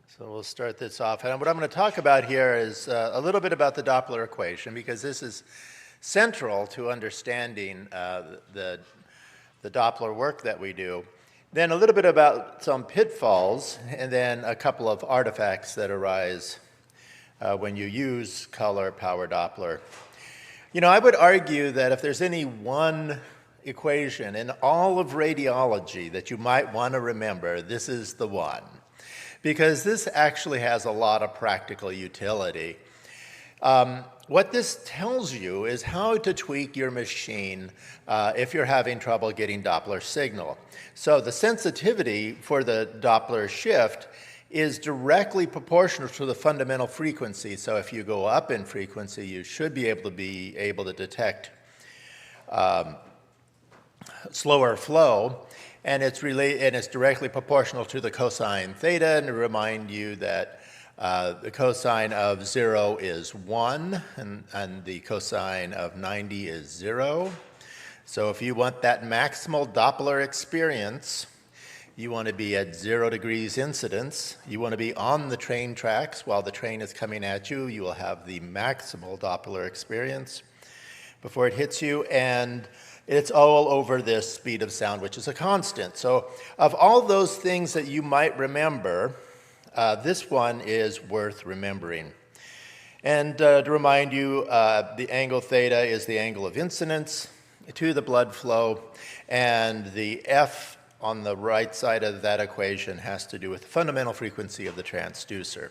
So we'll start this off. And what I'm going to talk about here is a little bit about the Doppler equation, because this is central to understanding the Doppler work that we do. Then a little bit about some pitfalls, and then a couple of artifacts that arise when you use color power Doppler. You know, I would argue that if there's any one equation in all of radiology that you might want to remember, this is the one, because this actually has a lot of practical utility. What this tells you is how to tweak your machine if you're having trouble getting Doppler signal. So the sensitivity for the Doppler shift is directly proportional to the fundamental frequency. So if you go up in frequency, you should be able to detect slower flow. And it's directly proportional to the cosine theta. And to remind you that the cosine of 0 is 1, and the cosine of 90 is 0. So if you want that maximal Doppler experience, you want to be at 0 degrees incidence. You want to be on the train tracks while the train is coming at you. You will have the maximal Doppler experience before it hits you. And it's all over this speed of sound, which is a constant. So of all those things that you might remember, this one is worth remembering. And to remind you, the angle theta is the angle of incidence to the blood flow, and the F on the right side of that equation has to do with the fundamental frequency of the transducer.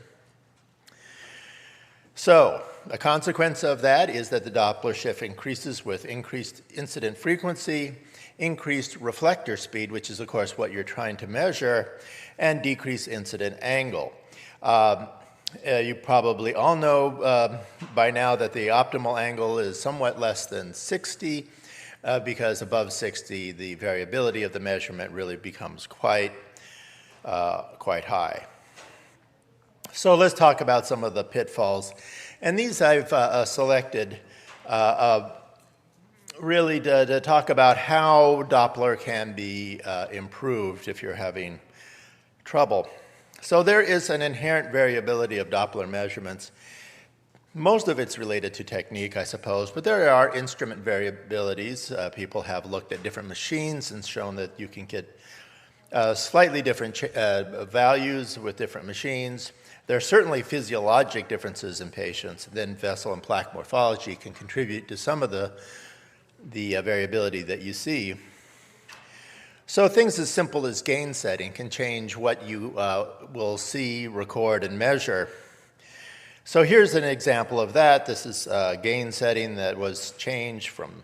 So a consequence of that is that the Doppler shift increases with increased incident frequency, increased reflector speed, which is of course what you're trying to measure, and decreased incident angle. You probably all know by now that the optimal angle is somewhat less than 60, because above 60 the variability of the measurement really becomes quite high. So let's talk about some of the pitfalls. And these I've selected really to talk about how Doppler can be improved if you're having trouble. So there is an inherent variability of Doppler measurements. Most of it's related to technique, I suppose, but there are instrument variabilities. People have looked at different machines and shown that you can get slightly different values with different machines. There are certainly physiologic differences in patients. Then vessel and plaque morphology can contribute to some of the variability that you see. So things as simple as gain setting can change what you will see, record, and measure. So here's an example of that. This is a gain setting that was changed from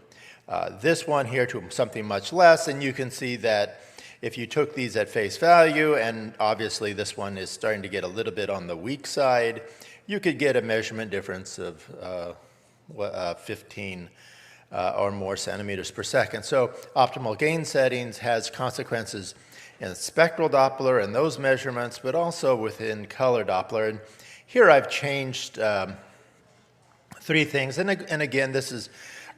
this one here to something much less, and you can see that if you took these at face value, and obviously this one is starting to get a little bit on the weak side, you could get a measurement difference of 15 or more centimeters per second. So optimal gain settings has consequences in spectral Doppler and those measurements, but also within color Doppler. And here I've changed 3 things. And again,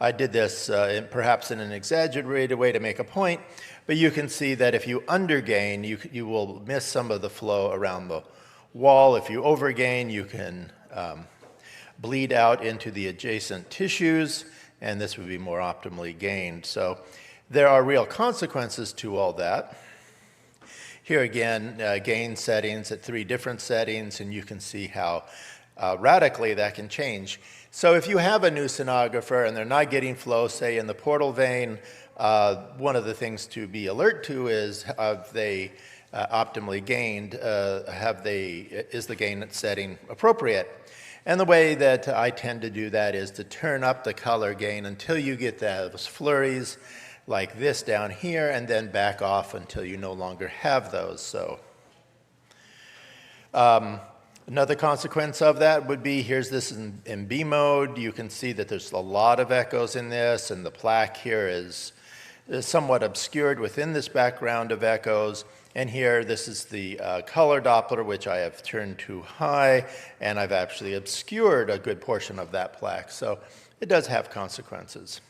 I did this perhaps in an exaggerated way to make a point, but you can see that if you undergain, you will miss some of the flow around the wall. If you overgain, you can bleed out into the adjacent tissues, and this would be more optimally gained. So there are real consequences to all that. Here again, gain settings at 3 different settings, and you can see how radically that can change. So if you have a new sonographer and they're not getting flow, say in the portal vein, one of the things to be alert to is have they optimally gained, is the gain setting appropriate? And the way that I tend to do that is to turn up the color gain until you get those flurries like this down here, and then back off until you no longer have those. So another consequence of that would be, here's this in B mode. You can see that there's a lot of echoes in this, and the plaque here is somewhat obscured within this background of echoes. And here, this is the color Doppler, which I have turned to high, and I've actually obscured a good portion of that plaque. So it does have consequences.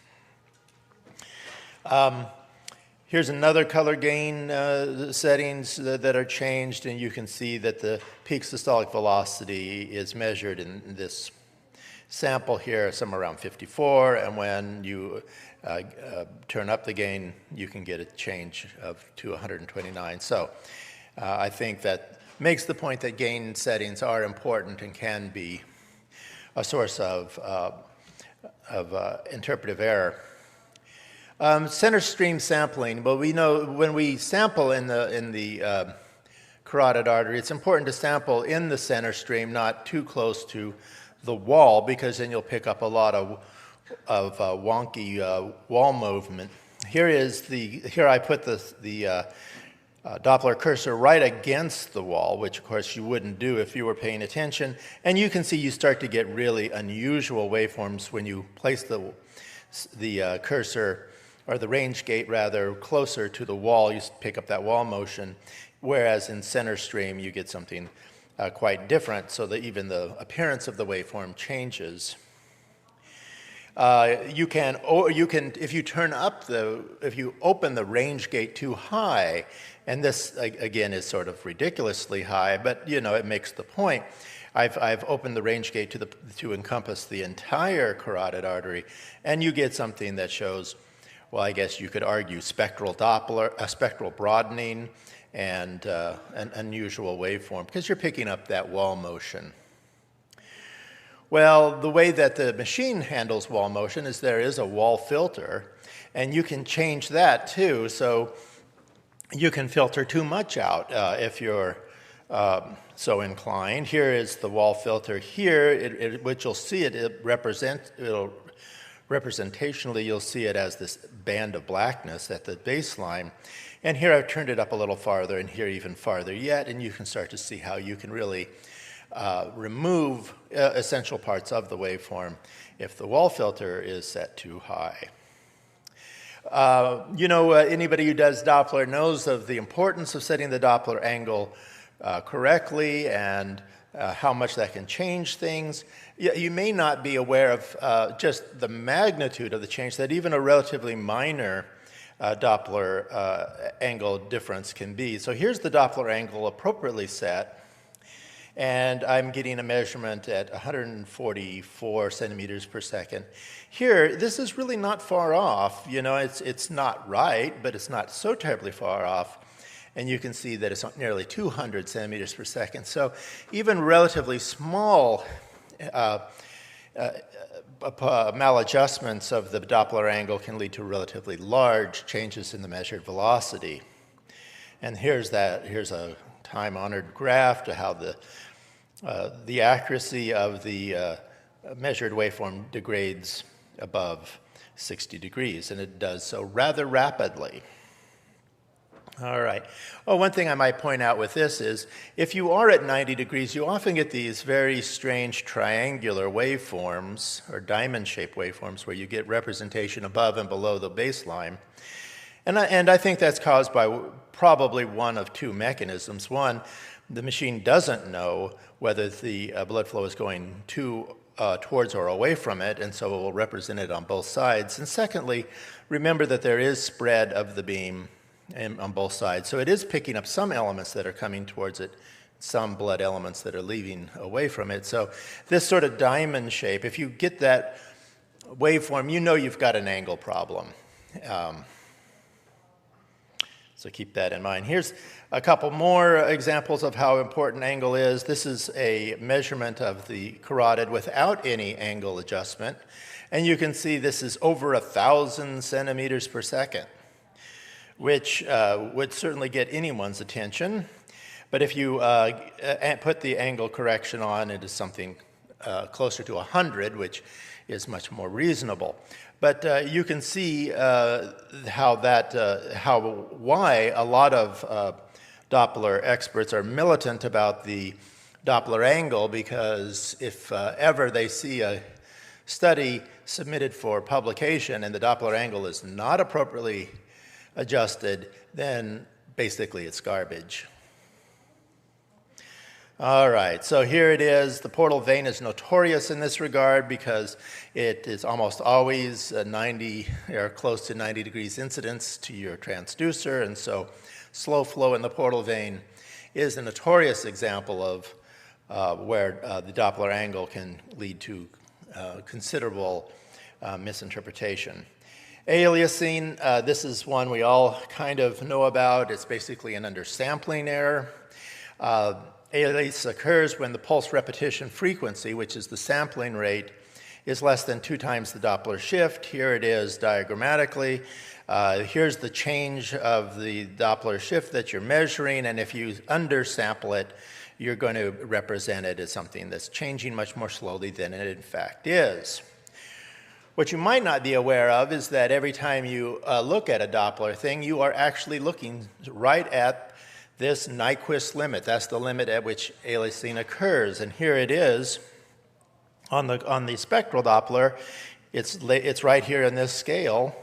Here's another color gain settings that are changed, and you can see that the peak systolic velocity is measured in this sample here, somewhere around 54, and when you turn up the gain, you can get a change to 129. So I think that makes the point that gain settings are important and can be a source of interpretive error. Center stream sampling. Well, we know when we sample in the carotid artery, it's important to sample in the center stream, not too close to the wall, because then you'll pick up a lot of wonky wall movement. Here I put the Doppler cursor right against the wall, which of course you wouldn't do if you were paying attention. And you can see you start to get really unusual waveforms when you place the cursor, or the range gate rather, closer to the wall. You pick up that wall motion, whereas in center stream you get something quite different, so that even the appearance of the waveform changes. You can, if you open the range gate too high, and this again is sort of ridiculously high, but you know it makes the point. I've opened the range gate to encompass the entire carotid artery, and you get something that shows, well, I guess you could argue spectral broadening and an unusual waveform, because you're picking up that wall motion. Well, the way that the machine handles wall motion is there is a wall filter, and you can change that too. So you can filter too much out if you're so inclined. Here is the wall filter here, which you'll see representationally you'll see it as this band of blackness at the baseline. And here I've turned it up a little farther, and here even farther yet, and you can start to see how you can really remove essential parts of the waveform if the wall filter is set too high. Anybody who does Doppler knows of the importance of setting the Doppler angle correctly and how much that can change things. You may not be aware of just the magnitude of the change that even a relatively minor Doppler angle difference can be. So here's the Doppler angle appropriately set, and I'm getting a measurement at 144 centimeters per second. Here, this is really not far off. You know, it's not right, but it's not so terribly far off. And you can see that it's nearly 200 centimeters per second. So even relatively small maladjustments of the Doppler angle can lead to relatively large changes in the measured velocity. And here's a time-honored graph to how the accuracy of the measured waveform degrades above 60 degrees, and it does so rather rapidly. All right. Oh, one thing I might point out with this is if you are at 90 degrees, you often get these very strange triangular waveforms or diamond-shaped waveforms where you get representation above and below the baseline. And I think that's caused by probably one of two mechanisms. One, the machine doesn't know whether the blood flow is going towards or away from it, and so it will represent it on both sides. And secondly, remember that there is spread of the beam on both sides. So it is picking up some elements that are coming towards it, some blood elements that are leaving away from it. So this sort of diamond shape, if you get that waveform, you know you've got an angle problem. So keep that in mind. Here's a couple more examples of how important angle is. This is a measurement of the carotid without any angle adjustment. And you can see this is over 1,000 centimeters per second, which would certainly get anyone's attention. But if you put the angle correction on, it is something closer to 100, which is much more reasonable. But you can see why a lot of Doppler experts are militant about the Doppler angle, because if ever they see a study submitted for publication and the Doppler angle is not appropriately adjusted, then basically it's garbage. All right, so here it is. The portal vein is notorious in this regard because it is almost always 90 or close to 90 degrees incidence to your transducer, and so slow flow in the portal vein is a notorious example of where the Doppler angle can lead to considerable misinterpretation. Aliasing, this is one we all kind of know about. It's basically an undersampling error. Alias occurs when the pulse repetition frequency, which is the sampling rate, is less than 2 times the Doppler shift. Here it is diagrammatically. Here's the change of the Doppler shift that you're measuring, and if you undersample it, you're going to represent it as something that's changing much more slowly than it in fact is. What you might not be aware of is that every time you look at a Doppler thing, you are actually looking right at this Nyquist limit. That's the limit at which aliasing occurs. And here it is on the spectral Doppler. It's right here in this scale.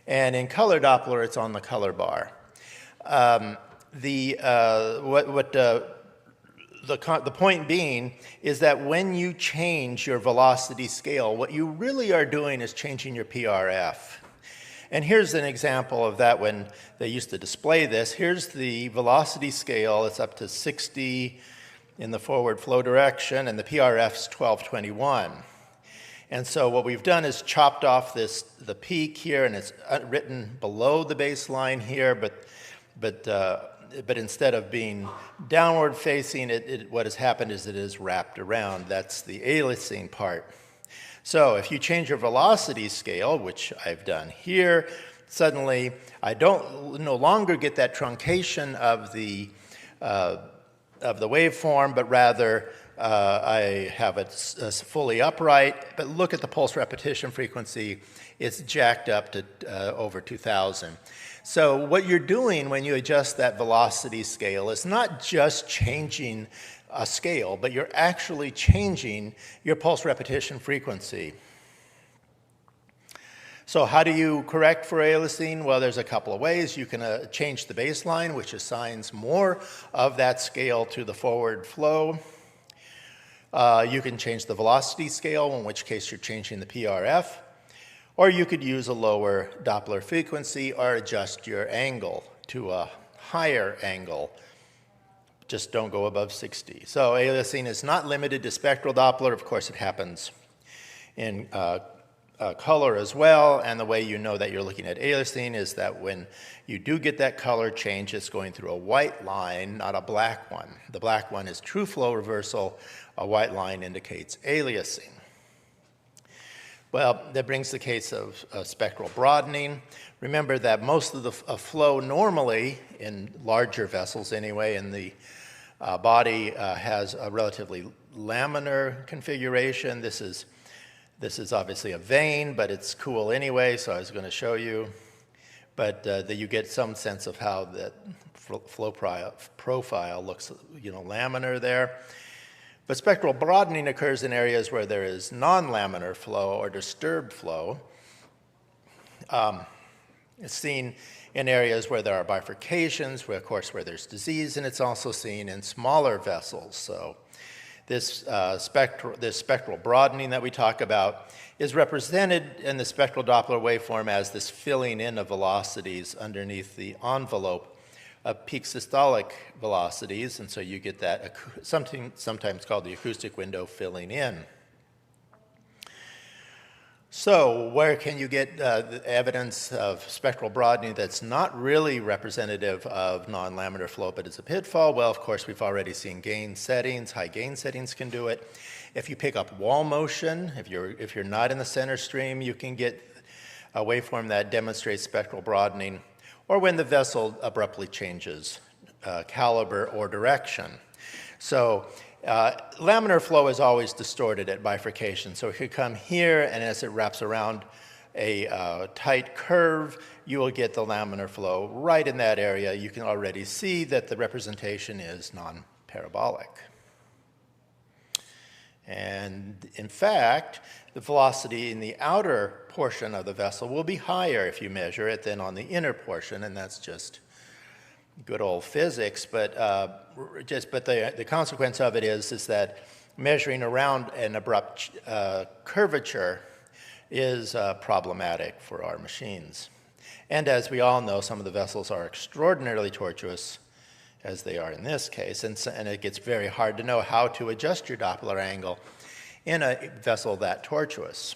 And in color Doppler, it's on the color bar. The point being is that when you change your velocity scale, what you really are doing is changing your PRF. And here's an example of that when they used to display this. Here's the velocity scale. It's up to 60 in the forward flow direction, and the PRF's 1221. And so what we've done is chopped off the peak here, and it's written below the baseline here, but instead of being downward facing, what has happened is it is wrapped around. That's the aliasing part. So if you change your velocity scale, which I've done here, suddenly I no longer get that truncation of the waveform, but rather I have it fully upright. But look at the pulse repetition frequency. It's jacked up to over 2,000. So what you're doing when you adjust that velocity scale is not just changing a scale, but you're actually changing your pulse repetition frequency. So how do you correct for aliasing? Well, there's a couple of ways. You can change the baseline, which assigns more of that scale to the forward flow. You can change the velocity scale, in which case you're changing the PRF. Or you could use a lower Doppler frequency or adjust your angle to a higher angle. Just don't go above 60. So aliasing is not limited to spectral Doppler. Of course, it happens in color as well. And the way you know that you're looking at aliasing is that when you do get that color change, it's going through a white line, not a black one. The black one is true flow reversal. A white line indicates aliasing. Well, that brings the case of spectral broadening. Remember that most of the flow normally, in larger vessels anyway, in the body has a relatively laminar configuration. This is obviously a vein, but it's cool anyway, so I was going to show you. But that you get some sense of how that flow profile looks, laminar there. But spectral broadening occurs in areas where there is non-laminar flow or disturbed flow. It's seen in areas where there are bifurcations, where there's disease, and it's also seen in smaller vessels. So this spectral broadening that we talk about is represented in the spectral Doppler waveform as this filling in of velocities underneath the envelope of peak systolic velocities, and so you get that sometimes called the acoustic window filling in. So where can you get the evidence of spectral broadening that's not really representative of non-laminar flow but is a pitfall? Well, of course, we've already seen gain settings. High gain settings can do it. If you pick up wall motion, if you're not in the center stream, you can get a waveform that demonstrates spectral broadening, or when the vessel abruptly changes caliber or direction. So laminar flow is always distorted at bifurcation. So if you come here, and as it wraps around a tight curve, you will get the laminar flow right in that area. You can already see that the representation is non-parabolic. And in fact, the velocity in the outer portion of the vessel will be higher if you measure it than on the inner portion, and that's just good old physics, but the consequence of it is that measuring around an abrupt curvature is problematic for our machines. And as we all know, some of the vessels are extraordinarily tortuous, as they are in this case, and it gets very hard to know how to adjust your Doppler angle in a vessel that tortuous.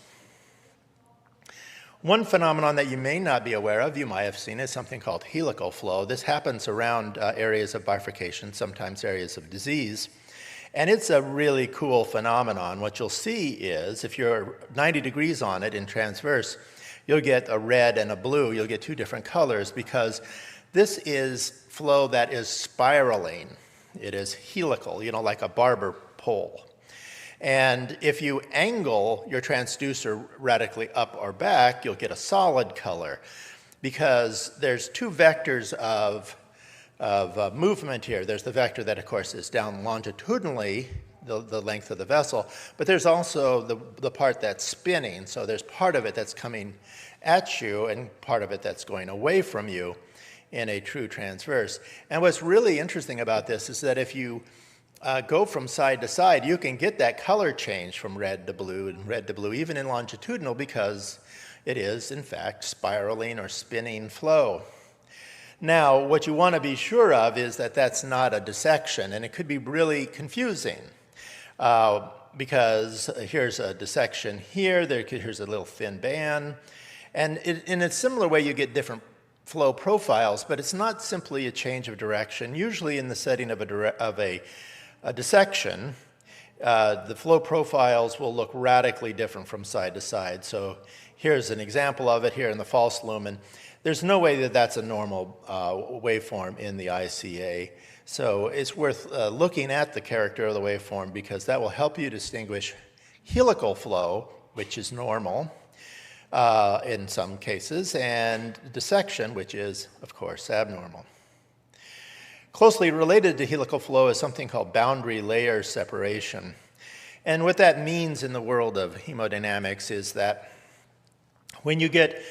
One phenomenon that you may not be aware of, you might have seen, is something called helical flow. This happens around areas of bifurcation, sometimes areas of disease. And it's a really cool phenomenon. What you'll see is, if you're 90 degrees on it in transverse, you'll get a red and a blue. You'll get two different colors because this is flow that is spiraling. It is helical, like a barber pole. And if you angle your transducer radically up or back, you'll get a solid color because there's two vectors of movement here. There's the vector that, of course, is down longitudinally, the length of the vessel, but there's also the part that's spinning. So there's part of it that's coming at you and part of it that's going away from you in a true transverse. And what's really interesting about this is that if you go from side to side, you can get that color change from red to blue and red to blue, even in longitudinal, because it is, in fact, spiraling or spinning flow. Now, what you want to be sure of is that that's not a dissection, and it could be really confusing because here's a dissection here, here's a little thin band, and in a similar way you get different flow profiles, but it's not simply a change of direction. Usually in the setting of a dissection, the flow profiles will look radically different from side to side. So here's an example of it here in the false lumen. There's no way that that's a normal waveform in the ICA. So it's worth looking at the character of the waveform because that will help you distinguish helical flow, which is normal in some cases, and dissection, which is, of course, abnormal. Closely related to helical flow is something called boundary layer separation. And what that means in the world of hemodynamics is that when you get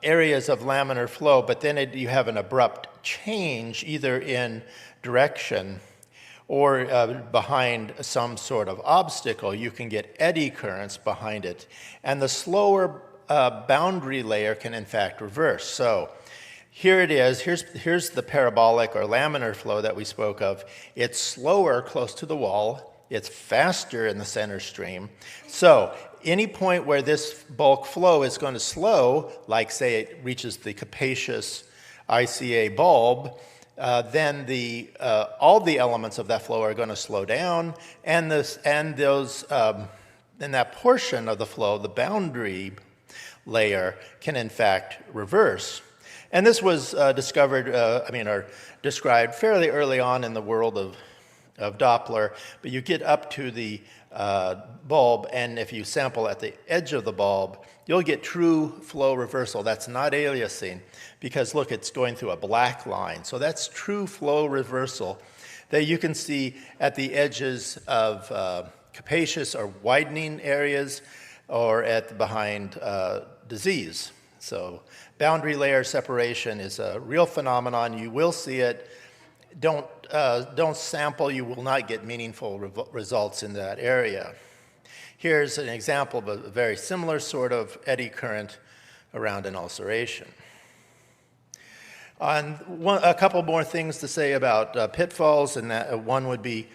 areas of laminar flow, but then you have an abrupt change either in direction or behind some sort of obstacle, you can get eddy currents behind it. And the slower boundary layer can in fact reverse. So here it is. Here's the parabolic or laminar flow that we spoke of. It's slower close to the wall. It's faster in the center stream. So any point where this bulk flow is going to slow, like say it reaches the capacious ICA bulb, then all the elements of that flow are going to slow down, and that portion of the flow, the boundary layer, can in fact reverse. And this was described fairly early on in the world of Doppler, but you get up to the bulb, and if you sample at the edge of the bulb, you'll get true flow reversal. That's not aliasing, because look, it's going through a black line. So that's true flow reversal that you can see at the edges of capacious or widening areas or behind disease. So boundary layer separation is a real phenomenon. You will see it. Don't sample. You will not get meaningful results in that area. Here's an example of a very similar sort of eddy current around an ulceration. A couple more things to say about pitfalls, and that one would be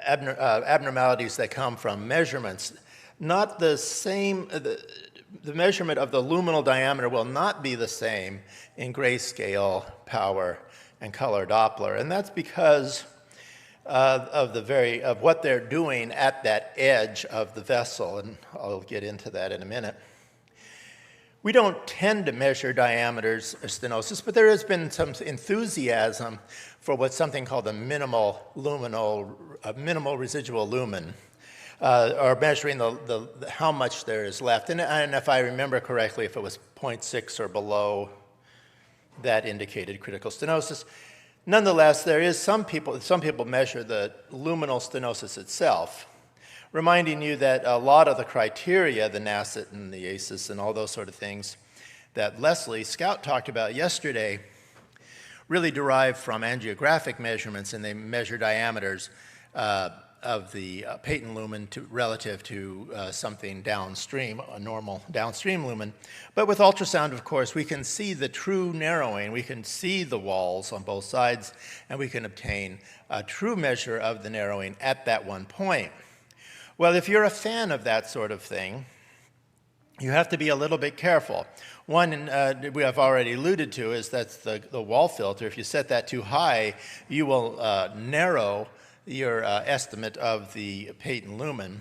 abnormalities that come from measurements. Not the same. The measurement of the luminal diameter will not be the same in grayscale, power, and color Doppler, and that's because of what they're doing at that edge of the vessel, and I'll get into that in a minute. We don't tend to measure diameters of stenosis, but there has been some enthusiasm for what's something called a minimal residual lumen, or measuring how much there is left. And if I remember correctly, if it was 0.6 or below, that indicated critical stenosis. Nonetheless, there is some people measure the luminal stenosis itself, reminding you that a lot of the criteria, the NACET and the ACES and all those sort of things that Leslie Scout talked about yesterday, really derive from angiographic measurements, and they measure diameters of the patent lumen relative to something downstream, a normal downstream lumen. But with ultrasound, of course, we can see the true narrowing. We can see the walls on both sides, and we can obtain a true measure of the narrowing at that one point. Well, if you're a fan of that sort of thing, you have to be a little bit careful. One we have already alluded to is that's the wall filter. If you set that too high, you will narrow your estimate of the patent lumen.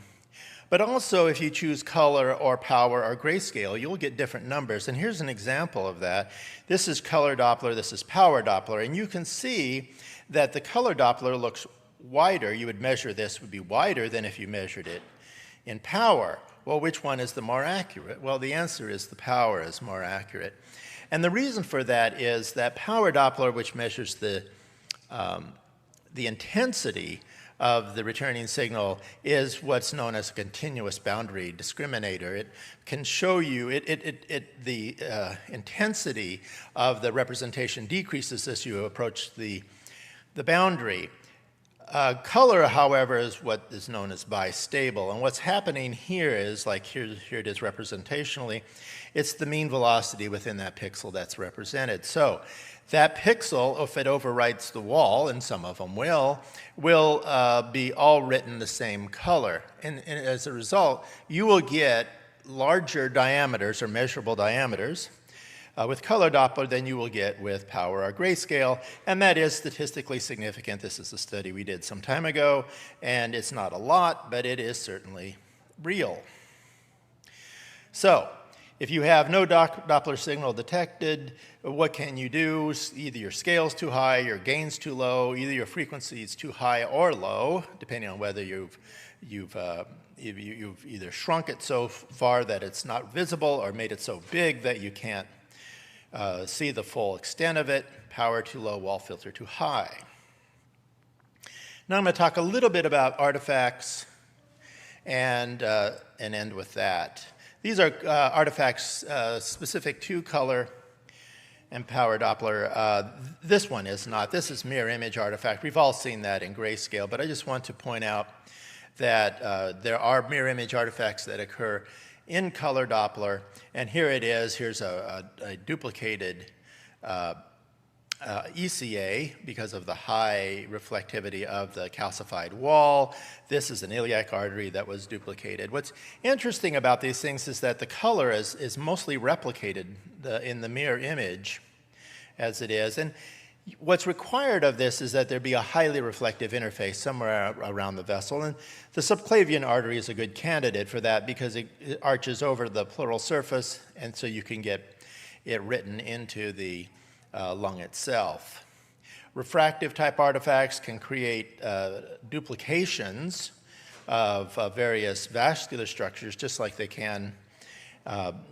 But also, if you choose color or power or grayscale, you'll get different numbers. And here's an example of that. This is color Doppler, this is power Doppler. And you can see that the color Doppler looks wider. You would measure this would be wider than if you measured it in power. Well, which one is the more accurate? Well, the answer is the power is more accurate. And the reason for that is that power Doppler, which measures the intensity of the returning signal, is what's known as a continuous boundary discriminator. It can show you, the intensity of the representation decreases as you approach the boundary. Color, however, is what is known as bistable. And what's happening here is, like here it is representationally, it's the mean velocity within that pixel that's represented. So that pixel, if it overwrites the wall, and some of them will be all written the same color. And as a result, you will get larger diameters or measurable diameters with color Doppler than you will get with power or grayscale, and that is statistically significant. This is a study we did some time ago, and it's not a lot, but it is certainly real. So, if you have no Doppler signal detected, what can you do? Either your scale's too high, your gain's too low, either your frequency is too high or low, depending on whether you've either shrunk it so far that it's not visible or made it so big that you can't see the full extent of it. Power too low, wall filter too high. Now I'm going to talk a little bit about artifacts and end with that. These are artifacts specific to color and power Doppler. This one is not. This is mirror image artifact. We've all seen that in grayscale, but I just want to point out that there are mirror image artifacts that occur in color Doppler, and here it is. Here's a duplicated ECA because of the high reflectivity of the calcified wall. This is an iliac artery that was duplicated. What's interesting about these things is that the color is mostly replicated in the mirror image as it is. And what's required of this is that there be a highly reflective interface somewhere around the vessel. And the subclavian artery is a good candidate for that because it arches over the pleural surface, and so you can get it written into the lung itself. Refractive type artifacts can create duplications of various vascular structures, just like they can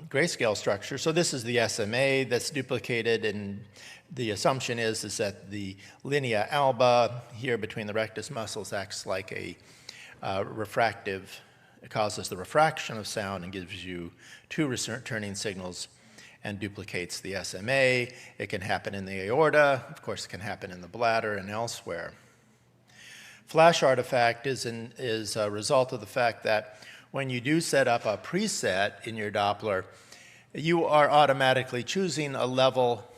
grayscale structures. So this is the SMA that's duplicated, and the assumption is that the linea alba here between the rectus muscles acts like a refractive, it causes the refraction of sound and gives you two returning signals and duplicates the SMA. It can happen in the aorta. Of course, it can happen in the bladder and elsewhere. Flash artifact is a result of the fact that when you do set up a preset in your Doppler, you are automatically choosing a level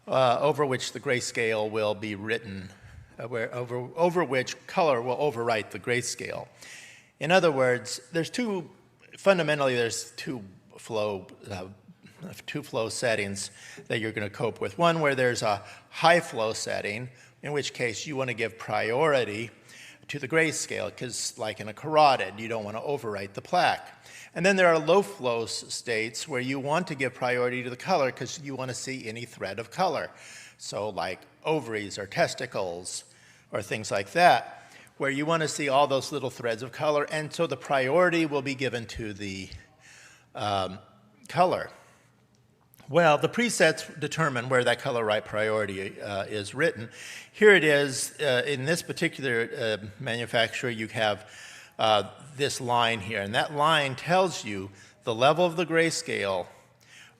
over which the grayscale will be written, over which color will overwrite the grayscale. In other words, fundamentally there's two flow settings that you're going to cope with. One where there's a high flow setting, in which case you want to give priority to the grayscale, because like in a carotid, you don't want to overwrite the plaque. And then there are low flow states where you want to give priority to the color because you want to see any thread of color. So like ovaries or testicles or things like that, where you want to see all those little threads of color, and so the priority will be given to the color. Well, the presets determine where that color right priority is written. Here it is. In this particular manufacturer, you have this line here, and that line tells you the level of the grayscale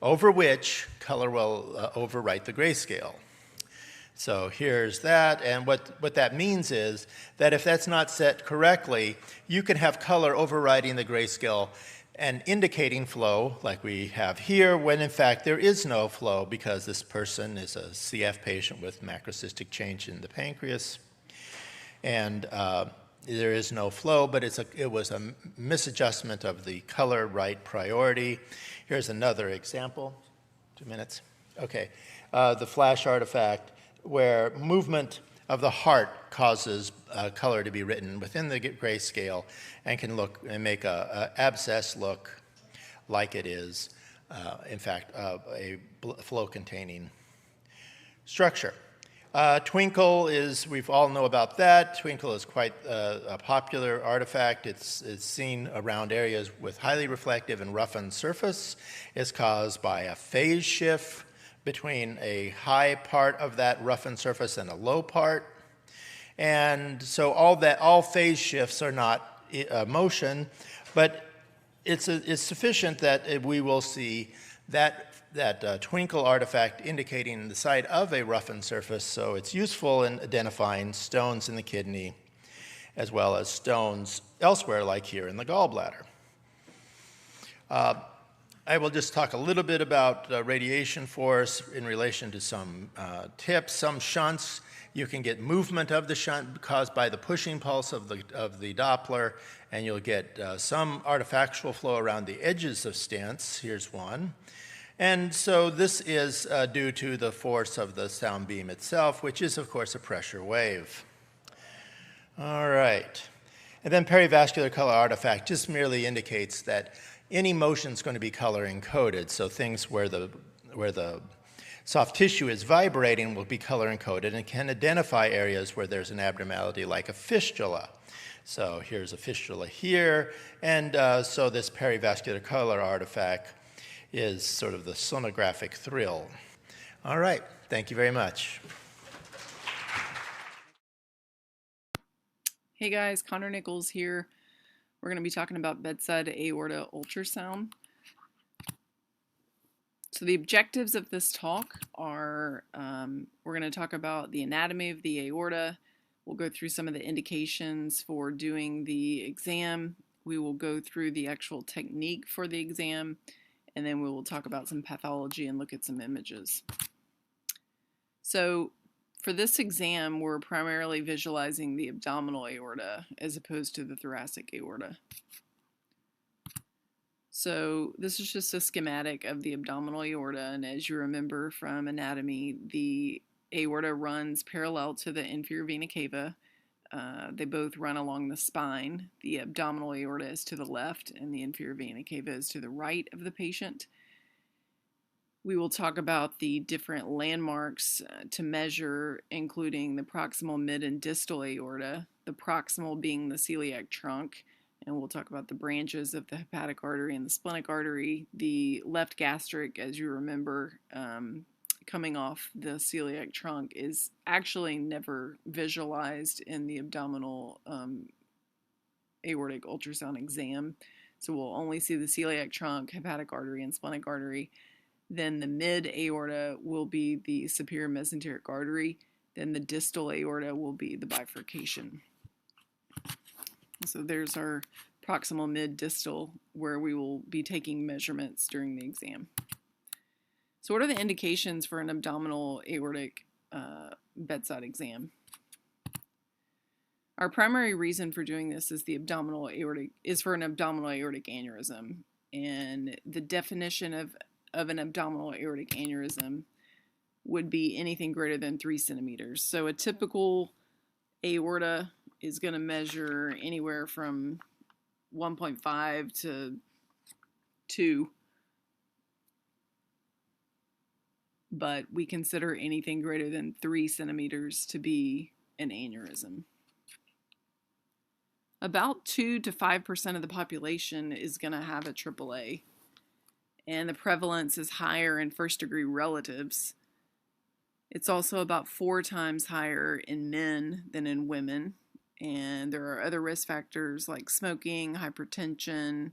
over which color will overwrite the grayscale. So here's that, and what that means is that if that's not set correctly, you can have color overriding the grayscale and indicating flow, like we have here, when in fact there is no flow because this person is a CF patient with macrocystic change in the pancreas. And there is no flow, but it was a misadjustment of the color right priority. Here's another example. 2 minutes. Okay. The flash artifact, where movement of the heart causes color to be written within the grayscale and can look and make a abscess look like it is, in fact, a flow-containing structure. Twinkle is, we all know about that. Twinkle is quite a popular artifact. It's seen around areas with highly reflective and roughened surface. It's caused by a phase shift between a high part of that roughened surface and a low part. And so all phase shifts are not motion, but it's sufficient that we will see that twinkle artifact indicating the site of a roughened surface, so it's useful in identifying stones in the kidney as well as stones elsewhere, like here in the gallbladder. I will just talk a little bit about radiation force in relation to some tips. Some shunts, you can get movement of the shunt caused by the pushing pulse of the Doppler, and you'll get some artifactual flow around the edges of stents. Here's one. And so this is due to the force of the sound beam itself, which is, of course, a pressure wave. All right. And then perivascular color artifact just merely indicates that any motion is going to be color encoded. So things where the soft tissue is vibrating will be color encoded and can identify areas where there's an abnormality like a fistula. So here's a fistula here. And so this perivascular color artifact is sort of the sonographic thrill. All right, thank you very much. Hey guys, Connor Nichols here. We're going to be talking about bedside aorta ultrasound. So the objectives of this talk are, we're going to talk about the anatomy of the aorta. We'll go through some of the indications for doing the exam. We will go through the actual technique for the exam, and then we will talk about some pathology and look at some images. So for this exam, we're primarily visualizing the abdominal aorta as opposed to the thoracic aorta. So this is just a schematic of the abdominal aorta, and as you remember from anatomy, the aorta runs parallel to the inferior vena cava. They both run along the spine. The abdominal aorta is to the left and the inferior vena cava is to the right of the patient. We will talk about the different landmarks to measure, including the proximal, mid, and distal aorta, the proximal being the celiac trunk, and we'll talk about the branches of the hepatic artery and the splenic artery. The left gastric, as you remember, coming off the celiac trunk is actually never visualized in the abdominal aortic ultrasound exam. So we'll only see the celiac trunk, hepatic artery, and splenic artery. Then the mid aorta will be the superior mesenteric artery. Then the distal aorta will be the bifurcation. So there's our proximal, mid, distal, where we will be taking measurements during the exam. So what are the indications for an abdominal aortic bedside exam? Our primary reason for doing this is for an abdominal aortic aneurysm, and the definition of an abdominal aortic aneurysm would be anything greater than 3 centimeters. So a typical aorta is going to measure anywhere from 1.5 to 2. But we consider anything greater than 3 centimeters to be an aneurysm. About 2 to 5% of the population is going to have a AAA, and the prevalence is higher in first-degree relatives. It's also about 4 times higher in men than in women, and there are other risk factors like smoking, hypertension,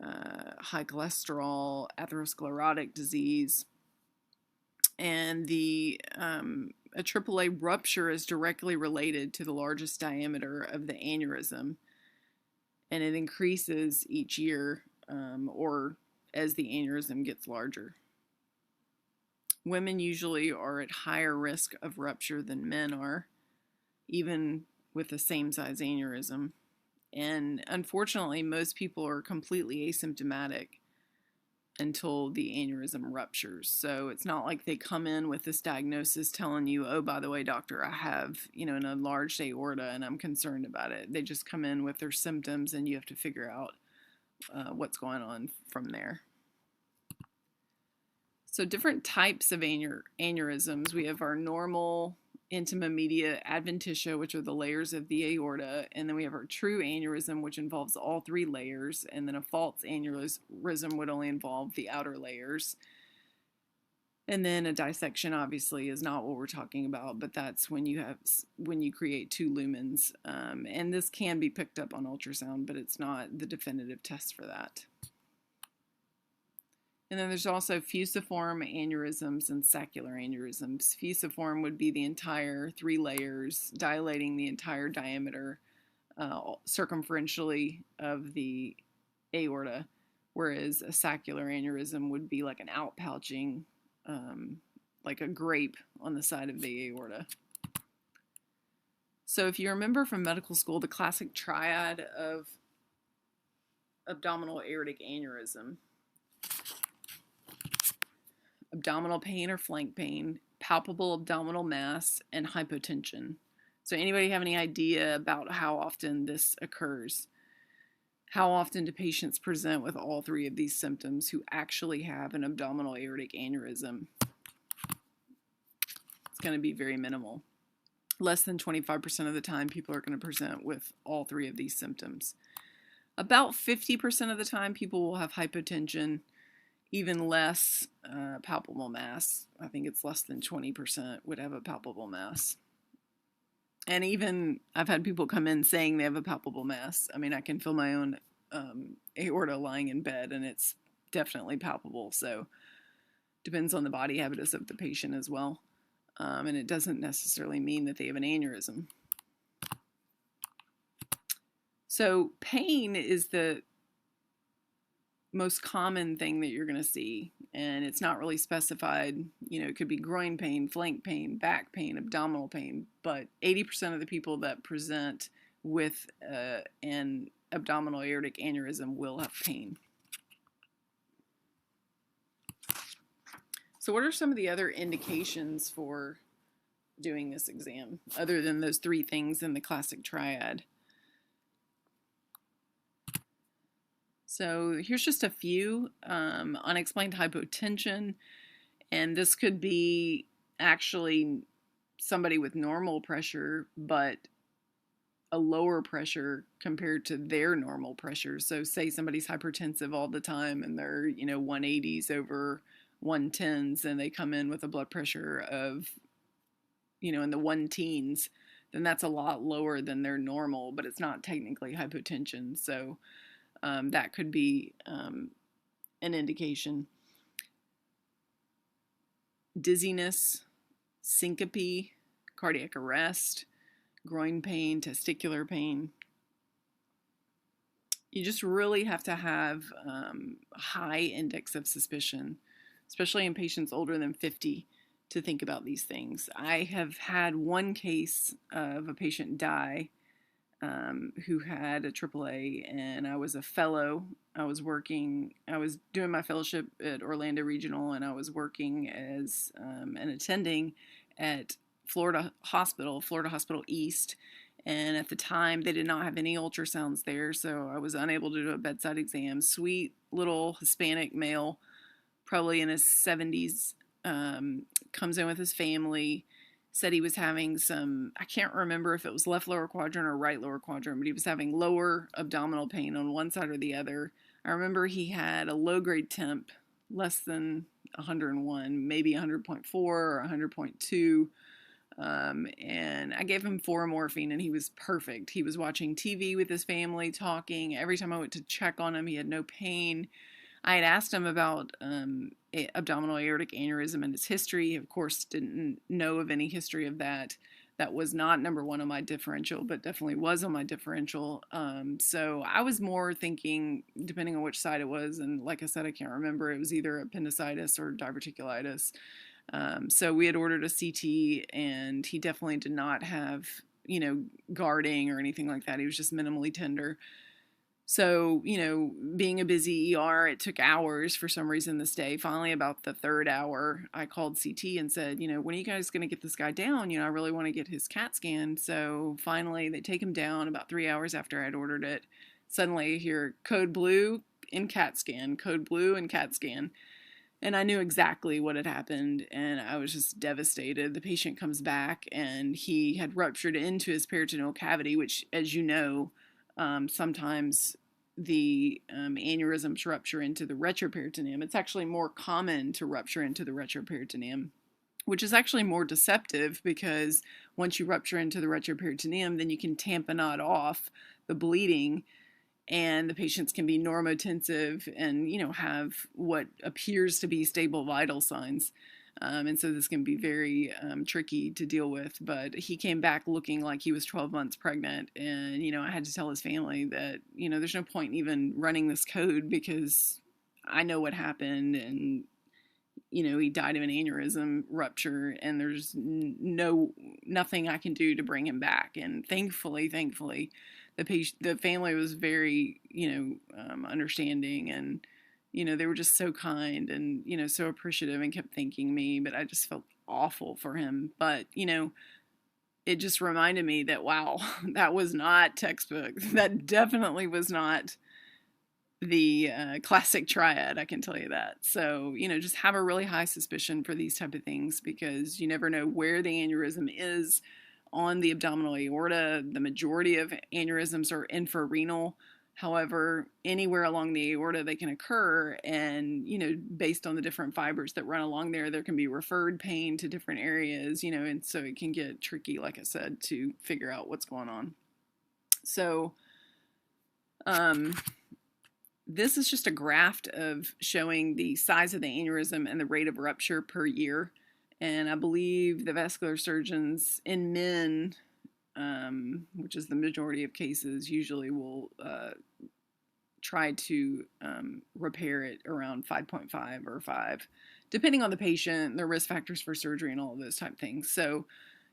high cholesterol, atherosclerotic disease. And the a AAA rupture is directly related to the largest diameter of the aneurysm, and it increases each year or as the aneurysm gets larger. Women usually are at higher risk of rupture than men are, even with the same size aneurysm. And unfortunately, most people are completely asymptomatic until the aneurysm ruptures. So it's not like they come in with this diagnosis telling you, oh, by the way, doctor, I have, an enlarged aorta and I'm concerned about it. They just come in with their symptoms and you have to figure out what's going on from there. So different types of aneurysms. We have our normal intima media adventitia, which are the layers of the aorta, and then we have our true aneurysm, which involves all three layers, and then a false aneurysm would only involve the outer layers. And then a dissection obviously is not what we're talking about, but that's when you create two lumens, and this can be picked up on ultrasound, but it's not the definitive test for that. And then there's also fusiform aneurysms and saccular aneurysms. Fusiform would be the entire three layers, dilating the entire diameter circumferentially of the aorta, whereas a saccular aneurysm would be like an outpouching, like a grape on the side of the aorta. So if you remember from medical school, the classic triad of abdominal aortic aneurysm: abdominal pain or flank pain, palpable abdominal mass, and hypotension. So anybody have any idea about how often this occurs? How often do patients present with all three of these symptoms who actually have an abdominal aortic aneurysm? It's going to be very minimal. Less than 25% of the time, people are going to present with all three of these symptoms. About 50% of the time, people will have hypotension. Even less palpable mass. I think it's less than 20% would have a palpable mass. And even I've had people come in saying they have a palpable mass. I mean, I can feel my own aorta lying in bed, and it's definitely palpable. So depends on the body habitus of the patient as well. And it doesn't necessarily mean that they have an aneurysm. So pain is the most common thing that you're going to see, and it's not really specified. It could be groin pain, flank pain, back pain, abdominal pain, but 80% of the people that present with an abdominal aortic aneurysm will have pain. So what are some of the other indications for doing this exam, other than those three things in the classic triad? So here's just a few. Unexplained hypotension, and this could be actually somebody with normal pressure, but a lower pressure compared to their normal pressure. So say somebody's hypertensive all the time and they're 180s over 110s, and they come in with a blood pressure of in the 110s, then that's a lot lower than their normal, but it's not technically hypotension. So that could be an indication. Dizziness, syncope, cardiac arrest, groin pain, testicular pain. You just really have to have a high index of suspicion, especially in patients older than 50, to think about these things. I have had one case of a patient die who had a AAA, and I was a fellow. I was doing my fellowship at Orlando Regional, and I was working as an attending at Florida Hospital East. And at the time, they did not have any ultrasounds there, so I was unable to do a bedside exam. Sweet little Hispanic male, probably in his 70s, comes in with his family. Said he was having I can't remember if it was left lower quadrant or right lower quadrant, but he was having lower abdominal pain on one side or the other. I remember he had a low-grade temp, less than 101, maybe 100.4 or 100.2. And I gave him 4 morphine, and he was perfect. He was watching TV with his family, talking. Every time I went to check on him, he had no pain. I had asked him about abdominal aortic aneurysm and its history. He, of course, didn't know of any history of that. That was not number one on my differential, but definitely was on my differential. So I was more thinking, depending on which side it was, and like I said, I can't remember, it was either appendicitis or diverticulitis. So we had ordered a CT, and he definitely did not have, guarding or anything like that. He was just minimally tender. So, being a busy ER, it took hours for some reason this day. Finally, about the third hour, I called CT and said, when are you guys going to get this guy down? I really want to get his CAT scan. So finally, they take him down about 3 hours after I'd ordered it. Suddenly, I hear code blue in CAT scan, code blue in CAT scan. And I knew exactly what had happened, and I was just devastated. The patient comes back, and he had ruptured into his peritoneal cavity, which, as you know, sometimes the aneurysms rupture into the retroperitoneum. It's actually more common to rupture into the retroperitoneum, which is actually more deceptive because once you rupture into the retroperitoneum, then you can tamponade off the bleeding, and the patients can be normotensive and, have what appears to be stable vital signs. And so this can be very tricky to deal with. But he came back looking like he was 12 months pregnant. And, I had to tell his family that, there's no point in even running this code because I know what happened. And, he died of an aneurysm rupture, and there's nothing I can do to bring him back. And thankfully, the family was very, understanding, and, they were just so kind and, so appreciative and kept thanking me, but I just felt awful for him. But, it just reminded me that, wow, that was not textbook. That definitely was not the classic triad, I can tell you that. So, just have a really high suspicion for these type of things because you never know where the aneurysm is on the abdominal aorta. The majority of aneurysms are infrarenal. However, anywhere along the aorta they can occur, and, based on the different fibers that run along there, there can be referred pain to different areas, and so it can get tricky, like I said, to figure out what's going on. So, this is just a graph of showing the size of the aneurysm and the rate of rupture per year. And I believe the vascular surgeons in men, which is the majority of cases, usually will try to repair it around 5.5 or 5, depending on the patient, their risk factors for surgery, and all of those type of things. So,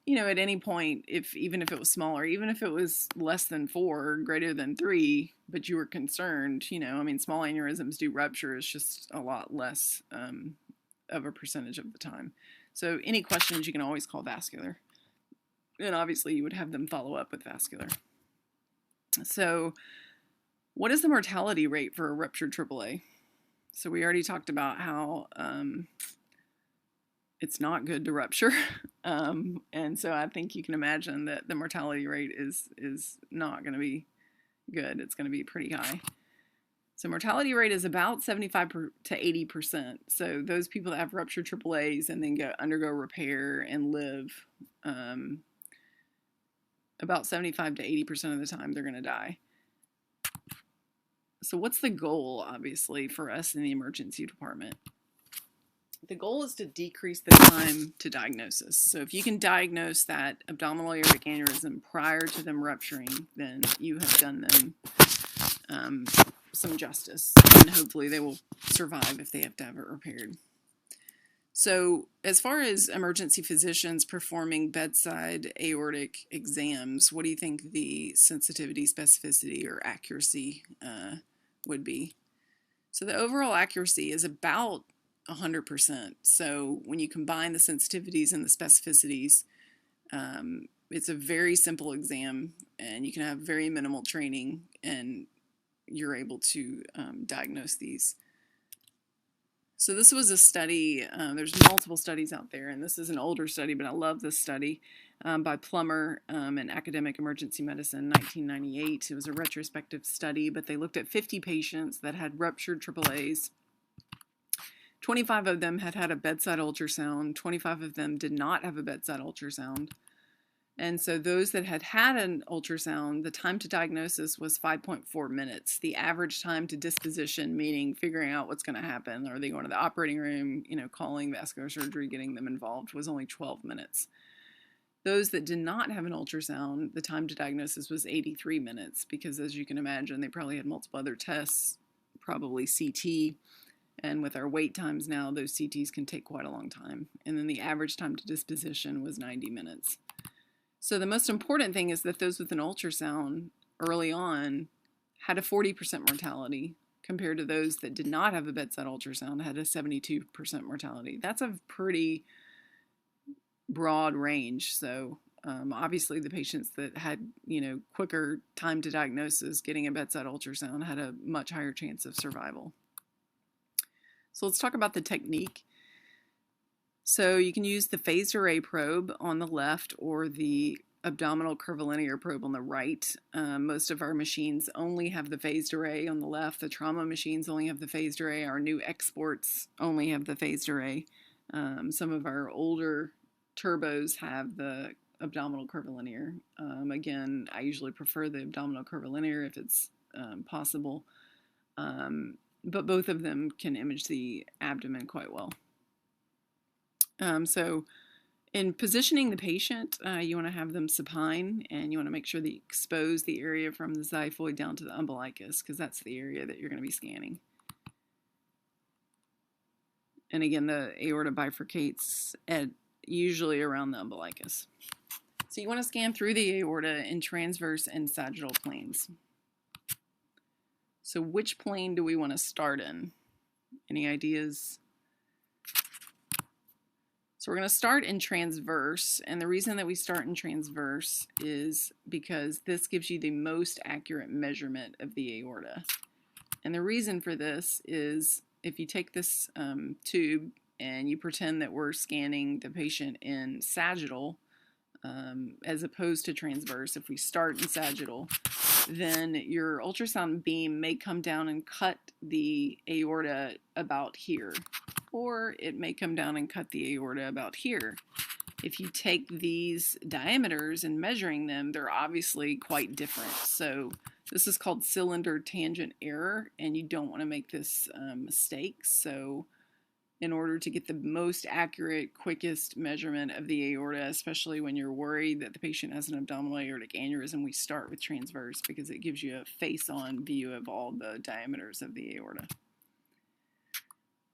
at any point, even if it was smaller, even if it was less than 4, greater than 3, but you were concerned, small aneurysms do rupture. It's just a lot less of a percentage of the time. So any questions, you can always call Vascular. And obviously, you would have them follow up with Vascular. So what is the mortality rate for a ruptured AAA? So we already talked about how it's not good to rupture. And so I think you can imagine that the mortality rate is not going to be good. It's going to be pretty high. So mortality rate is about 75 to 80%. So those people that have ruptured AAAs and then undergo repair and live, about 75 to 80% of the time they're going to die. So what's the goal, obviously, for us in the emergency department? The goal is to decrease the time to diagnosis. So if you can diagnose that abdominal aortic aneurysm prior to them rupturing, then you have done them some justice, and hopefully they will survive if they have to have it repaired. So as far as emergency physicians performing bedside aortic exams, what do you think the sensitivity, specificity, or accuracy would be? So the overall accuracy is about 100%. So when you combine the sensitivities and the specificities, it's a very simple exam, and you can have very minimal training, and you're able to diagnose these. So this was a study, there's multiple studies out there, and this is an older study, but I love this study by Plummer in Academic Emergency Medicine, 1998. It was a retrospective study, but they looked at 50 patients that had ruptured AAAs. 25 of them had had a bedside ultrasound. 25 of them did not have a bedside ultrasound. And so those that had had an ultrasound, the time to diagnosis was 5.4 minutes. The average time to disposition, meaning figuring out what's going to happen, are they going to the operating room, calling vascular surgery, getting them involved, was only 12 minutes. Those that did not have an ultrasound, the time to diagnosis was 83 minutes because, as you can imagine, they probably had multiple other tests, probably CT. And with our wait times now, those CTs can take quite a long time. And then the average time to disposition was 90 minutes. So the most important thing is that those with an ultrasound early on had a 40% mortality compared to those that did not have a bedside ultrasound had a 72% mortality. That's a pretty broad range. So obviously the patients that had, quicker time to diagnosis getting a bedside ultrasound had a much higher chance of survival. So let's talk about the technique. So you can use the phased array probe on the left or the abdominal curvilinear probe on the right. Most of our machines only have the phased array on the left. The trauma machines only have the phased array. Our new exports only have the phased array. Some of our older turbos have the abdominal curvilinear. Again, I usually prefer the abdominal curvilinear if it's possible. But both of them can image the abdomen quite well. So in positioning the patient, you want to have them supine, and you want to make sure that you expose the area from the xiphoid down to the umbilicus, because that's the area that you're going to be scanning. And again, the aorta bifurcates at usually around the umbilicus. So you want to scan through the aorta in transverse and sagittal planes. So which plane do we want to start in? Any ideas? So we're going to start in transverse, and the reason that we start in transverse is because this gives you the most accurate measurement of the aorta. And the reason for this is if you take this tube and you pretend that we're scanning the patient in sagittal as opposed to transverse, if we start in sagittal, then your ultrasound beam may come down and cut the aorta about here, or it may come down and cut the aorta about here. If you take these diameters and measuring them, they're obviously quite different. So this is called cylinder tangent error, and you don't want to make this mistake. So in order to get the most accurate, quickest measurement of the aorta, especially when you're worried that the patient has an abdominal aortic aneurysm, we start with transverse because it gives you a face-on view of all the diameters of the aorta,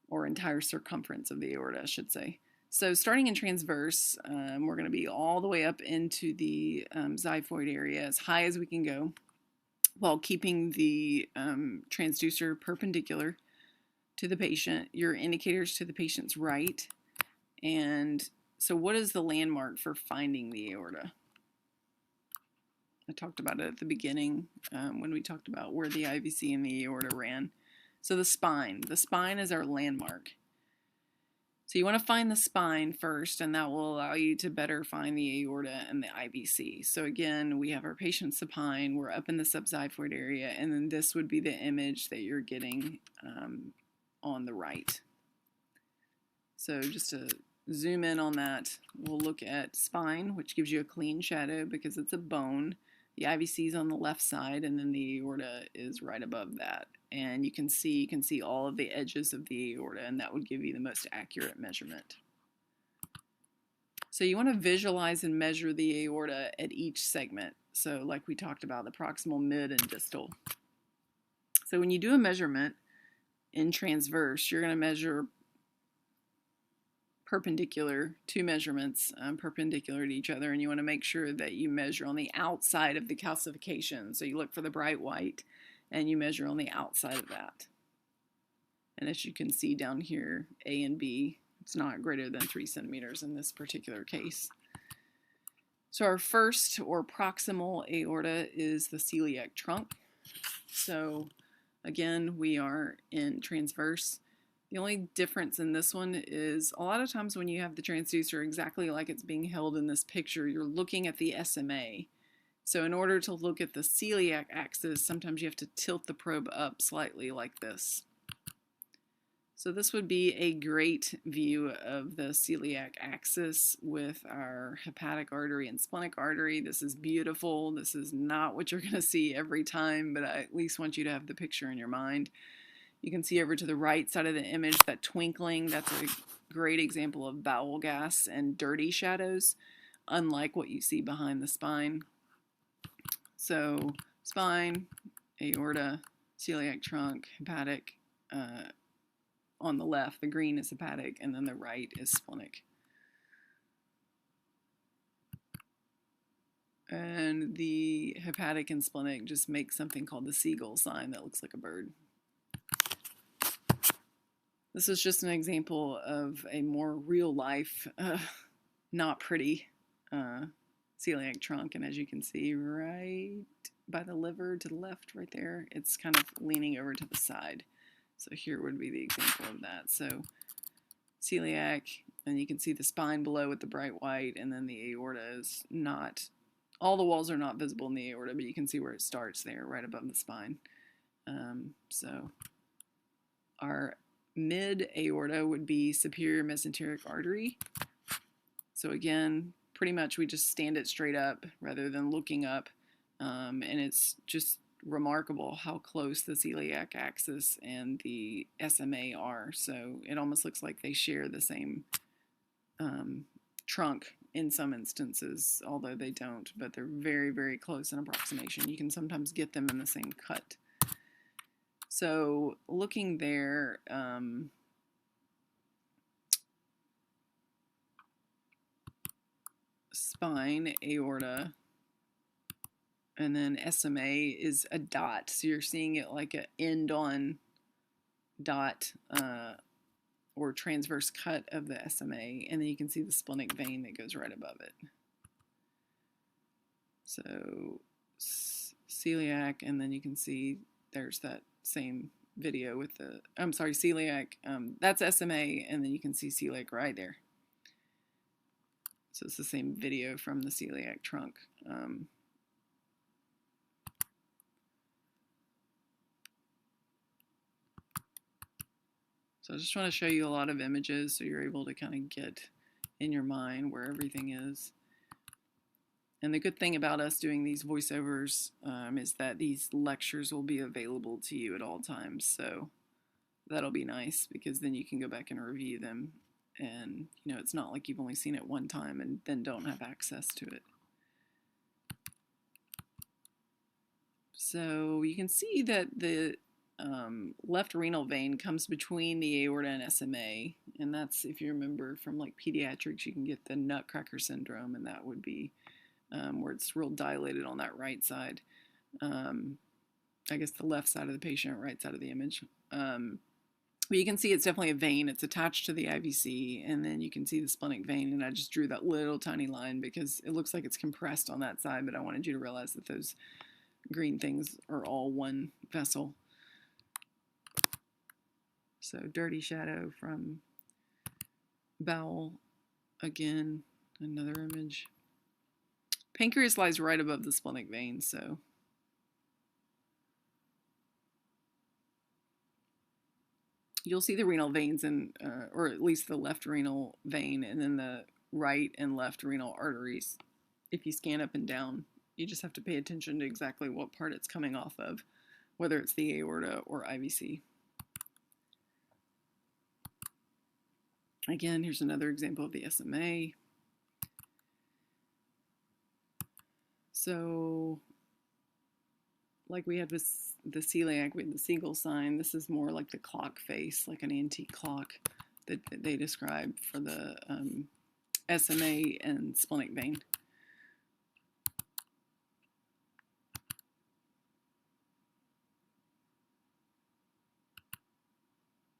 or entire circumference of the aorta, I should say. So starting in transverse, we're going to be all the way up into the xiphoid area as high as we can go, while keeping the transducer perpendicular to the patient, your indicators to the patient's right. And so what is the landmark for finding the aorta? I talked about it at the beginning when we talked about where the IVC and the aorta ran. So the spine is our landmark. So you want to find the spine first, and that will allow you to better find the aorta and the IVC. So again, we have our patient supine, we're up in the subxiphoid area, and then this would be the image that you're getting on the right. So just to zoom in on that, we'll look at spine, which gives you a clean shadow because it's a bone. The IVC is on the left side, and then the aorta is right above that. And you can see all of the edges of the aorta, and that would give you the most accurate measurement. So you want to visualize and measure the aorta at each segment. So like we talked about, the proximal, mid, and distal. So when you do a measurement in transverse, you're going to measure perpendicular, two measurements perpendicular to each other, and you want to make sure that you measure on the outside of the calcification. So you look for the bright white, and you measure on the outside of that. And as you can see down here, A and B, it's not greater than 3 centimeters in this particular case. So our first, or proximal aorta, is the celiac trunk. So again, we are in transverse. The only difference in this one is a lot of times when you have the transducer exactly like it's being held in this picture, you're looking at the SMA. So in order to look at the celiac axis, sometimes you have to tilt the probe up slightly like this. So this would be a great view of the celiac axis with our hepatic artery and splenic artery. This is beautiful. This is not what you're going to see every time, but I at least want you to have the picture in your mind. You can see over to the right side of the image that twinkling. That's a great example of bowel gas and dirty shadows, unlike what you see behind the spine. So spine, aorta, celiac trunk, hepatic. On the left, the green is hepatic, and then the right is splenic. And the hepatic and splenic just make something called the seagull sign that looks like a bird. This is just an example of a more real life, not pretty celiac trunk. And as you can see right by the liver to the left right there, it's kind of leaning over to the side. So here would be the example of that. So celiac, and you can see the spine below with the bright white, and then the aorta is not, all the walls are not visible in the aorta, but you can see where it starts there, right above the spine. So our mid-aorta would be superior mesenteric artery. So again, pretty much we just stand it straight up rather than looking up, and it's just remarkable how close the celiac axis and the SMA are. So it almost looks like they share the same trunk in some instances, although they don't, but they're very, very close in approximation. You can sometimes get them in the same cut. So looking there, spine, aorta, and then SMA is a dot. So you're seeing it like an end on dot or transverse cut of the SMA. And then you can see the splenic vein that goes right above it. So celiac, and then you can see there's that same video with the, I'm sorry, celiac. That's SMA, and then you can see celiac right there. So it's the same video from the celiac trunk. So I just want to show you a lot of images so you're able to kind of get in your mind where everything is. And the good thing about us doing these voiceovers is that these lectures will be available to you at all times. So that'll be nice because then you can go back and review them. And, you know, it's not like you've only seen it one time and then don't have access to it. So you can see that the left renal vein comes between the aorta and SMA, and that's, if you remember from like pediatrics, you can get the nutcracker syndrome, and that would be where it's real dilated on that right side. I guess the left side of the patient, right side of the image. But you can see it's definitely a vein. It's attached to the IVC, and then you can see the splenic vein, and I just drew that little tiny line because it looks like it's compressed on that side, but I wanted you to realize that those green things are all one vessel. So dirty shadow from bowel, again, another image. Pancreas lies right above the splenic vein, so you'll see the renal veins, or at least the left renal vein, and then the right and left renal arteries. If you scan up and down, you just have to pay attention to exactly what part it's coming off of, whether it's the aorta or IVC. Again, here's another example of the SMA. So, like we had with the celiac, with the seagull sign, this is more like the clock face, like an antique clock that they describe for the SMA and splenic vein.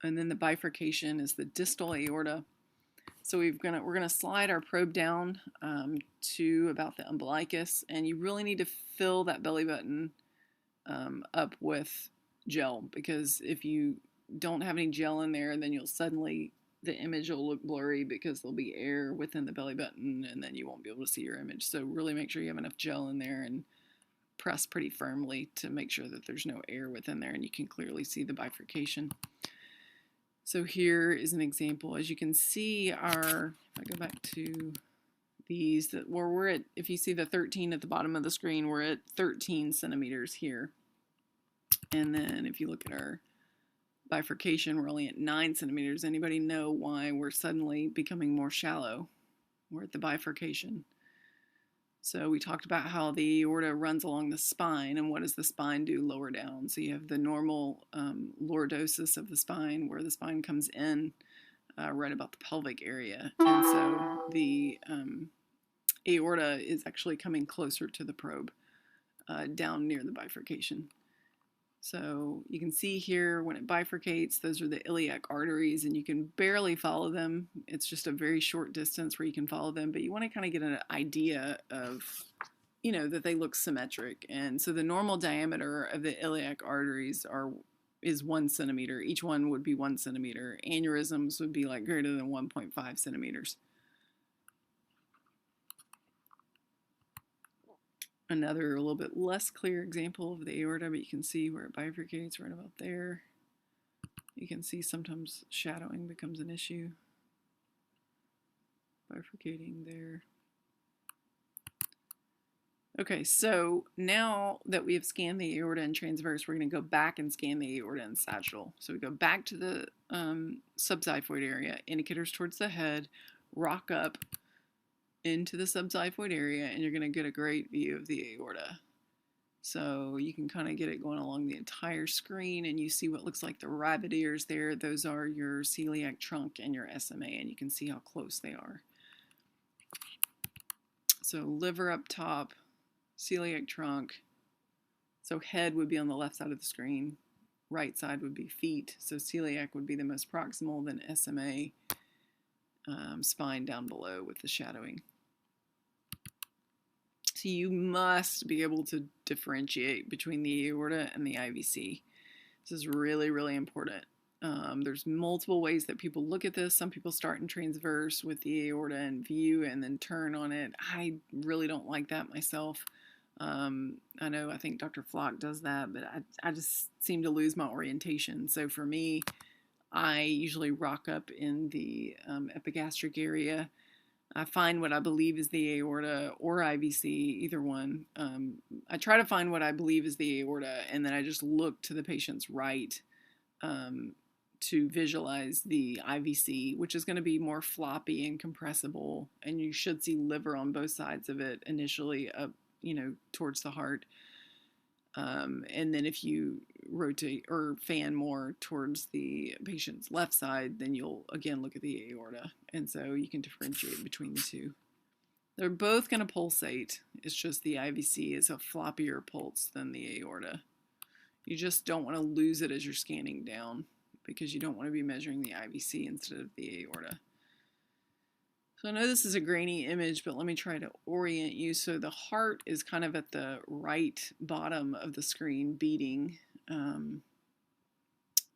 And then the bifurcation is the distal aorta. So we're gonna slide our probe down to about the umbilicus, and you really need to fill that belly button up with gel, because if you don't have any gel in there, then you'll suddenly, the image will look blurry because there'll be air within the belly button, and then you won't be able to see your image. So really make sure you have enough gel in there and press pretty firmly to make sure that there's no air within there and you can clearly see the bifurcation. So here is an example. As you can see, if I go back to these, that where we're at, if you see the 13 at the bottom of the screen, we're at 13 centimeters here. And then if you look at our bifurcation, we're only at 9 centimeters. Anybody know why we're suddenly becoming more shallow? We're at the bifurcation. So we talked about how the aorta runs along the spine, and what does the spine do lower down? So you have the normal lordosis of the spine, where the spine comes in right about the pelvic area. And so the aorta is actually coming closer to the probe down near the bifurcation. So you can see here when it bifurcates, those are the iliac arteries, and you can barely follow them. It's just a very short distance where you can follow them, but you want to kind of get an idea of, that they look symmetric. And so the normal diameter of the iliac arteries is 1 centimeter. Each one would be 1 centimeter. Aneurysms would be like greater than 1.5 centimeters. Another a little bit less clear example of the aorta, but you can see where it bifurcates right about there. You can see sometimes shadowing becomes an issue. Bifurcating there. Okay, so now that we have scanned the aorta and transverse, we're going to go back and scan the aorta and sagittal. So we go back to the subxiphoid area, indicators towards the head, rock up into the subxiphoid area, and you're going to get a great view of the aorta. So you can kind of get it going along the entire screen, and you see what looks like the rabbit ears there. Those are your celiac trunk and your SMA, and you can see how close they are. So liver up top, celiac trunk. So head would be on the left side of the screen. Right side would be feet. So celiac would be the most proximal, then SMA, spine down below with the shadowing. So you must be able to differentiate between the aorta and the IVC. This is really, really important. There's multiple ways that people look at this. Some people start in transverse with the aorta and view and then turn on it. I really don't like that myself. I think Dr. Flock does that, but I just seem to lose my orientation. So for me, I usually rock up in the epigastric area. I find what I believe is the aorta or IVC, either one. I try to find what I believe is the aorta, and then I just look to the patient's right to visualize the IVC, which is going to be more floppy and compressible, and you should see liver on both sides of it initially up, towards the heart. And then if you rotate or fan more towards the patient's left side, then you'll again look at the aorta. And so you can differentiate between the two. They're both going to pulsate. It's just the IVC is a floppier pulse than the aorta. You just don't want to lose it as you're scanning down because you don't want to be measuring the IVC instead of the aorta. So I know this is a grainy image, but let me try to orient you. So the heart is kind of at the right bottom of the screen beating.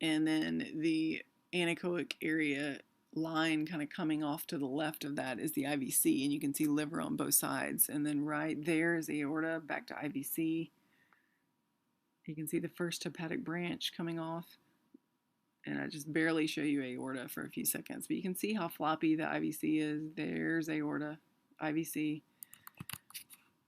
And then the anechoic area line kind of coming off to the left of that is the IVC, and you can see liver on both sides. And then right there is aorta, back to IVC. You can see the first hepatic branch coming off. And I just barely show you aorta for a few seconds, but you can see how floppy the IVC is. There's aorta, IVC.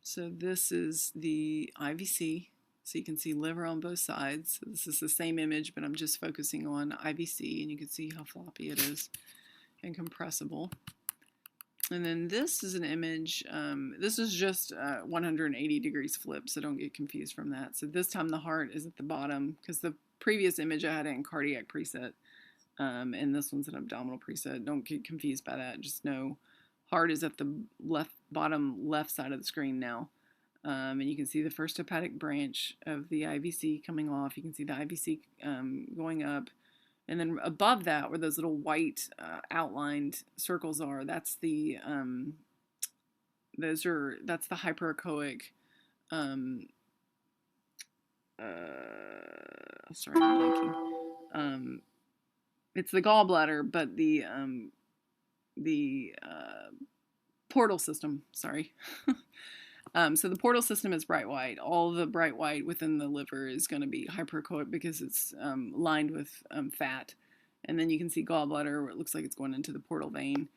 So this is the IVC. So you can see liver on both sides. So this is the same image, but I'm just focusing on IVC, and you can see how floppy it is and compressible. And then this is an image. This is just 180 degrees flip, so don't get confused from that. So this time the heart is at the bottom because the previous image I had it in cardiac preset, and this one's an abdominal preset. Don't get confused by that. Just know heart is at the bottom left side of the screen now. And you can see the first hepatic branch of the IVC coming off. You can see the IVC going up. And then above that, where those little white outlined circles are, that's the hyperechoic. Sorry, I'm blanking. It's the gallbladder, but the portal system. Sorry. So the portal system is bright white. All the bright white within the liver is going to be hyperechoic because it's lined with fat. And then you can see gallbladder where it looks like it's going into the portal vein.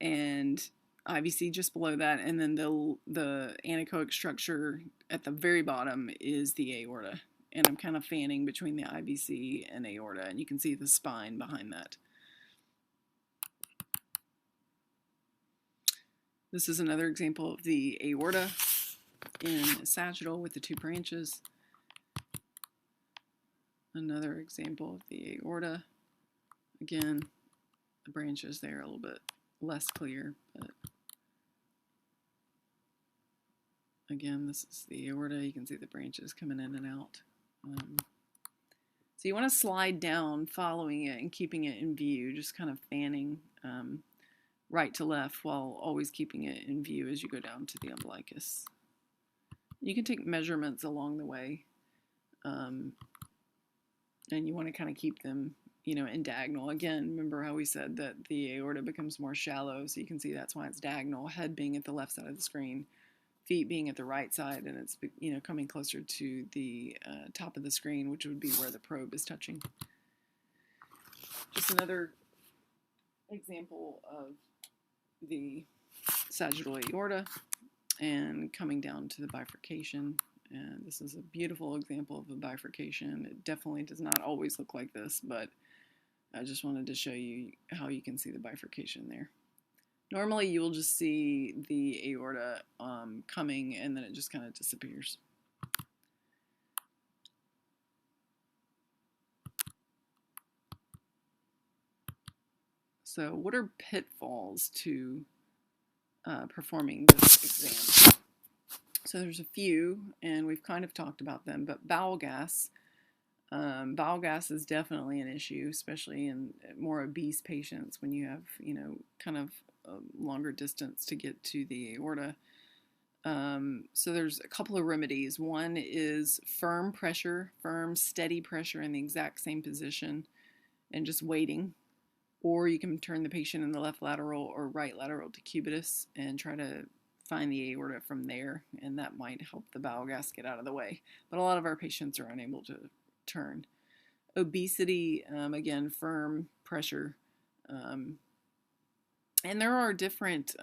And IVC just below that, and then the anechoic structure at the very bottom is the aorta. And I'm kind of fanning between the IVC and aorta, and you can see the spine behind that. This is another example of the aorta in sagittal with the two branches. Another example of the aorta. Again, the branches there are a little bit less clear, but again, this is the aorta. You can see the branches coming in and out. So you want to slide down following it and keeping it in view, just kind of fanning right to left while always keeping it in view as you go down to the umbilicus. You can take measurements along the way, and you want to kind of keep them, in diagonal. Again, remember how we said that the aorta becomes more shallow, so you can see that's why it's diagonal, head being at the left side of the screen, feet being at the right side, and it's coming closer to the top of the screen, which would be where the probe is touching. Just another example of the sagittal aorta and coming down to the bifurcation. And this is a beautiful example of a bifurcation. It definitely does not always look like this, but I just wanted to show you how you can see the bifurcation there. Normally you will just see the aorta coming, and then it just kind of disappears. So what are pitfalls to performing this exam? So there's a few, and we've kind of talked about them, but bowel gas. Bowel gas is definitely an issue, especially in more obese patients when you have, kind of a longer distance to get to the aorta. So there's a couple of remedies. One is firm pressure, firm, steady pressure in the exact same position and just waiting. Or you can turn the patient in the left lateral or right lateral decubitus and try to find the aorta from there, and that might help the bowel gas get out of the way. But a lot of our patients are unable to turn. Obesity, again, firm pressure. And there are different,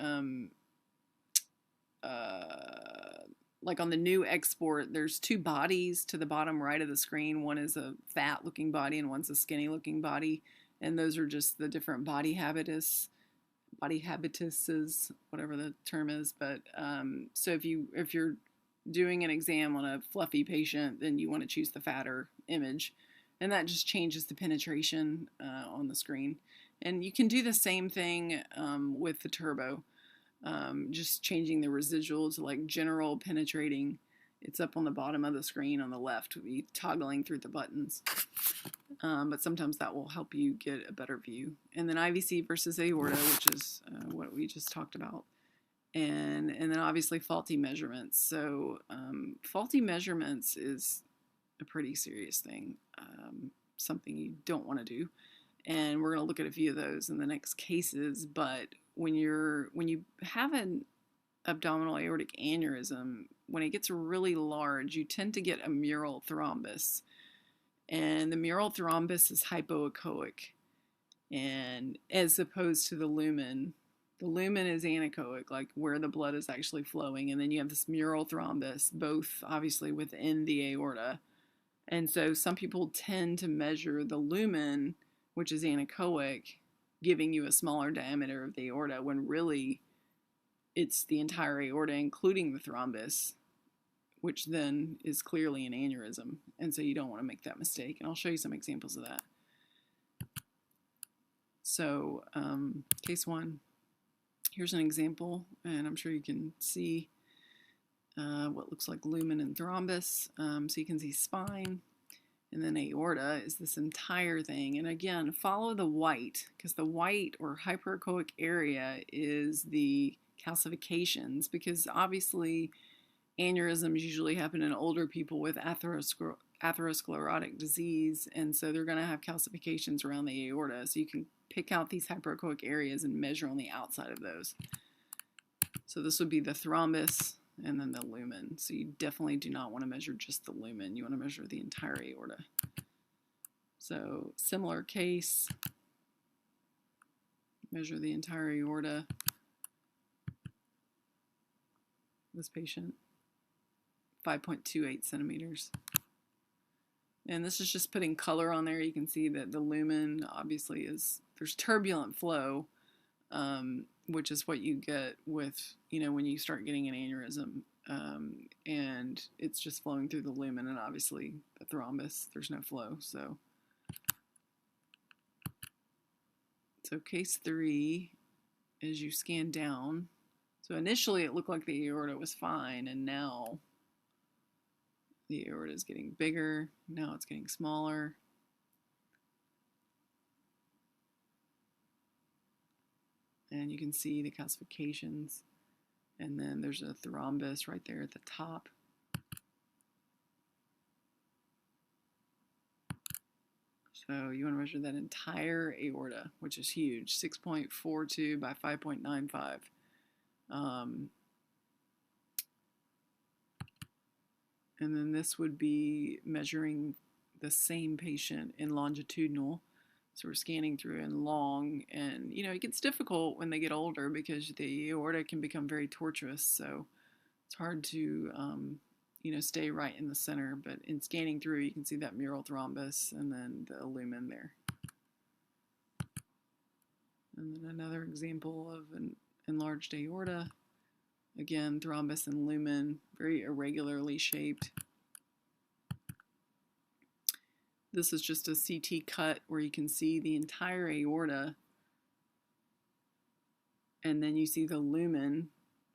like on the new export, there's two bodies to the bottom right of the screen. One is a fat-looking body and one's a skinny-looking body. And those are just the different body habituses, whatever the term is. But so if you're doing an exam on a fluffy patient, then you want to choose the fatter image, and that just changes the penetration on the screen. And you can do the same thing with the turbo, just changing the residual to like general penetrating. It's up on the bottom of the screen on the left, we'll be toggling through the buttons. But sometimes that will help you get a better view. And then IVC versus aorta, which is what we just talked about. And then obviously faulty measurements. So faulty measurements is a pretty serious thing, something you don't want to do. And we're going to look at a few of those in the next cases. But when you have an abdominal aortic aneurysm, when it gets really large, you tend to get a mural thrombus. And the mural thrombus is hypoechoic, and as opposed to the lumen is anechoic, like where the blood is actually flowing, and then you have this mural thrombus, both obviously within the aorta. And so some people tend to measure the lumen, which is anechoic, giving you a smaller diameter of the aorta, when really it's the entire aorta, including the thrombus, which then is clearly an aneurysm. And so you don't want to make that mistake. And I'll show you some examples of that. So case one, here's an example, and I'm sure you can see what looks like lumen and thrombus. So you can see spine, and then aorta is this entire thing. And again, follow the white, because the white or hyperechoic area is the calcifications, because obviously aneurysms usually happen in older people with atherosclerotic disease, and so they're going to have calcifications around the aorta. So you can pick out these hyperechoic areas and measure on the outside of those. So this would be the thrombus and then the lumen. So you definitely do not want to measure just the lumen. You want to measure the entire aorta. So similar case, measure the entire aorta. This patient, 5.28 centimeters. And this is just putting color on there. You can see that the lumen obviously is, there's turbulent flow, which is what you get with, when you start getting an aneurysm. And it's just flowing through the lumen, and obviously the thrombus, there's no flow. So case 3, as you scan down, so initially it looked like the aorta was fine, and now the aorta is getting bigger. Now it's getting smaller. And you can see the calcifications. And then there's a thrombus right there at the top. So you want to measure that entire aorta, which is huge, 6.42 by 5.95. And then this would be measuring the same patient in longitudinal. So we're scanning through in long, and it gets difficult when they get older because the aorta can become very tortuous. So it's hard to stay right in the center. But in scanning through, you can see that mural thrombus and then the lumen there. And then another example of an enlarged aorta. Again, thrombus and lumen, very irregularly shaped. This is just a CT cut where you can see the entire aorta, and then you see the lumen,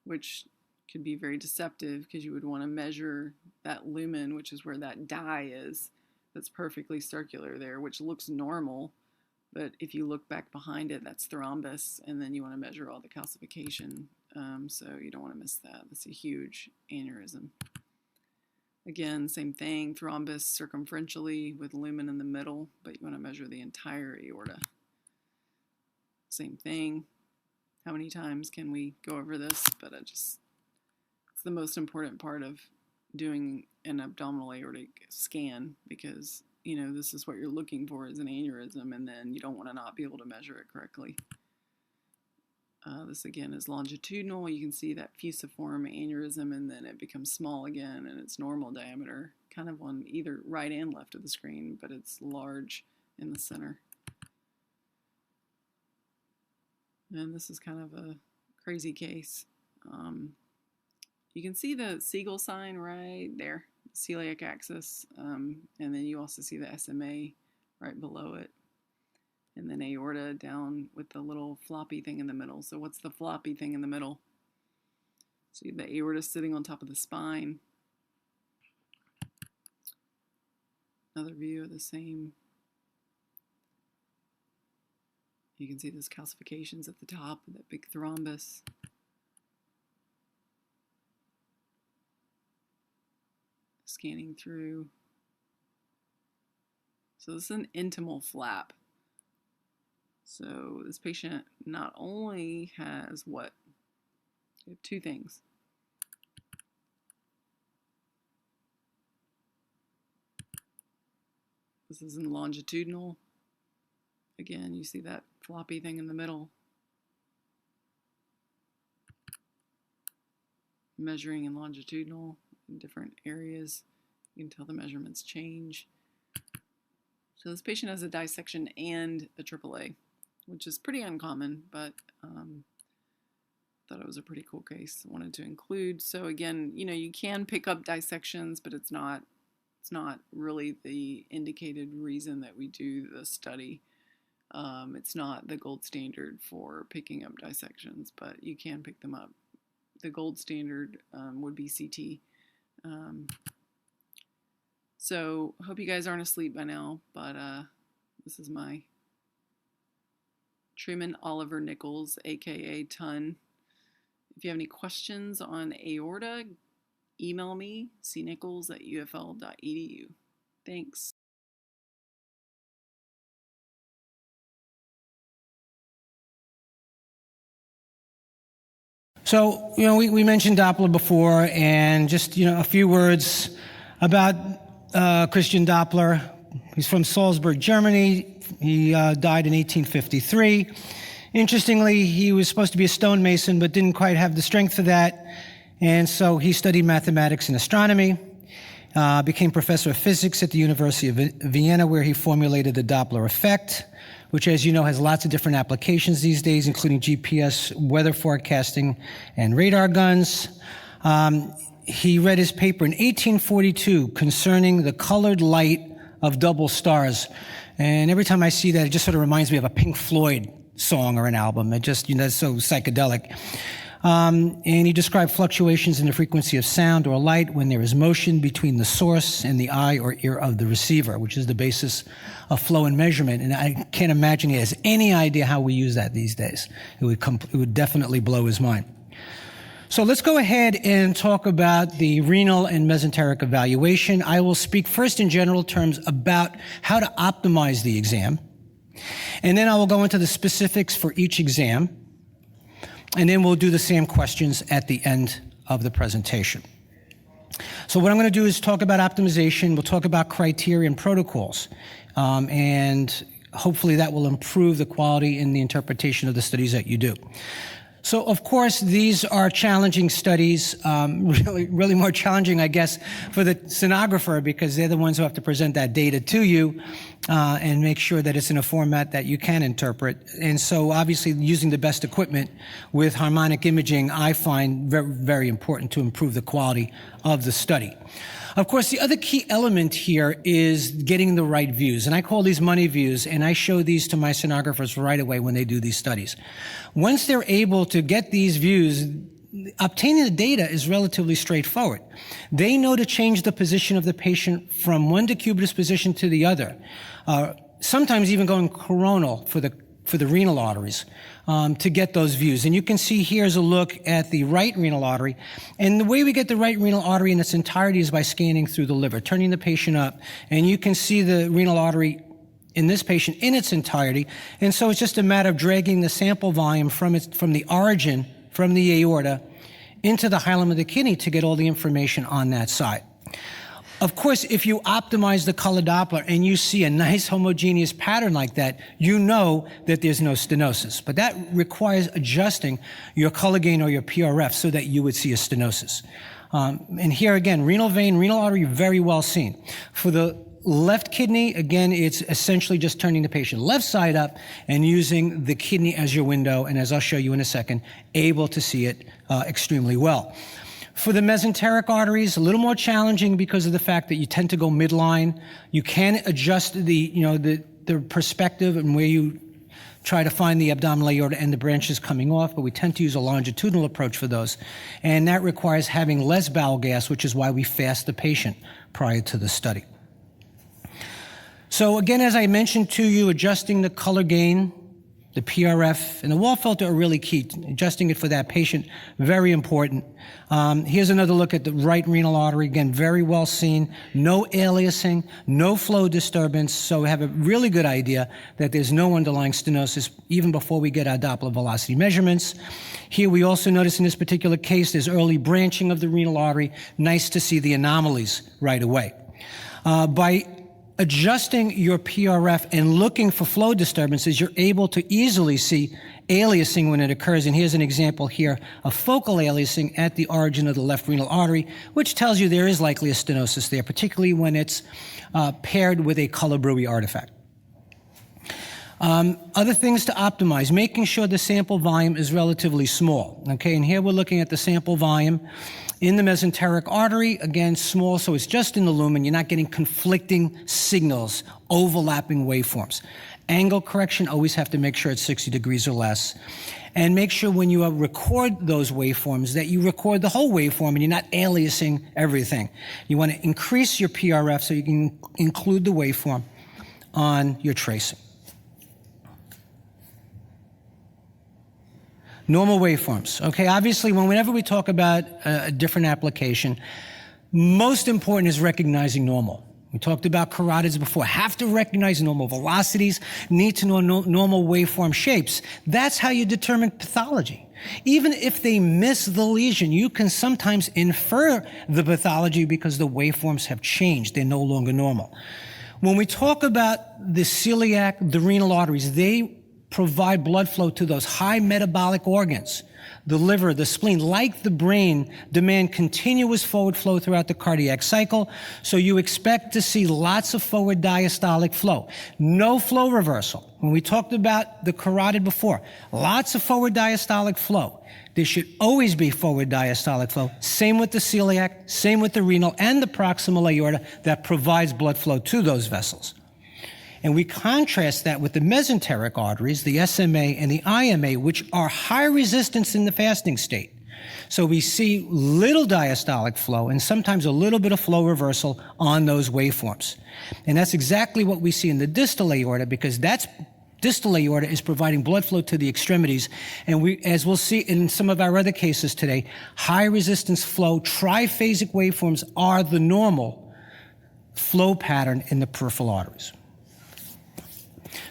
which could be very deceptive because you would want to measure that lumen, which is where that dye is, that's perfectly circular there, which looks normal. But if you look back behind it, that's thrombus, and then you want to measure all the calcification. So you don't want to miss that. That's a huge aneurysm. Again, same thing, thrombus circumferentially with lumen in the middle, but you want to measure the entire aorta. Same thing. How many times can we go over this? But it's the most important part of doing an abdominal aortic scan, because this is what you're looking for is an aneurysm, and then you don't want to not be able to measure it correctly. This again is longitudinal. You can see that fusiform aneurysm, and then it becomes small again, and it's normal diameter, kind of on either right and left of the screen, but it's large in the center. And this is kind of a crazy case. You can see the Siegel sign right there, celiac axis, and then you also see the SMA right below it. And then aorta down with the little floppy thing in the middle. So what's the floppy thing in the middle? So the aorta sitting on top of the spine. Another view of the same. You can see those calcifications at the top of that big thrombus. Scanning through. So this is an intimal flap. So this patient not only has what? You have two things. This is in longitudinal. Again, you see that floppy thing in the middle. Measuring in longitudinal in different areas. You can tell the measurements change. So this patient has a dissection and a AAA, which is pretty uncommon, but thought it was a pretty cool case. I wanted to include. So again, you can pick up dissections, but it's not really the indicated reason that we do the study. It's not the gold standard for picking up dissections, but you can pick them up. The gold standard would be CT. So hope you guys aren't asleep by now, but this is my Truman Oliver Nichols, aka Ton. If you have any questions on aorta, email me, cnichols@ufl.edu. Thanks. So, we mentioned Doppler before, and just, a few words about Christian Doppler. He's from Salzburg, Germany. He died in 1853. Interestingly, he was supposed to be a stonemason, but didn't quite have the strength for that. And so he studied mathematics and astronomy, became professor of physics at the University of Vienna, where he formulated the Doppler effect, which, as you know, has lots of different applications these days, including GPS, weather forecasting, and radar guns. He read his paper in 1842 concerning the colored light of double stars. And every time I see that, it just sort of reminds me of a Pink Floyd song or an album. It just, it's so psychedelic. And he described fluctuations in the frequency of sound or light when there is motion between the source and the eye or ear of the receiver, which is the basis of flow and measurement. And I can't imagine he has any idea how we use that these days. It would definitely blow his mind. So let's go ahead and talk about the renal and mesenteric evaluation. I will speak first in general terms about how to optimize the exam, and then I will go into the specifics for each exam, and then we'll do the same questions at the end of the presentation. So what I'm going to do is talk about optimization. We'll talk about criteria and protocols, and hopefully that will improve the quality in the interpretation of the studies that you do. So, of course, these are challenging studies, really more challenging, I guess, for the sonographer, because they're the ones who have to present that data to you and make sure that it's in a format that you can interpret. And so, obviously, using the best equipment with harmonic imaging, I find very, very important to improve the quality of the study. Of course, the other key element here is getting the right views, and I call these money views, and I show these to my sonographers right away when they do these studies. Once they're able to get these views, obtaining the data is relatively straightforward. They know to change the position of the patient from one decubitus position to the other, sometimes even going coronal for the renal arteries, to get those views. And you can see here's a look at the right renal artery. And the way we get the right renal artery in its entirety is by scanning through the liver, turning the patient up. And you can see the renal artery in this patient in its entirety. And so it's just a matter of dragging the sample volume from the origin, from the aorta, into the hilum of the kidney to get all the information on that side. Of course, if you optimize the color Doppler and you see a nice homogeneous pattern like that, you know that there's no stenosis. But that requires adjusting your color gain or your PRF so that you would see a stenosis. And here again, renal vein, renal artery, very well seen. For the left kidney, again, it's essentially just turning the patient left side up and using the kidney as your window, and as I'll show you in a second, able to see it extremely well. For the mesenteric arteries, a little more challenging because of the fact that you tend to go midline. You can adjust the perspective and where you try to find the abdominal aorta and the branches coming off, but we tend to use a longitudinal approach for those. And that requires having less bowel gas, which is why we fast the patient prior to the study. So again, as I mentioned to you, adjusting the color gain, the PRF, and the wall filter are really key. Adjusting it for that patient, very important. Here's another look at the right renal artery. Again, very well seen. No aliasing, no flow disturbance. So we have a really good idea that there's no underlying stenosis even before we get our Doppler velocity measurements. Here we also notice in this particular case, there's early branching of the renal artery. Nice to see the anomalies right away. By adjusting your PRF and looking for flow disturbances, you're able to easily see aliasing when it occurs. And here's an example here of focal aliasing at the origin of the left renal artery, which tells you there is likely a stenosis there, particularly when it's paired with a color-brewy artifact. Other things to optimize, making sure the sample volume is relatively small. Okay, and here we're looking at the sample volume in the mesenteric artery, again, small, so it's just in the lumen. You're not getting conflicting signals, overlapping waveforms. Angle correction, always have to make sure it's 60 degrees or less. And make sure when you record those waveforms that you record the whole waveform and you're not aliasing everything. You want to increase your PRF so you can include the waveform on your tracing. Normal waveforms. Okay, obviously, whenever we talk about a different application, most important is recognizing normal. We talked about carotids before. Have to recognize normal velocities, need to know normal waveform shapes. That's how you determine pathology. Even if they miss the lesion, you can sometimes infer the pathology because the waveforms have changed. They're no longer normal. When we talk about the celiac, the renal arteries, they provide blood flow to those high metabolic organs. The liver, the spleen, like the brain, demand continuous forward flow throughout the cardiac cycle. So you expect to see lots of forward diastolic flow. No flow reversal. When we talked about the carotid before, lots of forward diastolic flow. There should always be forward diastolic flow. Same with the celiac, same with the renal and the proximal aorta that provides blood flow to those vessels. And we contrast that with the mesenteric arteries, the SMA and the IMA, which are high resistance in the fasting state. So we see little diastolic flow and sometimes a little bit of flow reversal on those waveforms. And that's exactly what we see in the distal aorta, because distal aorta is providing blood flow to the extremities. And as we'll see in some of our other cases today, high resistance flow, triphasic waveforms are the normal flow pattern in the peripheral arteries.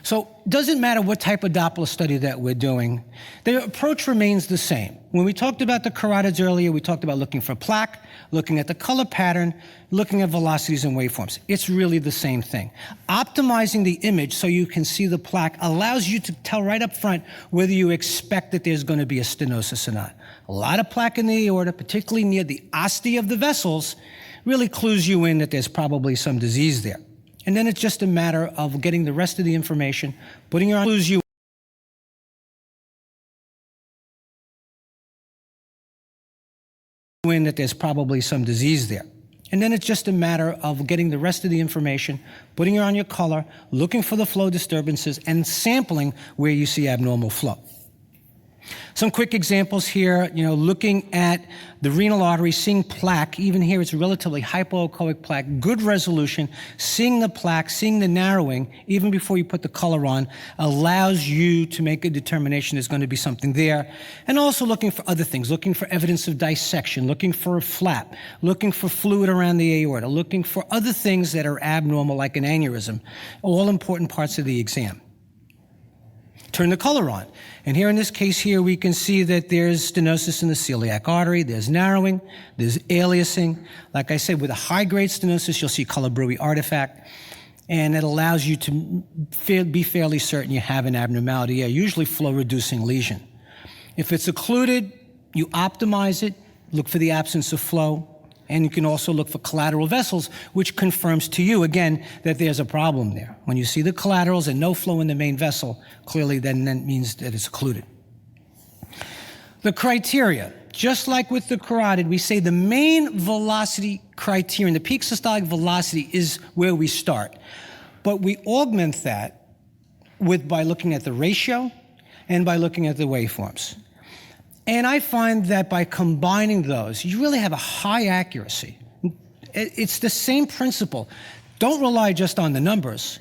So it doesn't matter what type of Doppler study that we're doing, the approach remains the same. When we talked about the carotids earlier, we talked about looking for plaque, looking at the color pattern, looking at velocities and waveforms. It's really the same thing. Optimizing the image so you can see the plaque allows you to tell right up front whether you expect that there's going to be a stenosis or not. A lot of plaque in the aorta, particularly near the ostia of the vessels, really clues you in that there's probably some disease there. And then it's just a matter of getting the rest of the information, putting your clues you in that there's probably some disease there. And then it's just a matter of getting the rest of the information, putting it on your color, looking for the flow disturbances, and sampling where you see abnormal flow. Some quick examples here, looking at the renal artery, seeing plaque. Even here, it's relatively hypoechoic plaque, good resolution. Seeing the plaque, seeing the narrowing, even before you put the color on, allows you to make a determination there's going to be something there. And also looking for other things, looking for evidence of dissection, looking for a flap, looking for fluid around the aorta, looking for other things that are abnormal, like an aneurysm, all important parts of the exam. Turn the color on. And here in this case here, we can see that there's stenosis in the celiac artery, there's narrowing, there's aliasing. Like I said, with a high-grade stenosis, you'll see color bruit artifact, and it allows you to be fairly certain you have an abnormality, usually flow-reducing lesion. If it's occluded, you optimize it, look for the absence of flow, and you can also look for collateral vessels, which confirms to you, again, that there's a problem there. When you see the collaterals and no flow in the main vessel, clearly then that means that it's occluded. The criteria, just like with the carotid, we say the main velocity criterion, the peak systolic velocity, is where we start. But we augment that by looking at the ratio and by looking at the waveforms. And I find that by combining those, you really have a high accuracy. It's the same principle. Don't rely just on the numbers.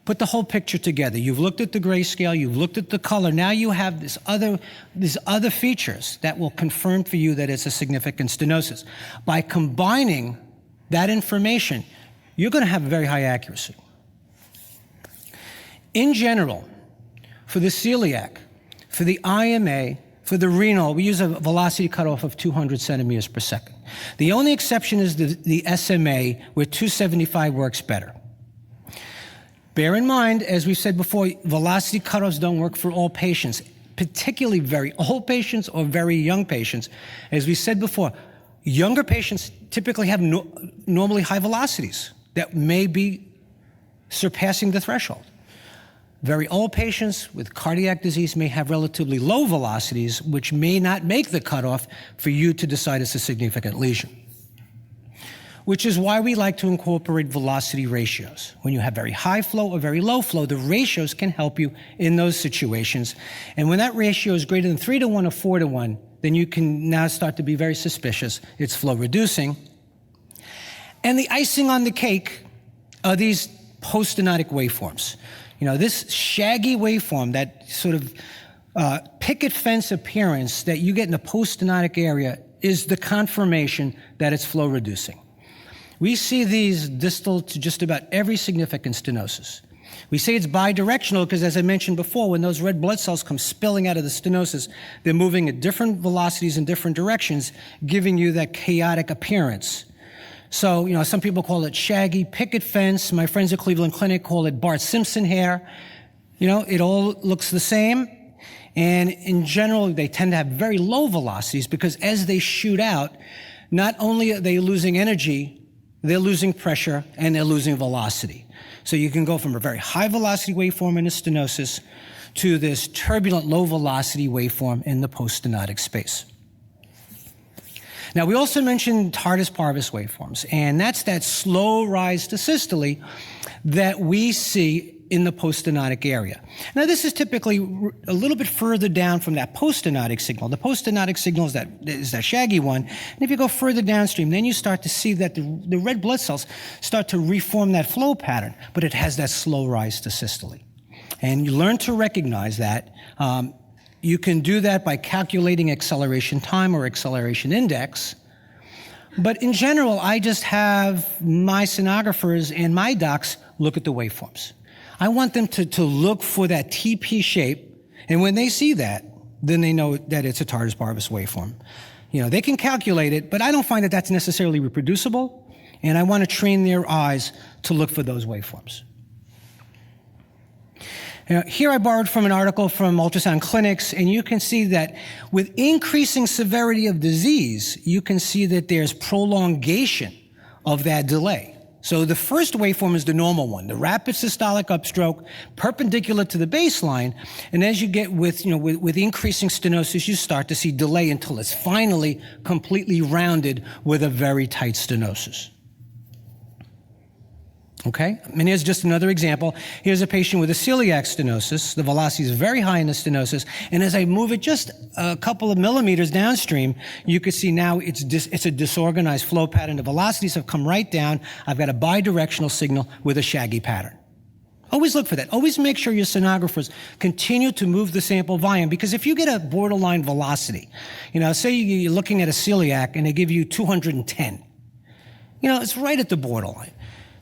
Put the whole picture together. You've looked at the grayscale, you've looked at the color. Now you have these other features that will confirm for you that it's a significant stenosis. By combining that information, you're going to have a very high accuracy. In general, for the celiac, for the IMA, for the renal, we use a velocity cutoff of 200 centimeters per second. The only exception is the SMA, where 275 works better. Bear in mind, as we said before, velocity cutoffs don't work for all patients, particularly very old patients or very young patients. As we said before, younger patients typically have normally high velocities that may be surpassing the threshold. Very old patients with cardiac disease may have relatively low velocities, which may not make the cutoff for you to decide it's a significant lesion. Which is why we like to incorporate velocity ratios. When you have very high flow or very low flow, the ratios can help you in those situations. And when that ratio is greater than 3-to-1 or 4-to-1, then you can now start to be very suspicious. It's flow reducing. And the icing on the cake are these post-stenotic waveforms. This shaggy waveform, that sort of picket fence appearance that you get in the post-stenotic area, is the confirmation that it's flow reducing. We see these distal to just about every significant stenosis. We say it's bidirectional because, as I mentioned before, when those red blood cells come spilling out of the stenosis, they're moving at different velocities in different directions, giving you that chaotic appearance. So, some people call it shaggy picket fence. My friends at Cleveland Clinic call it Bart Simpson hair. It all looks the same. And in general, they tend to have very low velocities because as they shoot out, not only are they losing energy, they're losing pressure and they're losing velocity. So you can go from a very high velocity waveform in a stenosis to this turbulent low velocity waveform in the poststenotic space. Now, we also mentioned tardus parvus waveforms, and that's that slow rise to systole that we see in the poststenotic area. Now, this is typically a little bit further down from that poststenotic signal. The poststenotic signal is that shaggy one. And if you go further downstream, then you start to see that the red blood cells start to reform that flow pattern, but it has that slow rise to systole. And you learn to recognize that. You can do that by calculating acceleration time or acceleration index. But in general, I just have my sonographers and my docs look at the waveforms. I want them to look for that TP shape, and when they see that, then they know that it's a tardus parvus waveform. They can calculate it, but I don't find that that's necessarily reproducible, and I want to train their eyes to look for those waveforms. Here I borrowed from an article from ultrasound clinics, and you can see that with increasing severity of disease, you can see that there's prolongation of that delay. So the first waveform is the normal one, the rapid systolic upstroke, perpendicular to the baseline. And as you get with increasing stenosis, you start to see delay until it's finally completely rounded with a very tight stenosis. Okay, and here's just another example. Here's a patient with a celiac stenosis. The velocity is very high in the stenosis, and as I move it just a couple of millimeters downstream, you can see now it's a disorganized flow pattern. The velocities have come right down. I've got a bidirectional signal with a shaggy pattern. Always look for that. Always make sure your sonographers continue to move the sample volume, because if you get a borderline velocity, say you're looking at a celiac and they give you 210, it's right at the borderline.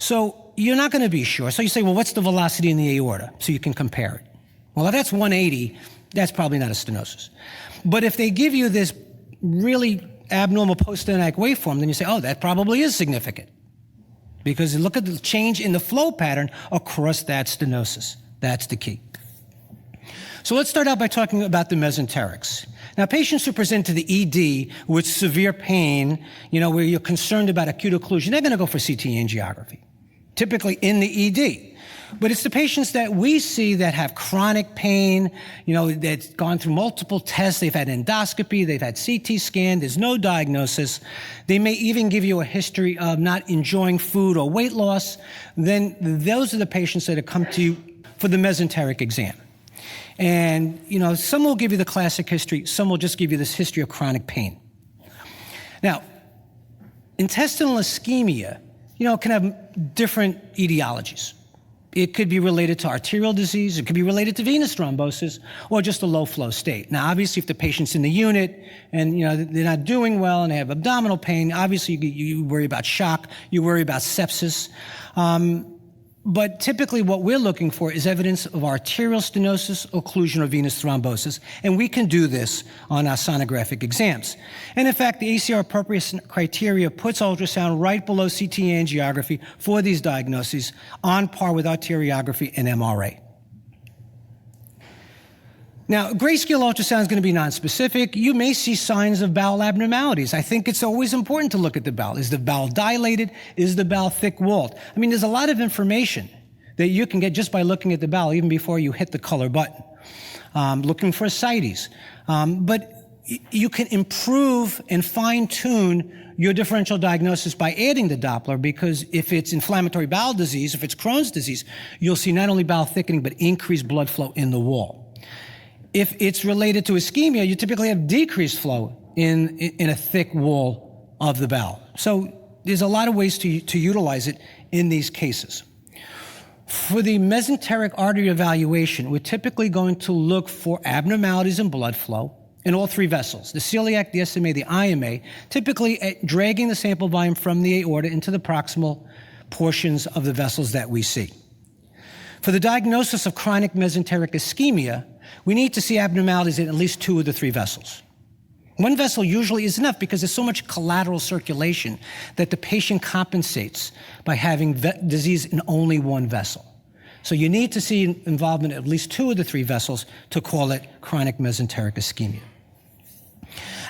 So you're not going to be sure. So you say, well, what's the velocity in the aorta? So you can compare it. Well, if that's 180, that's probably not a stenosis. But if they give you this really abnormal poststenotic waveform, then you say, oh, that probably is significant. Because look at the change in the flow pattern across that stenosis. That's the key. So let's start out by talking about the mesenterics. Now, patients who present to the ED with severe pain, where you're concerned about acute occlusion, they're going to go for CT angiography, typically in the ED. But it's the patients that we see that have chronic pain, that's gone through multiple tests. They've had endoscopy, they've had CT scan, there's no diagnosis. They may even give you a history of not enjoying food or weight loss. Then those are the patients that have come to you for the mesenteric exam. And, some will give you the classic history, some will just give you this history of chronic pain. Now, intestinal ischemia, can have different etiologies. It could be related to arterial disease, it could be related to venous thrombosis, or just a low flow state. Now, obviously, if the patient's in the unit and, they're not doing well and they have abdominal pain, obviously you worry about shock, you worry about sepsis. But typically what we're looking for is evidence of arterial stenosis, occlusion, or venous thrombosis, and we can do this on our sonographic exams. And in fact, the ACR appropriate criteria puts ultrasound right below CT angiography for these diagnoses, on par with arteriography and MRA. Now, grayscale ultrasound is going to be nonspecific. You may see signs of bowel abnormalities. I think it's always important to look at the bowel. Is the bowel dilated? Is the bowel thick-walled? I mean, there's a lot of information that you can get just by looking at the bowel, even before you hit the color button, looking for ascites. But you can improve and fine-tune your differential diagnosis by adding the Doppler, because if it's inflammatory bowel disease, if it's Crohn's disease, you'll see not only bowel thickening, but increased blood flow in the wall. If it's related to ischemia, you typically have decreased flow in a thick wall of the bowel. So there's a lot of ways to utilize it in these cases. For the mesenteric artery evaluation, we're typically going to look for abnormalities in blood flow in all three vessels, the celiac, the SMA, the IMA, typically dragging the sample volume from the aorta into the proximal portions of the vessels that we see. For the diagnosis of chronic mesenteric ischemia, we need to see abnormalities in at least two of the three vessels. One vessel usually is enough because there's so much collateral circulation that the patient compensates by having disease in only one vessel. So you need to see involvement of at least 2 of the 3 vessels to call it chronic mesenteric ischemia.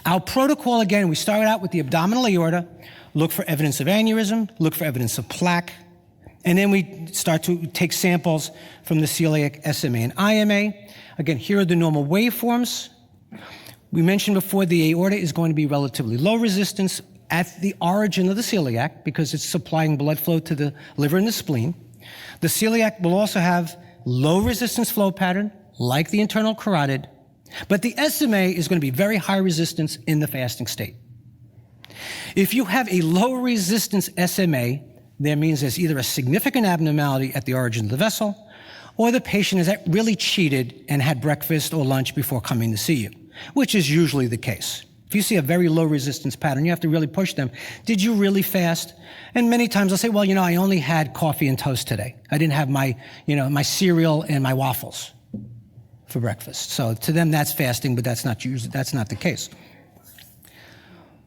Our protocol, again, we start out with the abdominal aorta, look for evidence of aneurysm, look for evidence of plaque, and then we start to take samples from the celiac, SMA, and IMA. Again, here are the normal waveforms. We mentioned before the aorta is going to be relatively low resistance at the origin of the celiac because it's supplying blood flow to the liver and the spleen. The celiac will also have low resistance flow pattern, like the internal carotid, but the SMA is going to be very high resistance in the fasting state. If you have a low resistance SMA, that means there's either a significant abnormality at the origin of the vessel, or the patient has really cheated and had breakfast or lunch before coming to see you, which is usually the case. If you see a very low resistance pattern, you have to really push them. Did you really fast? And many times they'll say, well, I only had coffee and toast today. I didn't have my cereal and my waffles for breakfast. So to them, that's fasting, but that's not the case.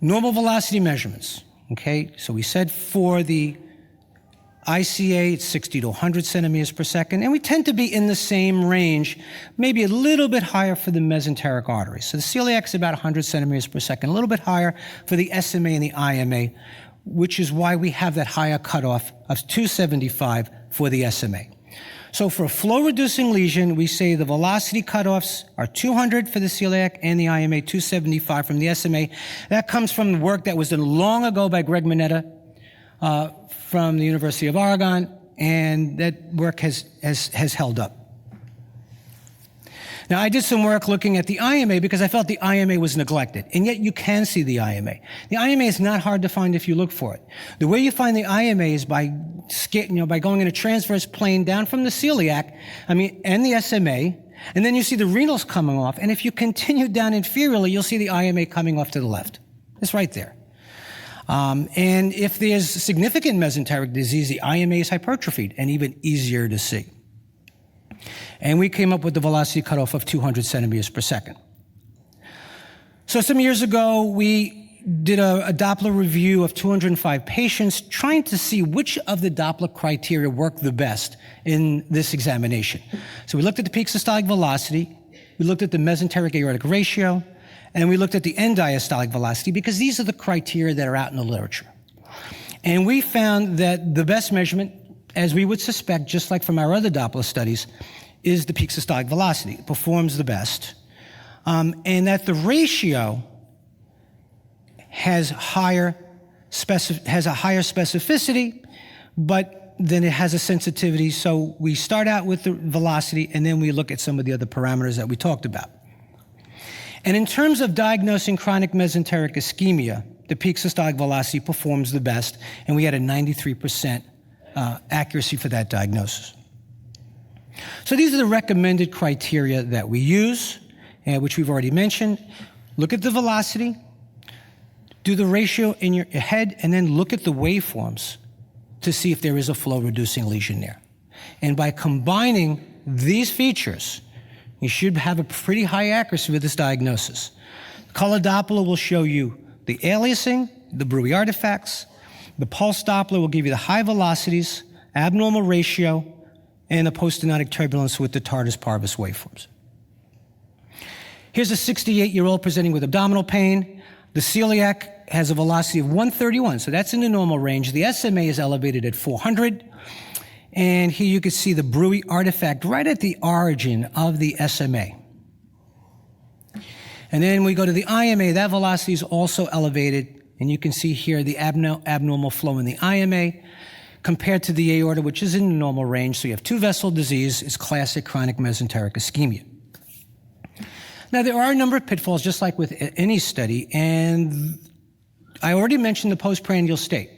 Normal velocity measurements, okay? So we said for the ICA, it's 60 to 100 centimeters per second, and we tend to be in the same range, maybe a little bit higher for the mesenteric artery. So the celiac is about 100 centimeters per second, a little bit higher for the SMA and the IMA, which is why we have that higher cutoff of 275 for the SMA. So for a flow-reducing lesion, we say the velocity cutoffs are 200 for the celiac and the IMA, 275 from the SMA. That comes from work that was done long ago by Greg Mineta from the University of Oregon, and that work has held up. Now, I did some work looking at the IMA because I felt the IMA was neglected, and yet you can see the IMA. The IMA is not hard to find if you look for it. The way you find the IMA is by going in a transverse plane down from the celiac, and the SMA, and then you see the renals coming off, and if you continue down inferiorly, you'll see the IMA coming off to the left. It's right there. And if there's significant mesenteric disease, the IMA is hypertrophied and even easier to see. And we came up with the velocity cutoff of 200 centimeters per second. So some years ago, we did a Doppler review of 205 patients, trying to see which of the Doppler criteria worked the best in this examination. So we looked at the peak systolic velocity, we looked at the mesenteric aortic ratio, and we looked at the end diastolic velocity because these are the criteria that are out in the literature. And we found that the best measurement, as we would suspect, just like from our other Doppler studies, is the peak systolic velocity. It performs the best. And that the ratio has a higher specificity, but then it has a sensitivity. So we start out with the velocity, and then we look at some of the other parameters that we talked about. And in terms of diagnosing chronic mesenteric ischemia, the peak systolic velocity performs the best, and we had a 93% accuracy for that diagnosis. So these are the recommended criteria that we use, which we've already mentioned. Look at the velocity, do the ratio in your head, and then look at the waveforms to see if there is a flow-reducing lesion there. And by combining these features, you should have a pretty high accuracy with this diagnosis. Color Doppler will show you the aliasing, the Bruy artifacts. The pulse Doppler will give you the high velocities, abnormal ratio, and the poststenotic turbulence with the tardus parvus waveforms. Here's a 68-year-old presenting with abdominal pain. The celiac has a velocity of 131, so that's in the normal range. The SMA is elevated at 400. And here you can see the Bruy artifact right at the origin of the SMA. And then we go to the IMA. That velocity is also elevated, and you can see here the abnormal flow in the IMA compared to the aorta, which is in the normal range. So you have 2-vessel disease. It's classic chronic mesenteric ischemia. Now, there are a number of pitfalls, just like with any study, and I already mentioned the postprandial state.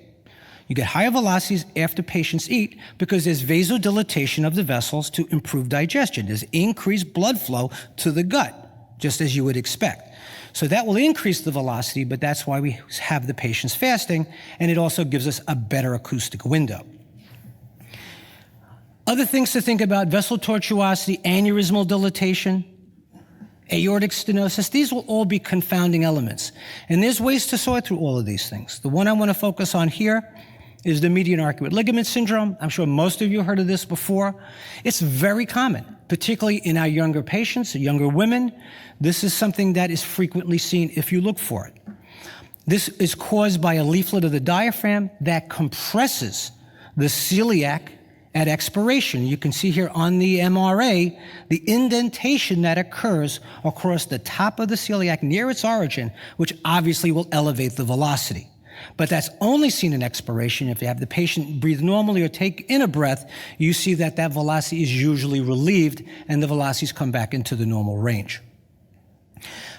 You get higher velocities after patients eat because there's vasodilatation of the vessels to improve digestion. There's increased blood flow to the gut, just as you would expect. So that will increase the velocity, but that's why we have the patients fasting, and it also gives us a better acoustic window. Other things to think about: vessel tortuosity, aneurysmal dilatation. aortic stenosis. These will all be confounding elements. And there's ways to sort through all of these things. The one I want to focus on here is the median arcuate ligament syndrome. I'm sure most of you heard of this before. It's very common, particularly in our younger patients, younger women. This is something that is frequently seen if you look for it. This is caused by a leaflet of the diaphragm that compresses the celiac at expiration. You can see here on the MRA, the indentation that occurs across the top of the celiac near its origin, which obviously will elevate the velocity. But that's only seen in expiration. If you have the patient breathe normally or take in a breath, you see that that velocity is usually relieved and the velocities come back into the normal range.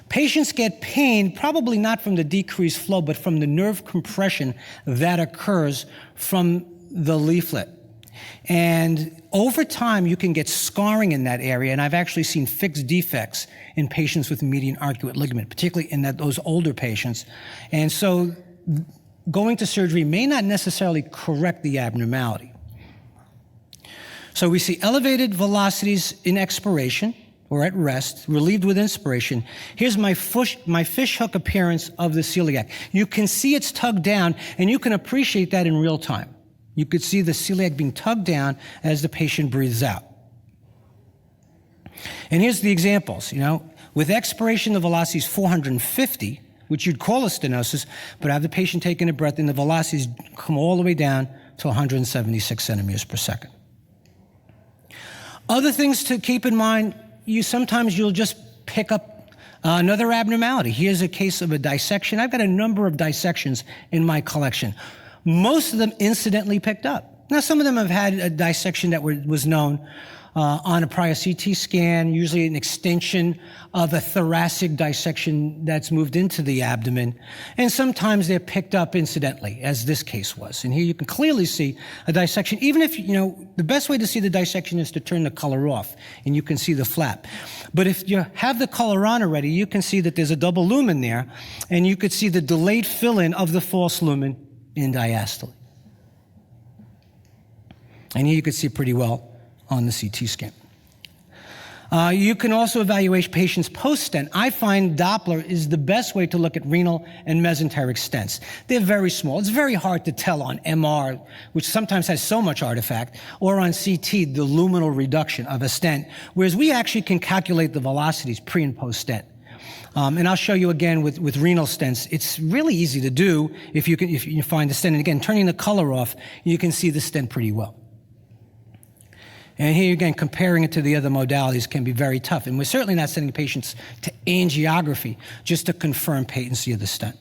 Patients get pain probably not from the decreased flow, but from the nerve compression that occurs from the leaflet. And over time, you can get scarring in that area, and I've actually seen fixed defects in patients with median arcuate ligament, particularly in those older patients. And so going to surgery may not necessarily correct the abnormality. So we see elevated velocities in expiration or at rest, relieved with inspiration. Here's my fish hook appearance of the celiac. You can see it's tugged down, and you can appreciate that in real time. You could see the celiac being tugged down as the patient breathes out. And here's the examples, with expiration, the velocity is 450, which you'd call a stenosis, but have the patient taking a breath and the velocities come all the way down to 176 centimeters per second. Other things to keep in mind, sometimes you'll just pick up another abnormality. Here's a case of a dissection. I've got a number of dissections in my collection. Most of them incidentally picked up. Now, some of them have had a dissection that was known on a prior CT scan, usually an extension of a thoracic dissection that's moved into the abdomen. And sometimes they're picked up incidentally, as this case was. And here you can clearly see a dissection. Even if, the best way to see the dissection is to turn the color off, and you can see the flap. But if you have the color on already, you can see that there's a double lumen there, and you could see the delayed fill-in of the false lumen in diastole. And here you can see pretty well on the CT scan. You can also evaluate patients post-stent. I find Doppler is the best way to look at renal and mesenteric stents. They're very small. It's very hard to tell on MR, which sometimes has so much artifact, or on CT, the luminal reduction of a stent, whereas we actually can calculate the velocities pre and post-stent. And I'll show you again with renal stents. It's really easy to do if you find the stent. And again, turning the color off, you can see the stent pretty well. And here again, comparing it to the other modalities can be very tough. And we're certainly not sending patients to angiography just to confirm patency of the stent.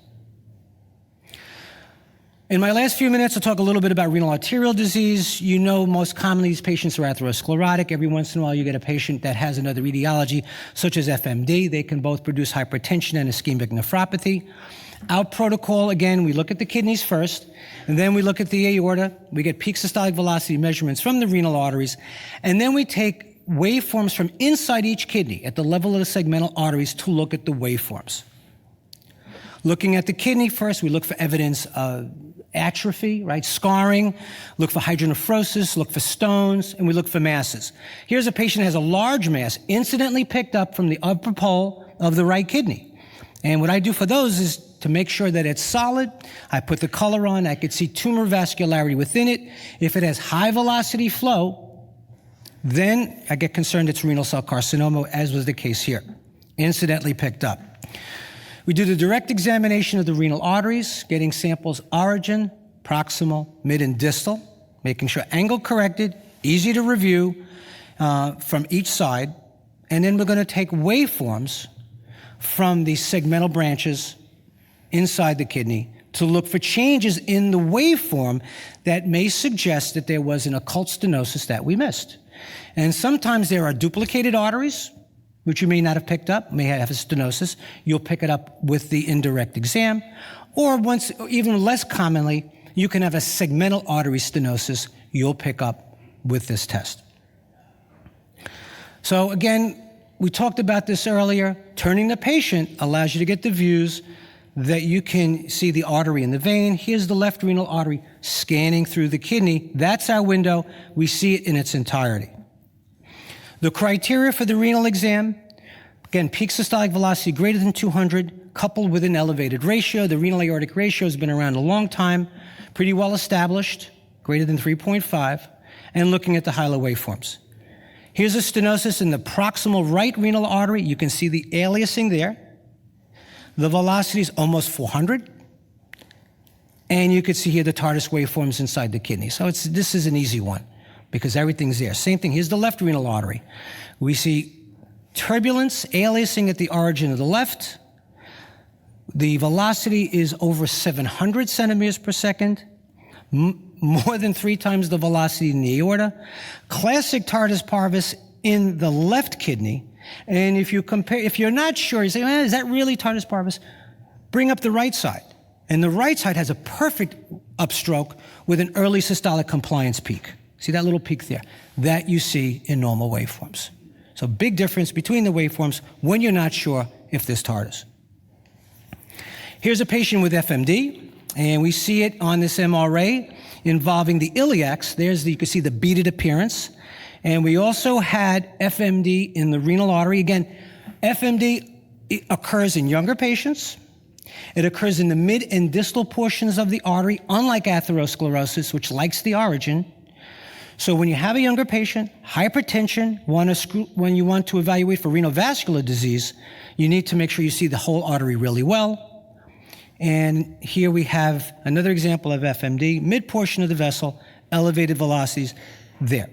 In my last few minutes, I'll talk a little bit about renal arterial disease. Most commonly these patients are atherosclerotic. Every once in a while you get a patient that has another etiology, such as FMD. They can both produce hypertension and ischemic nephropathy. Our protocol, again, we look at the kidneys first, and then we look at the aorta. We get peak systolic velocity measurements from the renal arteries, and then we take waveforms from inside each kidney at the level of the segmental arteries to look at the waveforms. Looking at the kidney first, we look for evidence of atrophy, right? Scarring, look for hydronephrosis, look for stones, and we look for masses. Here's a patient that has a large mass incidentally picked up from the upper pole of the right kidney. And what I do for those is to make sure that it's solid. I put the color on. I could see tumor vascularity within it. If it has high velocity flow, then I get concerned it's renal cell carcinoma, as was the case here, incidentally picked up. We do the direct examination of the renal arteries, getting samples origin, proximal, mid, and distal, making sure angle corrected, easy to review from each side. And then we're going to take waveforms from the segmental branches inside the kidney to look for changes in the waveform that may suggest that there was an occult stenosis that we missed. And sometimes there are duplicated arteries, which you may not have picked up, may have a stenosis. You'll pick it up with the indirect exam. Or even less commonly, you can have a segmental artery stenosis you'll pick up with this test. So again, we talked about this earlier. Turning the patient allows you to get the views that you can see the artery in the vein. Here's the left renal artery scanning through the kidney. That's our window. We see it in its entirety. The criteria for the renal exam, Again, peak systolic velocity greater than 200, coupled with an elevated ratio. The renal aortic ratio has been around a long time, pretty well established, greater than 3.5, and looking at the high-low waveforms. Here's a stenosis in the proximal right renal artery. You can see the aliasing there. The velocity is almost 400. And you can see here the TARDIS waveforms inside the kidney. So this is an easy one because everything's there. Same thing, here's the left renal artery. We see turbulence, aliasing at the origin of the left. The velocity is over 700 centimeters per second, more than 3 times the velocity in the aorta. Classic TARDIS parvus in the left kidney. And if you compare, if you're not sure, you say, is that really TARDIS parvus? Bring up the right side. And the right side has a perfect upstroke with an early systolic compliance peak. See that little peak there? That you see in normal waveforms. So big difference between the waveforms when you're not sure if there's TARDIS. Here's a patient with FMD, and we see it on this MRA involving the iliacs. You can see the beaded appearance. And we also had FMD in the renal artery. Again, FMD occurs in younger patients. It occurs in the mid and distal portions of the artery, unlike atherosclerosis, which likes the origin. So when you have a younger patient, hypertension, when you want to evaluate for renal vascular disease, you need to make sure you see the whole artery really well. And here we have another example of FMD, mid-portion of the vessel, elevated velocities there.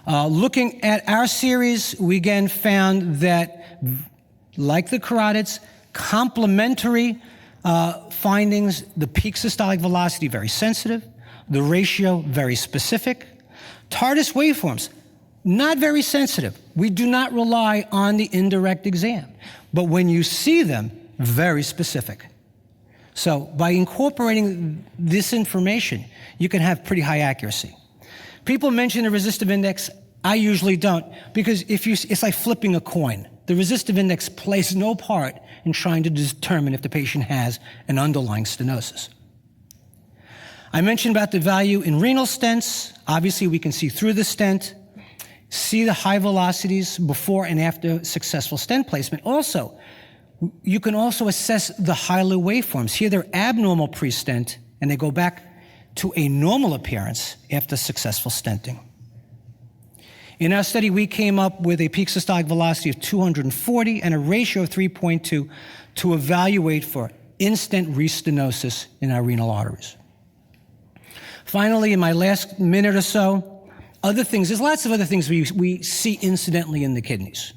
Looking at our series, we again found that, like the carotids, complementary findings, the peak systolic velocity very sensitive, the ratio very specific. TARDIS waveforms, not very sensitive. We do not rely on the indirect exam, but when you see them, very specific. So by incorporating this information, you can have pretty high accuracy. People mention the resistive index. I usually don't, because it's like flipping a coin. The resistive index plays no part in trying to determine if the patient has an underlying stenosis. I mentioned about the value in renal stents. Obviously, we can see through the stent, see the high velocities before and after successful stent placement. Also, you can also assess the high-low waveforms. Here they're abnormal pre-stent, and they go back to a normal appearance after successful stenting. In our study, we came up with a peak systolic velocity of 240 and a ratio of 3.2 to evaluate for in-stent restenosis in our renal arteries. Finally, in my last minute or so, there's lots of other things we see incidentally in the kidneys.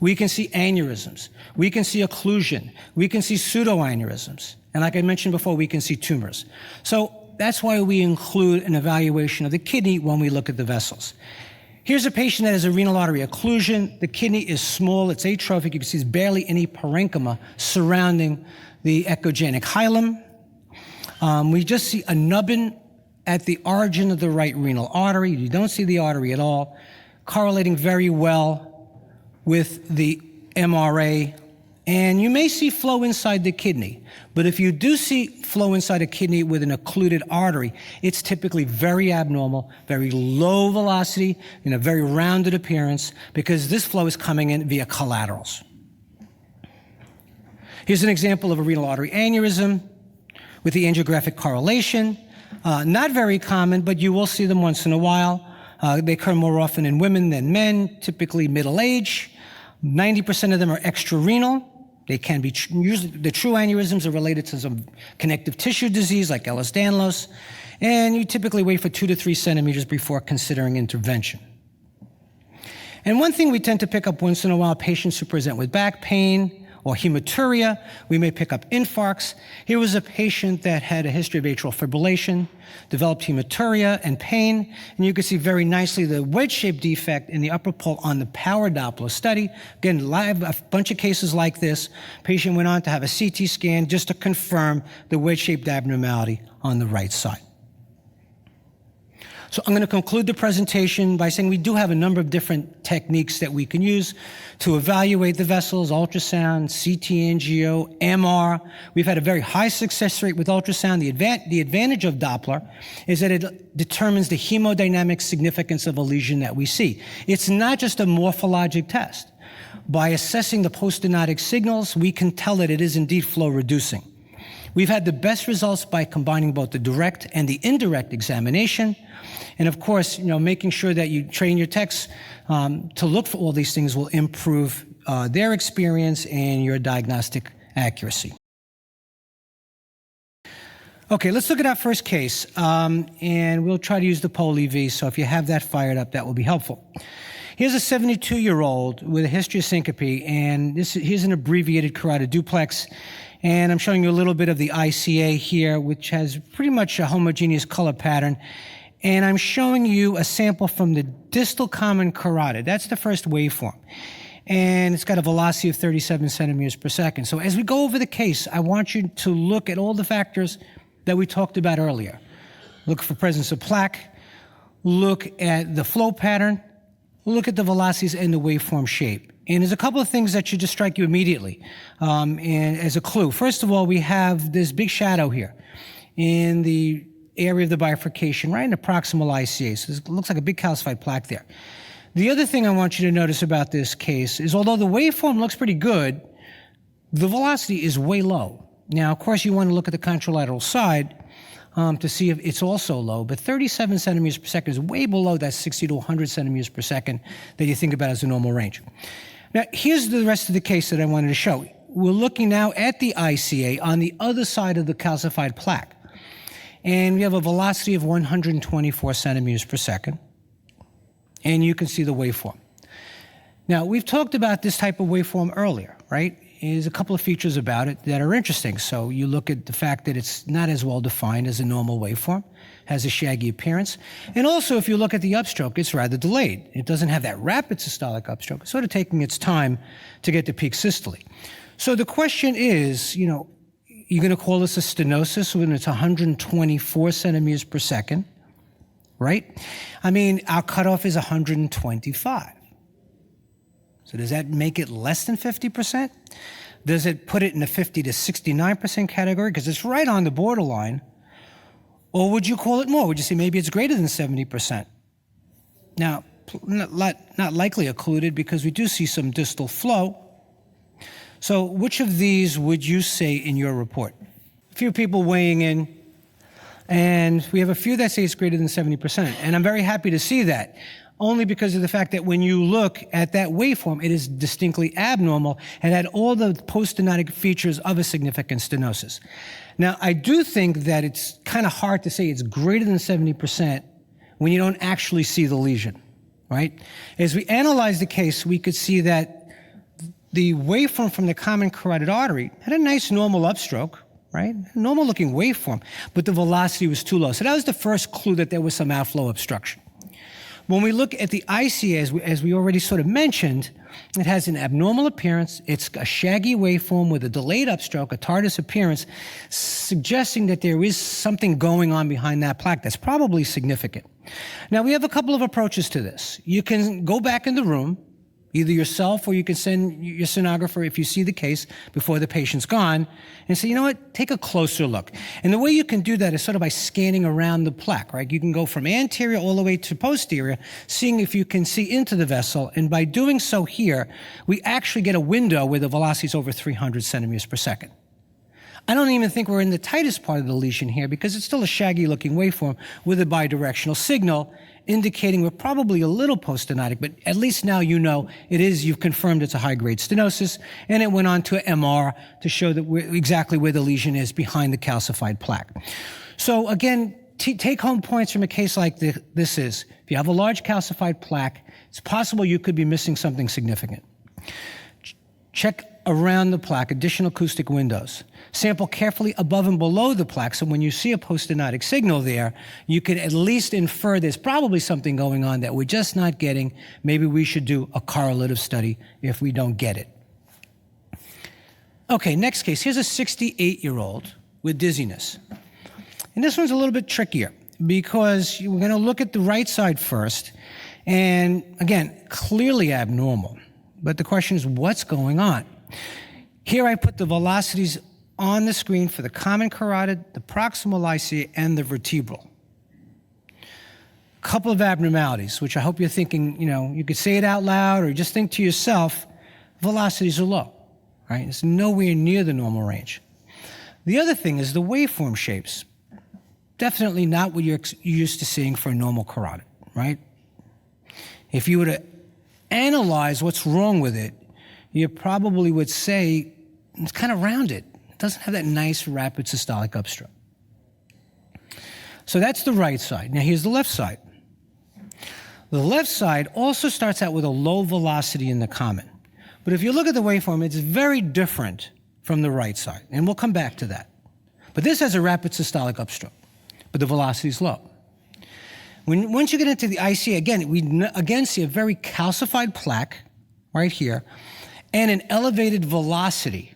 We can see aneurysms. We can see occlusion. We can see pseudoaneurysms. And like I mentioned before, we can see tumors. So that's why we include an evaluation of the kidney when we look at the vessels. Here's a patient that has a renal artery occlusion. The kidney is small. It's atrophic. You can see there's barely any parenchyma surrounding the echogenic hilum. We just see a nubbin at the origin of the right renal artery. You don't see the artery at all, correlating very well with the MRA. And you may see flow inside the kidney. But if you do see flow inside a kidney with an occluded artery, it's typically very abnormal, very low velocity, in a very rounded appearance, because this flow is coming in via collaterals. Here's an example of a renal artery aneurysm with the angiographic correlation. Not very common, but you will see them once in a while. They occur more often in women than men, typically middle age. 90% of them are extrarenal. They can be, usually the true aneurysms are related to some connective tissue disease like Ehlers-Danlos, and you typically wait for 2 to 3 centimeters before considering intervention. And one thing we tend to pick up once in a while, patients who present with back pain or hematuria, we may pick up infarcts. Here was a patient that had a history of atrial fibrillation, developed hematuria and pain, and you can see very nicely the wedge-shaped defect in the upper pole on the power Doppler study. Again, a bunch of cases like this. Patient went on to have a CT scan just to confirm the wedge-shaped abnormality on the right side. So I'm going to conclude the presentation by saying we do have a number of different techniques that we can use to evaluate the vessels: ultrasound, CT angio, MR. We've had a very high success rate with ultrasound. The advantage of Doppler is that it determines the hemodynamic significance of a lesion that we see. It's not just a morphologic test, by assessing the poststenotic signals, we can tell that it is indeed flow reducing. We've had the best results by combining both the direct and the indirect examination. And of course, making sure that you train your techs to look for all these things will improve their experience and your diagnostic accuracy. Okay, let's look at our first case, and we'll try to use the Pole EV, so if you have that fired up, that will be helpful. Here's a 72-year-old with a history of syncope, and here's an abbreviated carotid duplex, and I'm showing you a little bit of the ICA here, which has pretty much a homogeneous color pattern, and I'm showing you a sample from the distal common carotid. That's the first waveform. And it's got a velocity of 37 centimeters per second. So as we go over the case, I want you to look at all the factors that we talked about earlier. Look for presence of plaque, look at the flow pattern, look at the velocities and the waveform shape. And there's a couple of things that should just strike you immediately and as a clue. First of all, we have this big shadow here in the area of the bifurcation, right in the proximal ICA. So it looks like a big calcified plaque there. The other thing I want you to notice about this case is although the waveform looks pretty good, the velocity is way low. Now, of course, you want to look at the contralateral side to see if it's also low, but 37 centimeters per second is way below that 60 to 100 centimeters per second that you think about as a normal range. Now, here's the rest of the case that I wanted to show. We're looking now at the ICA on the other side of the calcified plaque, and we have a velocity of 124 centimeters per second, and you can see the waveform. Now, we've talked about this type of waveform earlier, right? There's a couple of features about it that are interesting. So you look at the fact that it's not as well defined as a normal waveform, has a shaggy appearance. And also, if you look at the upstroke, it's rather delayed. It doesn't have that rapid systolic upstroke. It's sort of taking its time to get to peak systole. So the question is, you're going to call this a stenosis when it's 124 centimeters per second, right? I mean, our cutoff is 125. So does that make it less than 50%? Does it put it in the 50 to 69% category? Because it's right on the borderline. Or would you call it more? Would you say maybe it's greater than 70%? Now, not likely occluded because we do see some distal flow. So which of these would you say in your report? A few people weighing in, and we have a few that say it's greater than 70%. And I'm very happy to see that, only because of the fact that when you look at that waveform, it is distinctly abnormal and had all the poststenotic features of a significant stenosis. Now, I do think that it's kind of hard to say it's greater than 70% when you don't actually see the lesion, right? As we analyze the case, we could see that the waveform from the common carotid artery had a nice normal upstroke, right? Normal looking waveform, but the velocity was too low. So that was the first clue that there was some outflow obstruction. When we look at the ICA, as we already sort of mentioned, it has an abnormal appearance. It's a shaggy waveform with a delayed upstroke, a tardus appearance, suggesting that there is something going on behind that plaque that's probably significant. Now, we have a couple of approaches to this. You can go back in the room, either yourself or you can send your sonographer if you see the case before the patient's gone and say, you know what, take a closer look. And the way you can do that is sort of by scanning around the plaque, right? You can go from anterior all the way to posterior, seeing if you can see into the vessel. And by doing so here, we actually get a window where the velocity is over 300 centimeters per second. I don't even think we're in the tightest part of the lesion here because it's still a shaggy looking waveform with a bidirectional signal indicating we're probably a little poststenotic, but at least now you know it is, you've confirmed it's a high-grade stenosis, and it went on to MR to show that we're exactly where the lesion is behind the calcified plaque. So again, take-home points from a case like this is, if you have a large calcified plaque, it's possible you could be missing something significant. Check around the plaque, additional acoustic windows. Sample carefully above and below the plaque, so when you see a poststenotic signal there, you could at least infer there's probably something going on that we're just not getting. Maybe we should do a correlative study if we don't get it. Okay, next case. Here's a 68-year-old with dizziness. And this one's a little bit trickier because we're going to look at the right side first. And again, clearly abnormal. But the question is, what's going on? Here I put the velocities on the screen for the common carotid, the proximal ICA, and the vertebral. A couple of abnormalities, which I hope you're thinking, you could say it out loud or just think to yourself, velocities are low, right? It's nowhere near the normal range. The other thing is the waveform shapes. Definitely not what you're used to seeing for a normal carotid, right? If you were to analyze what's wrong with it, you probably would say it's kind of rounded. It doesn't have that nice rapid systolic upstroke. So that's the right side. Now here's the left side. The left side also starts out with a low velocity in the common. But if you look at the waveform, it's very different from the right side, and we'll come back to that. But this has a rapid systolic upstroke, but the velocity is low. Once you get into the IC, again, we again see a very calcified plaque right here and an elevated velocity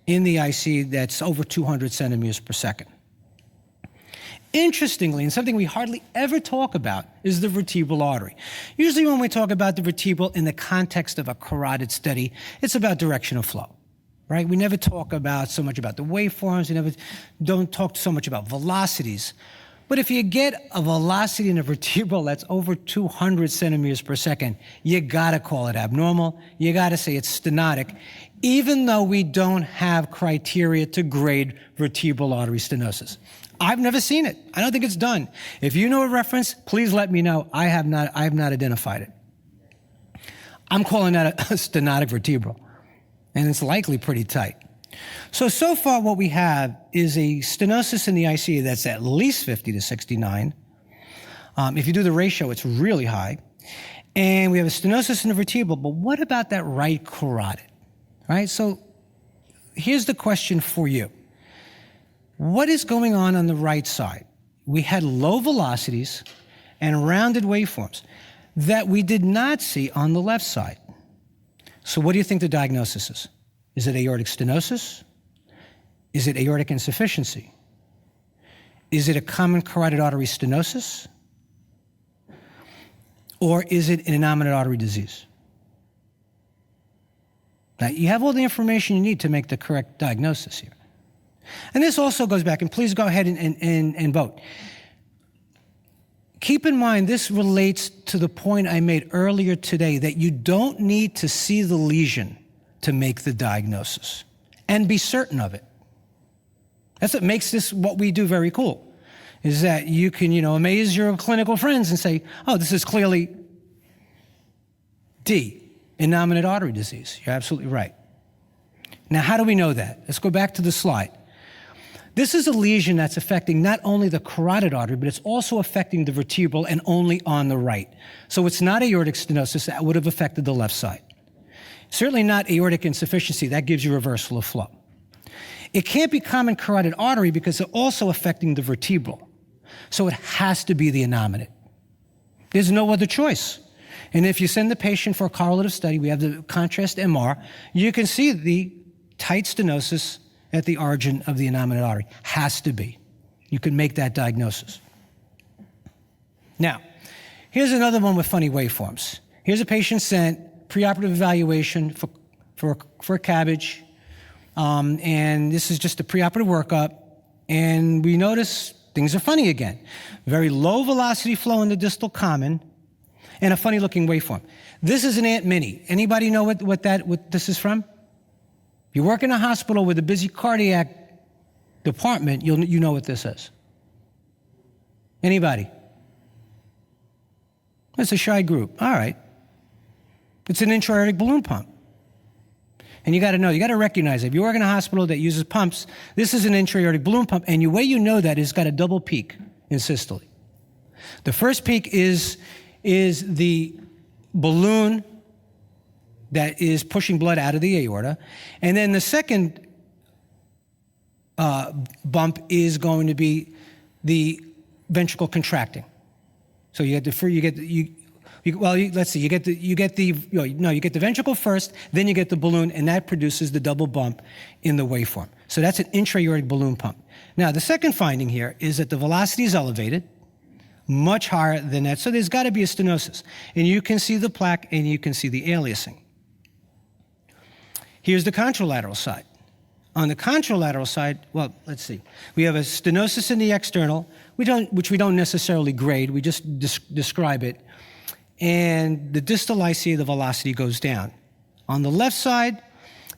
in the IC that's over 200 centimeters per second. Interestingly, and something we hardly ever talk about, is the vertebral artery. Usually when we talk about the vertebral in the context of a carotid study, it's about direction of flow, right? We never talk about so much about the waveforms, we don't talk so much about velocities. But if you get a velocity in a vertebral that's over 200 centimeters per second, you gotta call it abnormal, you gotta say it's stenotic, even though we don't have criteria to grade vertebral artery stenosis. I've never seen it. I don't think it's done. If you know a reference, please let me know. I have not identified it. I'm calling that a stenotic vertebral, and it's likely pretty tight. So far what we have is a stenosis in the ICU that's at least 50 to 69. If you do the ratio, it's really high. And we have a stenosis in the vertebral, but what about that right carotid, right? So here's the question for you. What is going on the right side? We had low velocities and rounded waveforms that we did not see on the left side. So what do you think the diagnosis is? Is it aortic stenosis? Is it aortic insufficiency? Is it a common carotid artery stenosis? Or is it an innominate artery disease? Now, you have all the information you need to make the correct diagnosis here. And this also goes back, and please go ahead and vote. Keep in mind, this relates to the point I made earlier today that you don't need to see the lesion to make the diagnosis and be certain of it. That's what makes this what we do very cool, is that you can, amaze your clinical friends and say, oh, this is clearly D, innominate artery disease. You're absolutely right. Now, how do we know that? Let's go back to the slide. This is a lesion that's affecting not only the carotid artery, but it's also affecting the vertebral and only on the right. So it's not aortic stenosis that would have affected the left side. Certainly not aortic insufficiency. That gives you reversal of flow. It can't be common carotid artery because it's also affecting the vertebral. So it has to be the innominate. There's no other choice. And if you send the patient for a correlative study, we have the contrast MR, you can see the tight stenosis at the origin of the innominate artery. Has to be. You can make that diagnosis. Now, here's another one with funny waveforms. Here's a patient sent, preoperative evaluation for a CABG, and this is just a preoperative workup, and we notice things are funny again. Very low velocity flow in the distal common, and a funny looking waveform. This is an Ant Mini. Anybody know what this is from? If you work in a hospital with a busy cardiac department, you know what this is. Anybody? It's a shy group. All right. It's an intra-aortic balloon pump. And you got to recognize it. If you work in a hospital that uses pumps, this is an intra-aortic balloon pump, and the way you know that is it's got a double peak in systole. The first peak is the balloon that is pushing blood out of the aorta. And then the second bump is going to be the ventricle contracting. So you get the ventricle first, then you get the balloon, and that produces the double bump in the waveform. So that's an intra-aortic balloon pump. Now, the second finding here is that the velocity is elevated, much higher than that. So there's got to be a stenosis. And you can see the plaque and you can see the aliasing. Here's the contralateral side. On the contralateral side, well, let's see. We have a stenosis in the external, which we don't necessarily grade. We just describe it. And the distal IC, the velocity goes down. On the left side,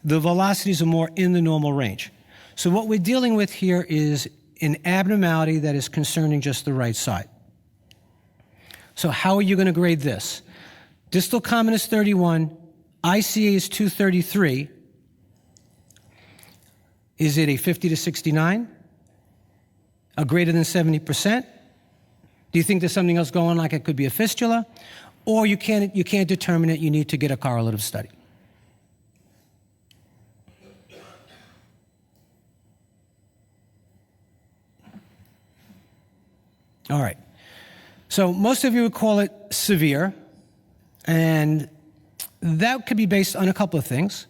the velocities are more in the normal range. So what we're dealing with here is an abnormality that is concerning just the right side. So how are you going to grade this? Distal common is 31, ICA is 233. Is it a 50 to 69? A greater than 70%? Do you think there's something else going on, like it could be a fistula? Or you can't determine it, you need to get a correlative study. All right. So most of you would call it severe, and that could be based on a couple of things.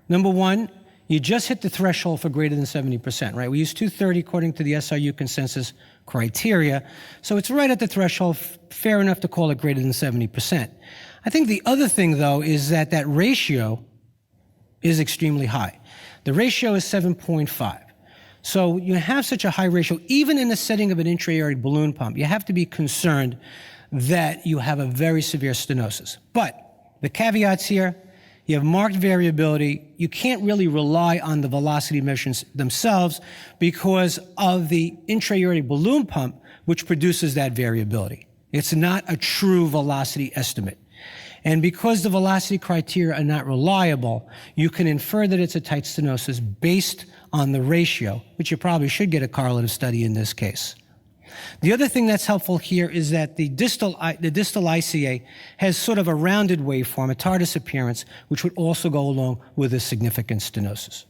Number one, you just hit the threshold for greater than 70%, right? We use 230 according to the SRU consensus criteria, so it's right at the threshold, fair enough to call it greater than 70%. I think the other thing, though, is that that ratio is extremely high. The ratio is 7.5. So you have such a high ratio, even in the setting of an intra-aortic balloon pump, you have to be concerned that you have a very severe stenosis. But the caveats here, you have marked variability. You can't really rely on the velocity measurements themselves because of the intra-aortic balloon pump, which produces that variability. It's not a true velocity estimate. And because the velocity criteria are not reliable, you can infer that it's a tight stenosis based on the ratio, which you probably should get a correlative study in this case. The other thing that's helpful here is that the distal ICA has sort of a rounded waveform, a TARDIS appearance, which would also go along with a significant stenosis.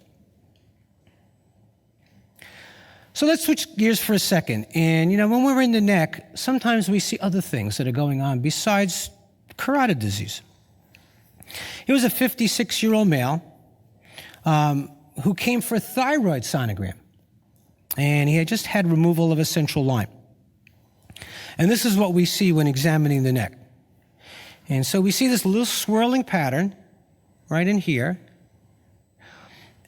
So let's switch gears for a second. And, when we're in the neck, sometimes we see other things that are going on besides carotid disease. He was a 56-year-old male who came for a thyroid sonogram. And he had just had removal of a central line. And this is what we see when examining the neck. And so we see this little swirling pattern right in here.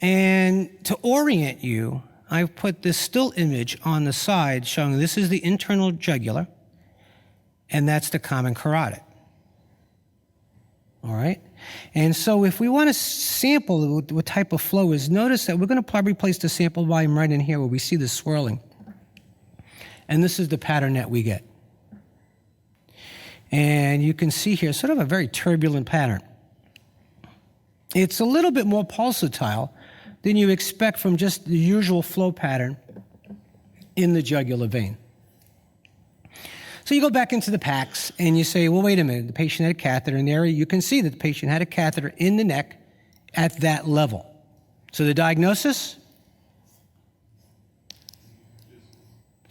And to orient you, I've put this still image on the side showing this is the internal jugular, and that's the common carotid. All right? And so if we want to sample what type of flow is, notice that we're going to probably place the sample volume right in here where we see the swirling. And this is the pattern that we get. And you can see here sort of a very turbulent pattern. It's a little bit more pulsatile than you expect from just the usual flow pattern in the jugular vein. So you go back into the PACS and you say, well, wait a minute, the patient had a catheter in the area. You can see that the patient had a catheter in the neck at that level. So the diagnosis?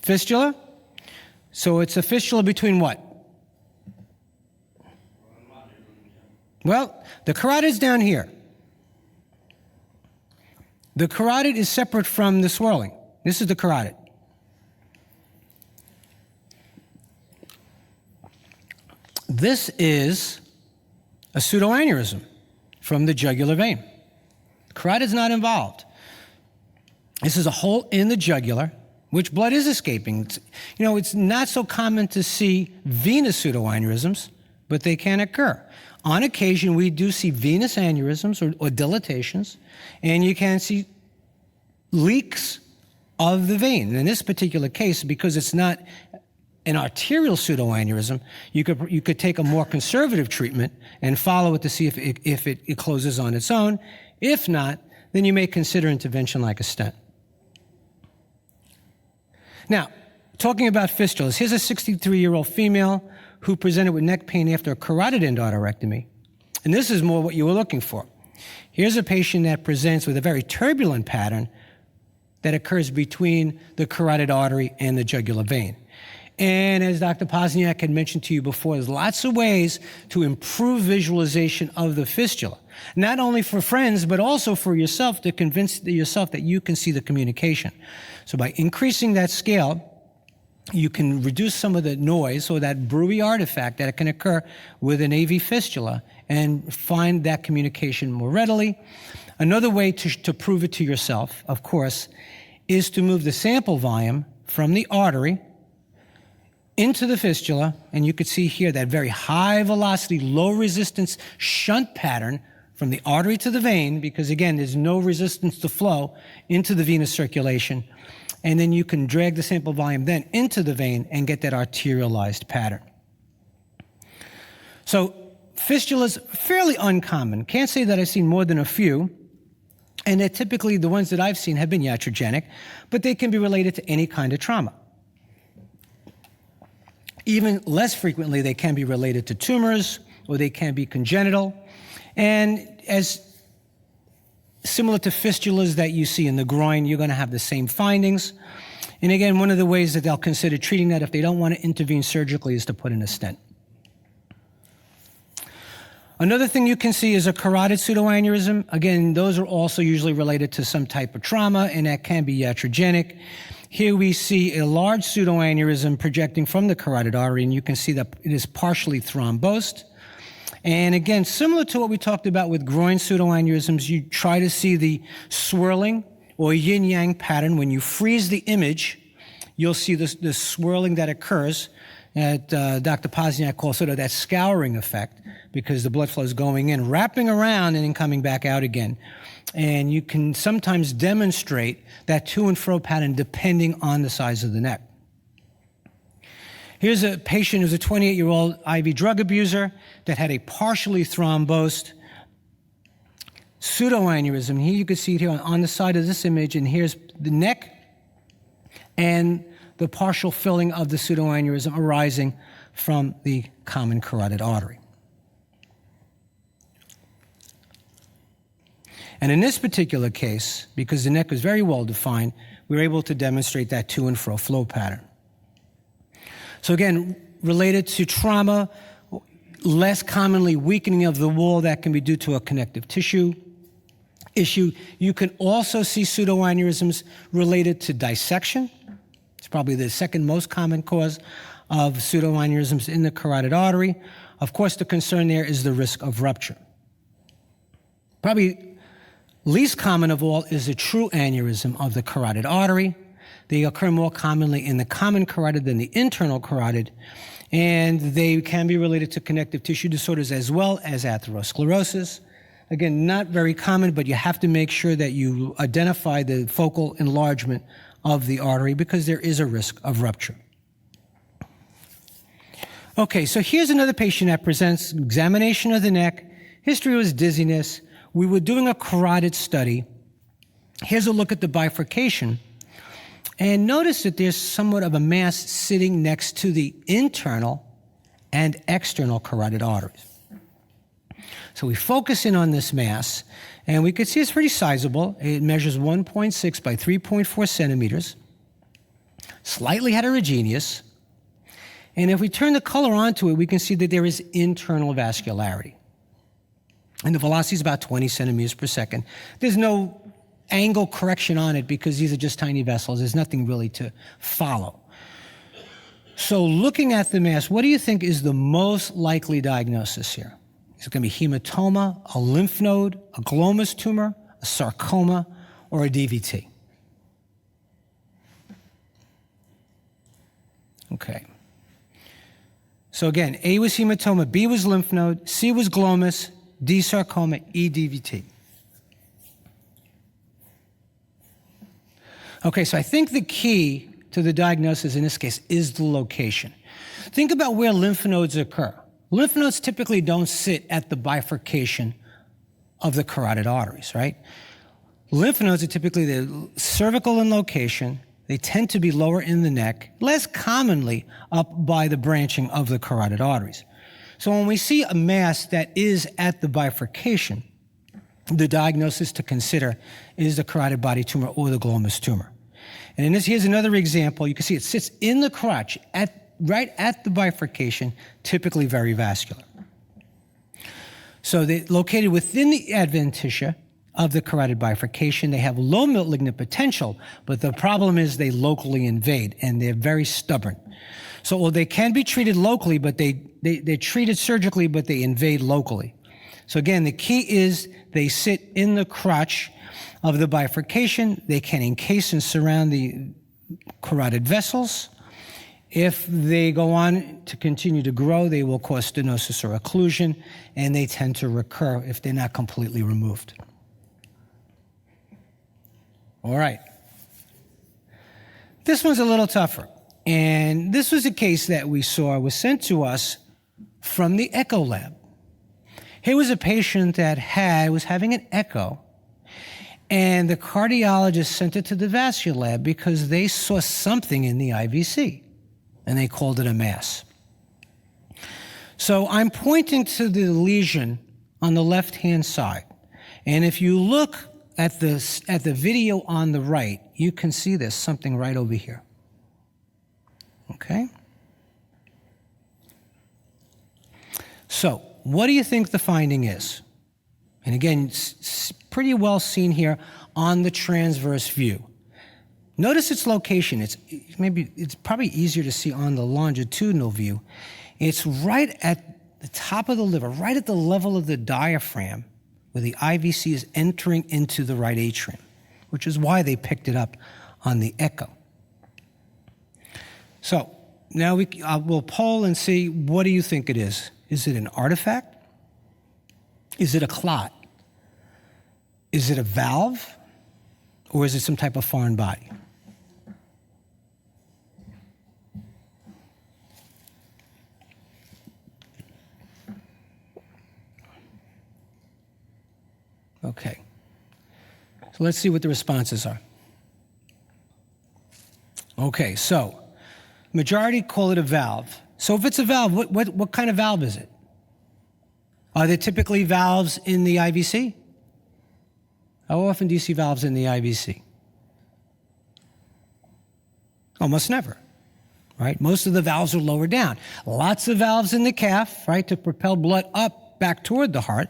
Fistula? So it's a fistula between what? Well, the carotid is down here. The carotid is separate from the swirling. This is the carotid. This is a pseudoaneurysm from the jugular vein. The carotid is not involved. This is a hole in the jugular, which blood is escaping. It's not so common to see venous pseudoaneurysms, but they can occur. On occasion, we do see venous aneurysms or dilatations, and you can see leaks of the vein. In this particular case, because it's not an arterial pseudoaneurysm, you could take a more conservative treatment and follow it to see if it closes on its own. If not, then you may consider intervention like a stent. Now, talking about fistulas, here's a 63-year-old female who presented with neck pain after a carotid endarterectomy. And this is more what you were looking for. Here's a patient that presents with a very turbulent pattern that occurs between the carotid artery and the jugular vein. And as Dr. Pozniak had mentioned to you before, there's lots of ways to improve visualization of the fistula, not only for friends, but also for yourself to convince yourself that you can see the communication. So by increasing that scale, you can reduce some of the noise or that brewy artifact that can occur with an AV fistula and find that communication more readily. Another way to prove it to yourself, of course, is to move the sample volume from the artery into the fistula, and you could see here that very high velocity, low resistance shunt pattern from the artery to the vein, because again, there's no resistance to flow into the venous circulation. And then you can drag the sample volume then into the vein and get that arterialized pattern. So fistulas, fairly uncommon. Can't say that I've seen more than a few. And they're typically, the ones that I've seen have been iatrogenic, but they can be related to any kind of trauma. Even less frequently, they can be related to tumors, or they can be congenital. And as similar to fistulas that you see in the groin, you're going to have the same findings. And again, one of the ways that they'll consider treating that if they don't want to intervene surgically is to put in a stent. Another thing you can see is a carotid pseudoaneurysm. Again, those are also usually related to some type of trauma, and that can be iatrogenic. Here we see a large pseudoaneurysm projecting from the carotid artery, and you can see that it is partially thrombosed. And again, similar to what we talked about with groin pseudoaneurysms, you try to see the swirling or yin-yang pattern. When you freeze the image, you'll see the swirling that occurs that Dr. Pozniak calls sort of that scouring effect, because the blood flow is going in, wrapping around, and then coming back out again. And you can sometimes demonstrate that to and fro pattern depending on the size of the neck. Here's a patient who's a 28-year-old IV drug abuser that had a partially thrombosed pseudoaneurysm. Here you can see it here on the side of this image, and here's the neck and the partial filling of the pseudoaneurysm arising from the common carotid artery. And in this particular case, because the neck was very well defined, we were able to demonstrate that to and fro flow pattern. So again, related to trauma, less commonly weakening of the wall that can be due to a connective tissue issue. You can also see pseudoaneurysms related to dissection. It's probably the second most common cause of pseudoaneurysms in the carotid artery. Of course, the concern there is the risk of rupture. Probably least common of all is a true aneurysm of the carotid artery. They occur more commonly in the common carotid than the internal carotid, and they can be related to connective tissue disorders as well as atherosclerosis. Again, not very common, but you have to make sure that you identify the focal enlargement of the artery because there is a risk of rupture. Okay, so here's another patient that presents examination of the neck. History was dizziness. We were doing a carotid study. Here's a look at the bifurcation. And notice that there's somewhat of a mass sitting next to the internal and external carotid arteries. So we focus in on this mass, and we can see it's pretty sizable. It measures 1.6 by 3.4 centimeters, slightly heterogeneous. And if we turn the color onto it, we can see that there is internal vascularity. And the velocity is about 20 centimeters per second. There's no angle correction on it because these are just tiny vessels. There's nothing really to follow. So looking at the mass, what do you think is the most likely diagnosis here? Is it going to be hematoma, a lymph node, a glomus tumor, a sarcoma, or a DVT? Okay. So again, A was hematoma, B was lymph node, C was glomus, D sarcoma, E DVT. Okay, so I think the key to the diagnosis in this case is the location. Think about where lymph nodes occur. Lymph nodes typically don't sit at the bifurcation of the carotid arteries, right? Lymph nodes are typically the cervical in location. They tend to be lower in the neck, less commonly up by the branching of the carotid arteries. So when we see a mass that is at the bifurcation, the diagnosis to consider is the carotid body tumor or the glomus tumor. And in this, here's another example. You can see it sits in the crotch, right at the bifurcation, typically very vascular. So they're located within the adventitia of the carotid bifurcation. They have low malignant potential, but the problem is they locally invade, and they're very stubborn. So they can be treated locally, but they're treated surgically, but they invade locally. So again, the key is they sit in the crotch of the bifurcation. They can encase and surround the carotid vessels. If they go on to continue to grow, they will cause stenosis or occlusion, and they tend to recur if they're not completely removed. All right. This one's a little tougher. And this was a case that we saw was sent to us from the echo lab. Here was a patient that was having an echo, and the cardiologist sent it to the vascular lab because they saw something in the IVC, and they called it a mass. So I'm pointing to the lesion on the left-hand side, and if you look at the video on the right, you can see there's something right over here. Okay? So, what do you think the finding is? And again, it's pretty well seen here on the transverse view. Notice its location. It's probably easier to see on the longitudinal view. It's right at the top of the liver, right at the level of the diaphragm, where the IVC is entering into the right atrium, which is why they picked it up on the echo. So now we'll poll and see, what do you think it is? Is it an artifact? Is it a clot? Is it a valve? Or is it some type of foreign body? Okay. So let's see what the responses are. Okay, so majority call it a valve. So if it's a valve, what kind of valve is it? Are there typically valves in the IVC? How often do you see valves in the IVC? Almost never, right? Most of the valves are lower down. Lots of valves in the calf, right, to propel blood up back toward the heart.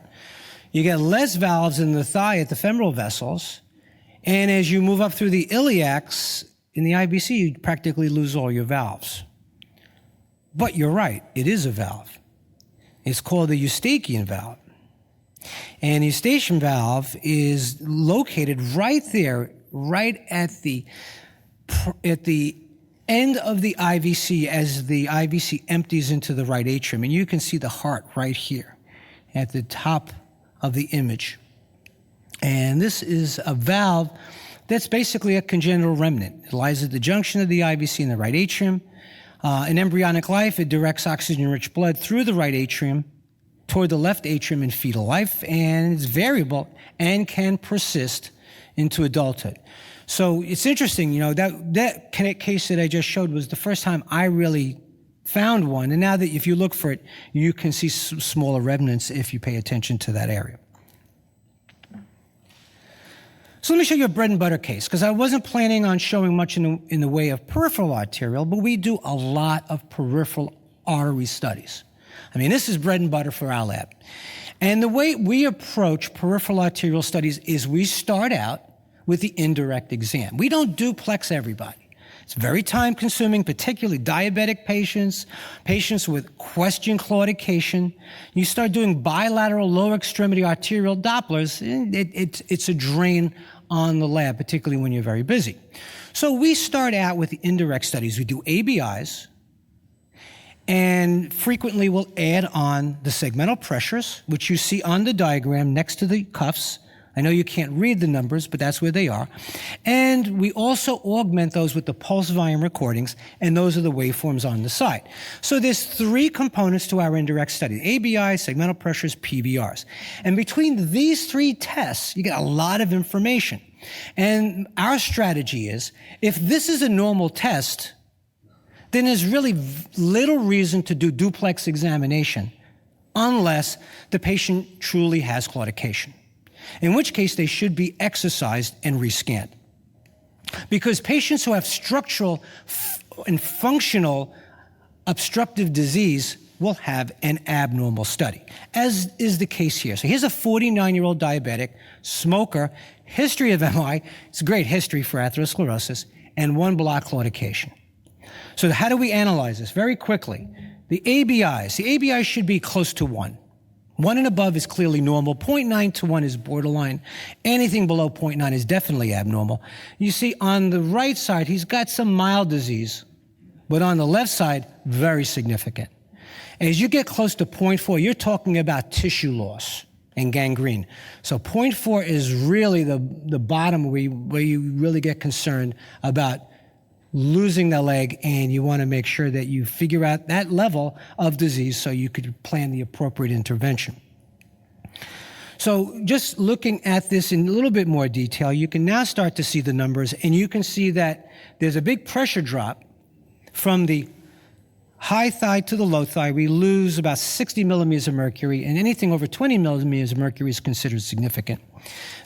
You get less valves in the thigh at the femoral vessels. And as you move up through the iliacs, in the IVC, you practically lose all your valves. But you're right, it is a valve. It's called the Eustachian valve. And the Eustachian valve is located right there, right at the end of the IVC as the IVC empties into the right atrium. And you can see the heart right here at the top of the image. And this is a valve that's basically a congenital remnant. It lies at the junction of the IVC and the right atrium. In embryonic life, it directs oxygen-rich blood through the right atrium toward the left atrium in fetal life, and it's variable and can persist into adulthood. So it's interesting, that case that I just showed was the first time I really found one, and now that if you look for it, you can see smaller remnants if you pay attention to that area. So let me show you a bread and butter case, because I wasn't planning on showing much in the way of peripheral arterial, but we do a lot of peripheral artery studies. I mean, this is bread and butter for our lab. And the way we approach peripheral arterial studies is we start out with the indirect exam. We don't duplex everybody. It's very time-consuming, particularly diabetic patients, patients with question claudication. You start doing bilateral lower extremity arterial Dopplers, it's a drain on the lab, particularly when you're very busy. So we start out with the indirect studies. We do ABIs, and frequently we'll add on the segmental pressures, which you see on the diagram next to the cuffs. I know you can't read the numbers, but that's where they are. And we also augment those with the pulse volume recordings, and those are the waveforms on the side. So there's three components to our indirect study: ABI, segmental pressures, PVRs. And between these three tests, you get a lot of information. And our strategy is, if this is a normal test, then there's really little reason to do duplex examination unless the patient truly has claudication, in which case they should be exercised and rescanned. Because patients who have structural and functional obstructive disease will have an abnormal study, as is the case here. So here's a 49-year-old diabetic, smoker, history of MI, it's a great history for atherosclerosis, and 1 block claudication. So how do we analyze this? Very quickly. The ABIs should be close to 1. 1 and above is clearly normal. 0.9 to 1 is borderline. Anything below 0.9 is definitely abnormal. You see on the right side, he's got some mild disease, but on the left side, very significant. As you get close to 0.4, you're talking about tissue loss and gangrene. So 0.4 is really the bottom where you really get concerned about losing the leg, and you want to make sure that you figure out that level of disease so you could plan the appropriate intervention. So just looking at this in a little bit more detail, you can now start to see the numbers, and you can see that there's a big pressure drop from the high thigh to the low thigh. We lose about 60 millimeters of mercury, and anything over 20 millimeters of mercury is considered significant.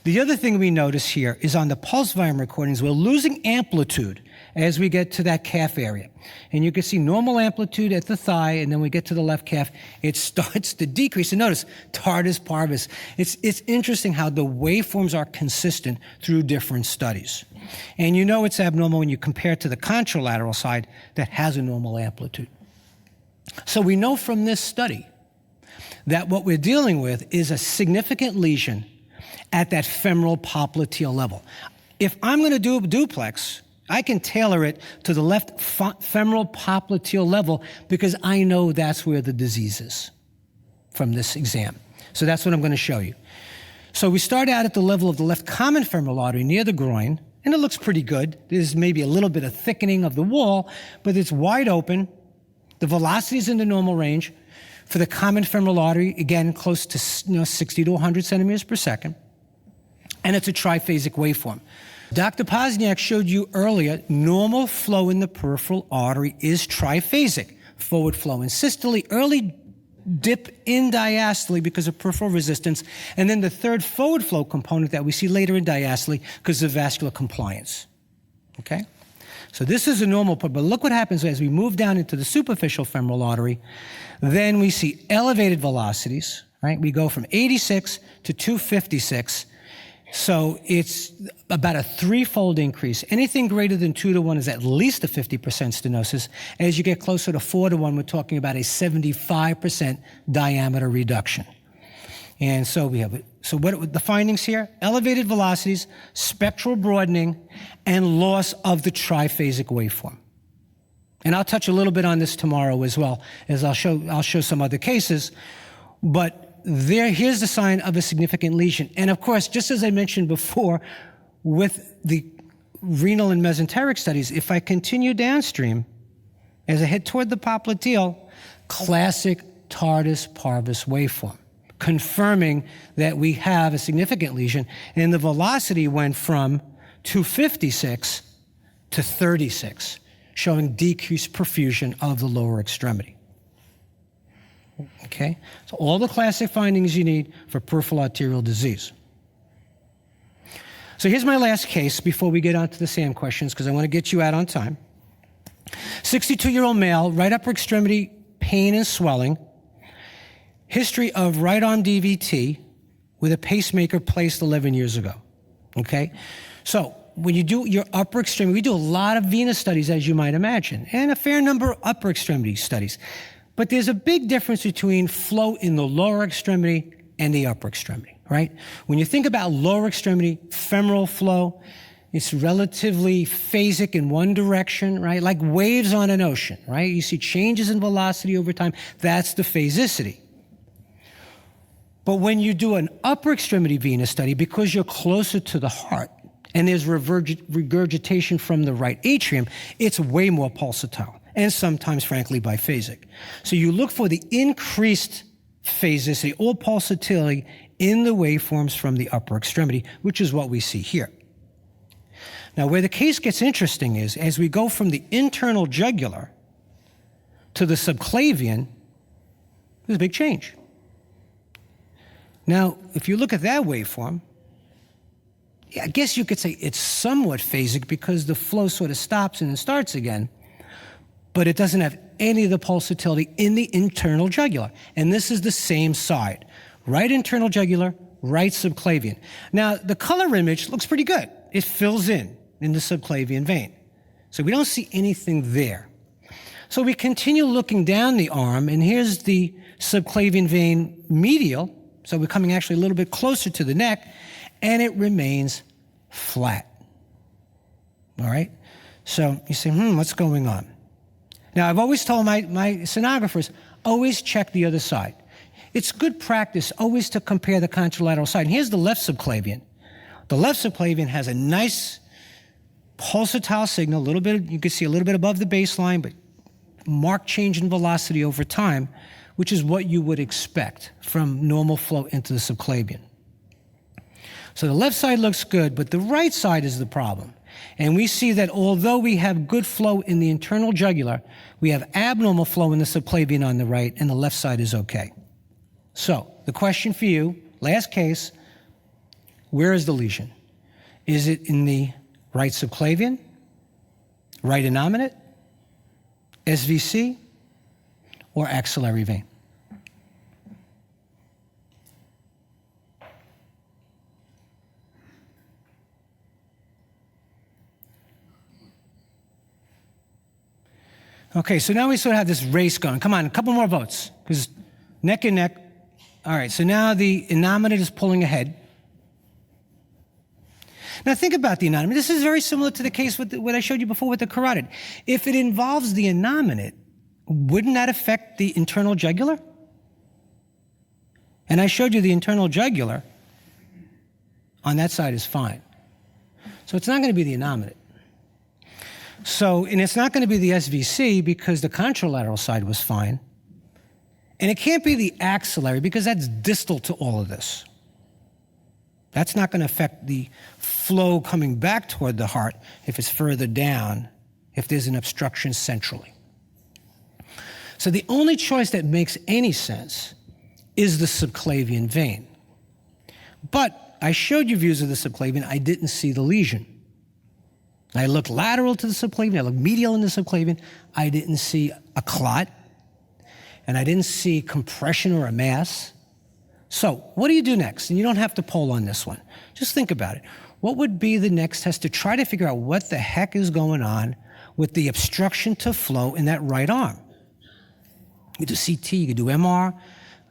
The other thing we notice here is on the pulse volume recordings, we're losing amplitude as we get to that calf area. And you can see normal amplitude at the thigh, and then we get to the left calf, it starts to decrease. And notice, tardus parvus. It's interesting how the waveforms are consistent through different studies. And you know it's abnormal when you compare to the contralateral side that has a normal amplitude. So we know from this study that what we're dealing with is a significant lesion at that femoral popliteal level. If I'm going to do a duplex, I can tailor it to the left femoral popliteal level because I know that's where the disease is from this exam. So that's what I'm going to show you. So we start out at the level of the left common femoral artery near the groin, and it looks pretty good. There's maybe a little bit of thickening of the wall, but it's wide open. The velocity is in the normal range. For the common femoral artery, again, close to 60 to 100 centimeters per second. And it's a triphasic waveform. Dr. Pozniak showed you earlier, normal flow in the peripheral artery is triphasic. Forward flow in systole, early dip in diastole because of peripheral resistance, and then the third forward flow component that we see later in diastole because of vascular compliance. Okay? So this is a normal part, but look what happens as we move down into the superficial femoral artery. Then we see elevated velocities, right? We go from 86 to 256. So it's about a threefold increase. Anything greater than 2 to 1 is at least a 50% stenosis. As you get closer to 4 to 1, we're talking about a 75% diameter reduction. And so we have, so what the findings here? Elevated velocities, spectral broadening, and loss of the triphasic waveform. And I'll touch a little bit on this tomorrow as well, as I'll show some other cases. But here's the sign of a significant lesion. And of course, just as I mentioned before, with the renal and mesenteric studies, if I continue downstream, as I head toward the popliteal, classic tardus parvus waveform, confirming that we have a significant lesion, and the velocity went from 256 to 36, showing decreased perfusion of the lower extremity. Okay, so all the classic findings you need for peripheral arterial disease. So here's my last case before we get on to the SAM questions, because I want to get you out on time. 62-year-old male, right upper extremity pain and swelling, history of right arm DVT with a pacemaker placed 11 years ago. Okay, so when you do your upper extremity, we do a lot of venous studies, as you might imagine, and a fair number of upper extremity studies. But there's a big difference between flow in the lower extremity and the upper extremity, right? When you think about lower extremity femoral flow, it's relatively phasic in one direction, right? Like waves on an ocean, right? You see changes in velocity over time. That's the phasicity. But when you do an upper extremity venous study, because you're closer to the heart and there's regurgitation from the right atrium, it's way more pulsatile, and sometimes, frankly, biphasic. So you look for the increased phasicity or pulsatility in the waveforms from the upper extremity, which is what we see here. Now, where the case gets interesting is, as we go from the internal jugular to the subclavian, there's a big change. Now, if you look at that waveform, I guess you could say it's somewhat phasic because the flow sort of stops and then starts again, but it doesn't have any of the pulsatility in the internal jugular. And this is the same side. Right internal jugular, right subclavian. Now, the color image looks pretty good. It fills in the subclavian vein. So we don't see anything there. So we continue looking down the arm, and here's the subclavian vein medial. So we're coming actually a little bit closer to the neck, and it remains flat. All right? So you say, what's going on? Now, I've always told my sonographers, always check the other side. It's good practice always to compare the contralateral side. And here's the left subclavian. The left subclavian has a nice pulsatile signal, a little bit, you can see a little bit above the baseline, but marked change in velocity over time, which is what you would expect from normal flow into the subclavian. So the left side looks good, but the right side is the problem. And we see that although we have good flow in the internal jugular, we have abnormal flow in the subclavian on the right, and the left side is okay. So the question for you, last case, where is the lesion? Is it in the right subclavian, right innominate, SVC, or axillary vein? Okay, so now we sort of have this race going. Come on, a couple more votes, because neck and neck. All right, so now the innominate is pulling ahead. Now think about the innominate. This is very similar to the case with what I showed you before with the carotid. If it involves the innominate, wouldn't that affect the internal jugular? And I showed you the internal jugular on that side is fine. So it's not going to be the innominate. So, and it's not going to be the SVC because the contralateral side was fine. And it can't be the axillary because that's distal to all of this. That's not going to affect the flow coming back toward the heart if it's further down, if there's an obstruction centrally. So the only choice that makes any sense is the subclavian vein. But I showed you views of the subclavian, I didn't see the lesion. I looked lateral to the subclavian, I looked medial in the subclavian, I didn't see a clot, and I didn't see compression or a mass. So what do you do next? And you don't have to poll on this one. Just think about it. What would be the next test to try to figure out what the heck is going on with the obstruction to flow in that right arm? You do CT, you could do MR,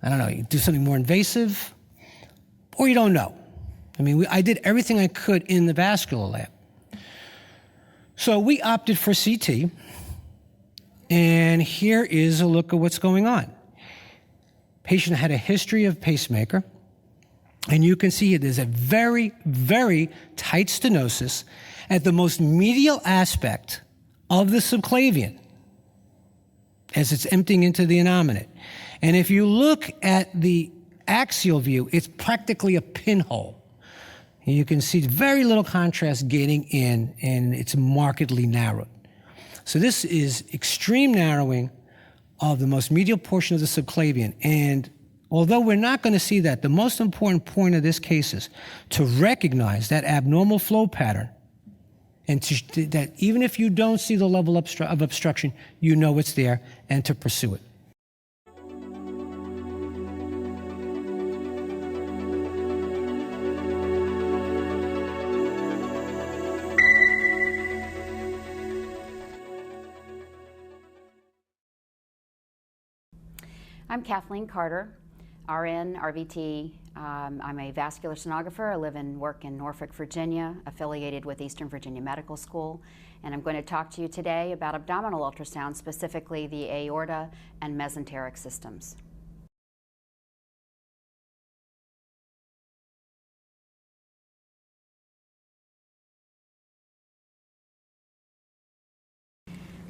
I don't know, you could do something more invasive, or you don't know. I mean, I did everything I could in the vascular lab. So we opted for CT, and here is a look at what's going on. Patient had a history of pacemaker, and you can see here there's a very, very tight stenosis at the most medial aspect of the subclavian as it's emptying into the innominate. And if you look at the axial view, it's practically a pinhole. You can see very little contrast getting in, and it's markedly narrowed. So this is extreme narrowing of the most medial portion of the subclavian. And although we're not going to see that, the most important point of this case is to recognize that abnormal flow pattern, and that even if you don't see the level of obstruction, you know it's there, and to pursue it. I'm Kathleen Carter, RN, RVT. I'm a vascular sonographer. I live and work in Norfolk, Virginia, affiliated with Eastern Virginia Medical School. And I'm going to talk to you today about abdominal ultrasound, specifically the aorta and mesenteric systems.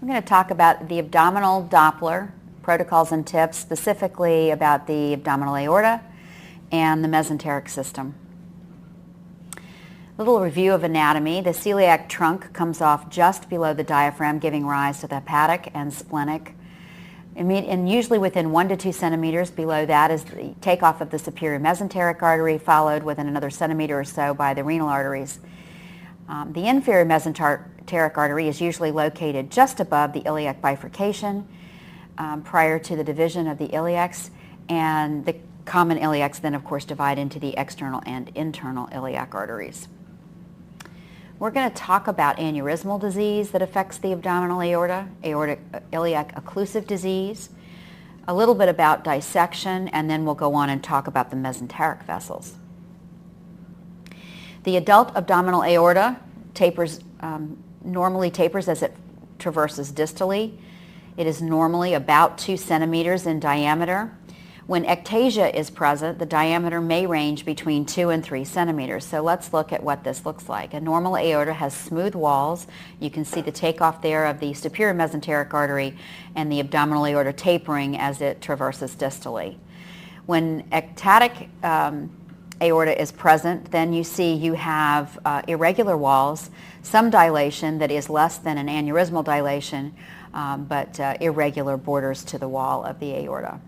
I'm going to talk about the abdominal Doppler, protocols and tips, specifically about the abdominal aorta and the mesenteric system. A little review of anatomy. The celiac trunk comes off just below the diaphragm, giving rise to the hepatic and splenic. And usually within 1 to 2 centimeters below that is the takeoff of the superior mesenteric artery, followed within another centimeter or so by the renal arteries. The inferior mesenteric artery is usually located just above the iliac bifurcation, prior to the division of the iliacs, and the common iliacs then of course divide into the external and internal iliac arteries. We're going to talk about aneurysmal disease that affects the abdominal aorta, iliac occlusive disease, a little bit about dissection, and then we'll go on and talk about the mesenteric vessels. The adult abdominal aorta normally tapers as it traverses distally. It is normally about 2 centimeters in diameter. When ectasia is present, the diameter may range between 2 and 3 centimeters. So let's look at what this looks like. A normal aorta has smooth walls. You can see the takeoff there of the superior mesenteric artery and the abdominal aorta tapering as it traverses distally. When ectatic aorta is present, then you see you have irregular walls, some dilation that is less than an aneurysmal dilation, but irregular borders to the wall of the aorta.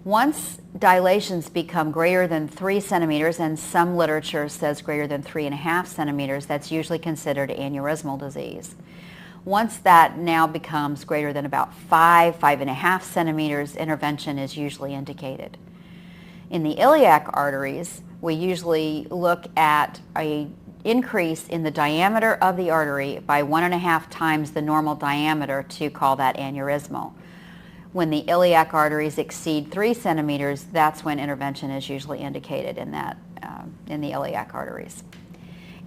Once dilations become greater than 3 centimeters, and some literature says greater than 3.5 centimeters, that's usually considered aneurysmal disease. Once that now becomes greater than about 5.5 centimeters, intervention is usually indicated. In the iliac arteries, we usually look at an increase in the diameter of the artery by 1.5 times the normal diameter to call that aneurysmal. When the iliac arteries exceed 3 centimeters, that's when intervention is usually indicated in the iliac arteries.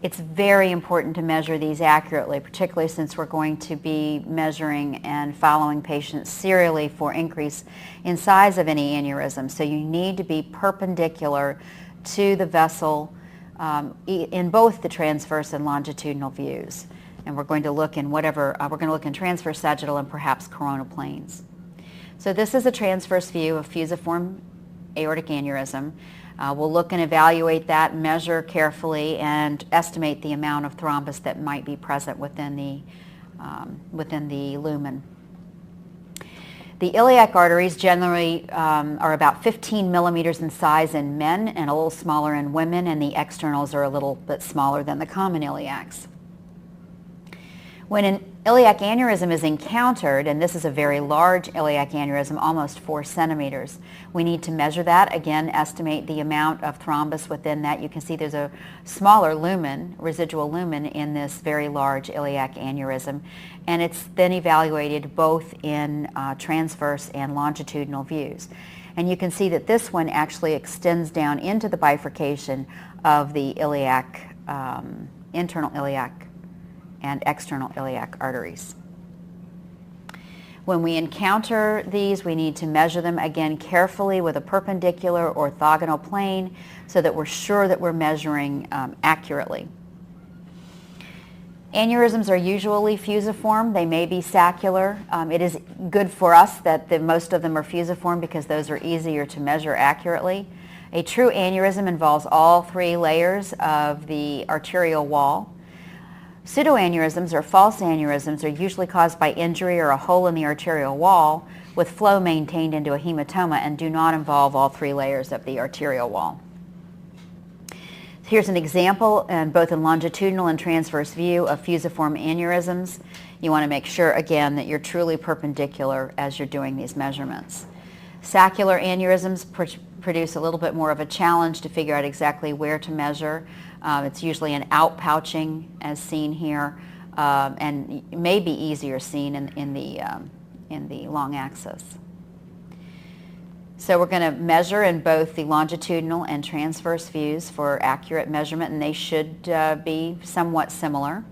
It's very important to measure these accurately, particularly since we're going to be measuring and following patients serially for increase in size of any aneurysm. So you need to be perpendicular to the vessel in both the transverse and longitudinal views. And we're going to look in transverse sagittal and perhaps coronal planes. So this is a transverse view of fusiform aortic aneurysm. We'll look and evaluate that, measure carefully, and estimate the amount of thrombus that might be present within the lumen. The iliac arteries generally are about 15 millimeters in size in men and a little smaller in women, and the externals are a little bit smaller than the common iliacs. When an iliac aneurysm is encountered, and this is a very large iliac aneurysm, almost 4 centimeters, we need to measure that. Again, estimate the amount of thrombus within that. You can see there's a smaller lumen, residual lumen, in this very large iliac aneurysm, and it's then evaluated both in transverse and longitudinal views. And you can see that this one actually extends down into the bifurcation of the iliac, internal iliac and external iliac arteries. When we encounter these, we need to measure them again carefully with a perpendicular orthogonal plane so that we're sure that we're measuring accurately. Aneurysms are usually fusiform. They may be saccular. It is good for us that most of them are fusiform because those are easier to measure accurately. A true aneurysm involves all 3 layers of the arterial wall. Pseudoaneurysms or false aneurysms are usually caused by injury or a hole in the arterial wall with flow maintained into a hematoma and do not involve all 3 layers of the arterial wall. Here's an example, both in longitudinal and transverse view, of fusiform aneurysms. You want to make sure, again, that you're truly perpendicular as you're doing these measurements. Saccular aneurysms produce a little bit more of a challenge to figure out exactly where to measure. It's usually an outpouching, as seen here, and may be easier seen in the long axis. So we're going to measure in both the longitudinal and transverse views for accurate measurement, and they should be somewhat similar.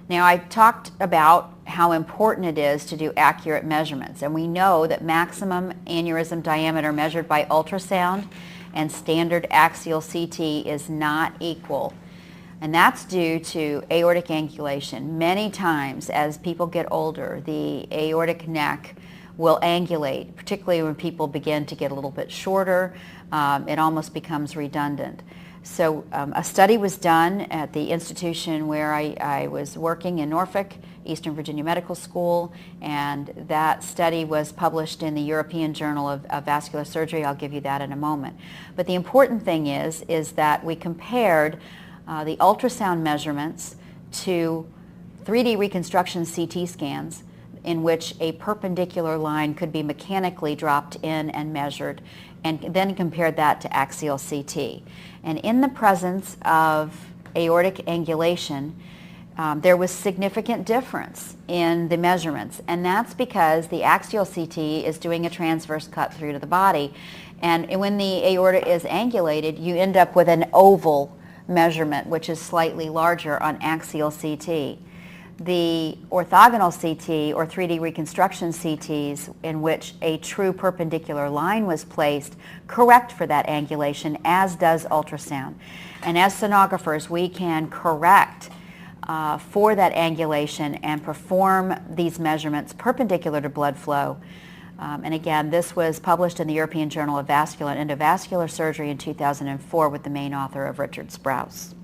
Now, I talked about how important it is to do accurate measurements, and we know that maximum aneurysm diameter measured by ultrasound and standard axial CT is not equal. And that's due to aortic angulation. Many times as people get older, the aortic neck will angulate, particularly when people begin to get a little bit shorter. It almost becomes redundant. So a study was done at the institution where I was working in Norfolk, Eastern Virginia Medical School, and that study was published in the European Journal of Vascular Surgery. I'll give you that in a moment. But the important thing is that we compared the ultrasound measurements to 3D reconstruction CT scans in which a perpendicular line could be mechanically dropped in and measured, and then compared that to axial CT. And in the presence of aortic angulation, there was significant difference in the measurements, and that's because the axial CT is doing a transverse cut through to the body, and when the aorta is angulated, you end up with an oval measurement, which is slightly larger on axial CT. The orthogonal CT or 3D reconstruction CTs in which a true perpendicular line was placed correct for that angulation, as does ultrasound. And as sonographers, we can correct for that angulation and perform these measurements perpendicular to blood flow. And again, this was published in the European Journal of Vascular and Endovascular Surgery in 2004 with the main author of Richard Sprouse.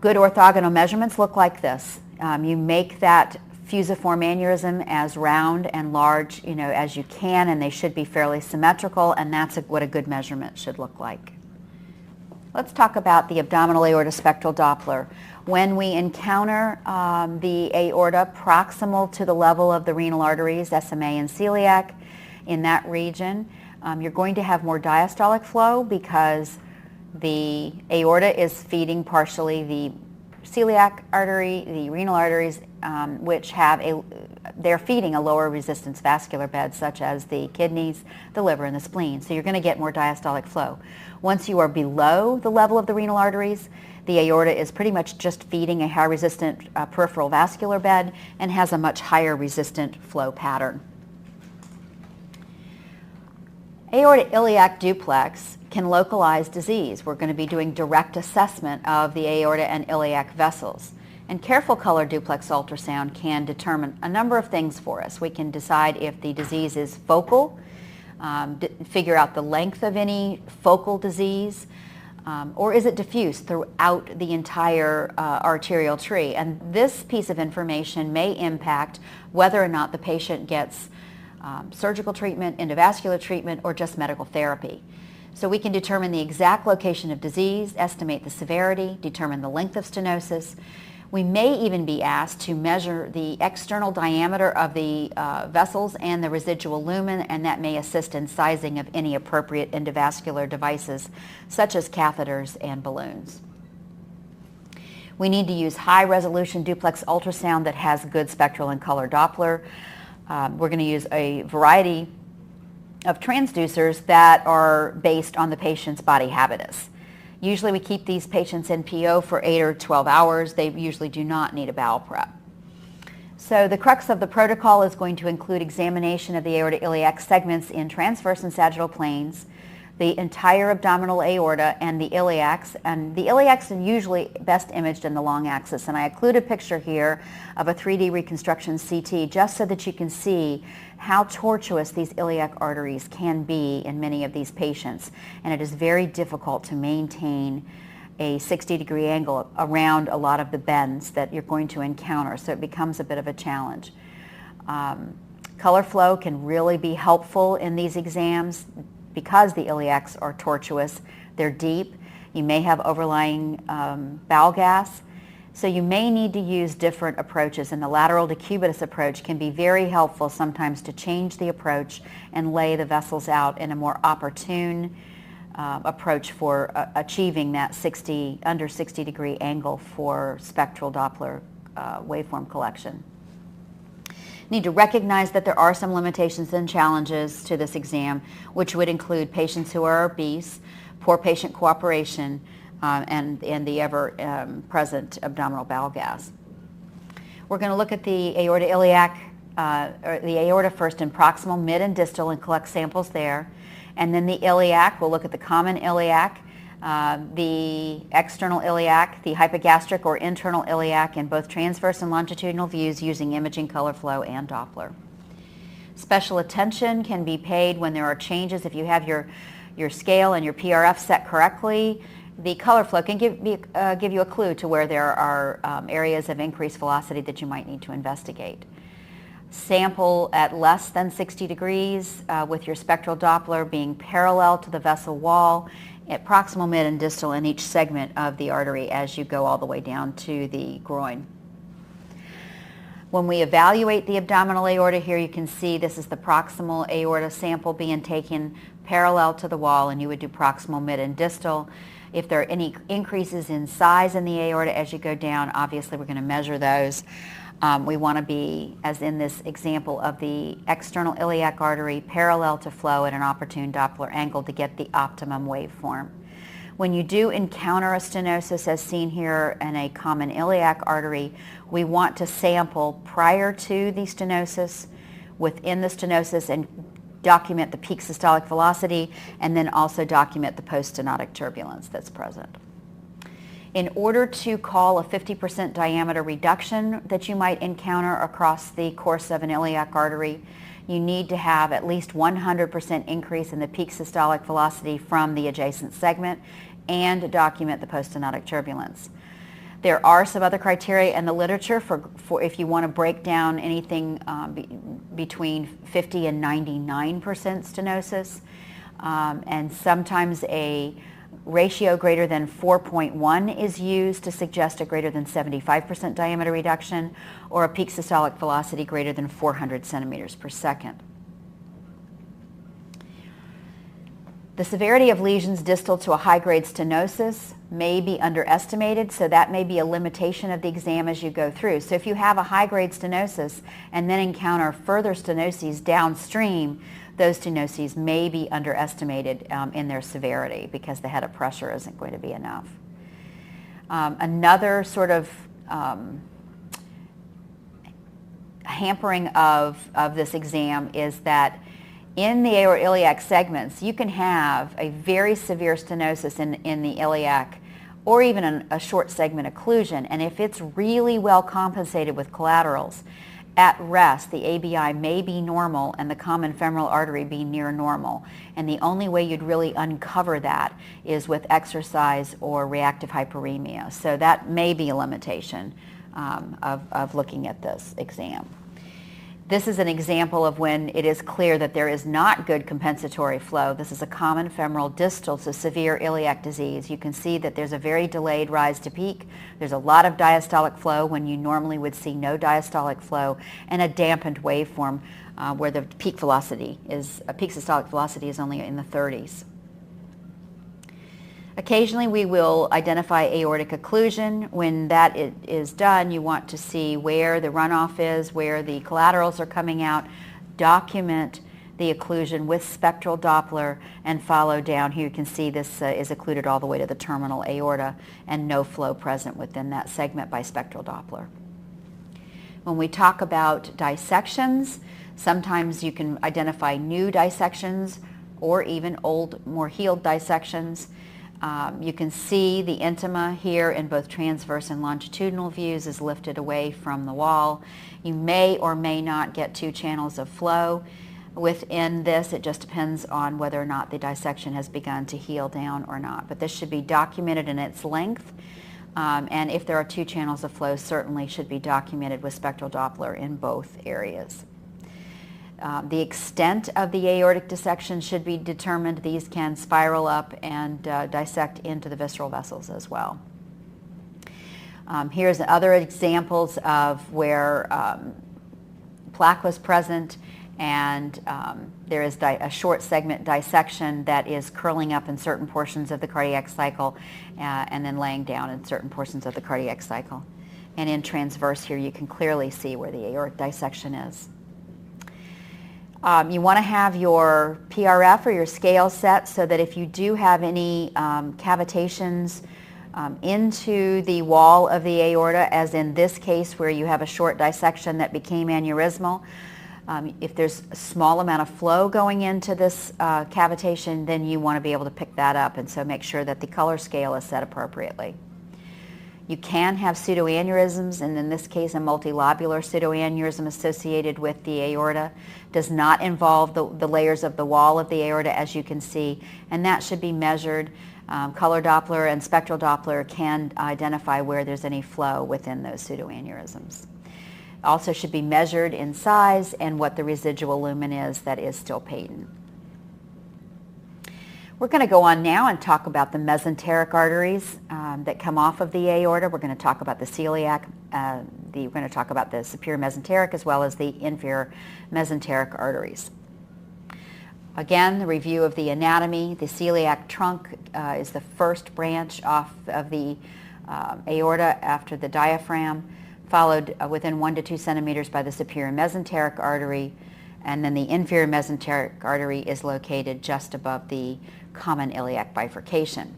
Good orthogonal measurements look like this. You make that fusiform aneurysm as round and large, as you can, and they should be fairly symmetrical, and that's what a good measurement should look like. Let's talk about the abdominal aorta spectral Doppler. When we encounter the aorta proximal to the level of the renal arteries, SMA and celiac, in that region, you're going to have more diastolic flow because the aorta is feeding partially the celiac artery, the renal arteries, which they're feeding a lower resistance vascular bed, such as the kidneys, the liver, and the spleen. So you're going to get more diastolic flow. Once you are below the level of the renal arteries, the aorta is pretty much just feeding a high resistant peripheral vascular bed and has a much higher resistant flow pattern. Aorta-iliac duplex can localize disease. We're going to be doing direct assessment of the aorta and iliac vessels. And careful color duplex ultrasound can determine a number of things for us. We can decide if the disease is focal, figure out the length of any focal disease, or is it diffuse throughout the entire arterial tree. And this piece of information may impact whether or not the patient gets surgical treatment, endovascular treatment, or just medical therapy. So we can determine the exact location of disease, estimate the severity, determine the length of stenosis. We may even be asked to measure the external diameter of the vessels and the residual lumen, and that may assist in sizing of any appropriate endovascular devices, such as catheters and balloons. We need to use high-resolution duplex ultrasound that has good spectral and color Doppler. We're going to use a variety of transducers that are based on the patient's body habitus. Usually we keep these patients in PO for 8 or 12 hours. They usually do not need a bowel prep. So the crux of the protocol is going to include examination of the aorta-iliac segments in transverse and sagittal planes, the entire abdominal aorta, and the iliacs. And the iliacs are usually best imaged in the long axis. And I include a picture here of a 3D reconstruction CT just so that you can see how tortuous these iliac arteries can be in many of these patients. And it is very difficult to maintain a 60-degree angle around a lot of the bends that you're going to encounter. So it becomes a bit of a challenge. Color flow can really be helpful in these exams. Because the iliacs are tortuous, they're deep. You may have overlying bowel gas. So you may need to use different approaches, and the lateral decubitus approach can be very helpful sometimes to change the approach and lay the vessels out in a more opportune approach for achieving that under 60-degree angle for spectral Doppler waveform collection. Need to recognize that there are some limitations and challenges to this exam, which would include patients who are obese, poor patient cooperation, and the ever-present abdominal bowel gas. We're going to look at the aorta-iliac, or the aorta first in proximal, mid, and distal and collect samples there. And then the iliac, we'll look at the common iliac, the external iliac, the hypogastric or internal iliac in both transverse and longitudinal views using imaging, color flow, and Doppler. Special attention can be paid when there are changes. If you have your scale and your PRF set correctly, the color flow can give you a clue to where there are areas of increased velocity that you might need to investigate. Sample at less than 60 degrees with your spectral Doppler being parallel to the vessel wall at proximal, mid, and distal in each segment of the artery as you go all the way down to the groin. When we evaluate the abdominal aorta, here you can see this is the proximal aorta sample being taken parallel to the wall, and you would do proximal, mid, and distal. If there are any increases in size in the aorta as you go down, obviously we're going to measure those. We want to be, as in this example of the external iliac artery, parallel to flow at an opportune Doppler angle to get the optimum waveform. When you do encounter a stenosis as seen here in a common iliac artery, we want to sample prior to the stenosis, within the stenosis, and document the peak systolic velocity, and then also document the post-stenotic turbulence that's present. In order to call a 50% diameter reduction that you might encounter across the course of an iliac artery, you need to have at least 100% increase in the peak systolic velocity from the adjacent segment and document the post-stenotic turbulence. There are some other criteria in the literature for if you want to break down anything between 50 and 99% stenosis, and sometimes a ratio greater than 4.1 is used to suggest a greater than 75% diameter reduction, or a peak systolic velocity greater than 400 centimeters per second. The severity of lesions distal to a high-grade stenosis may be underestimated, so that may be a limitation of the exam as you go through. So if you have a high-grade stenosis and then encounter further stenoses downstream, those stenoses may be underestimated in their severity because the head of pressure isn't going to be enough. Another sort of hampering of this exam is that in the aortoiliac segments, you can have a very severe stenosis in the iliac, or even a short segment occlusion, and if it's really well compensated with collaterals, at rest, the ABI may be normal and the common femoral artery be near normal. And the only way you'd really uncover that is with exercise or reactive hyperemia. So that may be a limitation of looking at this exam. This is an example of when it is clear that there is not good compensatory flow. This is a common femoral distal to severe iliac disease. You can see that there's a very delayed rise to peak. There's a lot of diastolic flow when you normally would see no diastolic flow, and a dampened waveform where the peak systolic velocity is only in the 30s. Occasionally we will identify aortic occlusion. When that is done, you want to see where the runoff is, where the collaterals are coming out, document the occlusion with spectral Doppler, and follow down. Here you can see this is occluded all the way to the terminal aorta and no flow present within that segment by spectral Doppler. When we talk about dissections, sometimes you can identify new dissections or even old, more healed dissections. You can see the intima here in both transverse and longitudinal views is lifted away from the wall. You may or may not get 2 channels of flow within this. It just depends on whether or not the dissection has begun to heal down or not. But this should be documented in its length. And if there are 2 channels of flow, certainly should be documented with spectral Doppler in both areas. The extent of the aortic dissection should be determined. These can spiral up and dissect into the visceral vessels as well. Here's other examples of where plaque was present, and there is a short segment dissection that is curling up in certain portions of the cardiac cycle and then laying down in certain portions of the cardiac cycle. And in transverse here, you can clearly see where the aortic dissection is. You want to have your PRF or your scale set so that if you do have any cavitations into the wall of the aorta, as in this case where you have a short dissection that became aneurysmal, if there's a small amount of flow going into this cavitation, then you want to be able to pick that up, and so make sure that the color scale is set appropriately. You can have pseudoaneurysms, and in this case a multilobular pseudoaneurysm associated with the aorta. Does not involve the layers of the wall of the aorta, as you can see, and that should be measured. Color Doppler and spectral Doppler can identify where there's any flow within those pseudoaneurysms. Also should be measured in size and what the residual lumen is that is still patent. We're going to go on now and talk about the mesenteric arteries that come off of the aorta. We're going to talk about the celiac. We're going to talk about the superior mesenteric as well as the inferior mesenteric arteries. Again, the review of the anatomy. The celiac trunk is the first branch off of the aorta after the diaphragm, followed within 1 to 2 centimeters by the superior mesenteric artery, and then the inferior mesenteric artery is located just above the common iliac bifurcation.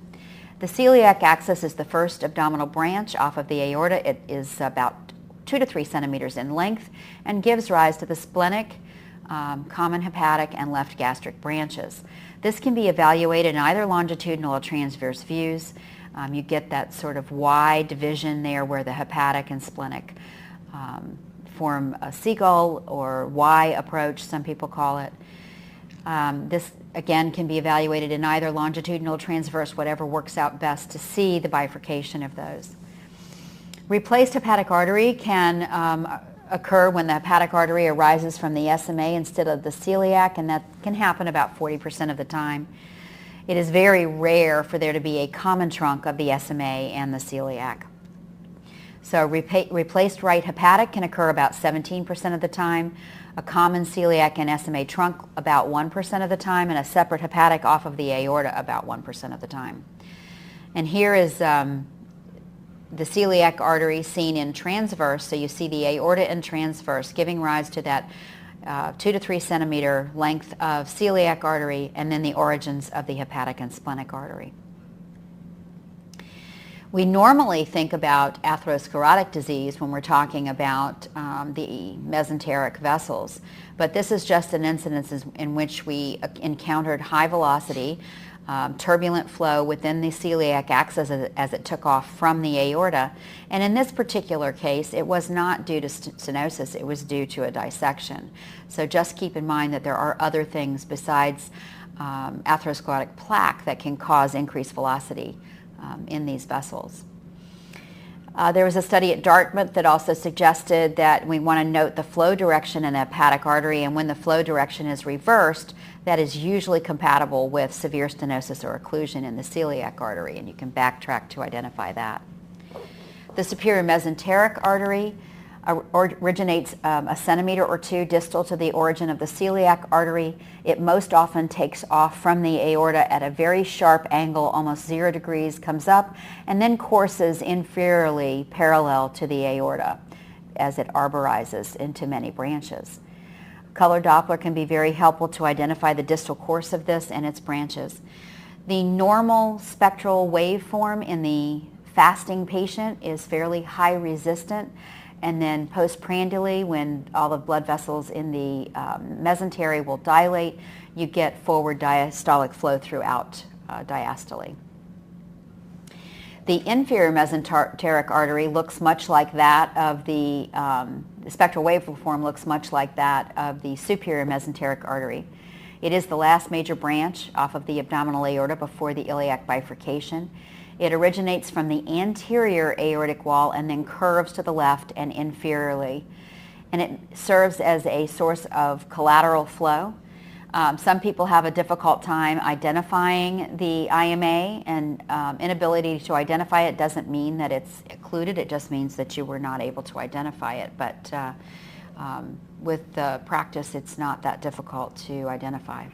The celiac axis is the first abdominal branch off of the aorta. It is about 2 to 3 centimeters in length and gives rise to the splenic, common hepatic, and left gastric branches. This can be evaluated in either longitudinal or transverse views. You get that sort of Y division there where the hepatic and splenic form a seagull, or Y approach, some people call it. This, again, can be evaluated in either longitudinal or transverse, whatever works out best to see the bifurcation of those. Replaced hepatic artery can occur when the hepatic artery arises from the SMA instead of the celiac, and that can happen about 40% of the time. It is very rare for there to be a common trunk of the SMA and the celiac. So replaced right hepatic can occur about 17% of the time, a common celiac and SMA trunk about 1% of the time, and a separate hepatic off of the aorta about 1% of the time. And here is the celiac artery seen in transverse, so you see the aorta in transverse giving rise to that 2 to 3 centimeter length of celiac artery, and then the origins of the hepatic and splenic artery. We normally think about atherosclerotic disease when we're talking about the mesenteric vessels, but this is just an incidence in which we encountered high velocity, turbulent flow within the celiac axis as it took off from the aorta. And in this particular case, it was not due to stenosis, it was due to a dissection. So just keep in mind that there are other things besides atherosclerotic plaque that can cause increased velocity in these vessels. There was a study at Dartmouth that also suggested that we want to note the flow direction in the hepatic artery, and when the flow direction is reversed, that is usually compatible with severe stenosis or occlusion in the celiac artery, and you can backtrack to identify that. The superior mesenteric artery originates a centimeter or 2 distal to the origin of the celiac artery. It most often takes off from the aorta at a very sharp angle, almost 0 degrees, comes up, and then courses inferiorly parallel to the aorta as it arborizes into many branches. Color Doppler can be very helpful to identify the distal course of this and its branches. The normal spectral waveform in the fasting patient is fairly high resistant, and then postprandially, when all the blood vessels in the mesentery will dilate, you get forward diastolic flow throughout diastole. The inferior mesenteric artery looks much like that of the spectral waveform looks much like that of the superior mesenteric artery. It is the last major branch off of the abdominal aorta before the iliac bifurcation. It originates from the anterior aortic wall and then curves to the left and inferiorly. And it serves as a source of collateral flow. Some people have a difficult time identifying the IMA, and inability to identify it doesn't mean that it's occluded, it just means that you were not able to identify it. But with the practice, it's not that difficult to identify.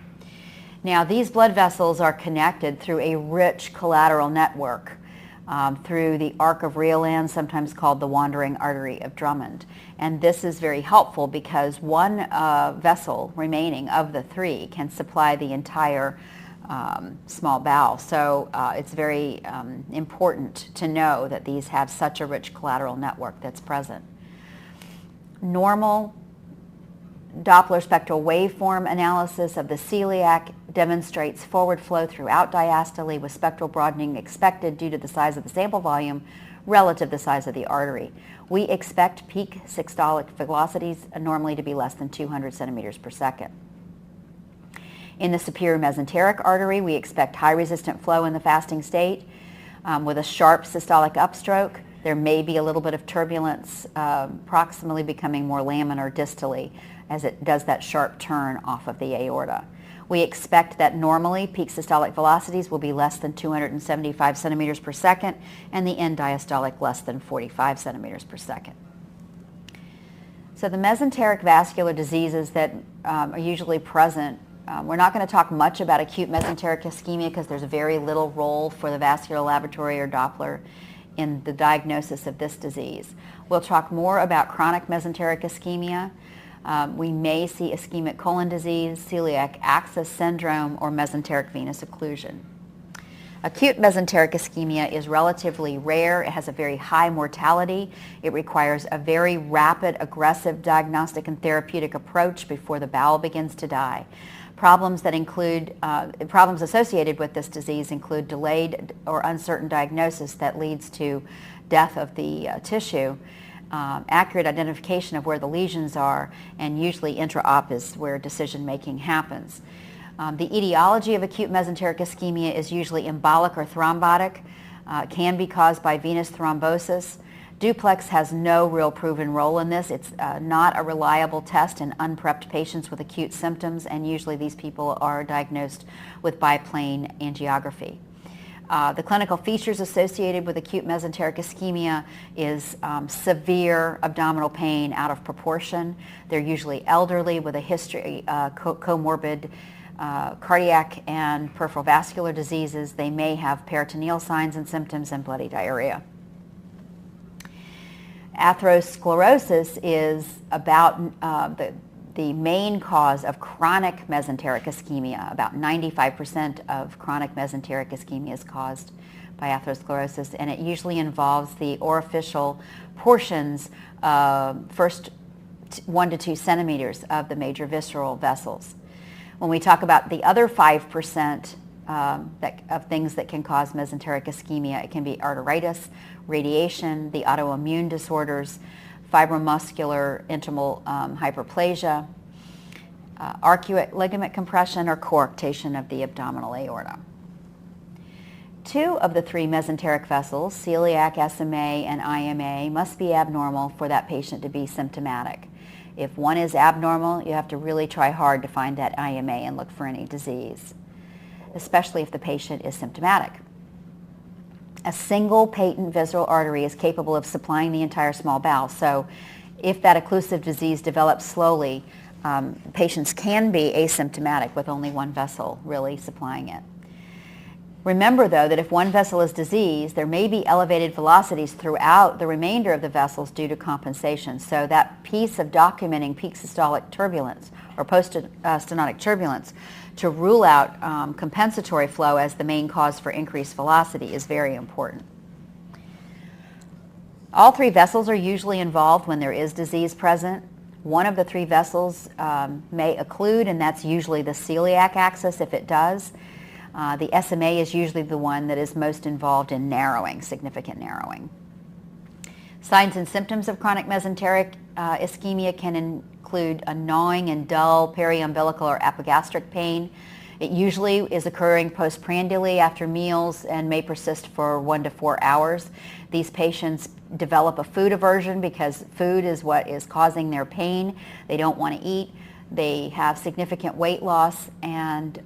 Now, these blood vessels are connected through a rich collateral network through the arc of Rieland, sometimes called the wandering artery of Drummond. And this is very helpful because one vessel remaining of the 3 can supply the entire small bowel. So it's very important to know that these have such a rich collateral network that's present. Normal Doppler spectral waveform analysis of the celiac demonstrates forward flow throughout diastole with spectral broadening expected due to the size of the sample volume relative to the size of the artery. We expect peak systolic velocities normally to be less than 200 centimeters per second. In the superior mesenteric artery, we expect high resistant flow in the fasting state with a sharp systolic upstroke. There may be a little bit of turbulence proximally becoming more laminar distally as it does that sharp turn off of the aorta. We expect that normally peak systolic velocities will be less than 275 centimeters per second and the end diastolic less than 45 centimeters per second. So the mesenteric vascular diseases that are usually present, we're not going to talk much about acute mesenteric ischemia because there's very little role for the vascular laboratory or Doppler in the diagnosis of this disease. We'll talk more about chronic mesenteric ischemia. We may see ischemic colon disease, celiac axis syndrome, or mesenteric venous occlusion. Acute mesenteric ischemia is relatively rare. It has a very high mortality. It requires a very rapid, aggressive diagnostic and therapeutic approach before the bowel begins to die. Problems associated with this disease include delayed or uncertain diagnosis that leads to death of the tissue, accurate identification of where the lesions are, and usually intra-op is where decision-making happens. The etiology of acute mesenteric ischemia is usually embolic or thrombotic. Can be caused by venous thrombosis. Duplex has no real proven role in this. It's not a reliable test in unprepped patients with acute symptoms, and usually these people are diagnosed with biplane angiography. The clinical features associated with acute mesenteric ischemia is severe abdominal pain out of proportion. They're usually elderly with a history, comorbid cardiac and peripheral vascular diseases. They may have peritoneal signs and symptoms and bloody diarrhea. Atherosclerosis is about the main cause of chronic mesenteric ischemia. About 95% of chronic mesenteric ischemia is caused by atherosclerosis, and it usually involves the orificial portions, first 1 to 2 centimeters of the major visceral vessels. When we talk about the other 5% of things that can cause mesenteric ischemia, it can be arteritis, radiation, the autoimmune disorders, fibromuscular intimal hyperplasia, arcuate ligament compression, or coarctation of the abdominal aorta. 2 of the 3 mesenteric vessels, celiac, SMA, and IMA, must be abnormal for that patient to be symptomatic. If one is abnormal, you have to really try hard to find that IMA and look for any disease, especially if the patient is symptomatic. A single patent visceral artery is capable of supplying the entire small bowel. So if that occlusive disease develops slowly, patients can be asymptomatic with only one vessel really supplying it. Remember, though, that if one vessel is diseased, there may be elevated velocities throughout the remainder of the vessels due to compensation. So that piece of documenting peak systolic turbulence or post-stenotic turbulence to rule out compensatory flow as the main cause for increased velocity is very important. All 3 vessels are usually involved when there is disease present. One of the 3 vessels may occlude, and that's usually the celiac axis if it does. The SMA is usually the one that is most involved in narrowing, significant narrowing. Signs and symptoms of chronic mesenteric ischemia can include a gnawing and dull periumbilical or epigastric pain. It usually is occurring postprandially after meals and may persist for 1 to 4 hours. These patients develop a food aversion because food is what is causing their pain. They don't want to eat. They have significant weight loss and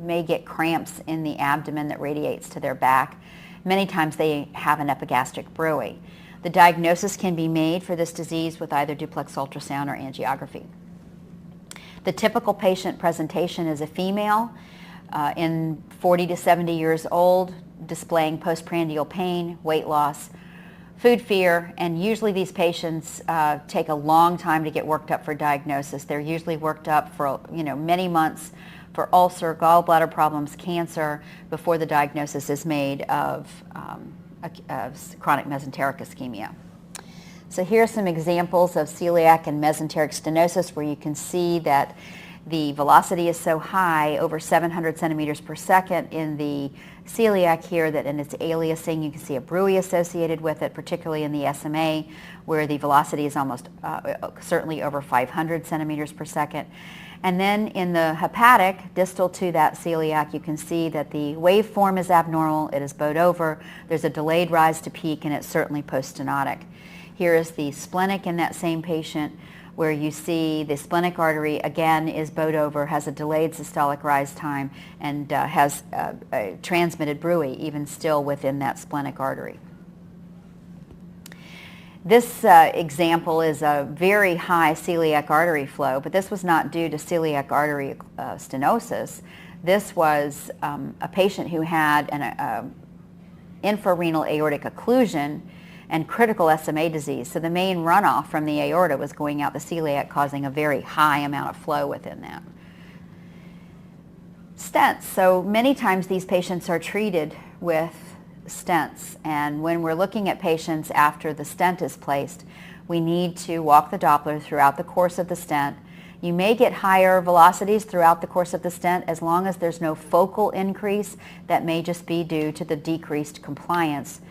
may get cramps in the abdomen that radiates to their back. Many times they have an epigastric bruit. The diagnosis can be made for this disease with either duplex ultrasound or angiography. The typical patient presentation is a female in 40 to 70 years old, displaying postprandial pain, weight loss, food fear, and usually these patients take a long time to get worked up for diagnosis. They're usually worked up for many months for ulcer, gallbladder problems, cancer, before the diagnosis is made of chronic mesenteric ischemia. So here are some examples of celiac and mesenteric stenosis where you can see that the velocity is so high, over 700 centimeters per second in the celiac here, that in its aliasing you can see a bruit associated with it, particularly in the SMA where the velocity is almost certainly over 500 centimeters per second. And then in the hepatic, distal to that celiac, you can see that the waveform is abnormal, it is bowed over, there's a delayed rise to peak, and it's certainly post-stenotic. Here is the splenic in that same patient, where you see the splenic artery again is bowed over, has a delayed systolic rise time, and has a transmitted bruit even still within that splenic artery. This example is a very high celiac artery flow, but this was not due to celiac artery stenosis. This was a patient who had an infrarenal aortic occlusion and critical SMA disease. So the main runoff from the aorta was going out the celiac, causing a very high amount of flow within that. Stents. So many times these patients are treated with stents. And when we're looking at patients after the stent is placed, we need to walk the Doppler throughout the course of the stent. You may get higher velocities throughout the course of the stent as long as there's no focal increase. That may just be due to the decreased compliance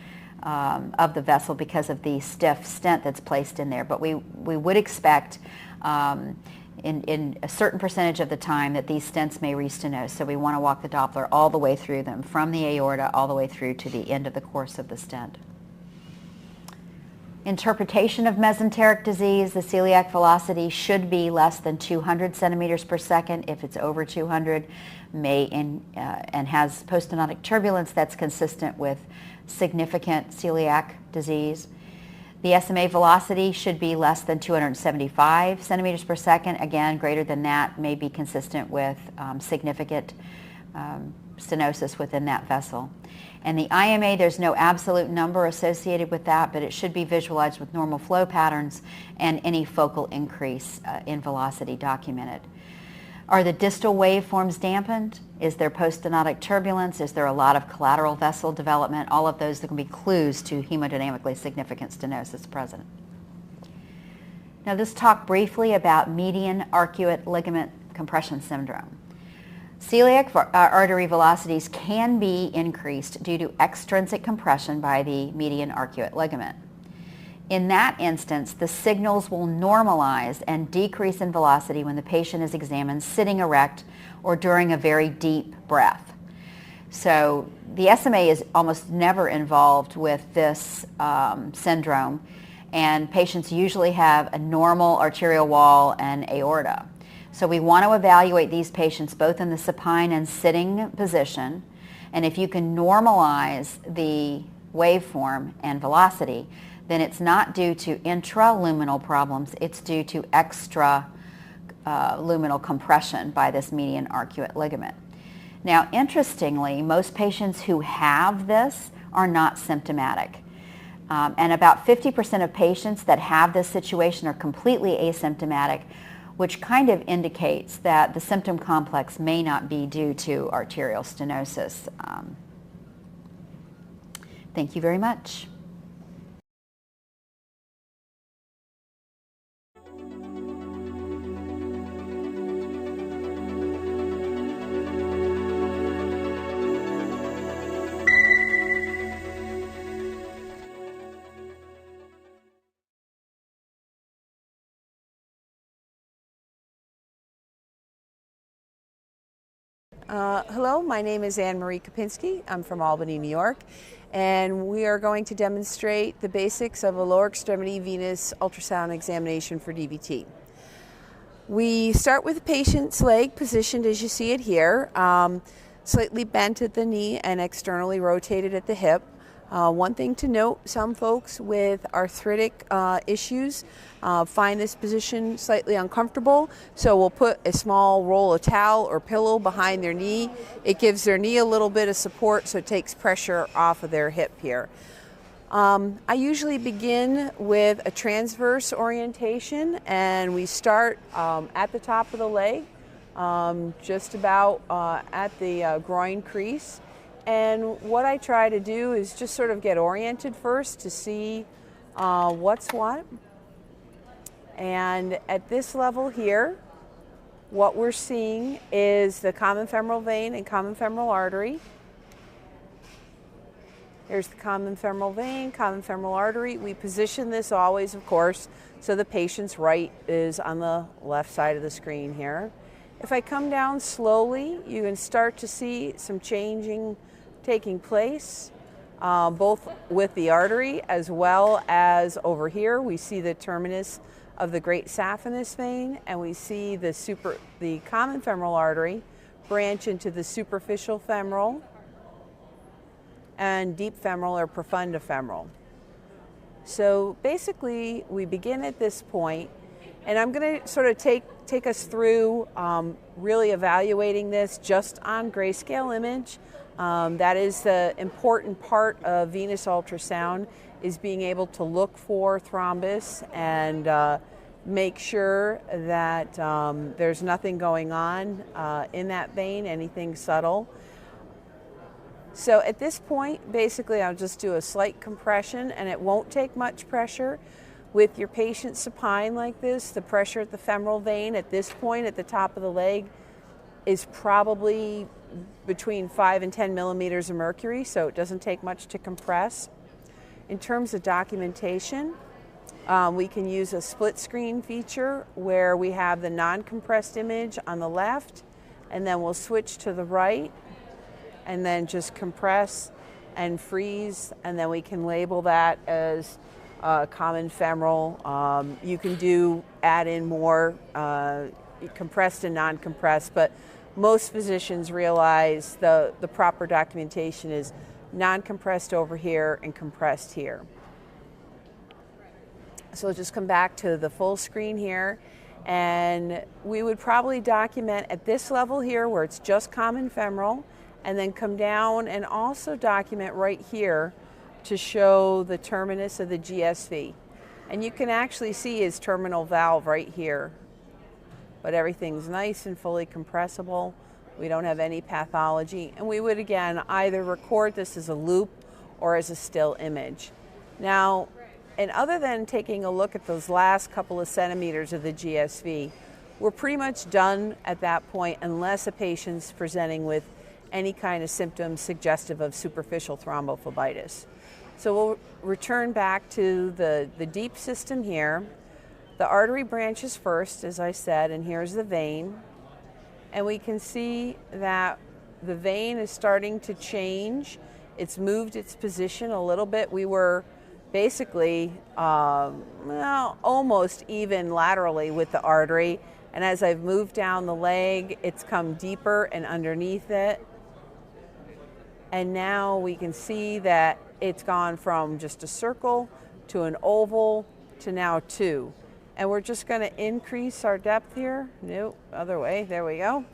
of the vessel because of the stiff stent that's placed in there. But we would expect in a certain percentage of the time that these stents may restenose. So we want to walk the Doppler all the way through them, from the aorta all the way through to the end of the course of the stent. Interpretation of mesenteric disease, the celiac velocity should be less than 200 centimeters per second. If it's over 200, and has poststenotic turbulence, that's consistent with significant celiac disease. The SMA velocity should be less than 275 centimeters per second. Again, greater than that may be consistent with significant stenosis within that vessel. And the IMA, there's no absolute number associated with that, but it should be visualized with normal flow patterns and any focal increase in velocity documented. Are the distal waveforms dampened? Is there poststenotic turbulence? Is there a lot of collateral vessel development? All of those that can be clues to hemodynamically significant stenosis present. Now let's talk briefly about median arcuate ligament compression syndrome. Celiac artery velocities can be increased due to extrinsic compression by the median arcuate ligament. In that instance, the signals will normalize and decrease in velocity when the patient is examined sitting erect or during a very deep breath. So the SMA is almost never involved with this syndrome, and patients usually have a normal arterial wall and aorta. So we want to evaluate these patients both in the supine and sitting position, and if you can normalize the waveform and velocity, then it's not due to intraluminal problems, it's due to extraluminal compression by this median arcuate ligament. Now, interestingly, most patients who have this are not symptomatic. And about 50% of patients that have this situation are completely asymptomatic, which kind of indicates that the symptom complex may not be due to arterial stenosis. Thank you very much. Hello, my name is Anne Marie Kopinski. I'm from Albany, New York, and we are going to demonstrate the basics of a lower extremity venous ultrasound examination for DVT. We start with the patient's leg positioned as you see it here, slightly bent at the knee and externally rotated at the hip. One thing to note, some folks with arthritic issues find this position slightly uncomfortable, so we'll put a small roll of towel or pillow behind their knee. It gives their knee a little bit of support, so it takes pressure off of their hip here. I usually begin with a transverse orientation, and we start at the top of the leg, just about at the groin crease. And what I try to do is just sort of get oriented first to see what's what. And at this level here, what we're seeing is the common femoral vein and common femoral artery. Here's the common femoral vein, common femoral artery. We position this always, of course, so the patient's right is on the left side of the screen here. If I come down slowly, you can start to see some changing taking place, both with the artery as well as over here. We see the terminus of the great saphenous vein, and we see the common femoral artery branch into the superficial femoral and deep femoral or profunda femoral. So basically, we begin at this point, and I'm going to sort of take us through really evaluating this just on grayscale image. That is the important part of venous ultrasound, is being able to look for thrombus and make sure that there's nothing going on in that vein, anything subtle. So at this point, basically I'll just do a slight compression, and it won't take much pressure. With your patient supine like this, the pressure at the femoral vein at this point at the top of the leg is probably between 5 and 10 millimeters of mercury, so it doesn't take much to compress. In terms of documentation, we can use a split screen feature where we have the non-compressed image on the left, and then we'll switch to the right and then just compress and freeze, and then we can label that as common femoral. You can add in more compressed and non-compressed, but most physicians realize the proper documentation is non-compressed over here and compressed here. So we'll just come back to the full screen here, and we would probably document at this level here where it's just common femoral, and then come down and also document right here to show the terminus of the GSV. And you can actually see his terminal valve right here. But everything's nice and fully compressible. We don't have any pathology. And we would, again, either record this as a loop or as a still image. Now, and other than taking a look at those last couple of centimeters of the GSV, we're pretty much done at that point unless a patient's presenting with any kind of symptoms suggestive of superficial thrombophlebitis. So we'll return back to the deep system here. The artery branches first, as I said, and here's the vein. And we can see that the vein is starting to change. It's moved its position a little bit. We were basically almost even laterally with the artery. And as I've moved down the leg, it's come deeper and underneath it. And now we can see that it's gone from just a circle to an oval to now 2. And we're just going to increase our depth here. Nope, other way, there we go.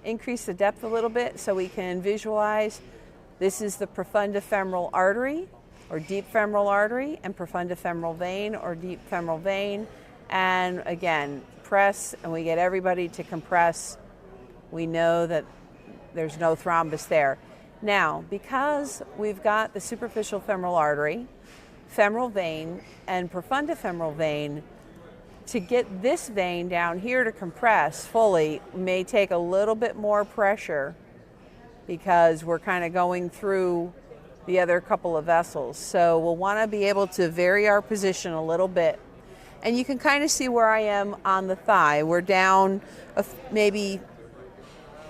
Increase the depth a little bit so we can visualize. This is the profundifemoral artery or deep femoral artery, and profundifemoral vein or deep femoral vein. And again, press, and we get everybody to compress. We know that there's no thrombus there. Now, because we've got the superficial femoral artery, femoral vein, and profundifemoral vein, to get this vein down here to compress fully may take a little bit more pressure because we're kind of going through the other couple of vessels. So we'll want to be able to vary our position a little bit. And you can kind of see where I am on the thigh. We're down maybe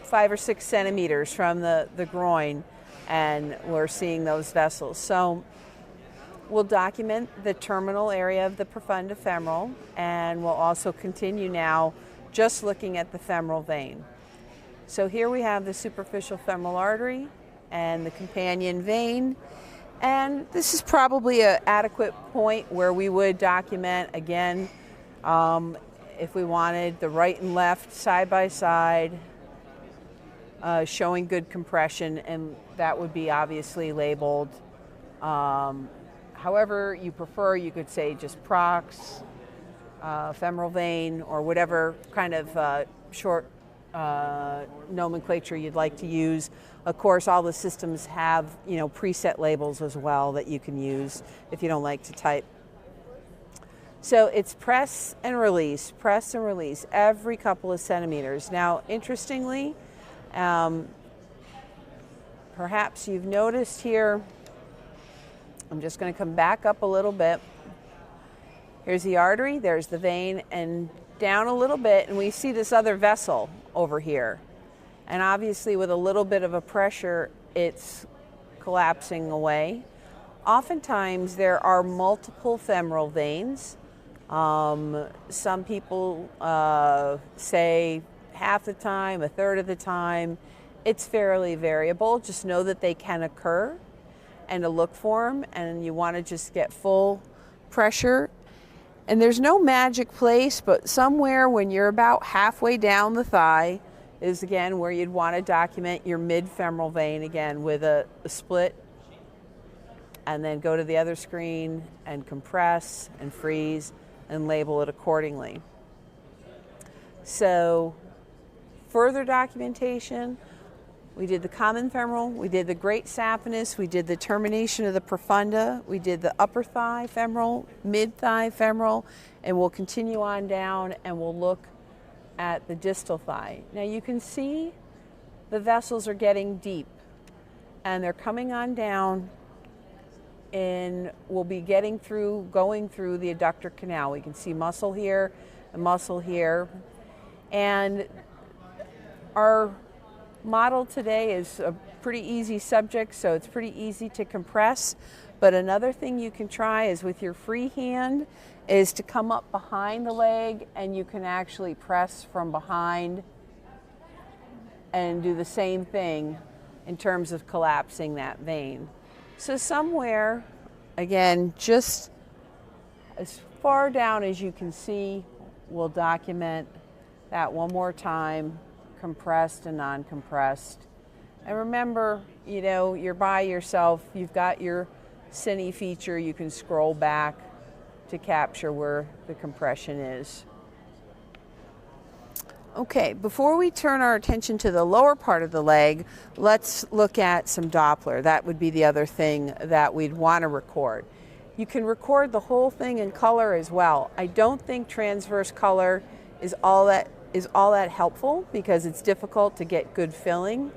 5 or 6 centimeters from the groin, and we're seeing those vessels. So we'll document the terminal area of the profundifemoral, and we'll also continue now just looking at the femoral vein. So here we have the superficial femoral artery and the companion vein, and this is probably an adequate point where we would document again if we wanted the right and left side by side, showing good compression, and that would be obviously labeled. However you prefer, you could say just prox, femoral vein, or whatever kind of short nomenclature you'd like to use. Of course, all the systems have, preset labels as well that you can use if you don't like to type. So it's press and release every couple of centimeters. Now, interestingly, perhaps you've noticed here, I'm just going to come back up a little bit. Here's the artery, there's the vein, and down a little bit, and we see this other vessel over here. And obviously with a little bit of a pressure, it's collapsing away. Oftentimes there are multiple femoral veins. Some people say half the time, a third of the time. It's fairly variable. Just know that they can occur and to look for them, and you want to just get full pressure. And there's no magic place, but somewhere when you're about halfway down the thigh is again where you'd want to document your mid-femoral vein again with a split, and then go to the other screen and compress and freeze and label it accordingly. So further documentation, We did the common femoral, we did the great saphenous, we did the termination of the profunda, we did the upper thigh femoral, mid thigh femoral, and we'll continue on down and we'll look at the distal thigh. Now you can see the vessels are getting deep and they're coming on down, and we'll be going through the adductor canal. We can see muscle here and muscle here. And our model today is a pretty easy subject, so it's pretty easy to compress. But another thing you can try is with your free hand is to come up behind the leg, and you can actually press from behind and do the same thing in terms of collapsing that vein. So somewhere, again, just as far down as you can see, we'll document that one more time, compressed and non-compressed. And remember, you know, you're by yourself, you've got your cine feature, you can scroll back to capture where the compression is. Okay, before we turn our attention to the lower part of the leg, let's look at some Doppler. That would be the other thing that we'd want to record. You can record the whole thing in color as well. I don't think transverse color is all that helpful because it's difficult to get good filling.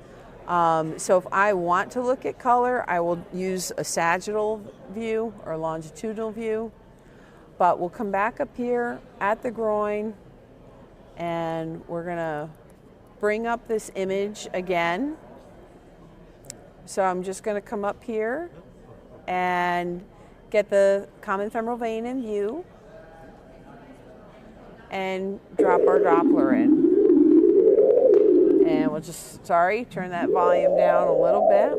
So if I want to look at color, I will use a sagittal view or a longitudinal view. But we'll come back up here at the groin, and we're gonna bring up this image again. So I'm just gonna come up here and get the common femoral vein in view and drop our Doppler in. And we'll just, turn that volume down a little bit.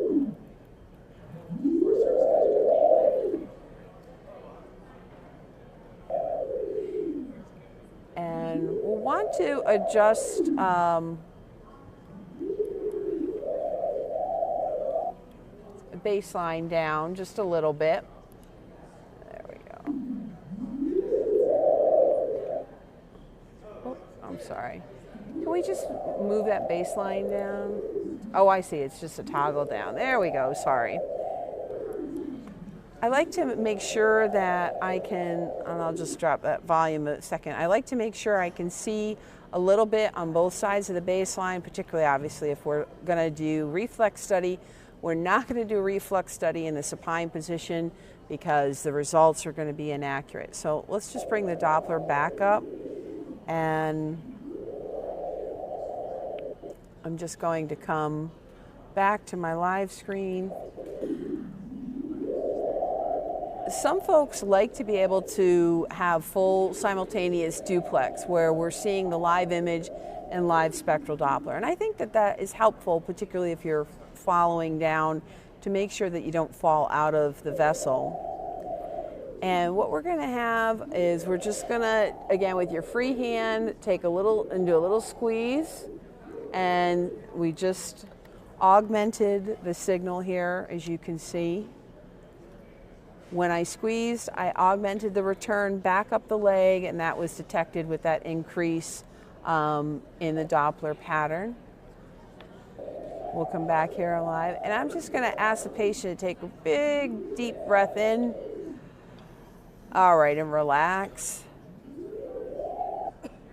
And we'll want to adjust baseline down just a little bit. There we go. Oh, I'm sorry. Can we just move that baseline down? Oh, I see, it's just a toggle down. There we go, sorry. I like to make sure that I can, and I'll just drop that volume a second. I like to make sure I can see a little bit on both sides of the baseline, particularly obviously if we're gonna do reflex study. We're not gonna do a reflex study in the supine position because the results are gonna be inaccurate. So let's just bring the Doppler back up, and I'm just going to come back to my live screen. Some folks like to be able to have full simultaneous duplex where we're seeing the live image and live spectral Doppler. And I think that that is helpful, particularly if you're following down, to make sure that you don't fall out of the vessel. And what we're gonna have is we're just gonna, again, with your free hand, take a little and do a little squeeze. And we just augmented the signal here, as you can see. When I squeezed, I augmented the return back up the leg, and that was detected with that increase in the Doppler pattern. We'll come back here live, and I'm just gonna ask the patient to take a big, deep breath in. All right, and relax.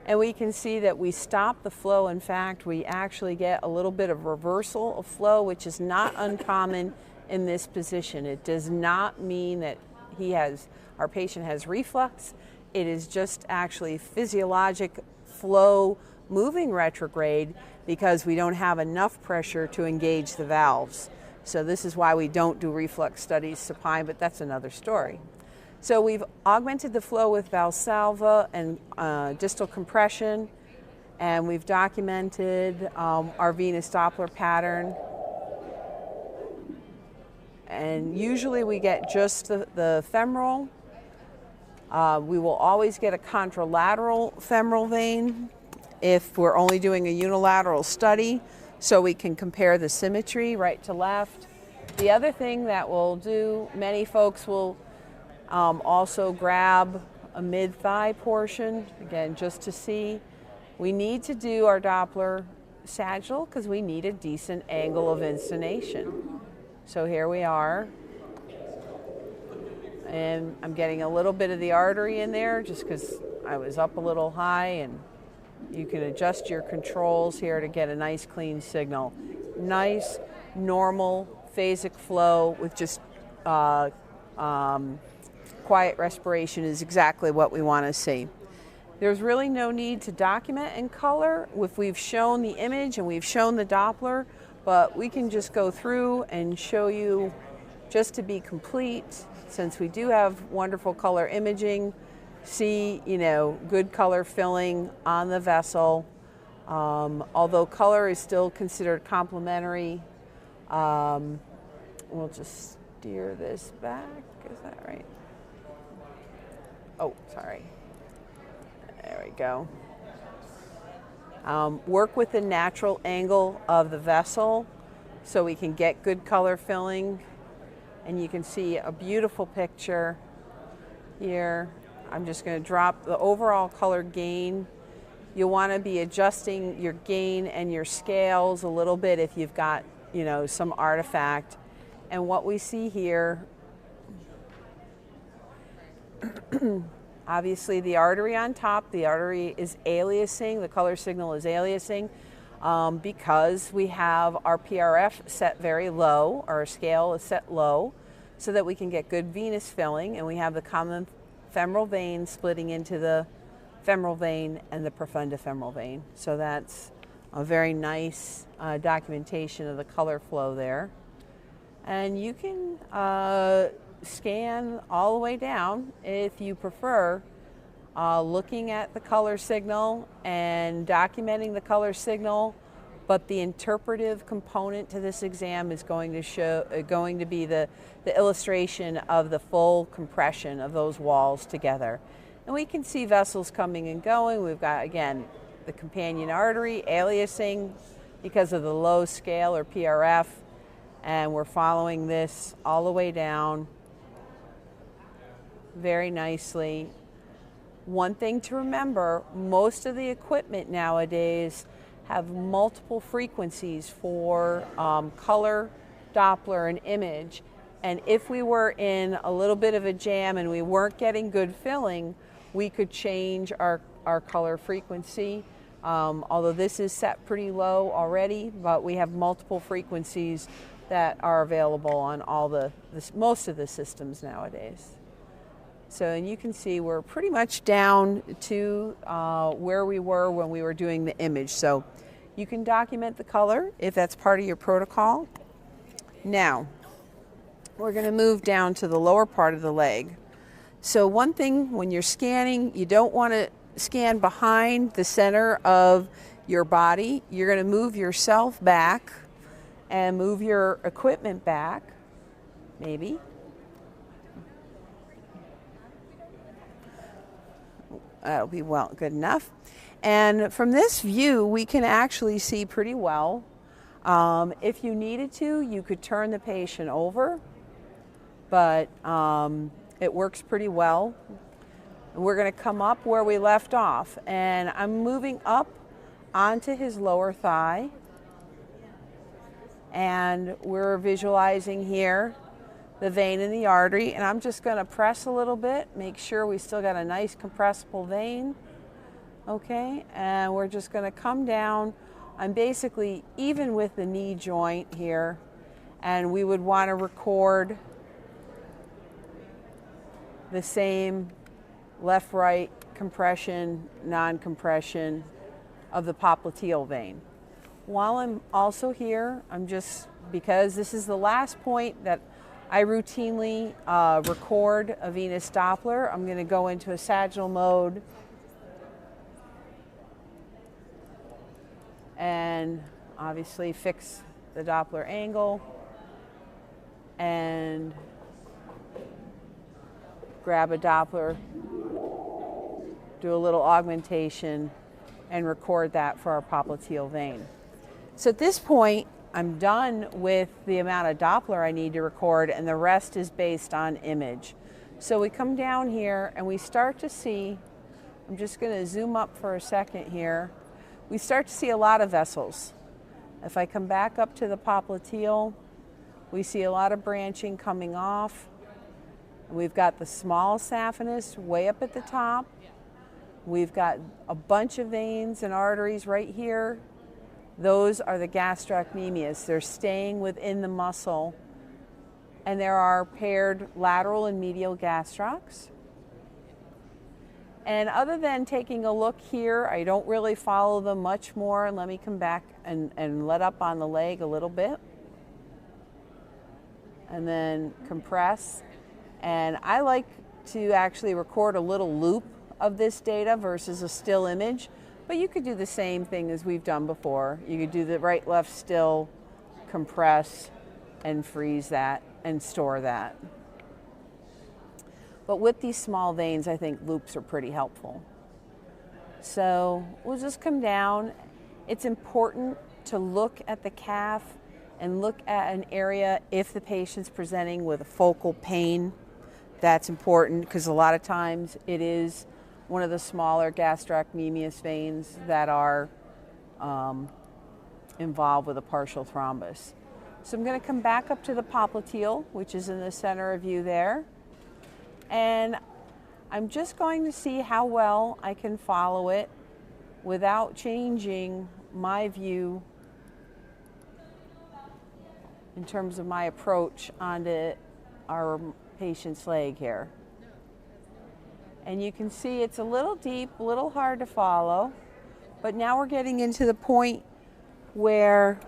And we can see that we stop the flow. In fact, we actually get a little bit of reversal of flow, which is not uncommon in this position. It does not mean that our patient has reflux. It is just actually physiologic flow moving retrograde because we don't have enough pressure to engage the valves. So this is why we don't do reflux studies supine, but that's another story. So we've augmented the flow with Valsalva and distal compression, and we've documented our venous Doppler pattern. And usually we get just the femoral. We will always get a contralateral femoral vein if we're only doing a unilateral study, so we can compare the symmetry right to left. The other thing that we'll do, many folks will also grab a mid-thigh portion, again, just to see. We need to do our Doppler sagittal because we need a decent angle of instination. So here we are. And I'm getting a little bit of the artery in there just because I was up a little high, and you can adjust your controls here to get a nice clean signal. Nice, normal, phasic flow with just quiet respiration is exactly what we want to see. There's really no need to document in color if we've shown the image and we've shown the Doppler, but we can just go through and show you just to be complete, since we do have wonderful color imaging, see, good color filling on the vessel. Although color is still considered complementary, we'll just steer this back. Is that right? Oh, sorry. There we go. Work with the natural angle of the vessel so we can get good color filling. And you can see a beautiful picture here. I'm just going to drop the overall color gain. You'll want to be adjusting your gain and your scales a little bit if you've got, some artifact. And what we see here, obviously the artery on top, the artery is aliasing, the color signal is aliasing because we have our PRF set very low, our scale is set low, so that we can get good venous filling, and we have the common femoral vein splitting into the femoral vein and the profunda femoral vein. So that's a very nice documentation of the color flow there. And you can scan all the way down if you prefer, looking at the color signal and documenting the color signal, but the interpretive component to this exam is going to be the illustration of the full compression of those walls together. And we can see vessels coming and going. We've got, again, the companion artery aliasing because of the low scale or PRF, and we're following this all the way down very nicely. One thing to remember, most of the equipment nowadays have multiple frequencies for color, Doppler, and image. And if we were in a little bit of a jam and we weren't getting good filling, we could change our color frequency. Although this is set pretty low already, but we have multiple frequencies that are available on most of the systems nowadays. So, and you can see we're pretty much down to where we were when we were doing the image. So you can document the color if that's part of your protocol. Now, we're going to move down to the lower part of the leg. So one thing when you're scanning, you don't want to scan behind the center of your body. You're going to move yourself back and move your equipment back, maybe. That'll be good enough. And from this view, we can actually see pretty well. If you needed to, you could turn the patient over, but it works pretty well. We're going to come up where we left off, and I'm moving up onto his lower thigh, and we're visualizing here the vein and the artery, and I'm just going to press a little bit, make sure we still got a nice compressible vein. Okay, and we're just going to come down. I'm basically even with the knee joint here, and we would want to record the same left-right compression, non-compression of the popliteal vein. While I'm also here, because this is the last point that I routinely record a venous Doppler, I'm going to go into a sagittal mode and obviously fix the Doppler angle and grab a Doppler, do a little augmentation, and record that for our popliteal vein. So at this point, I'm done with the amount of Doppler I need to record, and the rest is based on image. So we come down here and we start to see, I'm just going to zoom up for a second here. we start to see a lot of vessels. If I come back up to the popliteal, we see a lot of branching coming off. We've got the small saphenous way up at the top. We've got a bunch of veins and arteries right here. Those are the gastrocnemius. They're staying within the muscle. And there are paired lateral and medial gastrocs. And other than taking a look here, I don't really follow them much more. Let me come back and let up on the leg a little bit. And then compress. And I like to actually record a little loop of this data versus a still image. But you could do the same thing as we've done before. You could do the right, left, still, compress, and freeze that and store that. But with these small veins, I think loops are pretty helpful. So we'll just come down. It's important to look at the calf and look at an area if the patient's presenting with a focal pain. That's important because a lot of times it is one of the smaller gastrocnemius veins that are involved with a partial thrombus. So I'm going to come back up to the popliteal, which is in the center of view there. And I'm just going to see how well I can follow it without changing my view in terms of my approach onto our patient's leg here. And you can see it's a little deep, a little hard to follow, but now we're getting into the point where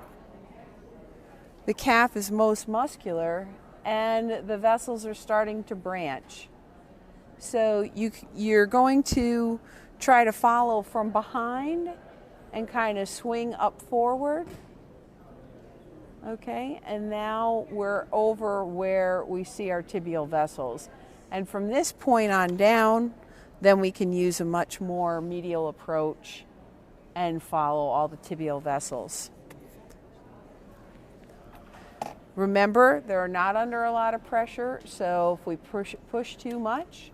the calf is most muscular and the vessels are starting to branch. So you're going to try to follow from behind and kind of swing up forward. Okay, and now we're over where we see our tibial vessels. And from this point on down, then we can use a much more medial approach and follow all the tibial vessels. Remember, they're not under a lot of pressure, so if we push too much,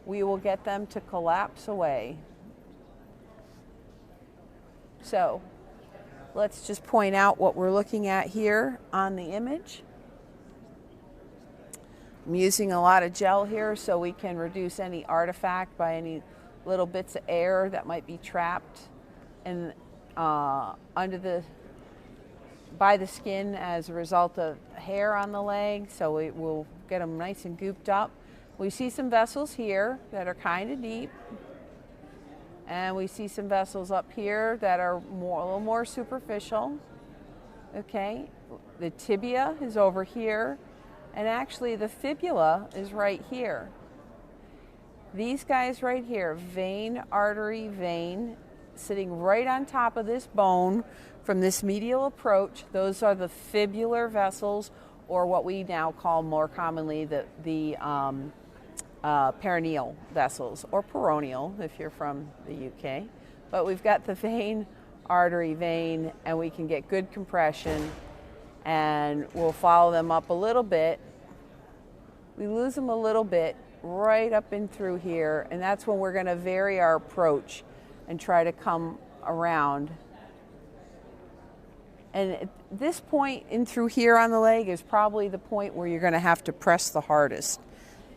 we will get them to collapse away. So let's just point out what we're looking at here on the image. I'm using a lot of gel here so we can reduce any artifact by any little bits of air that might be trapped in, by the skin as a result of hair on the leg, so it will get them nice and gooped up. We see some vessels here that are kind of deep, and we see some vessels up here that are a little more superficial. Okay, the tibia is over here, and actually the fibula is right here. These guys right here, vein, artery, vein, sitting right on top of this bone from this medial approach, those are the fibular vessels, or what we now call more commonly the perineal vessels, or peroneal if you're from the UK. But we've got the vein, artery, vein, and we can get good compression, and we'll follow them up a little bit. We lose them a little bit right up and through here, and that's when we're going to vary our approach and try to come around. And at this point in through here on the leg is probably the point where you're going to have to press the hardest.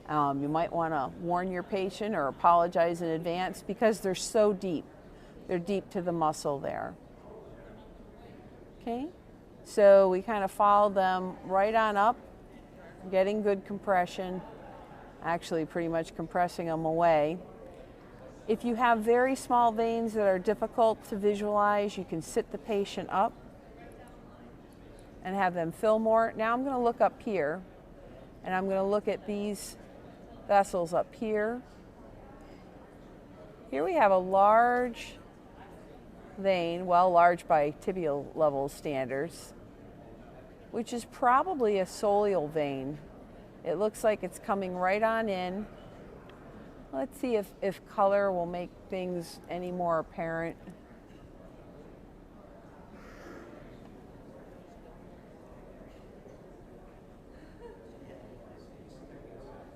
You might want to warn your patient or apologize in advance because they're so deep. They're deep to the muscle there. Okay, so we kind of follow them right on up, getting good compression, actually pretty much compressing them away. If you have very small veins that are difficult to visualize, you can sit the patient up and have them fill more. Now I'm going to look up here, and I'm going to look at these vessels up here. Here we have a large vein, well, large by tibial level standards, which is probably a soleal vein. It looks like it's coming right on in. Let's see if color will make things any more apparent.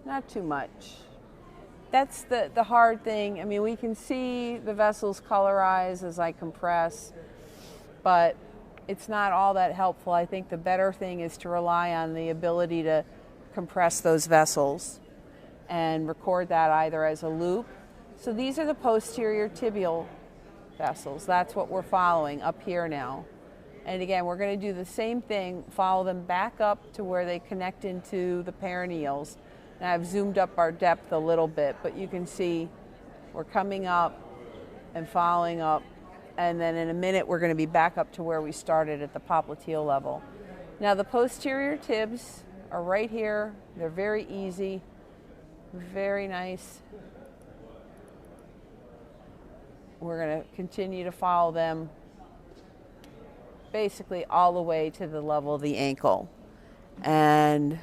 Not too much. that's the hard thing. I mean, we can see the vessels colorize as I compress, but it's not all that helpful. I think the better thing is to rely on the ability to compress those vessels and record that either as a loop. So these are the posterior tibial vessels. That's what we're following up here now. And again, we're going to do the same thing, follow them back up to where they connect into the perineals. And I've zoomed up our depth a little bit, but you can see we're coming up and following up. And then in a minute, we're going to be back up to where we started at the popliteal level. Now the posterior tibs are right here. They're very easy, very nice. We're going to continue to follow them basically all the way to the level of the ankle. And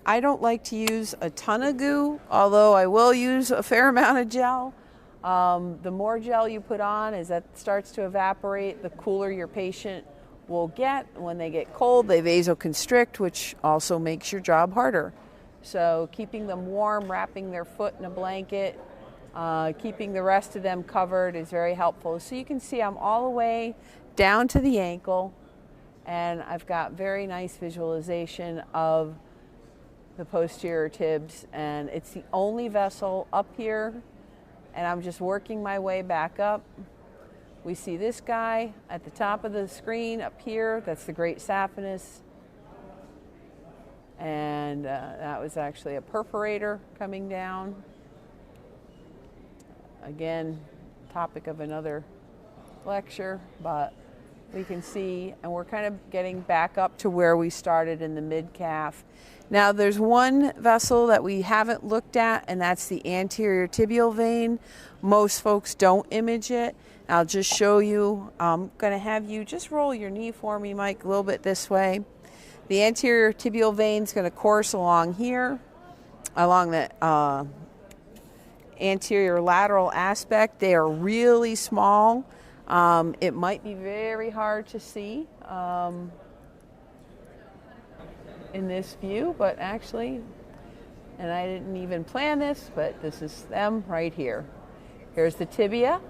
I don't like to use a ton of goo, although I will use a fair amount of gel. The more gel you put on, as that starts to evaporate, the cooler your patient will get. When they get cold, they vasoconstrict, which also makes your job harder. So keeping them warm, wrapping their foot in a blanket, keeping the rest of them covered is very helpful. So you can see I'm all the way down to the ankle, and I've got very nice visualization of the posterior tibs, and it's the only vessel up here, and I'm just working my way back up. We see this guy at the top of the screen up here. That's the great saphenous, and that was actually a perforator coming down. Again, topic of another lecture, but we can see, and we're kind of getting back up to where we started in the mid-calf. Now there's one vessel that we haven't looked at, and that's the anterior tibial vein. Most folks don't image it. I'll just show you. I'm going to have you just roll your knee for me, Mike, a little bit this way. The anterior tibial vein is going to course along here, along the anterior lateral aspect. They are really small. It might be very hard to see in this view, but actually, and I didn't even plan this, but this is them right here. Here's the tibia.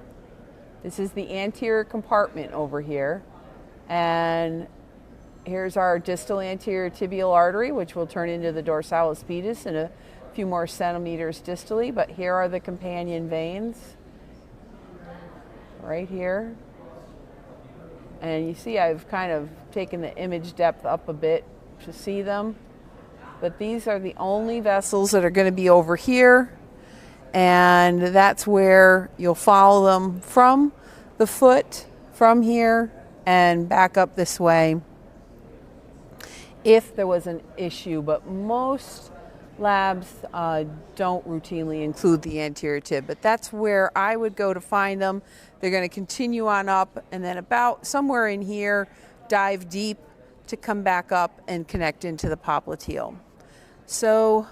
This is the anterior compartment over here. And here's our distal anterior tibial artery, which will turn into the dorsalis pedis in a few more centimeters distally, but here are the companion veins right here. And you see I've kind of taken the image depth up a bit to see them, but these are the only vessels that are going to be over here, and that's where you'll follow them from the foot, from here, and back up this way if there was an issue, but most labs don't routinely include the anterior tib, but that's where I would go to find them. They're going to continue on up, and then about somewhere in here, dive deep to come back up and connect into the popliteal. So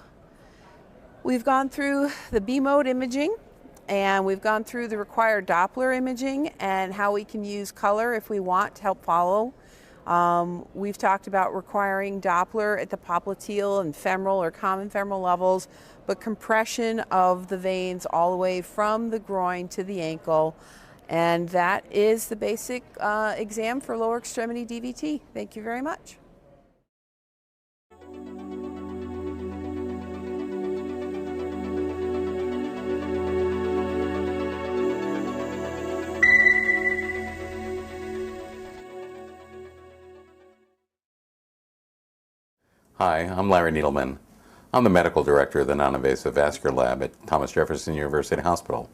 we've gone through the B-mode imaging, and we've gone through the required Doppler imaging and how we can use color if we want to help follow. We've talked about requiring Doppler at the popliteal and femoral or common femoral levels, but compression of the veins all the way from the groin to the ankle. And that is the basic exam for lower extremity DVT. Thank you very much. Hi, I'm Larry Needleman. I'm the medical director of the non-invasive vascular lab at Thomas Jefferson University Hospital.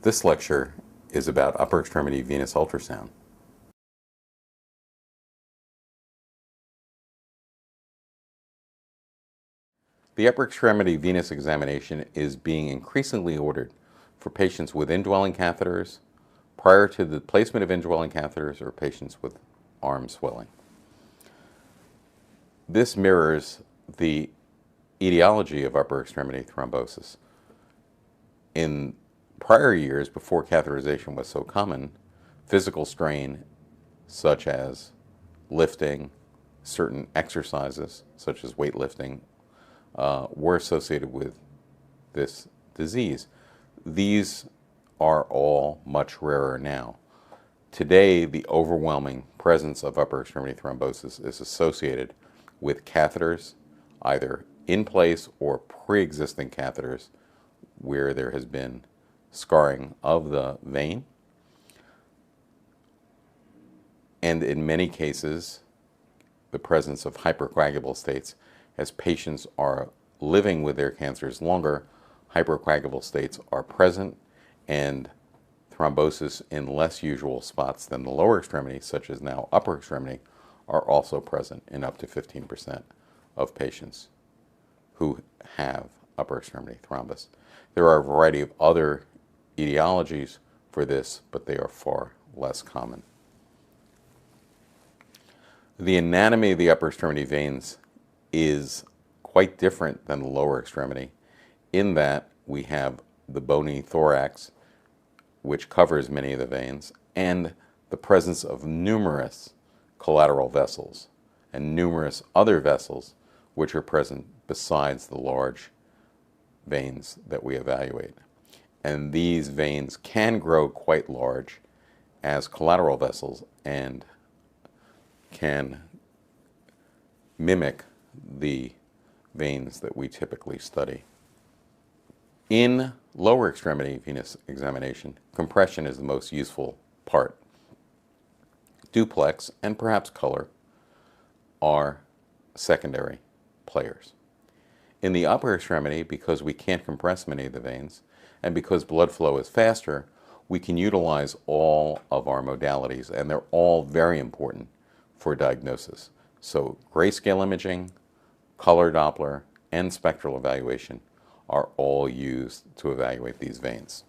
This lecture is about upper extremity venous ultrasound. The upper extremity venous examination is being increasingly ordered for patients with indwelling catheters, prior to the placement of indwelling catheters, or patients with arm swelling. This mirrors the etiology of upper extremity thrombosis. In prior years, before catheterization was so common, physical strain such as lifting, certain exercises such as weightlifting, were associated with this disease. These are all much rarer now. Today, the overwhelming presence of upper extremity thrombosis is associated with catheters, either in place or pre-existing catheters where there has been scarring of the vein. And in many cases, the presence of hypercoagulable states. As patients are living with their cancers longer, hypercoagulable states are present, and thrombosis in less usual spots than the lower extremity, such as now upper extremity, are also present in up to 15% of patients who have upper extremity thrombus. There are a variety of other etiologies for this, but they are far less common. The anatomy of the upper extremity veins is quite different than the lower extremity in that we have the bony thorax, which covers many of the veins, and the presence of numerous collateral vessels and numerous other vessels which are present besides the large veins that we evaluate. And these veins can grow quite large as collateral vessels and can mimic the veins that we typically study. In lower extremity venous examination, compression is the most useful part. Duplex and perhaps color are secondary players. In the upper extremity, because we can't compress many of the veins, and because blood flow is faster, we can utilize all of our modalities, and they're all very important for diagnosis. So grayscale imaging, color Doppler, and spectral evaluation are all used to evaluate these veins.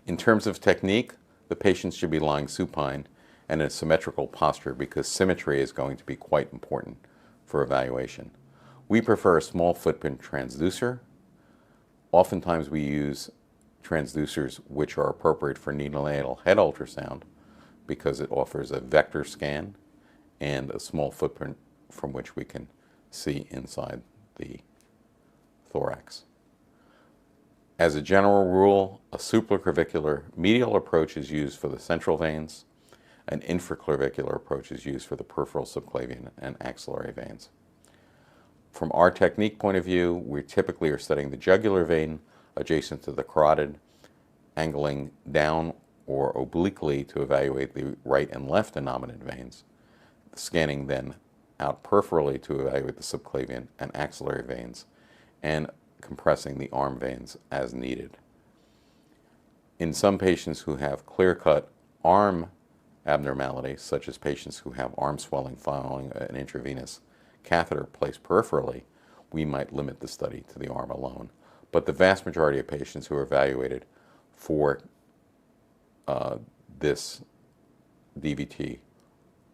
In terms of technique, the patient should be lying supine and in a symmetrical posture because symmetry is going to be quite important for evaluation. We prefer a small footprint transducer. Oftentimes we use transducers which are appropriate for neonatal head ultrasound because it offers a vector scan and a small footprint from which we can see inside the thorax. As a general rule, a supraclavicular medial approach is used for the central veins. An infraclavicular approach is used for the peripheral subclavian and axillary veins. From our technique point of view, we typically are studying the jugular vein adjacent to the carotid, angling down or obliquely to evaluate the right and left innominate veins, scanning then out peripherally to evaluate the subclavian and axillary veins, and compressing the arm veins as needed. In some patients who have clear-cut arm abnormalities, such as patients who have arm swelling following an intravenous catheter placed peripherally, we might limit the study to the arm alone. But the vast majority of patients who are evaluated for this DVT,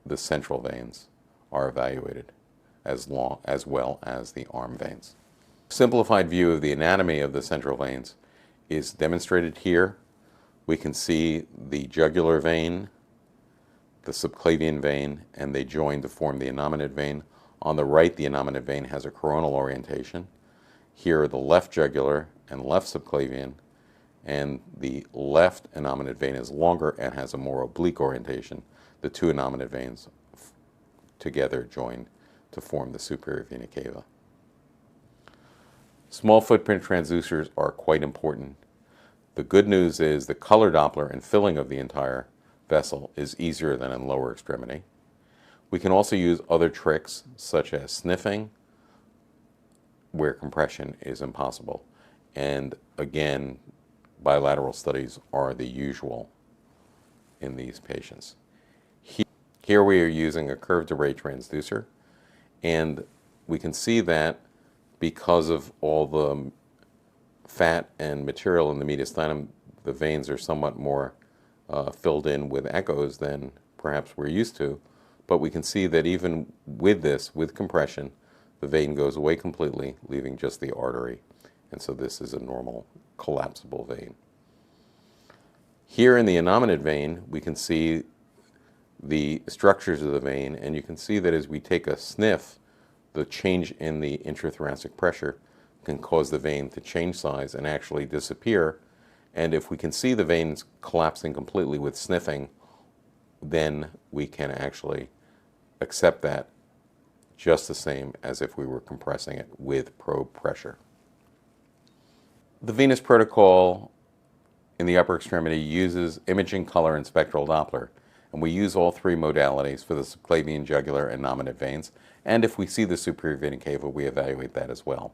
the central veins, are evaluated as well as the arm veins. Simplified view of the anatomy of the central veins is demonstrated here. We can see the jugular vein, the subclavian vein, and they join to form the innominate vein. On the right, the innominate vein has a coronal orientation. Here are the left jugular and left subclavian, and the left innominate vein is longer and has a more oblique orientation. The two innominate veins together join to form the superior vena cava. Small footprint transducers are quite important. The good news is the color Doppler and filling of the entire vessel is easier than in lower extremity. We can also use other tricks such as sniffing where compression is impossible. And again, bilateral studies are the usual in these patients. Here we are using a curved array transducer, and we can see that because of all the fat and material in the mediastinum, the veins are somewhat more filled in with echoes than perhaps we're used to. But we can see that even with this, with compression, the vein goes away completely, leaving just the artery. And so this is a normal collapsible vein. Here in the innominate vein, we can see the structures of the vein, and you can see that as we take a sniff the change in the intrathoracic pressure can cause the vein to change size and actually disappear. And if we can see the veins collapsing completely with sniffing, then we can actually accept that just the same as if we were compressing it with probe pressure. The venous protocol in the upper extremity uses imaging, color, and spectral Doppler. And we use all three modalities for the subclavian, jugular, and nominate veins. And if we see the superior vena cava, we evaluate that as well.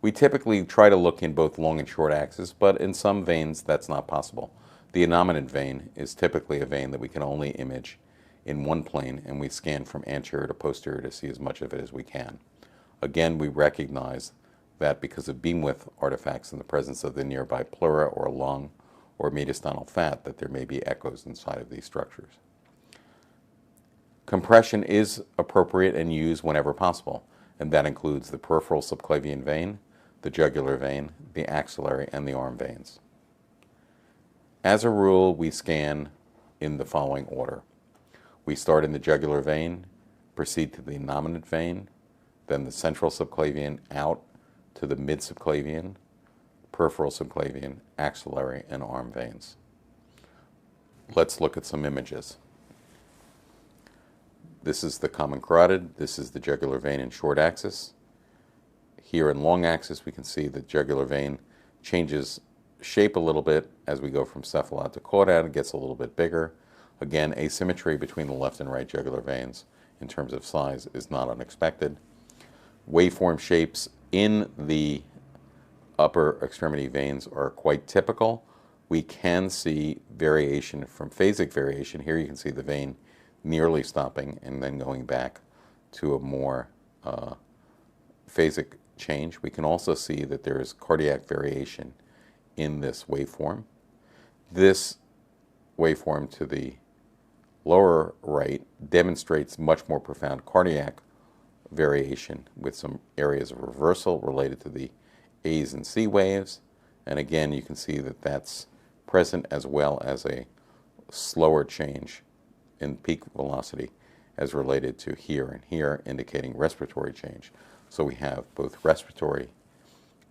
We typically try to look in both long and short axis, but in some veins that's not possible. The innominate vein is typically a vein that we can only image in one plane, and we scan from anterior to posterior to see as much of it as we can. Again, we recognize that because of beam width artifacts in the presence of the nearby pleura or lung or mediastinal fat, that there may be echoes inside of these structures. Compression is appropriate and used whenever possible, and that includes the peripheral subclavian vein, the jugular vein, the axillary, and the arm veins. As a rule, we scan in the following order. We start in the jugular vein, proceed to the innominate vein, then the central subclavian out to the mid-subclavian, peripheral subclavian, axillary, and arm veins. Let's look at some images. This is the common carotid. This is the jugular vein in short axis. Here in long axis, we can see the jugular vein changes shape a little bit as we go from cephalad to caudad. It gets a little bit bigger. Again, asymmetry between the left and right jugular veins in terms of size is not unexpected. Waveform shapes in the upper extremity veins are quite typical. We can see variation from phasic variation. Here you can see the vein nearly stopping and then going back to a more phasic change. We can also see that there is cardiac variation in this waveform. This waveform to the lower right demonstrates much more profound cardiac variation with some areas of reversal related to the A's and C waves. And again, you can see that that's present as well as a slower change in peak velocity as related to here and here, indicating respiratory change. So we have both respiratory,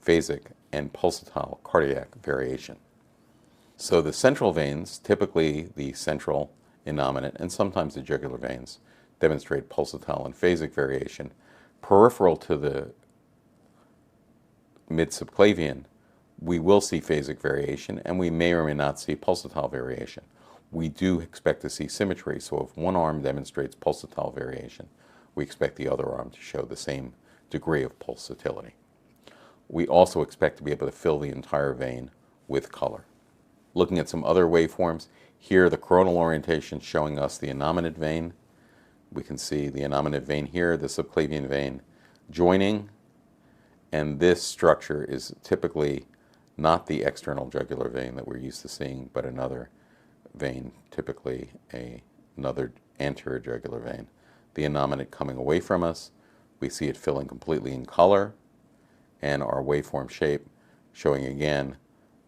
phasic, and pulsatile cardiac variation. So the central veins, typically the central, innominate, and sometimes the jugular veins, demonstrate pulsatile and phasic variation. Peripheral to the mid-subclavian, we will see phasic variation, and we may or may not see pulsatile variation. We do expect to see symmetry, so if one arm demonstrates pulsatile variation, we expect the other arm to show the same degree of pulsatility. We also expect to be able to fill the entire vein with color. Looking at some other waveforms, here the coronal orientation showing us the innominate vein. We can see the innominate vein here, the subclavian vein joining, and this structure is typically not the external jugular vein that we're used to seeing, but another vein, typically another anterior jugular vein. The innominate coming away from us, we see it filling completely in color, and our waveform shape showing again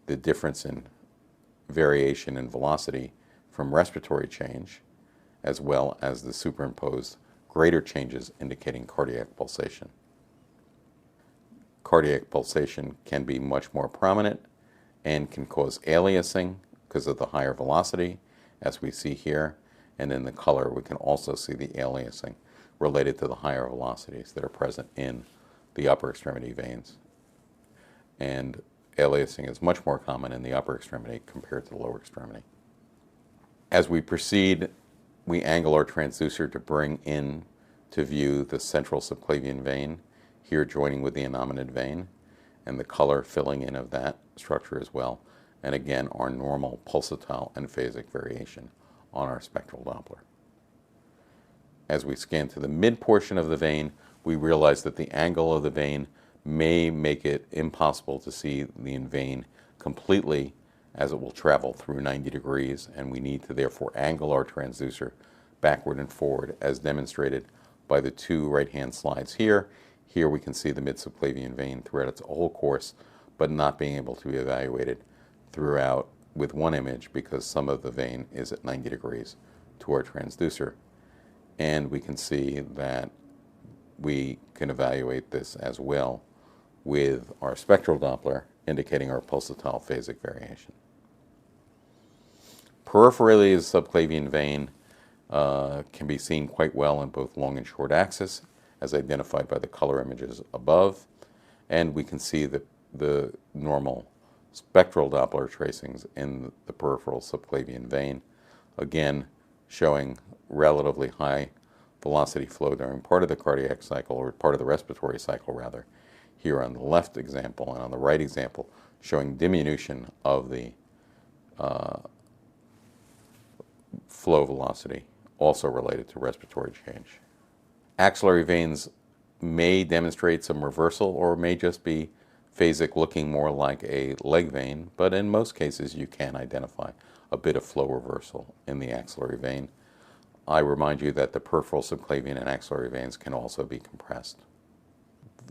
the difference in variation in velocity from respiratory change, as well as the superimposed greater changes indicating cardiac pulsation. Cardiac pulsation can be much more prominent and can cause aliasing because of the higher velocity, as we see here, and in the color we can also see the aliasing related to the higher velocities that are present in the upper extremity veins. And aliasing is much more common in the upper extremity compared to the lower extremity. As we proceed, we angle our transducer to bring in to view the central subclavian vein, here joining with the innominate vein, and the color filling in of that structure as well. And again, our normal pulsatile and phasic variation on our spectral Doppler. As we scan to the mid portion of the vein, we realize that the angle of the vein may make it impossible to see the vein completely, as it will travel through 90 degrees, and we need to therefore angle our transducer backward and forward, as demonstrated by the two right-hand slides here. Here we can see the mid-subclavian vein throughout its whole course, but not being able to be evaluated throughout with one image because some of the vein is at 90 degrees to our transducer. And we can see that we can evaluate this as well with our spectral Doppler indicating our pulsatile phasic variation. Peripherally, the subclavian vein can be seen quite well in both long and short axis, as identified by the color images above, and we can see the normal spectral Doppler tracings in the peripheral subclavian vein, again showing relatively high velocity flow during part of the cardiac cycle, or part of the respiratory cycle rather, here on the left example, and on the right example showing diminution of the flow velocity, also related to respiratory change. Axillary veins may demonstrate some reversal or may just be phasic, looking more like a leg vein, but in most cases you can identify a bit of flow reversal in the axillary vein. I remind you that the peripheral subclavian and axillary veins can also be compressed.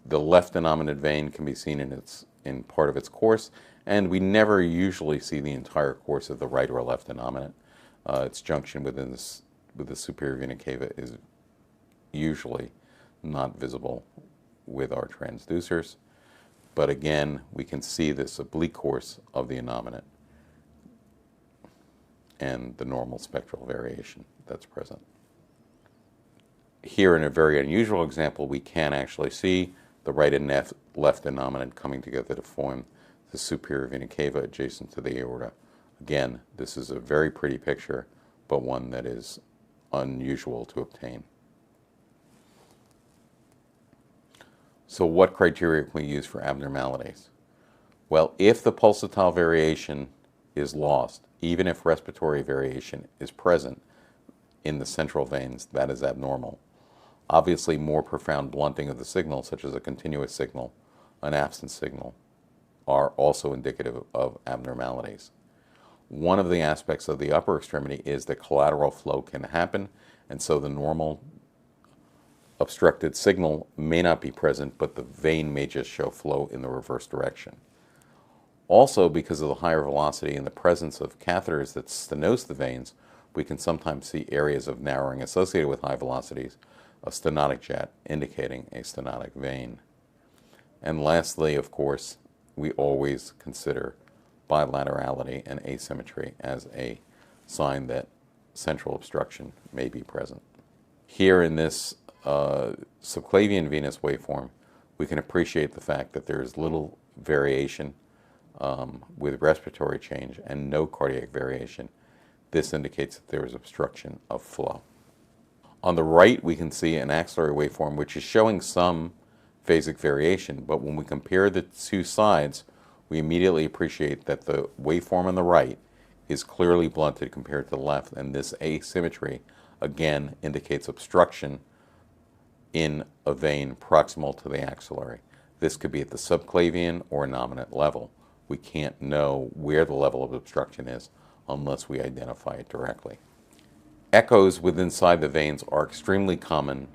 The left innominate vein can be seen in part of its course, and we never usually see the entire course of the right or left innominate. Its junction with the superior vena cava is usually not visible with our transducers, but again we can see this oblique course of the innominate and the normal spectral variation that's present. Here, in a very unusual example, we can actually see the right and left innominate coming together to form the superior vena cava adjacent to the aorta. Again, this is a very pretty picture, but one that is unusual to obtain. So what criteria can we use for abnormalities? Well, if the pulsatile variation is lost, even if respiratory variation is present in the central veins, that is abnormal. Obviously, more profound blunting of the signal, such as a continuous signal, an absent signal, are also indicative of abnormalities. One of the aspects of the upper extremity is that collateral flow can happen, and so the normal obstructed signal may not be present, but the vein may just show flow in the reverse direction. Also, because of the higher velocity and the presence of catheters that stenose the veins, we can sometimes see areas of narrowing associated with high velocities, a stenotic jet indicating a stenotic vein. And lastly, of course, we always consider bilaterality and asymmetry as a sign that central obstruction may be present. Here in this subclavian venous waveform, we can appreciate the fact that there is little variation with respiratory change and no cardiac variation. This indicates that there is obstruction of flow. On the right, we can see an axillary waveform which is showing some phasic variation, but when we compare the two sides, we immediately appreciate that the waveform on the right is clearly blunted compared to the left, and this asymmetry again indicates obstruction in a vein proximal to the axillary. This could be at the subclavian or innominate level. We can't know where the level of obstruction is unless we identify it directly. Echoes inside the veins are extremely common.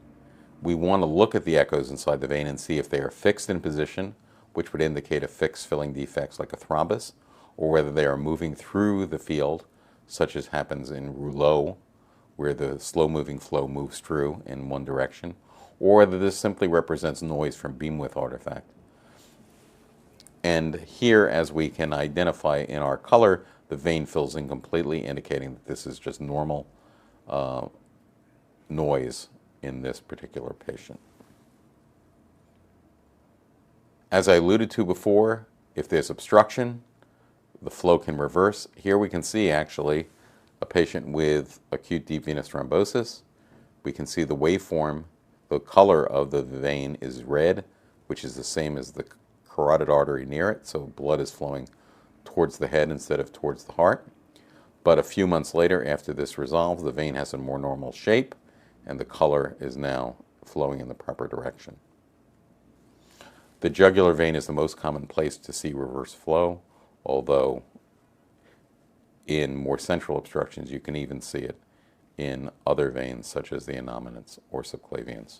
We want to look at the echoes inside the vein and see if they are fixed in position, which would indicate a fixed filling defects like a thrombus, or whether they are moving through the field, such as happens in rouleau, where the slow-moving flow moves through in one direction, or whether this simply represents noise from beam width artifact. And here, as we can identify in our color, the vein fills in completely, indicating that this is just normal noise in this particular patient. As I alluded to before, if there's obstruction, the flow can reverse. Here we can see actually a patient with acute deep venous thrombosis. We can see the waveform, the color of the vein is red, which is the same as the carotid artery near it, so blood is flowing towards the head instead of towards the heart. But a few months later, after this resolves, the vein has a more normal shape, and the color is now flowing in the proper direction. The jugular vein is the most common place to see reverse flow, although in more central obstructions you can even see it in other veins such as the innominates or subclavians.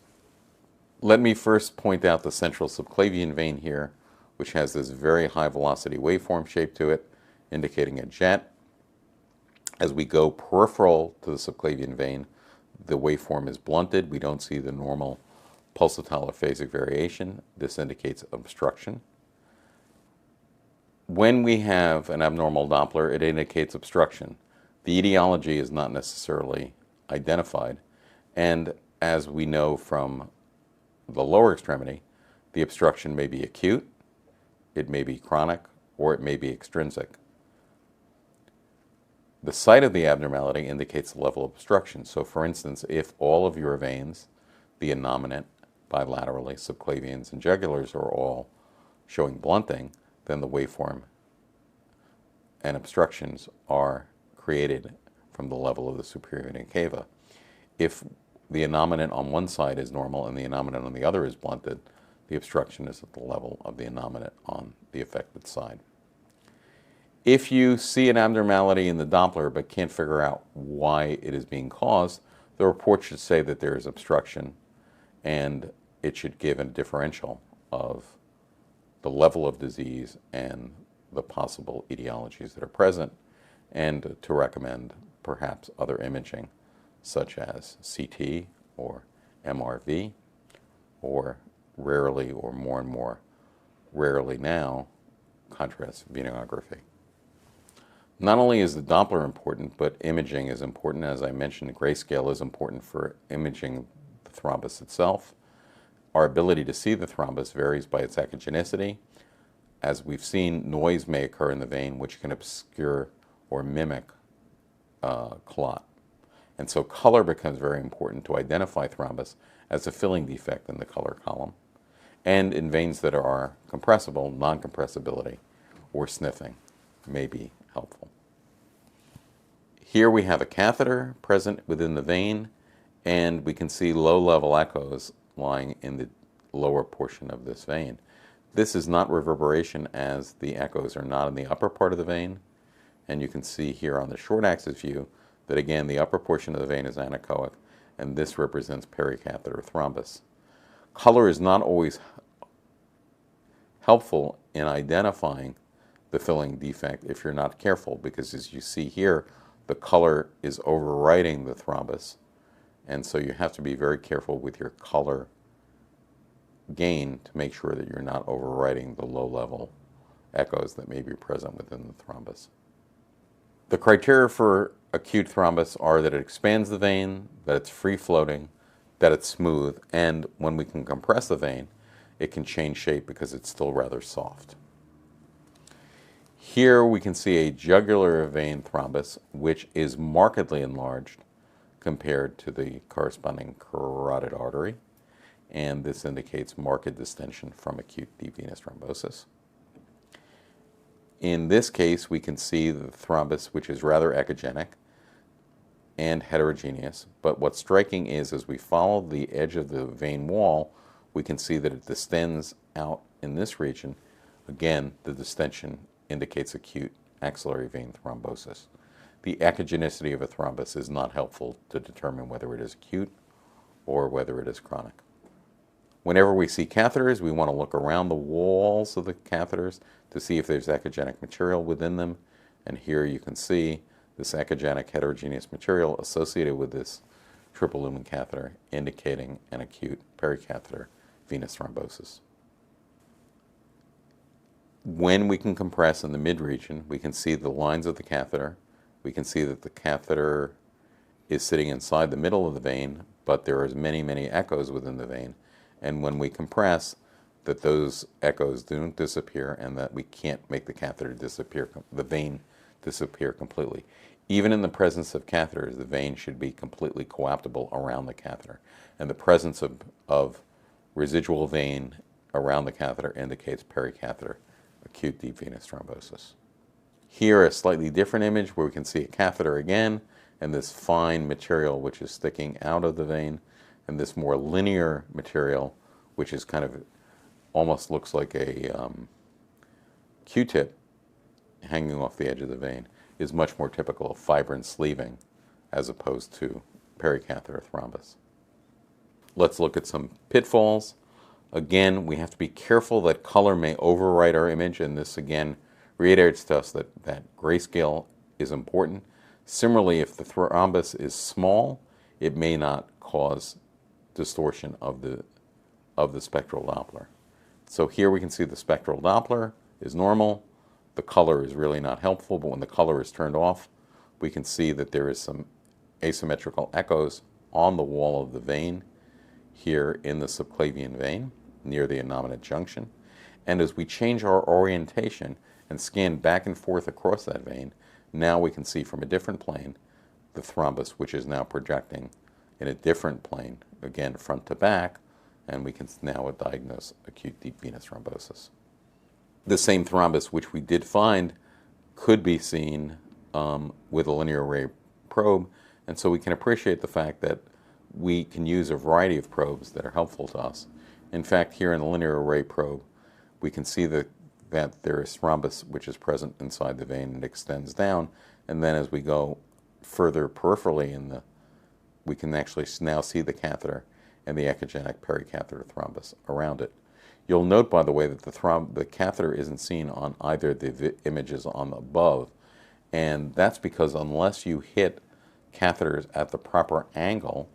Let me first point out the central subclavian vein here, which has this very high velocity waveform shape to it, indicating a jet. As we go peripheral to the subclavian vein, the waveform is blunted. We don't see the normal pulsatile phasic variation. This indicates obstruction. When we have an abnormal Doppler, it indicates obstruction. The etiology is not necessarily identified, and as we know from the lower extremity, the obstruction may be acute, it may be chronic, or it may be extrinsic. The site of the abnormality indicates the level of obstruction. So for instance, if all of your veins, the innominate, bilaterally, subclavians, and jugulars are all showing blunting, then the waveform and obstructions are created from the level of the superior vena cava. If the innominate on one side is normal and the innominate on the other is blunted, the obstruction is at the level of the innominate on the affected side. If you see an abnormality in the Doppler but can't figure out why it is being caused, the report should say that there is obstruction, and it should give a differential of the level of disease and the possible etiologies that are present, and to recommend perhaps other imaging such as CT or MRV, or rarely, or more and more rarely now, contrast venography. Not only is the Doppler important, but imaging is important. As I mentioned, grayscale is important for imaging the thrombus itself. Our ability to see the thrombus varies by its echogenicity. As we've seen, noise may occur in the vein which can obscure or mimic clot. And so color becomes very important to identify thrombus as a filling defect in the color column. And in veins that are compressible, non-compressibility or sniffing may be helpful. Here we have a catheter present within the vein, and we can see low-level echoes lying in the lower portion of this vein. This is not reverberation, as the echoes are not in the upper part of the vein, and you can see here on the short axis view that again the upper portion of the vein is anechoic, and this represents pericatheter thrombus. Color is not always helpful in identifying the filling defect if you're not careful, because as you see here, the color is overwriting the thrombus, and so you have to be very careful with your color gain to make sure that you're not overwriting the low-level echoes that may be present within the thrombus. The criteria for acute thrombus are that it expands the vein, that it's free-floating, that it's smooth, and when we can compress the vein, it can change shape because it's still rather soft. Here we can see a jugular vein thrombus, which is markedly enlarged compared to the corresponding carotid artery, and this indicates marked distension from acute deep venous thrombosis. In this case, we can see the thrombus, which is rather echogenic and heterogeneous, but what's striking is as we follow the edge of the vein wall, we can see that it distends out in this region. Again, the distension indicates acute axillary vein thrombosis. The echogenicity of a thrombus is not helpful to determine whether it is acute or whether it is chronic. Whenever we see catheters, we want to look around the walls of the catheters to see if there's echogenic material within them. And here you can see this echogenic heterogeneous material associated with this triple lumen catheter, indicating an acute pericatheter venous thrombosis. When we can compress in the mid-region, we can see the lines of the catheter. We can see that the catheter is sitting inside the middle of the vein, but there are many, many echoes within the vein. And when we compress, that those echoes don't disappear and that we can't make the catheter disappear, the vein disappear completely. Even in the presence of catheters, the vein should be completely coaptable around the catheter. And the presence of residual vein around the catheter indicates pericatheter acute deep venous thrombosis. Here, a slightly different image where we can see a catheter again, and this fine material which is sticking out of the vein, and this more linear material, which is kind of almost looks like a Q-tip hanging off the edge of the vein, is much more typical of fibrin sleeving as opposed to pericatheter thrombus. Let's look at some pitfalls. Again, we have to be careful that color may overwrite our image, and this again reiterates to us that grayscale is important. Similarly, if the thrombus is small, it may not cause distortion of the of the spectral Doppler. So here we can see the spectral Doppler is normal. The color is really not helpful, but when the color is turned off, we can see that there is some asymmetrical echoes on the wall of the vein here in the subclavian vein near the innominate junction. And as we change our orientation and scan back and forth across that vein, now we can see from a different plane the thrombus, which is now projecting in a different plane, again front to back, and we can now diagnose acute deep venous thrombosis. The same thrombus which we did find could be seen with a linear array probe, and so we can appreciate the fact that we can use a variety of probes that are helpful to us. In fact, here in the linear array probe, we can see that there is thrombus which is present inside the vein and extends down, and then as we go further peripherally we can actually now see the catheter and the echogenic pericatheter thrombus around it. You'll note, by the way, that the catheter isn't seen on either of the images on the above, and that's because unless you hit catheters at the proper angle,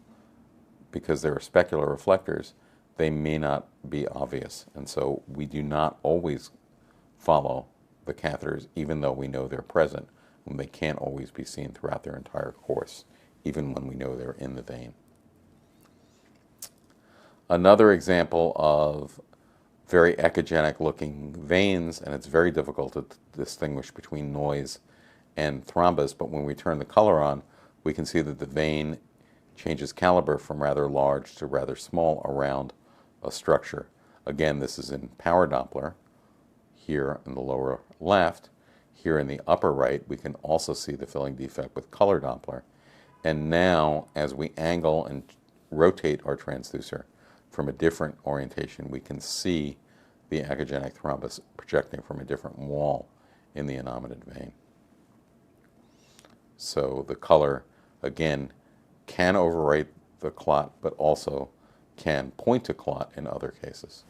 because they're specular reflectors, they may not be obvious. And so we do not always follow the catheters, even though we know they're present, and they can't always be seen throughout their entire course, even when we know they're in the vein. Another example of very echogenic looking veins, and it's very difficult to distinguish between noise and thrombus, but when we turn the color on, we can see that the vein changes caliber from rather large to rather small around a structure. Again, this is in power Doppler, here in the lower left. Here in the upper right, we can also see the filling defect with color Doppler. And now, as we angle and rotate our transducer from a different orientation, we can see the echogenic thrombus projecting from a different wall in the innominate vein. So the color, again, can overwrite the clot, but also can point to clot in other cases.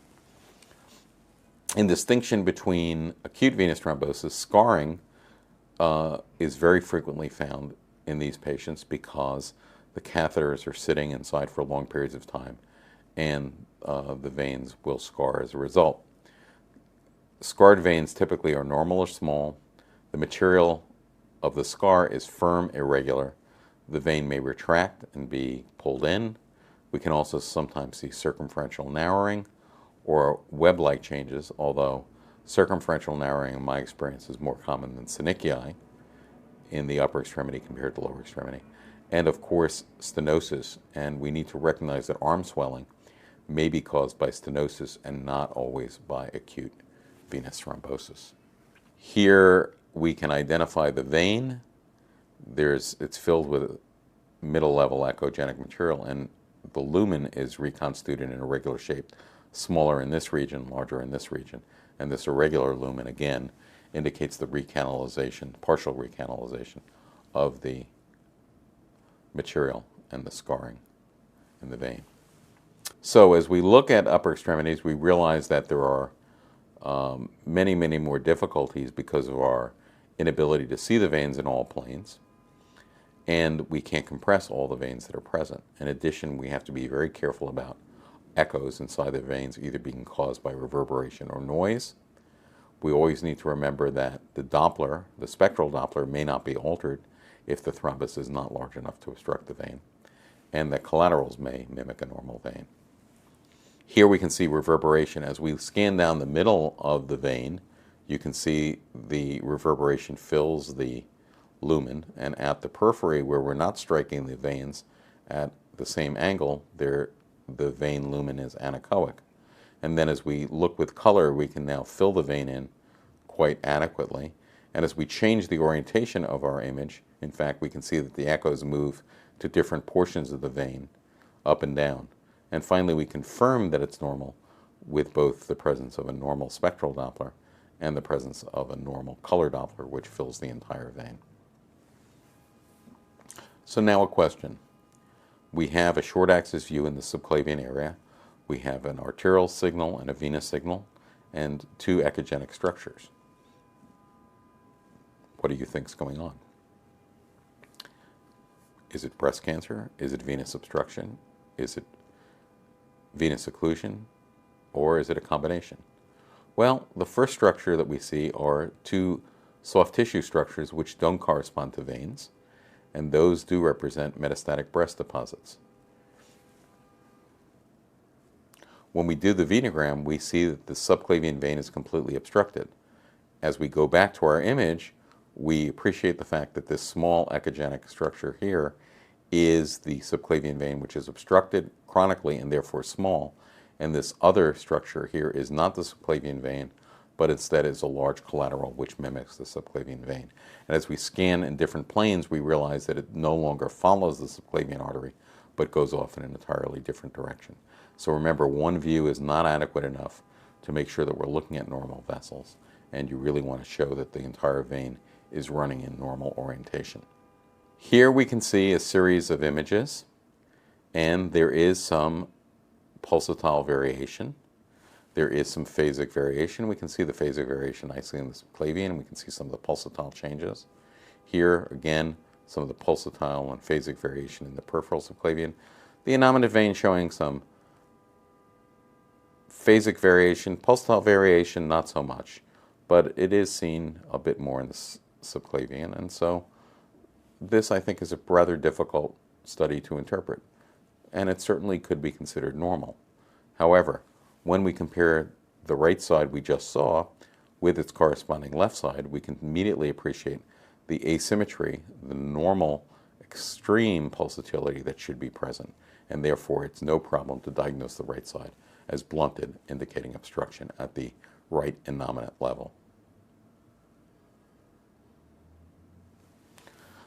In distinction between acute venous thrombosis, scarring is very frequently found in these patients because the catheters are sitting inside for long periods of time, and the veins will scar as a result. Scarred veins typically are normal or small. The material of the scar is firm, irregular. The vein may retract and be pulled in. We can also sometimes see circumferential narrowing or web-like changes, although circumferential narrowing, in my experience, is more common than synechiae in the upper extremity compared to lower extremity. And of course, stenosis, and we need to recognize that arm swelling may be caused by stenosis and not always by acute venous thrombosis. Here we can identify the vein. It's filled with middle-level echogenic material, and the lumen is reconstituted in a regular shape, smaller in this region, larger in this region. And this irregular lumen, again, indicates the recanalization, partial recanalization of the material and the scarring in the vein. So as we look at upper extremities, we realize that there are many, many more difficulties because of our inability to see the veins in all planes, and we can't compress all the veins that are present. In addition, we have to be very careful about echoes inside the veins either being caused by reverberation or noise. We always need to remember that the Doppler, the spectral Doppler, may not be altered if the thrombus is not large enough to obstruct the vein, and that collaterals may mimic a normal vein. Here we can see reverberation. As we scan down the middle of the vein, you can see the reverberation fills the lumen, and at the periphery where we're not striking the veins at the same angle, the vein lumen is anechoic. And then as we look with color, we can now fill the vein in quite adequately. And as we change the orientation of our image, in fact, we can see that the echoes move to different portions of the vein, up and down. And finally, we confirm that it's normal with both the presence of a normal spectral Doppler and the presence of a normal color Doppler, which fills the entire vein. So now a question. We have a short axis view in the subclavian area. We have an arterial signal and a venous signal and two echogenic structures. What do you think is going on? Is it breast cancer? Is it venous obstruction? Is it venous occlusion? or is it a combination? Well, the first structure that we see are two soft tissue structures which don't correspond to veins, and those do represent metastatic breast deposits. When we do the venogram, we see that the subclavian vein is completely obstructed. As we go back to our image, we appreciate the fact that this small echogenic structure here is the subclavian vein, which is obstructed chronically and therefore small, and this other structure here is not the subclavian vein, but instead is a large collateral which mimics the subclavian vein. And as we scan in different planes, we realize that it no longer follows the subclavian artery, but goes off in an entirely different direction. So remember, one view is not adequate enough to make sure that we're looking at normal vessels, and you really want to show that the entire vein is running in normal orientation. Here we can see a series of images, and there is some pulsatile variation. There is some phasic variation. We can see the phasic variation nicely in the subclavian. We can see some of the pulsatile changes. Here, again, some of the pulsatile and phasic variation in the peripheral subclavian. The innominate vein showing some phasic variation, pulsatile variation, not so much, but it is seen a bit more in the subclavian, and so this, I think, is a rather difficult study to interpret, and it certainly could be considered normal. However, when we compare the right side we just saw with its corresponding left side, we can immediately appreciate the asymmetry, the normal extreme pulsatility that should be present, and therefore it's no problem to diagnose the right side as blunted, indicating obstruction at the right innominate level.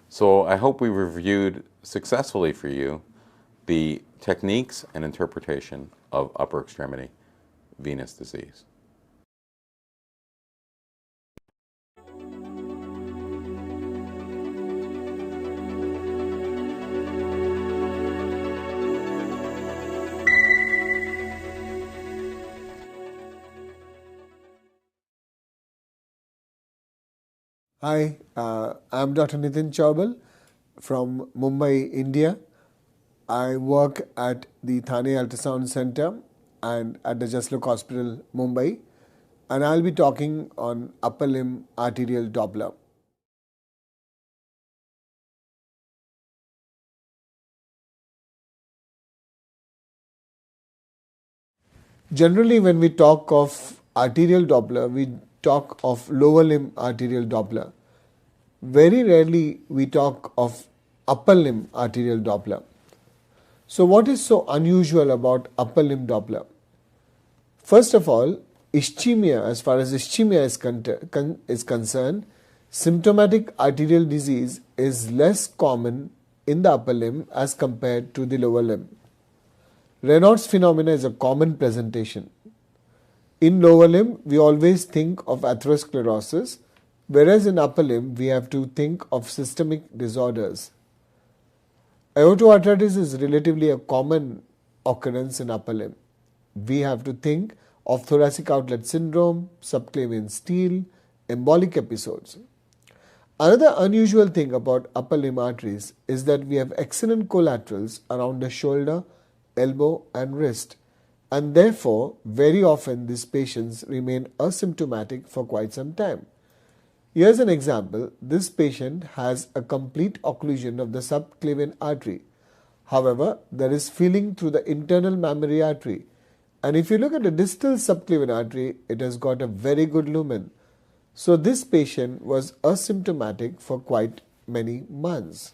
So I hope we reviewed successfully for you the techniques and interpretation of upper extremity venous disease. Hi, I'm Dr. Nitin Chaubal from Mumbai, India. I work at the Thane Ultrasound Center and at the Jaslok Hospital, Mumbai, and I'll be talking on upper limb arterial Doppler. Generally, when we talk of arterial Doppler, we talk of lower limb arterial Doppler. Very rarely we talk of upper limb arterial Doppler. So what is so unusual about upper limb Doppler? First of all, ischemia, as far as ischemia is concerned, symptomatic arterial disease is less common in the upper limb as compared to the lower limb. Raynaud's phenomena is a common presentation. In lower limb, we always think of atherosclerosis, whereas in upper limb, we have to think of systemic disorders. Aortoarteritis is relatively a common occurrence in upper limb. We have to think of thoracic outlet syndrome, subclavian steel, embolic episodes. Another unusual thing about upper limb arteries is that we have excellent collaterals around the shoulder, elbow and wrist, and therefore very often these patients remain asymptomatic for quite some time. Here's an example. This patient has a complete occlusion of the subclavian artery. However, there is filling through the internal mammary artery, and if you look at the distal subclavian artery, it has got a very good lumen. So this patient was asymptomatic for quite many months.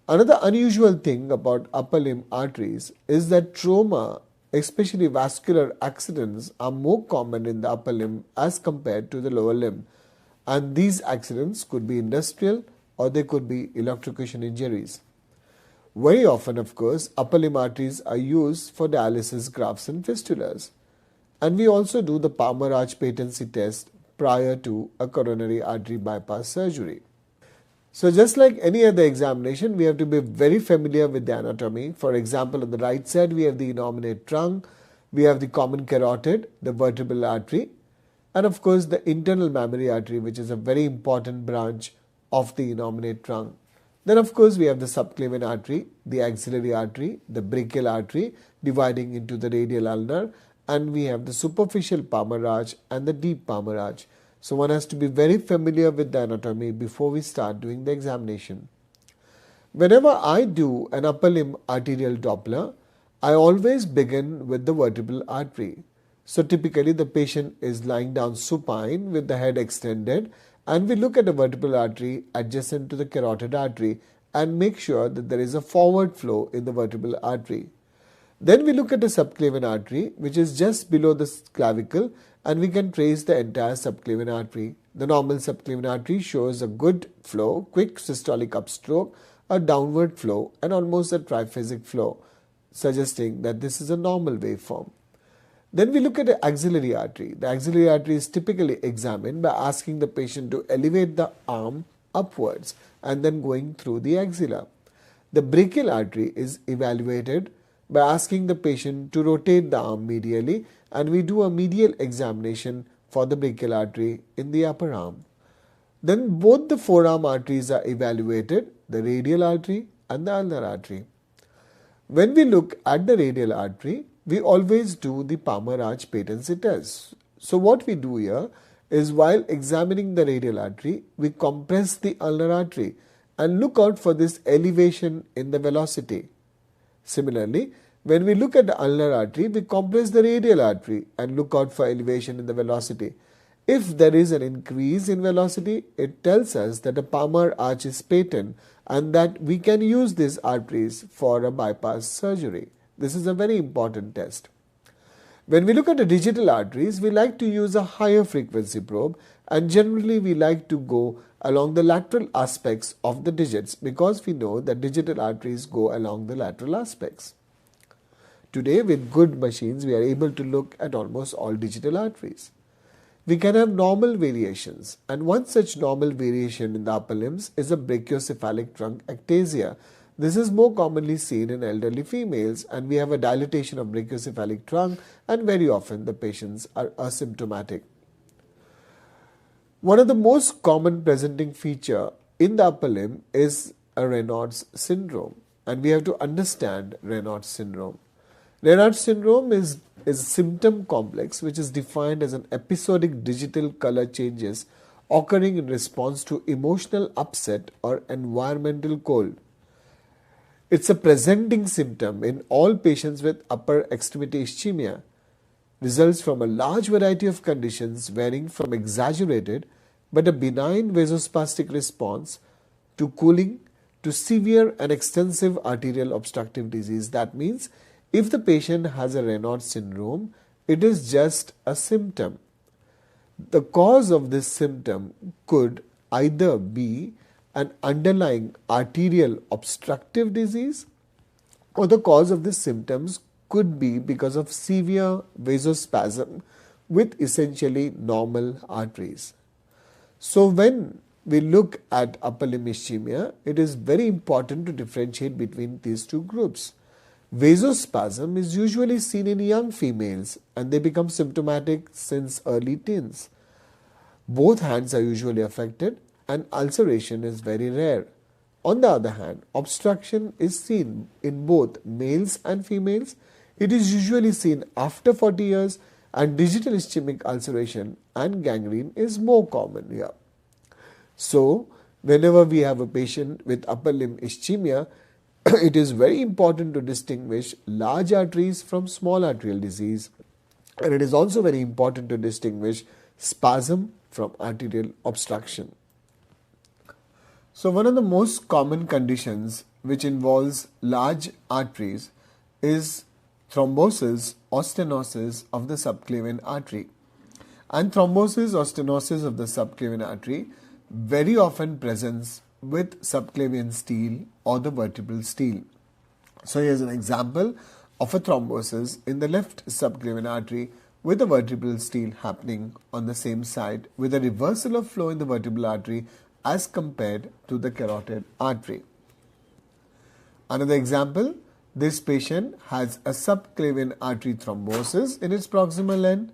Another unusual thing about upper limb arteries is that trauma, especially vascular accidents, are more common in the upper limb as compared to the lower limb. And these accidents could be industrial or they could be electrocution injuries. Very often, of course, upper limb arteries are used for dialysis grafts and fistulas. And we also do the Palmer arch patency test prior to a coronary artery bypass surgery. So just like any other examination, we have to be very familiar with the anatomy. For example, on the right side, we have the innominate trunk, we have the common carotid, the vertebral artery, and of course the internal mammary artery, which is a very important branch of the innominate trunk. Then of course we have the subclavian artery, the axillary artery, the brachial artery dividing into the radial ulnar, and we have the superficial palmar arch and the deep palmar arch. So one has to be very familiar with the anatomy before we start doing the examination. Whenever I do an upper limb arterial Doppler, I always begin with the vertebral artery. So typically the patient is lying down supine with the head extended, and we look at the vertebral artery adjacent to the carotid artery and make sure that there is a forward flow in the vertebral artery. Then we look at the subclavian artery, which is just below the clavicle, and we can trace the entire subclavian artery. The normal subclavian artery shows a good flow, quick systolic upstroke, a downward flow, and almost a triphasic flow, suggesting that this is a normal waveform. Then we look at the axillary artery. The axillary artery is typically examined by asking the patient to elevate the arm upwards and then going through the axilla. The brachial artery is evaluated by asking the patient to rotate the arm medially, and we do a medial examination for the brachial artery in the upper arm. Then both the forearm arteries are evaluated, the radial artery and the ulnar artery. When we look at the radial artery, we always do the palmar arch patency test. So what we do here is, while examining the radial artery, we compress the ulnar artery and look out for this elevation in the velocity. Similarly, when we look at the ulnar artery, we compress the radial artery and look out for elevation in the velocity. If there is an increase in velocity, it tells us that the palmar arch is patent and that we can use these arteries for a bypass surgery. This is a very important test. When we look at the digital arteries, we like to use a higher frequency probe, and generally we like to go along the lateral aspects of the digits because we know that digital arteries go along the lateral aspects. Today, with good machines, we are able to look at almost all digital arteries. We can have normal variations, and one such normal variation in the upper limbs is a brachiocephalic trunk ectasia. This is more commonly seen in elderly females, and we have a dilatation of brachiocephalic trunk, and very often the patients are asymptomatic. One of the most common presenting feature in the upper limb is a Raynaud's syndrome, and we have to understand Raynaud's syndrome. Raynaud's syndrome is a symptom complex which is defined as an episodic digital color changes occurring in response to emotional upset or environmental cold. It's a presenting symptom in all patients with upper extremity ischemia. Results from a large variety of conditions varying from exaggerated but a benign vasospastic response to cooling to severe and extensive arterial obstructive disease. That means if the patient has a Raynaud's syndrome, it is just a symptom. The cause of this symptom could either be an underlying arterial obstructive disease, or the cause of these symptoms could be because of severe vasospasm with essentially normal arteries. So when we look at upper limb ischemia, it is very important to differentiate between these two groups. Vasospasm is usually seen in young females and they become symptomatic since early teens. Both hands are usually affected and ulceration is very rare. On the other hand, obstruction is seen in both males and females. It is usually seen after 40 years, and digital ischemic ulceration and gangrene is more common here. So, whenever we have a patient with upper limb ischemia, it is very important to distinguish large arteries from small arterial disease, and it is also very important to distinguish spasm from arterial obstruction. So one of the most common conditions which involves large arteries is thrombosis or stenosis of the subclavian artery. And thrombosis or stenosis of the subclavian artery very often presents with subclavian stele or the vertebral stele. So here's an example of a thrombosis in the left subclavian artery with a vertebral stele happening on the same side with a reversal of flow in the vertebral artery as compared to the carotid artery. Another example, this patient has a subclavian artery thrombosis in its proximal end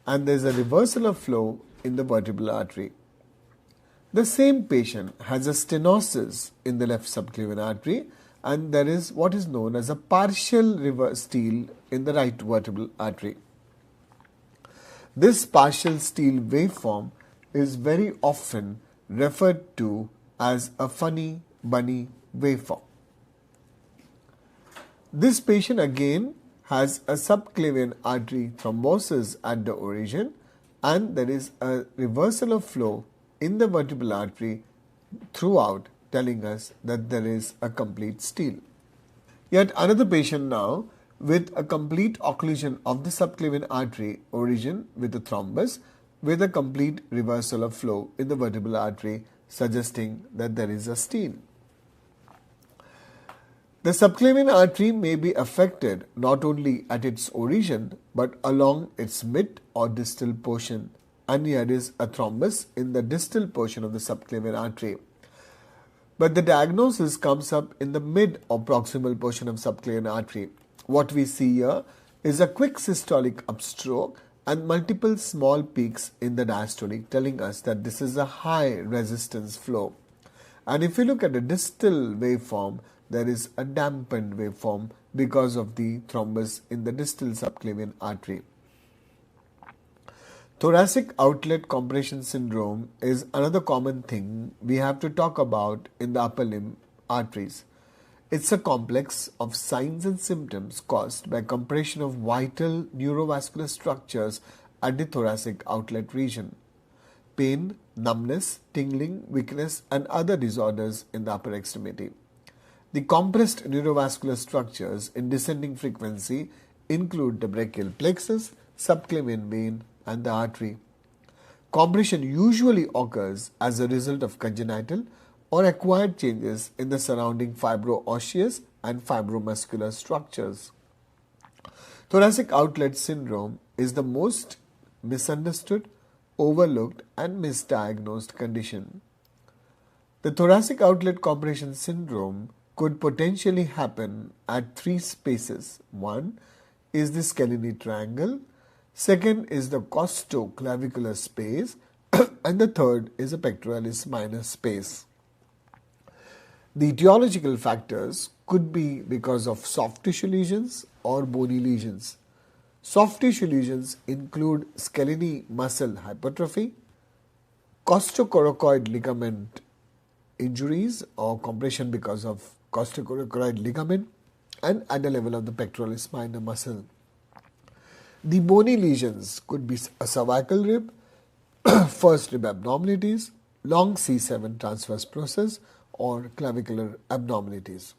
and there is a reversal of flow in the vertebral artery. The same patient has a stenosis in the left subclavian artery and there is what is known as a partial reverse steal in the right vertebral artery. This partial steal waveform is very often referred to as a funny bunny waveform. This patient again has a subclavian artery thrombosis at the origin, and there is a reversal of flow in the vertebral artery throughout, telling us that there is a complete steal. Yet another patient now with a complete occlusion of the subclavian artery origin with a thrombus with a complete reversal of flow in the vertebral artery, suggesting that there is a steal. The subclavian artery may be affected not only at its origin but along its mid or distal portion, and here is a thrombus in the distal portion of the subclavian artery. But the diagnosis comes up in the mid or proximal portion of subclavian artery. What we see here is a quick systolic upstroke and multiple small peaks in the diastolic, telling us that this is a high resistance flow. And if you look at the distal waveform, there is a dampened waveform because of the thrombus in the distal subclavian artery. Thoracic outlet compression syndrome is another common thing we have to talk about in the upper limb arteries. It's a complex of signs and symptoms caused by compression of vital neurovascular structures at the thoracic outlet region. Pain, numbness, tingling, weakness, and other disorders in the upper extremity. The compressed neurovascular structures in descending frequency include the brachial plexus, subclavian vein, and the artery. Compression usually occurs as a result of congenital or acquired changes in the surrounding fibro-osseous and fibromuscular structures. Thoracic outlet syndrome is the most misunderstood, overlooked, and misdiagnosed condition. The thoracic outlet compression syndrome could potentially happen at three spaces. One is the Scalini triangle, second is the costoclavicular space, and the third is the pectoralis minor space. The etiological factors could be because of soft tissue lesions or bony lesions. Soft tissue lesions include Scalini muscle hypertrophy, costocoracoid ligament injuries or compression because of costocoracoid ligament, and at the level of the pectoralis minor muscle. The bony lesions could be a cervical rib, first rib abnormalities, long C7 transverse process, or clavicular abnormalities.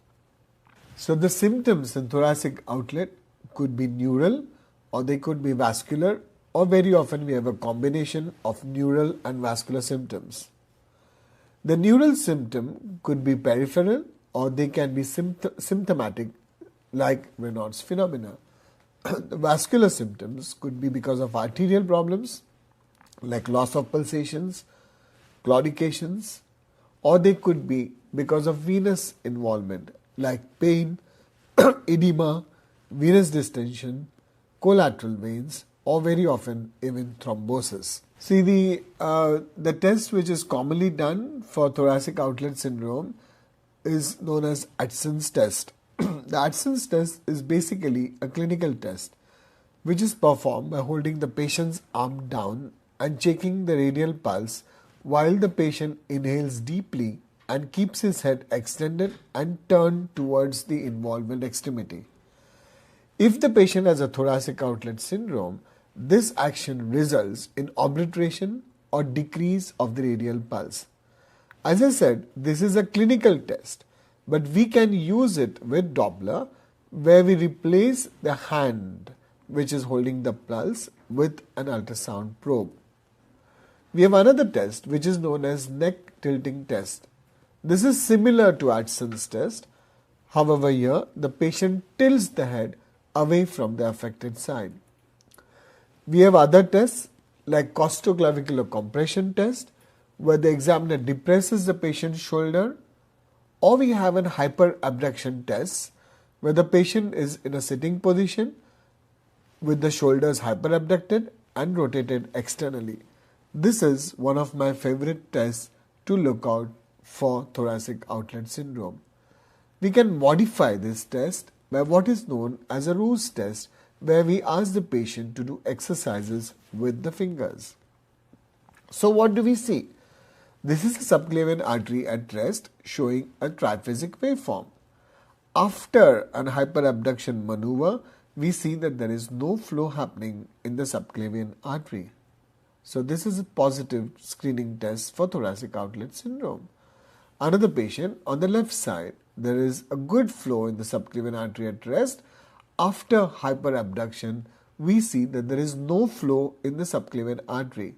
So the symptoms in thoracic outlet could be neural, or they could be vascular, or very often we have a combination of neural and vascular symptoms. The neural symptom could be peripheral, or they can be symptomatic like Raynaud's phenomena. The vascular symptoms could be because of arterial problems like loss of pulsations, claudications, or they could be because of venous involvement like pain, edema, venous distension, collateral veins, or very often even thrombosis. See, the test which is commonly done for thoracic outlet syndrome is known as Adson's test. The Adson's test is basically a clinical test which is performed by holding the patient's arm down and checking the radial pulse while the patient inhales deeply and keeps his head extended and turned towards the involved extremity. If the patient has a thoracic outlet syndrome, this action results in obliteration or decrease of the radial pulse. As I said, this is a clinical test, but we can use it with Doppler, where we replace the hand which is holding the pulse with an ultrasound probe. We have another test which is known as neck tilting test. This is similar to Adson's test. However, here the patient tilts the head away from the affected side. We have other tests like costoclavicular compression test, where the examiner depresses the patient's shoulder, or we have an hyperabduction test where the patient is in a sitting position with the shoulders hyperabducted and rotated externally. This is one of my favorite tests to look out for thoracic outlet syndrome. We can modify this test by what is known as a Roos test, where we ask the patient to do exercises with the fingers. So what do we see? This is a subclavian artery at rest showing a triphasic waveform. After an hyperabduction maneuver, we see that there is no flow happening in the subclavian artery. So this is a positive screening test for thoracic outlet syndrome. Another patient on the left side, there is a good flow in the subclavian artery at rest. After hyperabduction, we see that there is no flow in the subclavian artery.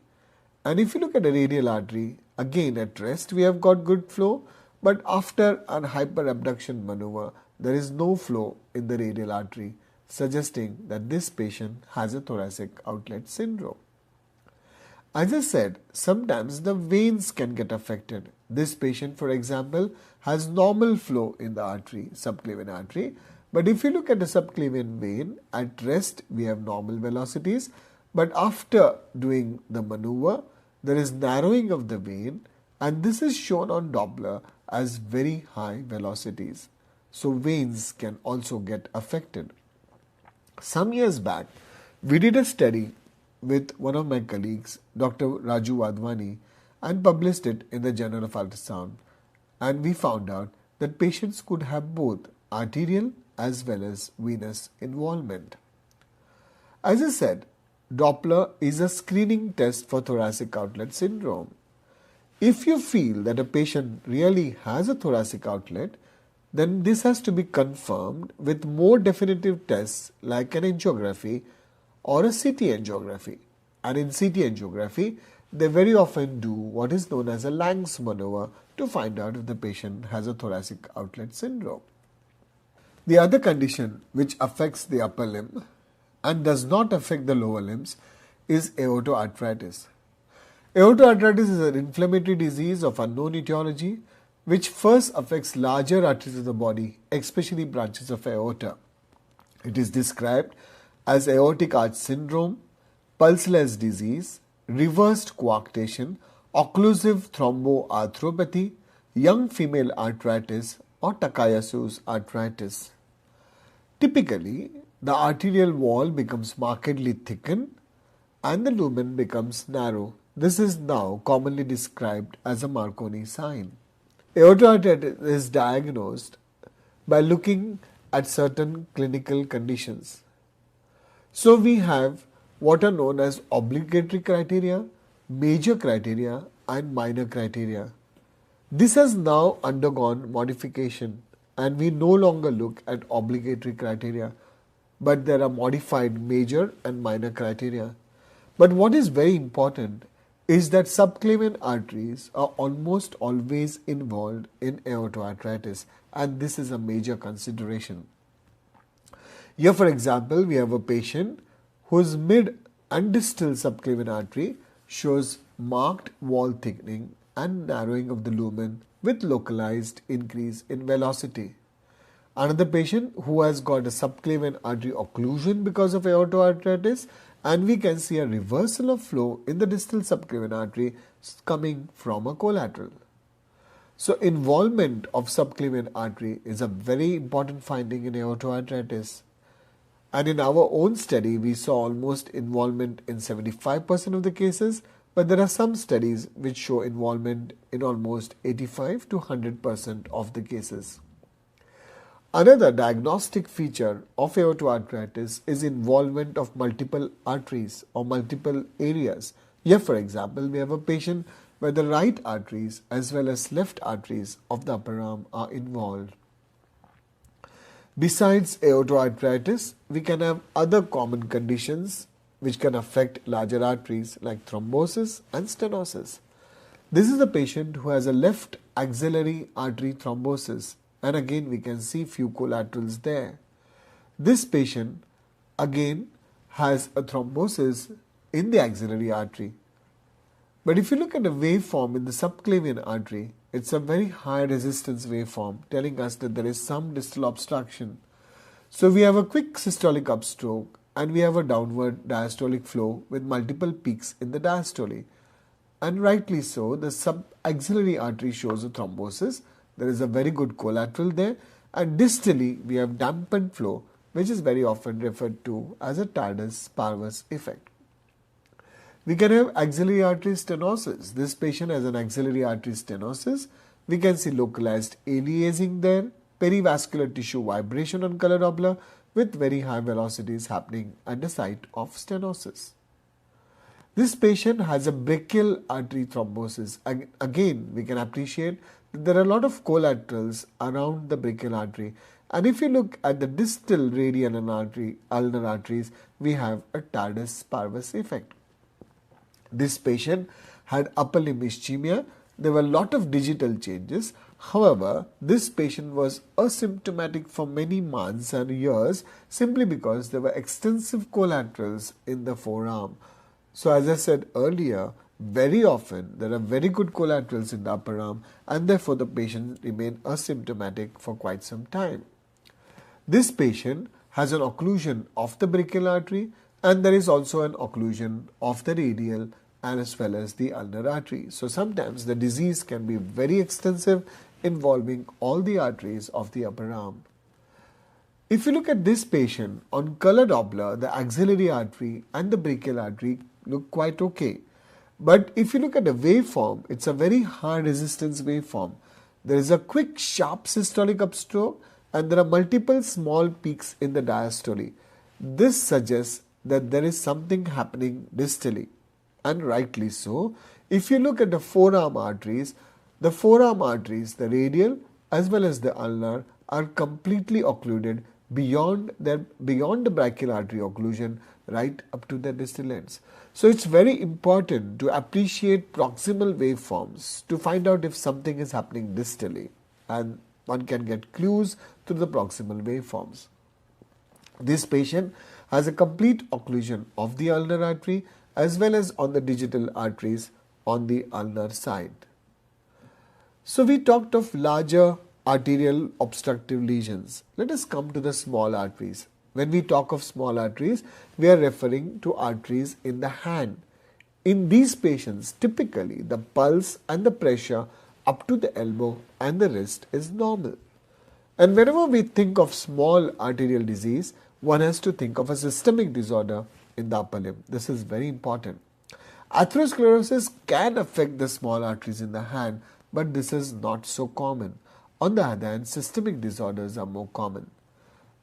And if you look at a radial artery, again at rest we have got good flow, but after an hyperabduction maneuver, there is no flow in the radial artery, suggesting that this patient has a thoracic outlet syndrome. As I said, sometimes the veins can get affected. This patient, for example, has normal flow in the artery, subclavian artery, but if you look at the subclavian vein, at rest we have normal velocities, but after doing the maneuver, there is narrowing of the vein, and this is shown on Doppler as very high velocities. So veins can also get affected. Some years back, we did a study with one of my colleagues, Dr. Raju Wadhwani, and published it in the Journal of Ultrasound. And we found out that patients could have both arterial as well as venous involvement. As I said, Doppler is a screening test for thoracic outlet syndrome. If you feel that a patient really has a thoracic outlet, then this has to be confirmed with more definitive tests like an angiography or a CT angiography. And in CT angiography, they very often do what is known as a Lang's maneuver to find out if the patient has a thoracic outlet syndrome. The other condition which affects the upper limb and does not affect the lower limbs is aortoarthritis. Aortoarthritis is an inflammatory disease of unknown etiology which first affects larger arteries of the body, especially branches of aorta. It is described as aortic arch syndrome, pulseless disease, reversed coarctation, occlusive thromboarthropathy, young female arthritis, or Takayasu's arthritis. Typically, the arterial wall becomes markedly thickened and the lumen becomes narrow. This is now commonly described as a Marconi sign. Aortoarthritis is diagnosed by looking at certain clinical conditions. So we have what are known as obligatory criteria, major criteria, and minor criteria. This has now undergone modification and we no longer look at obligatory criteria, but there are modified major and minor criteria. But what is very important is that subclavian arteries are almost always involved in aortoarthritis, and this is a major consideration. Here, for example, we have a patient whose mid and distal subclavian artery shows marked wall thickening and narrowing of the lumen with localized increase in velocity. Another patient who has got a subclavian artery occlusion because of aortoarthritis, and we can see a reversal of flow in the distal subclavian artery coming from a collateral. So involvement of subclavian artery is a very important finding in aortoarthritis. And in our own study, we saw almost involvement in 75% of the cases, but there are some studies which show involvement in almost 85 to 100% of the cases. Another diagnostic feature of aortoarthritis is involvement of multiple arteries or multiple areas. Here, for example, we have a patient where the right arteries as well as left arteries of the upper arm are involved. Besides aortoarthritis, we can have other common conditions which can affect larger arteries like thrombosis and stenosis. This is a patient who has a left axillary artery thrombosis, and again we can see few collaterals there. This patient again has a thrombosis in the axillary artery. But if you look at the waveform in the subclavian artery, it's a very high resistance waveform telling us that there is some distal obstruction. So we have a quick systolic upstroke and we have a downward diastolic flow with multiple peaks in the diastole. And rightly so, the subaxillary artery shows a thrombosis. There is a very good collateral there, and distally we have dampened flow, which is very often referred to as a tardus parvus effect. We can have axillary artery stenosis. This patient has an axillary artery stenosis. We can see localized aliasing there, perivascular tissue vibration on color Doppler with very high velocities happening at the site of stenosis. This patient has a brachial artery thrombosis. Again, we can appreciate that there are a lot of collaterals around the brachial artery, and if you look at the distal radial and ulnar arteries, we have a tardus parvus effect. This patient had upper limb ischemia. There were a lot of digital changes. However, this patient was asymptomatic for many months and years simply because there were extensive collaterals in the forearm. So as I said earlier, very often there are very good collaterals in the upper arm, and therefore the patient remained asymptomatic for quite some time. This patient has an occlusion of the brachial artery, and there is also an occlusion of the radial and as well as the ulnar artery. So sometimes the disease can be very extensive, involving all the arteries of the upper arm. If you look at this patient on color Doppler, the axillary artery and the brachial artery look quite okay. But if you look at the waveform, it's a very high resistance waveform. There is a quick sharp systolic upstroke and there are multiple small peaks in the diastole. This suggests that there is something happening distally, and rightly so. If you look at the forearm arteries, the radial as well as the ulnar are completely occluded beyond the brachial artery occlusion right up to the distal ends. So it's very important to appreciate proximal waveforms to find out if something is happening distally, and one can get clues through the proximal waveforms. This patient has a complete occlusion of the ulnar artery as well as on the digital arteries on the ulnar side. So we talked of larger arterial obstructive lesions. Let us come to the small arteries. When we talk of small arteries, we are referring to arteries in the hand. In these patients, typically the pulse and the pressure up to the elbow and the wrist is normal. And whenever we think of small arterial disease, one has to think of a systemic disorder in the upper limb. This is very important. Atherosclerosis can affect the small arteries in the hand, but this is not so common. On the other hand, systemic disorders are more common.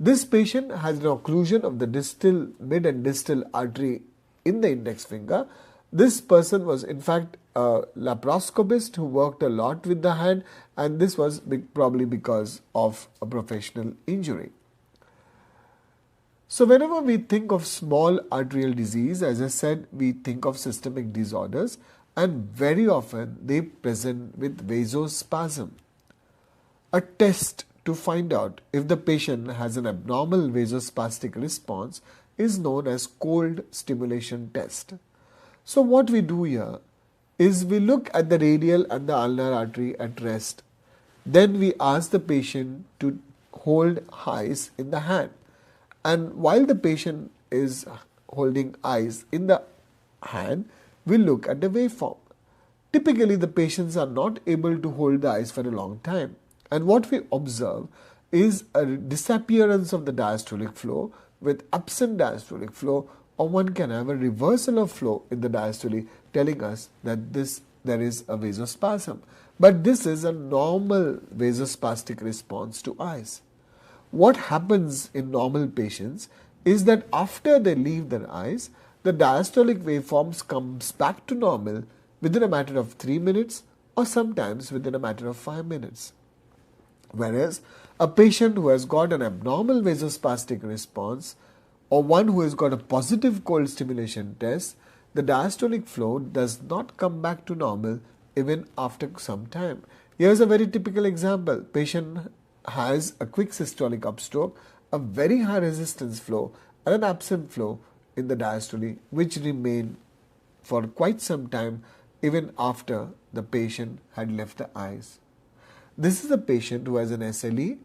This patient has an occlusion of the distal, mid and distal artery in the index finger. This person was in fact a laparoscopist who worked a lot with the hand, and this was probably because of a professional injury. So whenever we think of small arterial disease, as I said, we think of systemic disorders, and very often they present with vasospasm. A test to find out if the patient has an abnormal vasospastic response is known as cold stimulation test. So what we do here is we look at the radial and the ulnar artery at rest. Then we ask the patient to hold ice in the hand. And while the patient is holding ice in the hand, we look at the waveform. Typically, the patients are not able to hold the ice for a long time. And what we observe is a disappearance of the diastolic flow with absent diastolic flow, or one can have a reversal of flow in the diastole, telling us that there is a vasospasm. But this is a normal vasospastic response to ice. What happens in normal patients is that after they leave their ice, the diastolic waveforms comes back to normal within a matter of 3 minutes or sometimes within a matter of 5 minutes. Whereas a patient who has got an abnormal vasospastic response or one who has got a positive cold stimulation test, the diastolic flow does not come back to normal even after some time. Here's a very typical example. Patient has a quick systolic upstroke, a very high resistance flow and an absent flow in the diastole, which remain for quite some time even after the patient had left the ice. This is a patient who has an SLE.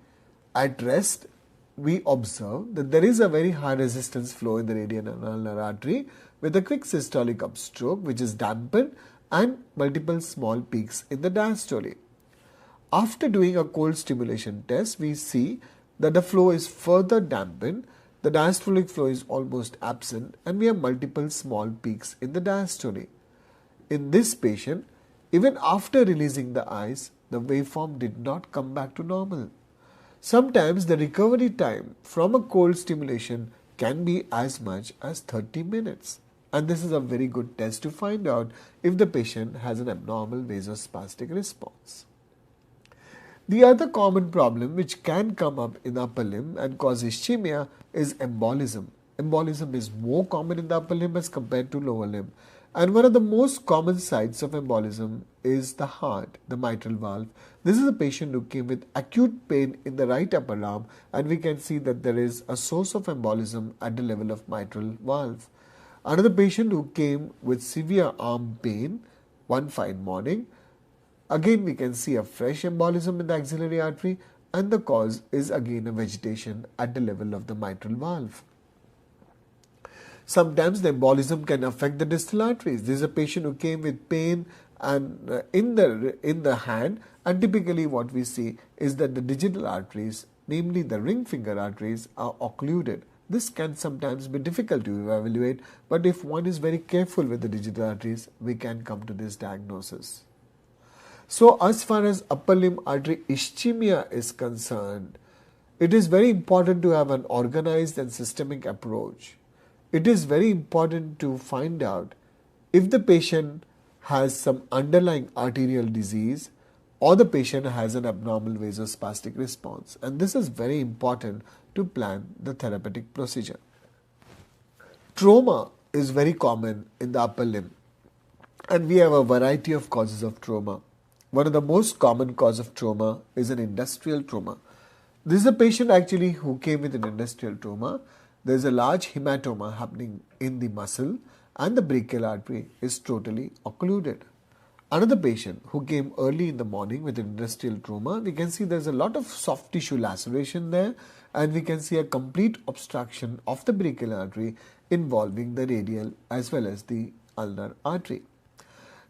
At rest, we observe that there is a very high resistance flow in the radial and ulnar artery with a quick systolic upstroke which is dampened and multiple small peaks in the diastole. After doing a cold stimulation test, we see that the flow is further dampened, the diastolic flow is almost absent, and we have multiple small peaks in the diastole. In this patient, even after releasing the ice, the waveform did not come back to normal. Sometimes the recovery time from a cold stimulation can be as much as 30 minutes. And this is a very good test to find out if the patient has an abnormal vasospastic response. The other common problem which can come up in the upper limb and cause ischemia is embolism. Embolism is more common in the upper limb as compared to lower limb. And one of the most common sites of embolism is the heart, the mitral valve. This is a patient who came with acute pain in the right upper arm, and we can see that there is a source of embolism at the level of mitral valve. Another patient who came with severe arm pain one fine morning. Again, we can see a fresh embolism in the axillary artery, and the cause is again a vegetation at the level of the mitral valve. Sometimes the embolism can affect the distal arteries. This is a patient who came with pain and in the hand, and typically what we see is that the digital arteries, namely the ring finger arteries, are occluded. This can sometimes be difficult to evaluate, but if one is very careful with the digital arteries, we can come to this diagnosis. So as far as upper limb artery ischemia is concerned, it is very important to have an organized and systemic approach. It is very important to find out if the patient has some underlying arterial disease or the patient has an abnormal vasospastic response. And this is very important to plan the therapeutic procedure. Trauma is very common in the upper limb, and we have a variety of causes of trauma. One of the most common cause of trauma is an industrial trauma. This is a patient actually who came with an industrial trauma. There is a large hematoma happening in the muscle and the brachial artery is totally occluded. Another patient who came early in the morning with industrial trauma, we can see there is a lot of soft tissue laceration there, and we can see a complete obstruction of the brachial artery involving the radial as well as the ulnar artery.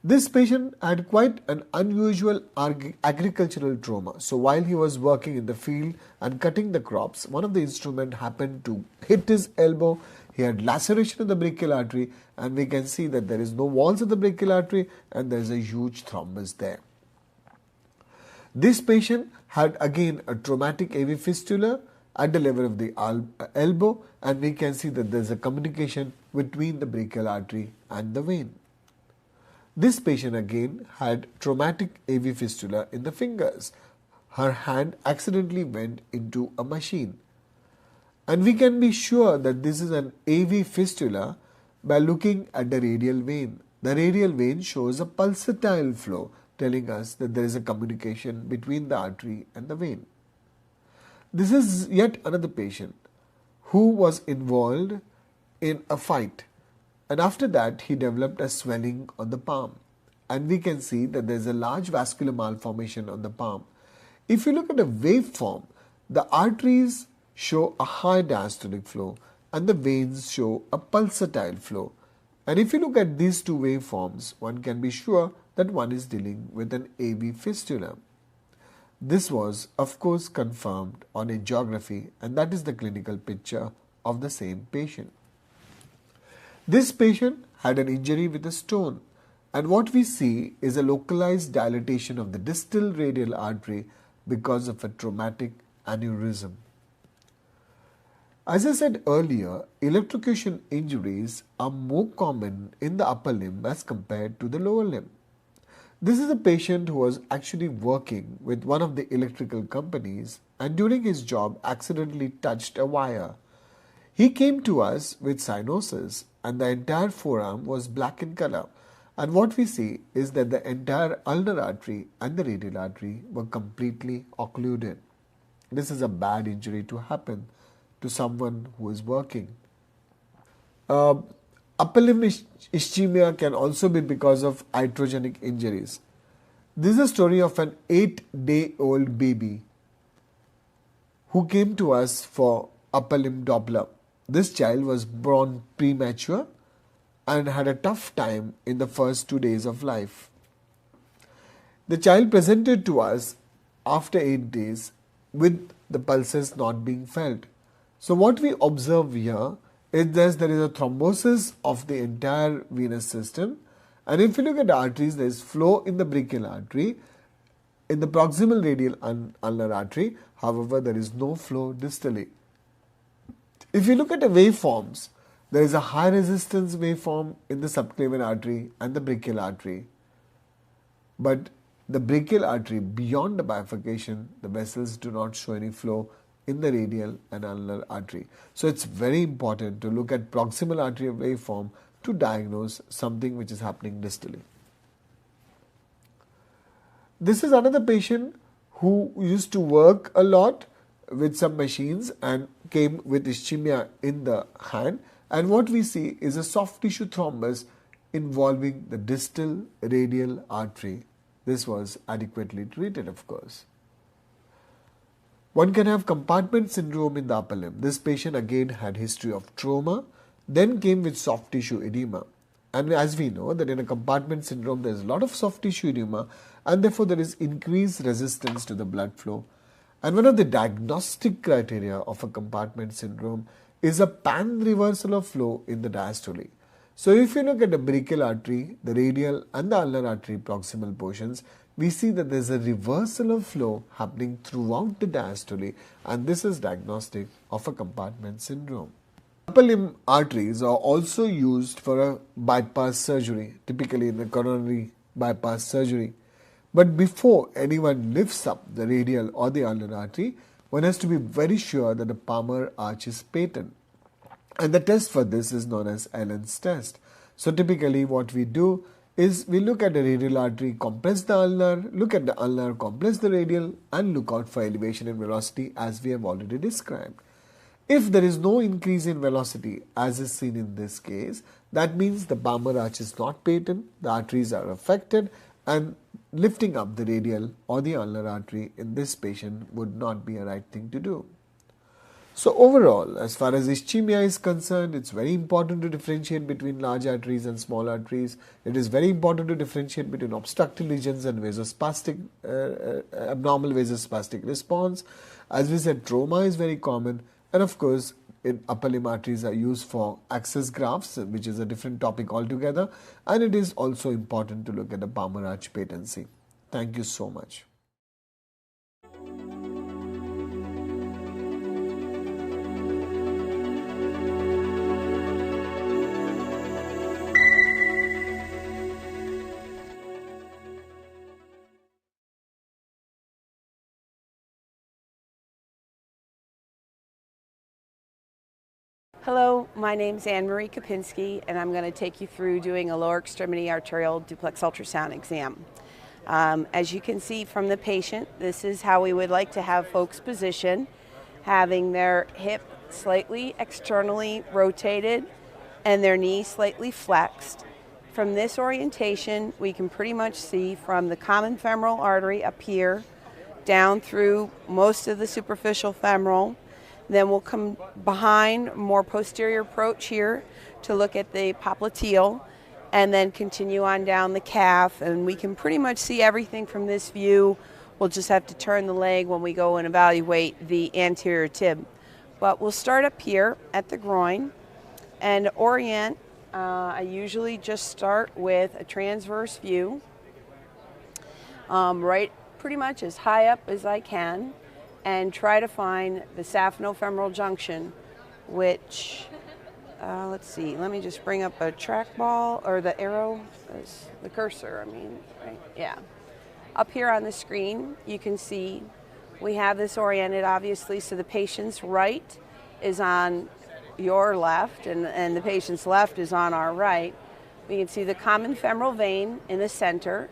This patient had quite an unusual agricultural trauma. So while he was working in the field and cutting the crops, one of the instruments happened to hit his elbow. He had laceration in the brachial artery, and we can see that there is no walls of the brachial artery and there is a huge thrombus there. This patient had again a traumatic AV fistula at the level of the elbow, and we can see that there is a communication between the brachial artery and the vein. This patient again had traumatic AV fistula in the fingers. Her hand accidentally went into a machine. And we can be sure that this is an AV fistula by looking at the radial vein. The radial vein shows a pulsatile flow, telling us that there is a communication between the artery and the vein. This is yet another patient who was involved in a fight. And after that, he developed a swelling on the palm. And we can see that there is a large vascular malformation on the palm. If you look at the waveform, the arteries show a high diastolic flow and the veins show a pulsatile flow. And if you look at these two waveforms, one can be sure that one is dealing with an AV fistula. This was, of course, confirmed on angiography, and that is the clinical picture of the same patient. This patient had an injury with a stone, and what we see is a localized dilatation of the distal radial artery because of a traumatic aneurysm. As I said earlier, electrocution injuries are more common in the upper limb as compared to the lower limb. This is a patient who was actually working with one of the electrical companies and during his job accidentally touched a wire. He came to us with cyanosis and the entire forearm was black in color. And what we see is that the entire ulnar artery and the radial artery were completely occluded. This is a bad injury to happen to someone who is working. Upper limb ischemia can also be because of iatrogenic injuries. This is a story of an 8-day-old baby who came to us for upper limb Doppler. This child was born premature and had a tough time in the first 2 days of life. The child presented to us after 8 days with the pulses not being felt. So what we observe here is that there is a thrombosis of the entire venous system, and if you look at the arteries, there is flow in the brachial artery, in the proximal radial ulnar artery. However, there is no flow distally. If you look at the waveforms, there is a high resistance waveform in the subclavian artery and the brachial artery. But the brachial artery, beyond the bifurcation, the vessels do not show any flow in the radial and ulnar artery. So it's very important to look at proximal artery waveform to diagnose something which is happening distally. This is another patient who used to work a lot with some machines and came with ischemia in the hand, and what we see is a soft tissue thrombus involving the distal radial artery. This was adequately treated, of course. One can have compartment syndrome in the upper limb. This patient again had history of trauma, then came with soft tissue edema. And as we know that in a compartment syndrome there is a lot of soft tissue edema, and therefore there is increased resistance to the blood flow. And one of the diagnostic criteria of a compartment syndrome is a pan-reversal of flow in the diastole. So if you look at the brachial artery, the radial and the ulnar artery proximal portions, we see that there is a reversal of flow happening throughout the diastole, and this is diagnostic of a compartment syndrome. Upper limb arteries are also used for a bypass surgery, typically in the coronary bypass surgery. But before anyone lifts up the radial or the ulnar artery, one has to be very sure that the palmar arch is patent. And the test for this is known as Allen's test. So typically what we do is we look at the radial artery, compress the ulnar, look at the ulnar, compress the radial, and look out for elevation in velocity as we have already described. If there is no increase in velocity as is seen in this case, that means the palmar arch is not patent, the arteries are affected, and lifting up the radial or the ulnar artery in this patient would not be a right thing to do. So overall, as far as ischemia is concerned, it's very important to differentiate between large arteries and small arteries. It is very important to differentiate between obstructive lesions and vasospastic, abnormal vasospastic response. As we said, trauma is very common, and of course, upper limb arteries are used for access grafts, which is a different topic altogether, and it is also important to look at the palmar arch patency. Thank you so much. Hello, my name is Anne-Marie Kopinski, and I'm going to take you through doing a lower extremity arterial duplex ultrasound exam. As you can see from the patient, this is how we would like to have folks position, having their hip slightly externally rotated and their knee slightly flexed. From this orientation, we can pretty much see from the common femoral artery up here, down through most of the superficial femoral. Then we'll come behind, more posterior approach here to look at the popliteal, and then continue on down the calf, and we can pretty much see everything from this view. We'll just have to turn the leg when we go and evaluate the anterior tib. But we'll start up here at the groin and orient. I usually just start with a transverse view, right pretty much as high up as I can, and try to find the saphenofemoral junction, which, let's see, let me just bring up a trackball, or the arrow, the cursor, right, yeah. Up here on the screen, you can see we have this oriented, obviously, so the patient's right is on your left, and the patient's left is on our right. We can see the common femoral vein in the center,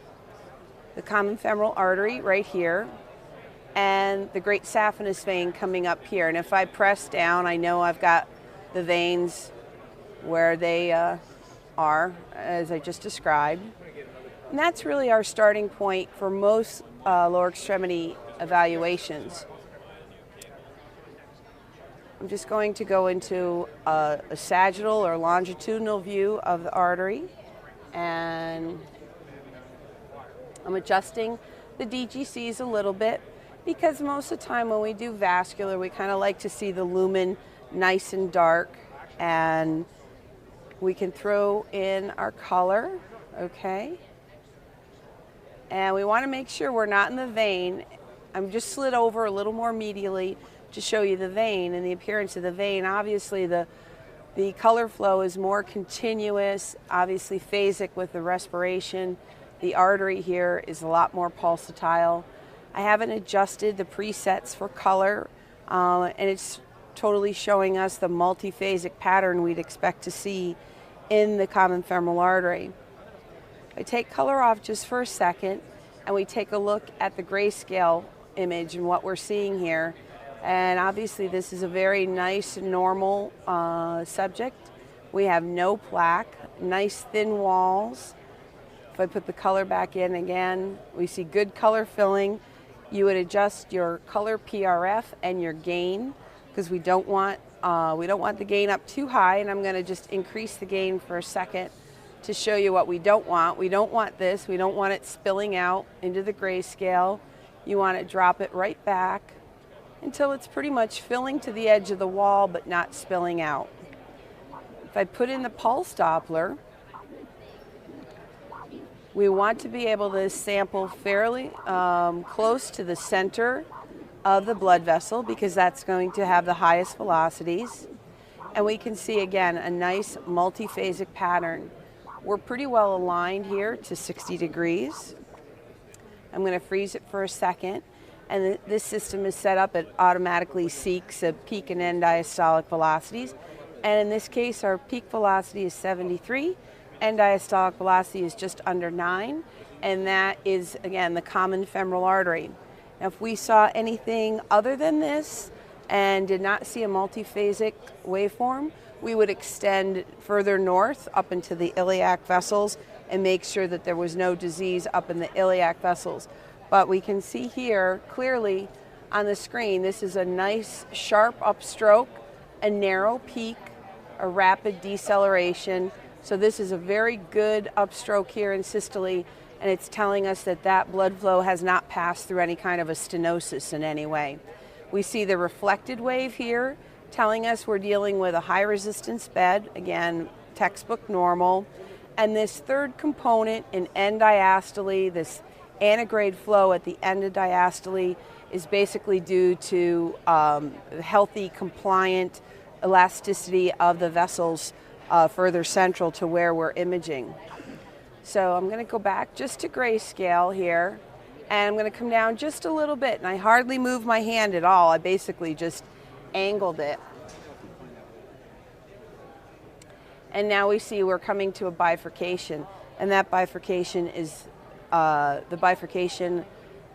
the common femoral artery right here, and the great saphenous vein coming up here. And if I press down, I know I've got the veins where they are, as I just described. And that's really our starting point for most lower extremity evaluations. I'm just going to go into a sagittal or longitudinal view of the artery, and I'm adjusting the DGCs a little bit Because most of the time when we do vascular, we kind of like to see the lumen nice and dark, and we can throw in our color, okay? And we want to make sure we're not in the vein. I'm just slid over a little more medially to show you the vein and the appearance of the vein. Obviously the color flow is more continuous, obviously phasic with the respiration. The artery here is a lot more pulsatile. I haven't adjusted the presets for color, and it's totally showing us the multiphasic pattern we'd expect to see in the common femoral artery. I take color off just for a second, and we take a look at the grayscale image and what we're seeing here. And obviously this is a very nice, normal subject. We have no plaque, nice thin walls. If I put the color back in again, we see good color filling. You would adjust your color PRF and your gain, because we don't want the gain up too high, and I'm going to just increase the gain for a second to show you what we don't want. We don't want this. We don't want it spilling out into the grayscale. You want to drop it right back until it's pretty much filling to the edge of the wall but not spilling out. If I put in the pulse Doppler, we want to be able to sample fairly close to the center of the blood vessel, because that's going to have the highest velocities. And we can see again a nice multiphasic pattern. We're pretty well aligned here to 60 degrees. I'm going to freeze it for a second. And this system is set up, it automatically seeks a peak and end diastolic velocities. And in this case, our peak velocity is 73, end diastolic velocity is just under 9. And that is, again, the common femoral artery. Now, if we saw anything other than this and did not see a multiphasic waveform, we would extend further north up into the iliac vessels and make sure that there was no disease up in the iliac vessels. But we can see here clearly on the screen, this is a nice sharp upstroke, a narrow peak, a rapid deceleration. So this is a very good upstroke here in systole, and it's telling us that that blood flow has not passed through any kind of a stenosis in any way. We see the reflected wave here telling us we're dealing with a high resistance bed, again, textbook normal. And this third component in end diastole, this antegrade flow at the end of diastole, is basically due to healthy, compliant elasticity of the vessels further central to where we're imaging. So I'm going to go back just to grayscale here, and I'm going to come down just a little bit, and I hardly moved my hand at all. I basically just angled it. And now we see we're coming to a bifurcation, and that bifurcation is the bifurcation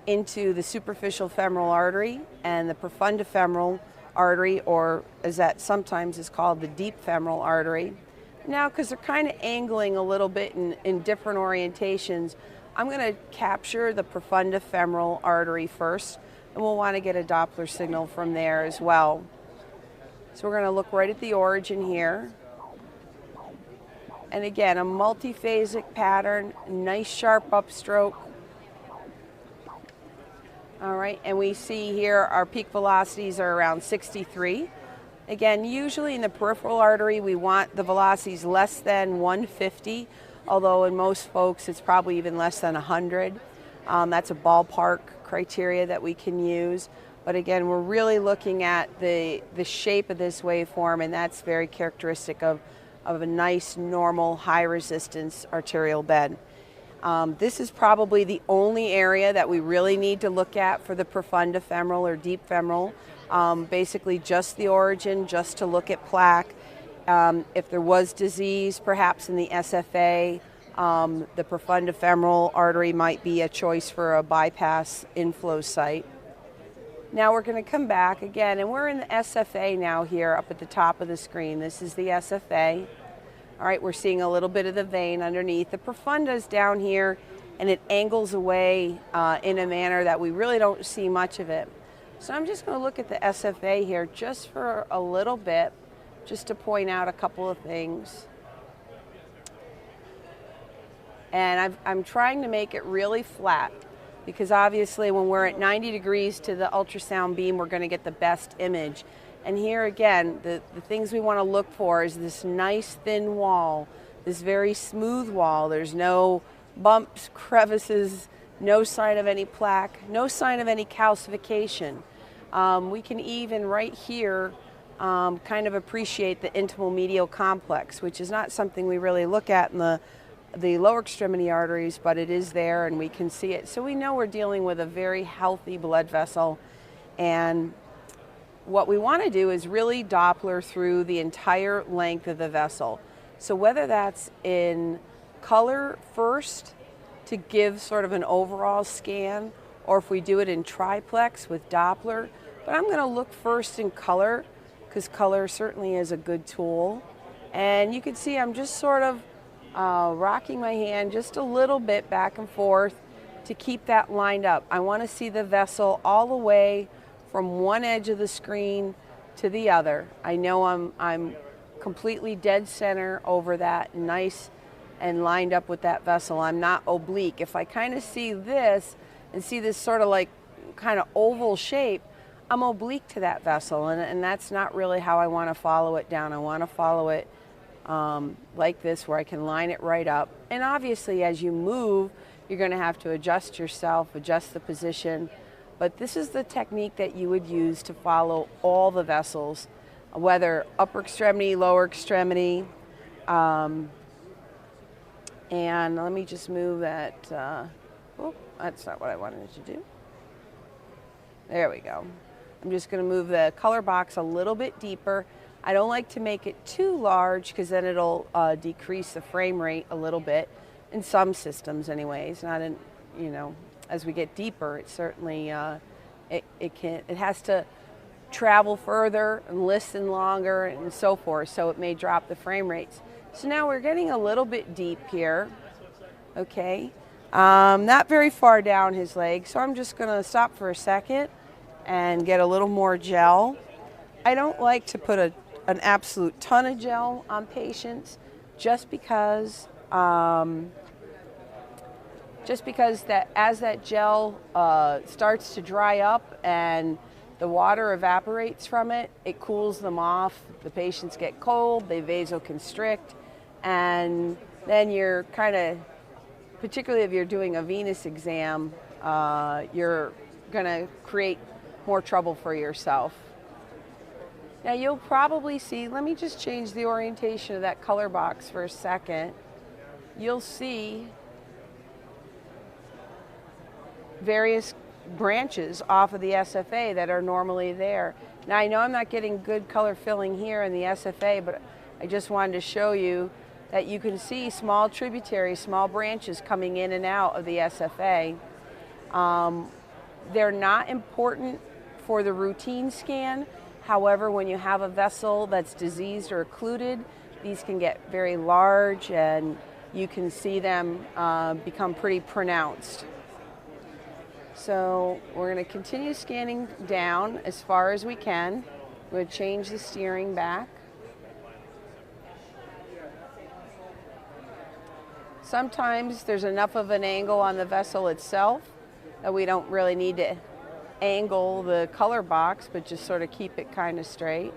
into the superficial femoral artery and the profundifemoral artery, or as that sometimes is called, the deep femoral artery. Now, because they're kind of angling a little bit in different orientations, I'm going to capture the profundifemoral artery first, and we'll want to get a Doppler signal from there as well. So we're going to look right at the origin here. And again, a multiphasic pattern, nice sharp upstroke. All right, and we see here our peak velocities are around 63. Again, usually in the peripheral artery, we want the velocities less than 150, although in most folks it's probably even less than 100. That's a ballpark criteria that we can use. But again, we're really looking at the shape of this waveform, and that's very characteristic of a nice, normal, high-resistance arterial bed. This is probably the only area that we really need to look at for the profundifemoral or deep femoral. Basically just the origin, just to look at plaque. If there was disease, perhaps in the SFA, the profundifemoral artery might be a choice for a bypass inflow site. Now we're going to come back again, and we're in the SFA now here up at the top of the screen. This is the SFA. All right, we're seeing a little bit of the vein underneath. The profunda is down here, and it angles away in a manner that we really don't see much of it. So I'm just going to look at the SFA here just for a little bit, just to point out a couple of things. And I'm trying to make it really flat. because obviously when we're at 90 degrees to the ultrasound beam, we're going to get the best image. And here again, the things we want to look for is this nice thin wall, this very smooth wall. There's no bumps, crevices, no sign of any plaque, no sign of any calcification. We can even right here kind of appreciate the intimal medial complex, which is not something we really look at in the lower extremity arteries, but it is there and we can see it. So we know we're dealing with a very healthy blood vessel, and what we want to do is really Doppler through the entire length of the vessel. So whether that's in color first to give sort of an overall scan, or if we do it in triplex with Doppler, but I'm going to look first in color because color certainly is a good tool. And you can see I'm just sort of rocking my hand just a little bit back and forth to keep that lined up. I want to see the vessel all the way from one edge of the screen to the other. I know I'm completely dead center over that, nice and lined up with that vessel. I'm not oblique. If I kind of see this and see this sort of like kind of oval shape, I'm oblique to that vessel, and that's not really how I want to follow it down. I want to follow it like this, where I can line it right up. And obviously as you move, you're going to have to adjust yourself, adjust the position. But this is the technique that you would use to follow all the vessels, whether upper extremity, lower extremity. And let me just move that. Oh, that's not what I wanted to do. There we go. I'm just going to move the color box a little bit deeper. I don't like to make it too large because then it'll decrease the frame rate a little bit, in some systems anyways, not in, you know, as we get deeper, it certainly, it has to travel further and listen longer and so forth, so it may drop the frame rates. So now we're getting a little bit deep here, okay? Not very far down his leg, so I'm just gonna stop for a second and get a little more gel. I don't like to put an absolute ton of gel on patients just because that as that gel starts to dry up and the water evaporates from it, it cools them off. The patients get cold, they vasoconstrict, and then you're kind of, particularly if you're doing a venous exam, you're going to create more trouble for yourself. Now you'll probably see, let me just change the orientation of that color box for a second. You'll see various branches off of the SFA that are normally there. Now I know I'm not getting good color filling here in the SFA, but I just wanted to show you that you can see small tributaries, small branches coming in and out of the SFA. They're not important for the routine scan. However, when you have a vessel that's diseased or occluded, these can get very large and you can see them become pretty pronounced. So we're going to continue scanning down as far as we can. We're going to change the steering back. Sometimes there's enough of an angle on the vessel itself that we don't really need to angle the color box, but just sort of keep it kind of straight.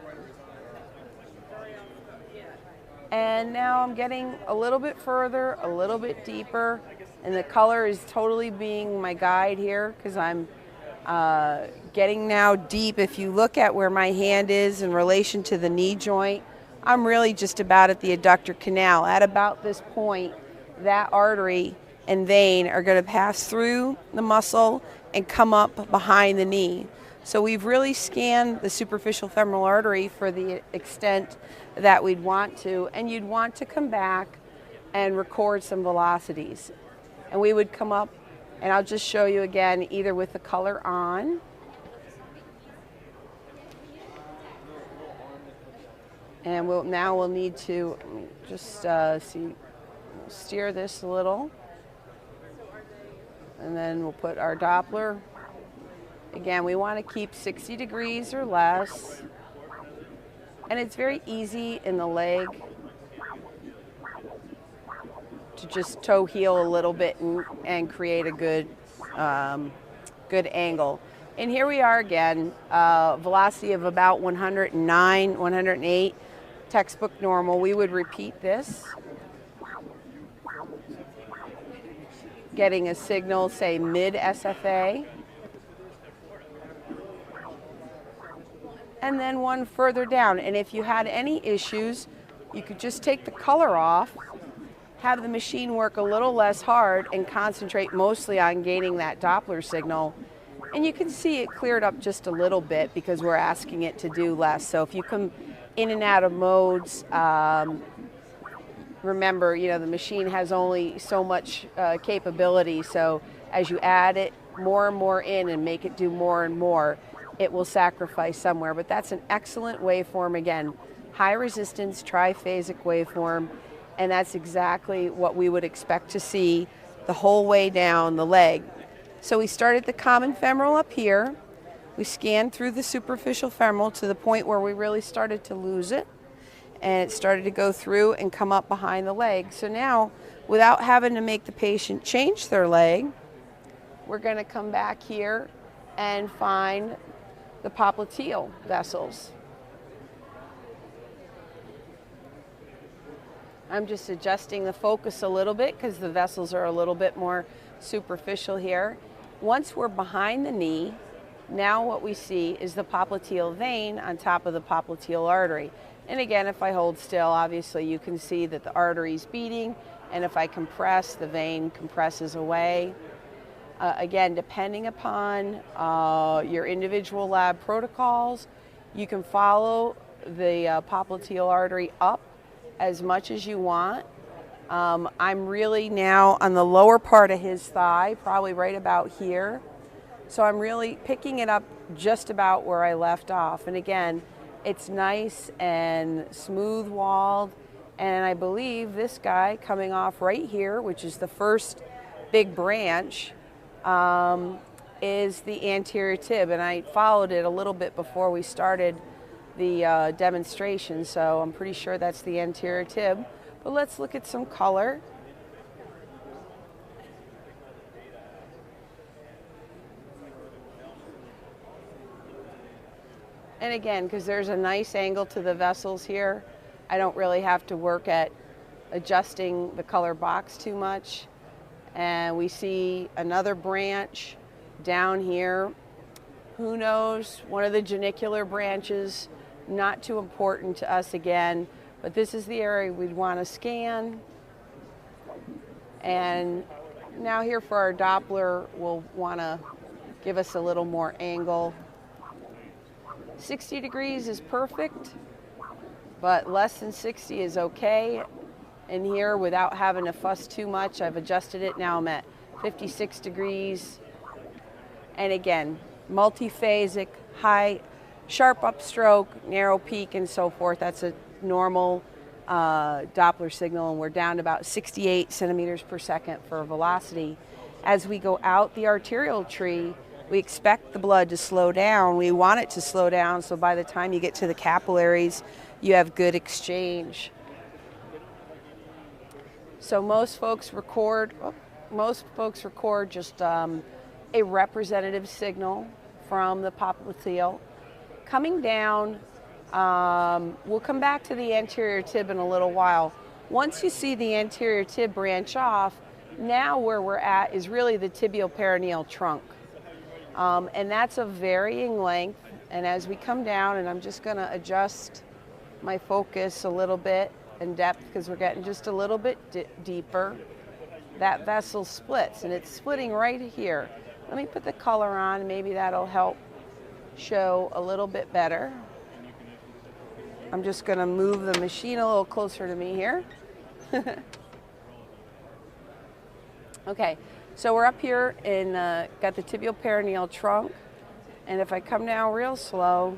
And now I'm getting a little bit further, a little bit deeper, and the color is totally being my guide here because I'm getting now deep. If you look at where my hand is in relation to the knee joint, I'm really just about at the adductor canal. At about this point, that artery and vein are going to pass through the muscle and come up behind the knee. So we've really scanned the superficial femoral artery for the extent that we'd want to, and you'd want to come back and record some velocities. And we would come up, and I'll just show you again, either with the color on, and we'll need to just steer this a little, and then we'll put our Doppler. Again, we want to keep 60 degrees or less, and it's very easy in the leg to just toe heel a little bit and create a good good angle. And here we are again, velocity of about 109, 108, textbook normal. We would repeat this, getting a signal, say mid SFA. And then one further down. And if you had any issues, you could just take the color off, have the machine work a little less hard, and concentrate mostly on gaining that Doppler signal. And you can see it cleared up just a little bit because we're asking it to do less. So if you come in and out of modes, remember, you know, the machine has only so much capability. So as you add it more and more in and make it do more and more, it will sacrifice somewhere. But that's an excellent waveform. Again, high resistance, triphasic waveform. And that's exactly what we would expect to see the whole way down the leg. So we started the common femoral up here. We scanned through the superficial femoral to the point where we really started to lose it. And it started to go through and come up behind the leg. So now, without having to make the patient change their leg, we're going to come back here and find the popliteal vessels. I'm just adjusting the focus a little bit because the vessels are a little bit more superficial here. Once we're behind the knee, now what we see is the popliteal vein on top of the popliteal artery. And again, if I hold still, obviously you can see that the artery is beating, and if I compress, the vein compresses away. Again, depending upon your individual lab protocols, you can follow the popliteal artery up as much as you want. I'm really now on the lower part of his thigh, probably right about here. So I'm really picking it up just about where I left off. And again, it's nice and smooth walled. And I believe this guy coming off right here, which is the first big branch, is the anterior tib. And I followed it a little bit before we started the demonstration, so I'm pretty sure that's the anterior tib. But let's look at some color. And again, because there's a nice angle to the vessels here, I don't really have to work at adjusting the color box too much. And we see another branch down here. Who knows? One of the genicular branches, not too important to us again, but this is the area we'd want to scan. And now here for our Doppler, we'll want to give us a little more angle. 60 degrees is perfect, but less than 60 is okay. And here, without having to fuss too much, I've adjusted it. Now I'm at 56 degrees. And again, multiphasic, high, sharp upstroke, narrow peak, and so forth. That's a normal Doppler signal, and we're down to about 68 centimeters per second for velocity. As we go out the arterial tree, we expect the blood to slow down. We want it to slow down, so by the time you get to the capillaries, you have good exchange. So most folks record just a representative signal from the popliteal. Coming down, we'll come back to the anterior tib in a little while. Once you see the anterior tib branch off, now where we're at is really the tibial perineal trunk. And that's a varying length. And as we come down, and I'm just going to adjust my focus a little bit in depth because we're getting just a little bit deeper, that vessel splits, and it's splitting right here. Let me put the color on, maybe that'll help show a little bit better. I'm just going to move the machine a little closer to me here. Okay, so we're up here and got the tibial perineal trunk, and if I come down real slow,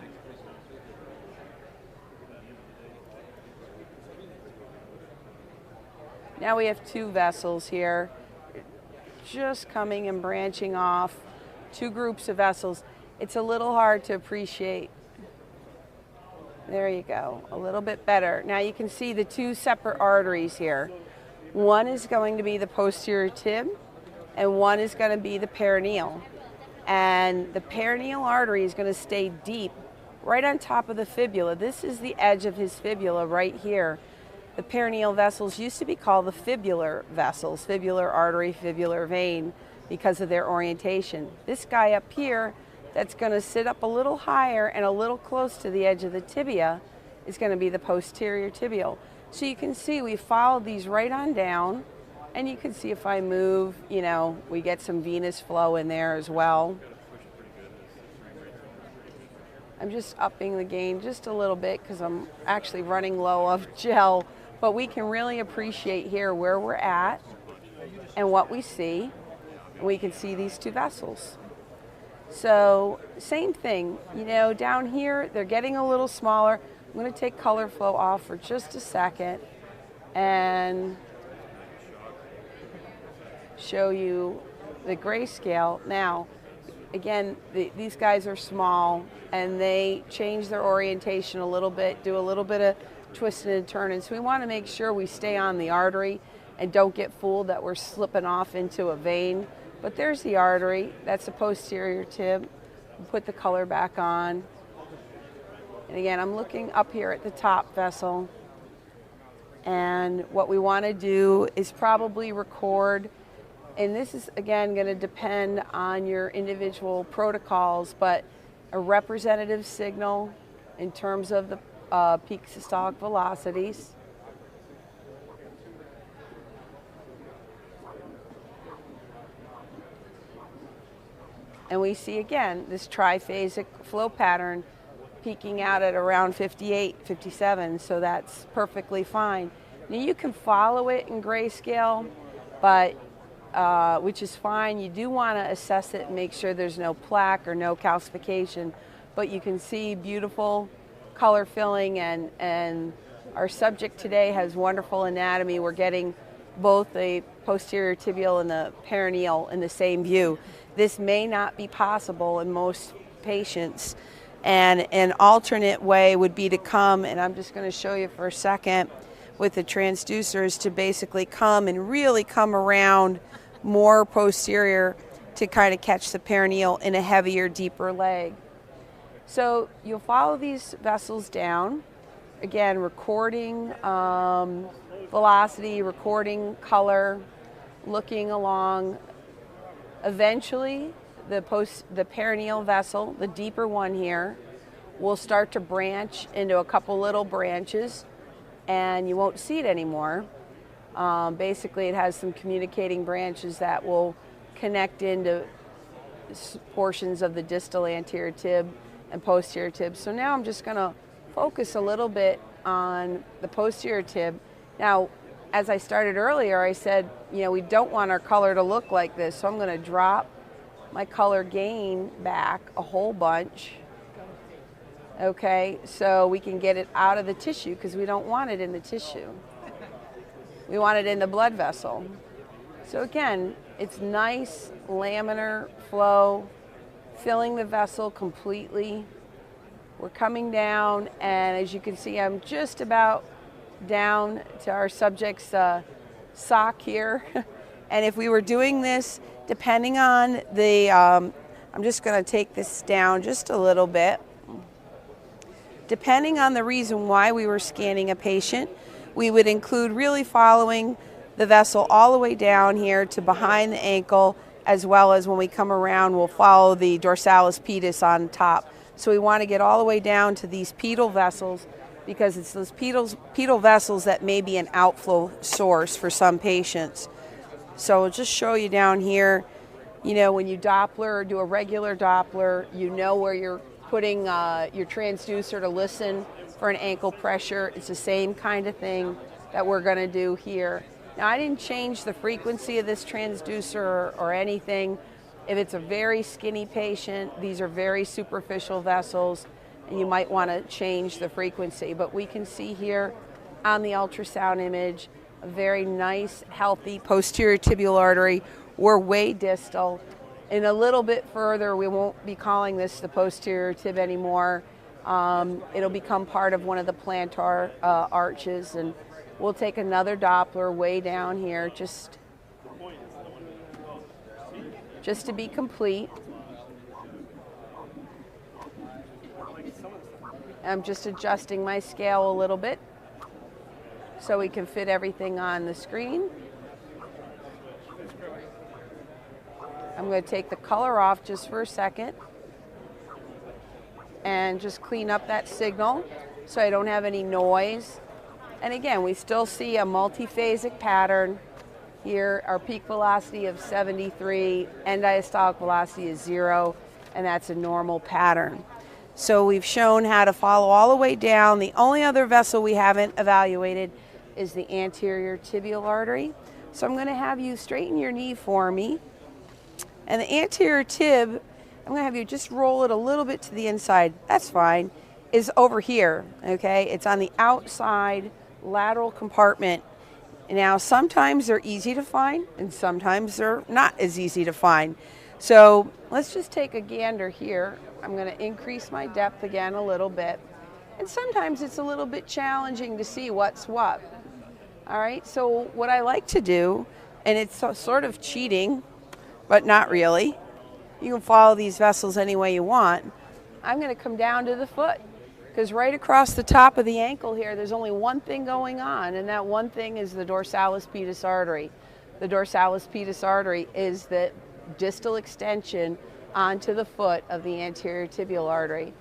now we have two vessels here, just coming and branching off, two groups of vessels. It's a little hard to appreciate. There you go, a little bit better. Now you can see the two separate arteries here. One is going to be the posterior tib, and one is going to be the perineal. And the perineal artery is going to stay deep right on top of the fibula. This is the edge of his fibula right here. The perineal vessels used to be called the fibular vessels, fibular artery, fibular vein, because of their orientation. This guy up here that's going to sit up a little higher and a little close to the edge of the tibia is going to be the posterior tibial. So you can see we followed these right on down, and you can see if I move, you know, we get some venous flow in there as well. I'm just upping the gain just a little bit because I'm actually running low of gel, but we can really appreciate here where we're at and what we see. And we can see these two vessels. So same thing, you know, down here they're getting a little smaller. I'm going to take color flow off for just a second and show you the grayscale. Now, again, these guys are small and they change their orientation a little bit, do a little bit of twisting and turning. So we want to make sure we stay on the artery and don't get fooled that we're slipping off into a vein. But there's the artery, that's the posterior tib. Put the color back on. And again, I'm looking up here at the top vessel. And what we want to do is probably record, and this is again going to depend on your individual protocols, but a representative signal in terms of the peak systolic velocities. And we see again this triphasic flow pattern peaking out at around 58, 57, so that's perfectly fine. Now you can follow it in grayscale, but which is fine. You do want to assess it and make sure there's no plaque or no calcification, but you can see beautiful color filling, and our subject today has wonderful anatomy. We're getting both the posterior tibial and the perineal in the same view. This may not be possible in most patients, and an alternate way would be to come, and I'm just going to show you for a second with the transducers, to basically come and really come around more posterior to kind of catch the perineal in a heavier, deeper leg. So you'll follow these vessels down, again recording velocity, recording color, looking along. Eventually the perineal vessel, the deeper one here, will start to branch into a couple little branches, and you won't see it anymore. Basically it has some communicating branches that will connect into portions of the distal anterior tib and posterior tib. So now I'm just going to focus a little bit on the posterior tib. Now, as I started earlier, I said, you know, we don't want our color to look like this, so I'm going to drop my color gain back a whole bunch. Okay, so we can get it out of the tissue because we don't want it in the tissue. We want it in the blood vessel. So again, it's nice laminar flow, filling the vessel completely. We're coming down, and as you can see, I'm just about down to our subject's sock here. And if we were doing this, depending on the, I'm just going to take this down just a little bit. Depending on the reason why we were scanning a patient, we would include really following the vessel all the way down here to behind the ankle, as well as when we come around, we'll follow the dorsalis pedis on top. So we want to get all the way down to these pedal vessels, because it's those pedal vessels that may be an outflow source for some patients. So I'll just show you down here, you know, when you Doppler or do a regular Doppler, you know where you're putting your transducer to listen for an ankle pressure. It's the same kind of thing that we're going to do here. Now, I didn't change the frequency of this transducer or anything. If it's a very skinny patient, these are very superficial vessels, and you might want to change the frequency. But we can see here on the ultrasound image a very nice, healthy posterior tibial artery. We're way distal. And a little bit further, we won't be calling this the posterior tib anymore. It'll become part of one of the plantar arches, and we'll take another Doppler way down here, just just to be complete. I'm just adjusting my scale a little bit so we can fit everything on the screen. I'm going to take the color off just for a second and just clean up that signal so I don't have any noise. And again, we still see a multiphasic pattern here. Our peak velocity of 73, end diastolic velocity is 0, and that's a normal pattern. So we've shown how to follow all the way down. The only other vessel we haven't evaluated is the anterior tibial artery. So I'm going to have you straighten your knee for me. And the anterior tib, I'm going to have you just roll it a little bit to the inside. That's fine. Is over here, okay? It's on the outside lateral compartment. Now, sometimes they're easy to find, and sometimes they're not as easy to find. So let's just take a gander here. I'm going to increase my depth again a little bit. And sometimes it's a little bit challenging to see what's what. All right, so what I like to do, and it's sort of cheating, but not really. You can follow these vessels any way you want. I'm going to come down to the foot, because right across the top of the ankle here, there's only one thing going on, and that one thing is the dorsalis pedis artery. The dorsalis pedis artery is the distal extension onto the foot of the anterior tibial artery.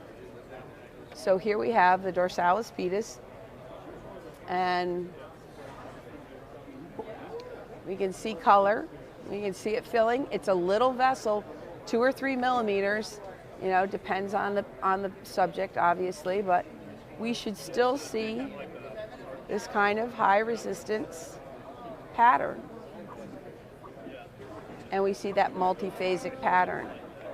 So here we have the dorsalis pedis, and we can see color. We can see it filling. It's a little vessel, 2 or 3 millimeters. You know, depends on the subject, obviously, but we should still see this kind of high resistance pattern. And we see that multiphasic pattern.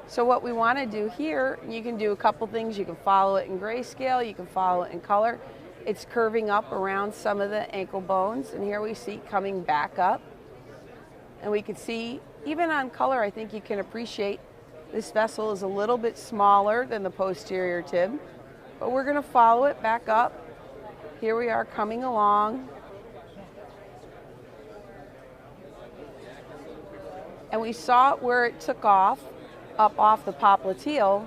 So what we want to do here, you can do a couple things. You can follow it in grayscale, you can follow it in color. It's curving up around some of the ankle bones, and here we see coming back up. And we can see, even on color, I think you can appreciate this vessel is a little bit smaller than the posterior tib, but we're going to follow it back up. Here we are coming along. And we saw where it took off, up off the popliteal,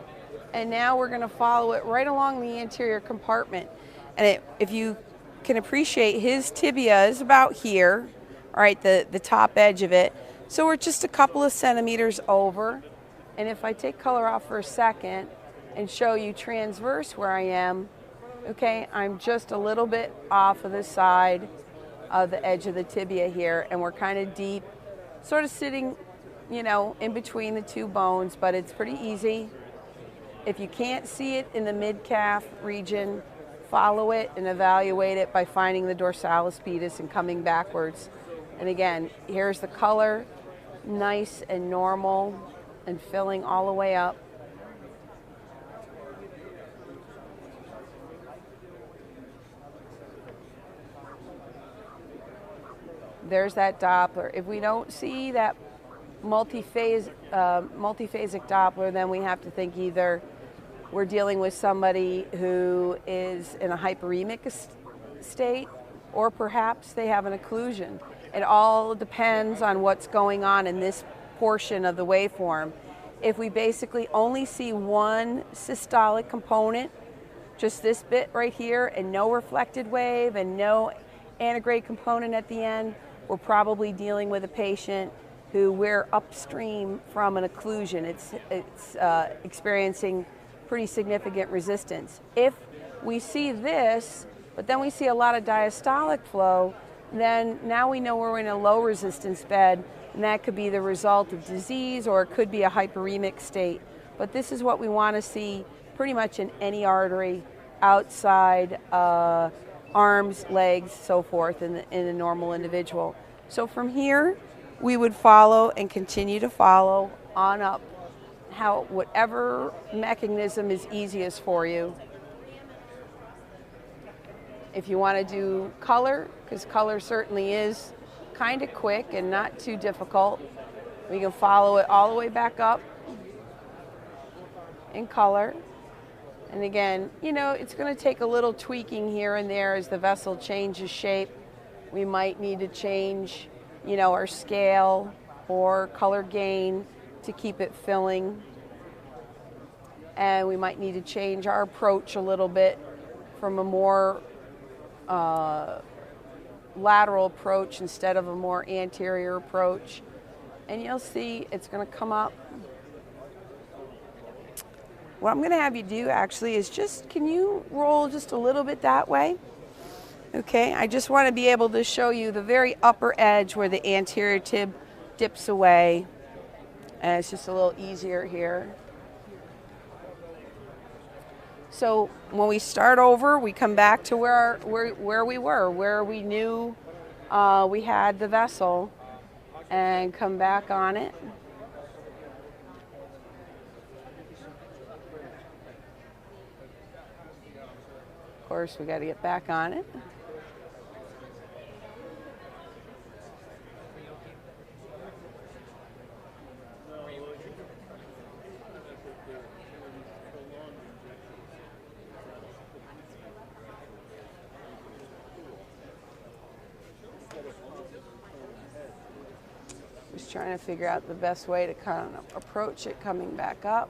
and now we're going to follow it right along the anterior compartment. And if you can appreciate, his tibia is about here, all right, the top edge of it. So we're just a couple of centimeters over. And if I take color off for a second and show you transverse where I am, okay, I'm just a little bit off of the side of the edge of the tibia here, and we're kind of deep, sort of sitting, you know, in between the two bones, but it's pretty easy. If you can't see it in the mid-calf region, follow it and evaluate it by finding the dorsalis pedis and coming backwards. And again, here's the color, nice and normal, and filling all the way up. There's that Doppler. If we don't see that multiphasic Doppler, then we have to think either we're dealing with somebody who is in a hyperemic state, or perhaps they have an occlusion. It all depends on what's going on in this portion of the waveform. If we basically only see one systolic component, just this bit right here, and no reflected wave and no antegrade component at the end, we're probably dealing with a patient who we're upstream from an occlusion. It's experiencing pretty significant resistance. If we see this, but then we see a lot of diastolic flow, then now we know we're in a low resistance bed, and that could be the result of disease, or it could be a hyperemic state. But this is what we want to see pretty much in any artery, outside, arms, legs, so forth, in a normal individual. So from here, we would follow and continue to follow on up, whatever mechanism is easiest for you. If you want to do color, because color certainly is kind of quick and not too difficult, we can follow it all the way back up in color. And again, you know, it's going to take a little tweaking here and there as the vessel changes shape. We might need to change, you know, our scale or color gain to keep it filling. And we might need to change our approach a little bit from a more lateral approach instead of a more anterior approach. And you'll see it's going to come up. What I'm going to have you do actually is just, can you roll just a little bit that way? Okay, I just want to be able to show you the very upper edge where the anterior tib dips away. And it's just a little easier here. So when we start over, we come back to where we were, where we knew we had the vessel, and come back on it. Of course, we got to get back on it. Just trying to figure out the best way to kind of approach it coming back up.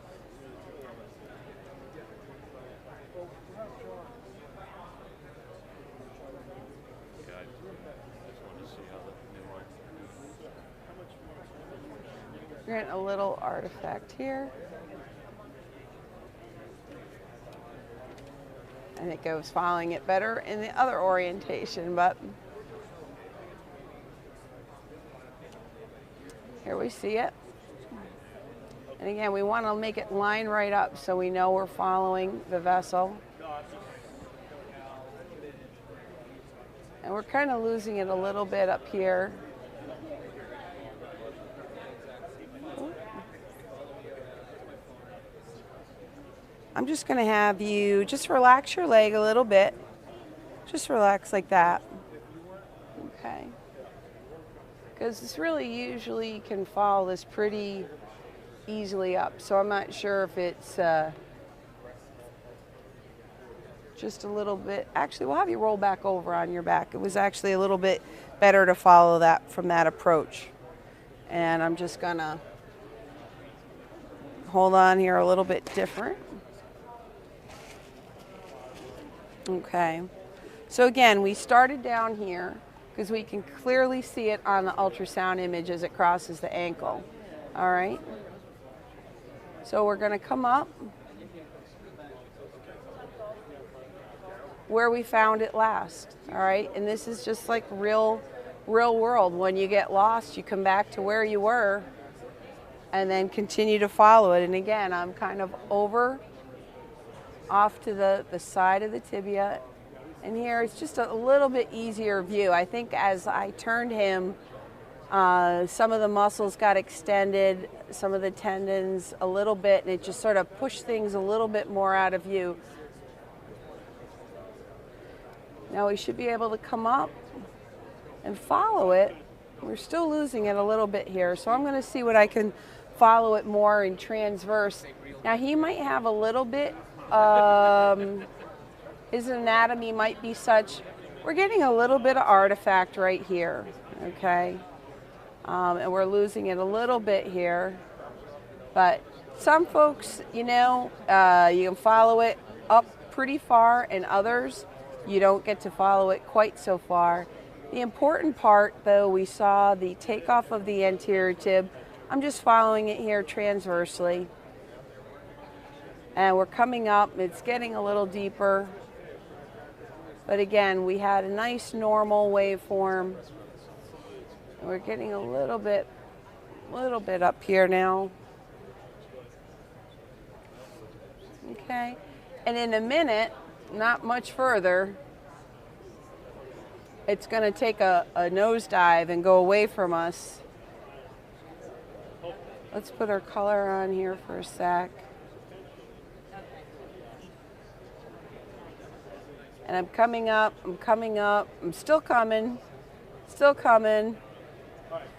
We're getting a little artifact here. I think I was following it better in the other orientation, but here we see it. And again, we want to make it line right up so we know we're following the vessel. And we're kind of losing it a little bit up here. I'm just going to have you just relax your leg a little bit. Just relax like that. Okay. Because this really usually can follow this pretty easily up. So I'm not sure if it's just a little bit. Actually, we'll have you roll back over on your back. It was actually a little bit better to follow that from that approach. And I'm just going to hold on here a little bit different. Okay. So again, we started down here because we can clearly see it on the ultrasound image as it crosses the ankle. All right. So we're going to come up where we found it last. All right. And this is just like real world. When you get lost, you come back to where you were and then continue to follow it. And again, I'm kind of off to the side of the tibia. And here it's just a little bit easier view. I think as I turned him, some of the muscles got extended, some of the tendons a little bit, and it just sort of pushed things a little bit more out of view. Now we should be able to come up and follow it. We're still losing it a little bit here, so I'm going to see what I can follow it more in transverse. Now he might have a little bit, his anatomy might be such, we're getting a little bit of artifact right here, okay? And we're losing it a little bit here. But some folks, you know, you can follow it up pretty far, and others, you don't get to follow it quite so far. The important part, though, we saw the takeoff of the anterior tib. I'm just following it here transversely. And we're coming up, it's getting a little deeper. But again, we had a nice normal waveform. And we're getting a little bit up here now. Okay, and in a minute, not much further, it's going to take a nosedive and go away from us. Let's put our color on here for a sec. And I'm coming up, I'm still coming.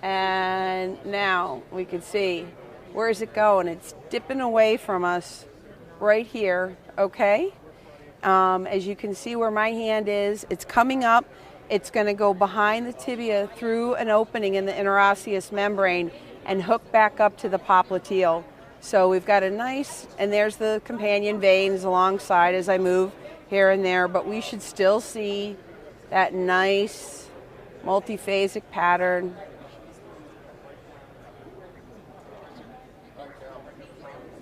And now we can see, where is it going? It's dipping away from us right here, okay? As you can see where my hand is, it's coming up. It's going to go behind the tibia through an opening in the interosseous membrane, and hook back up to the popliteal. So we've got a nice, and there's the companion veins alongside as I move here and there, but we should still see that nice multiphasic pattern.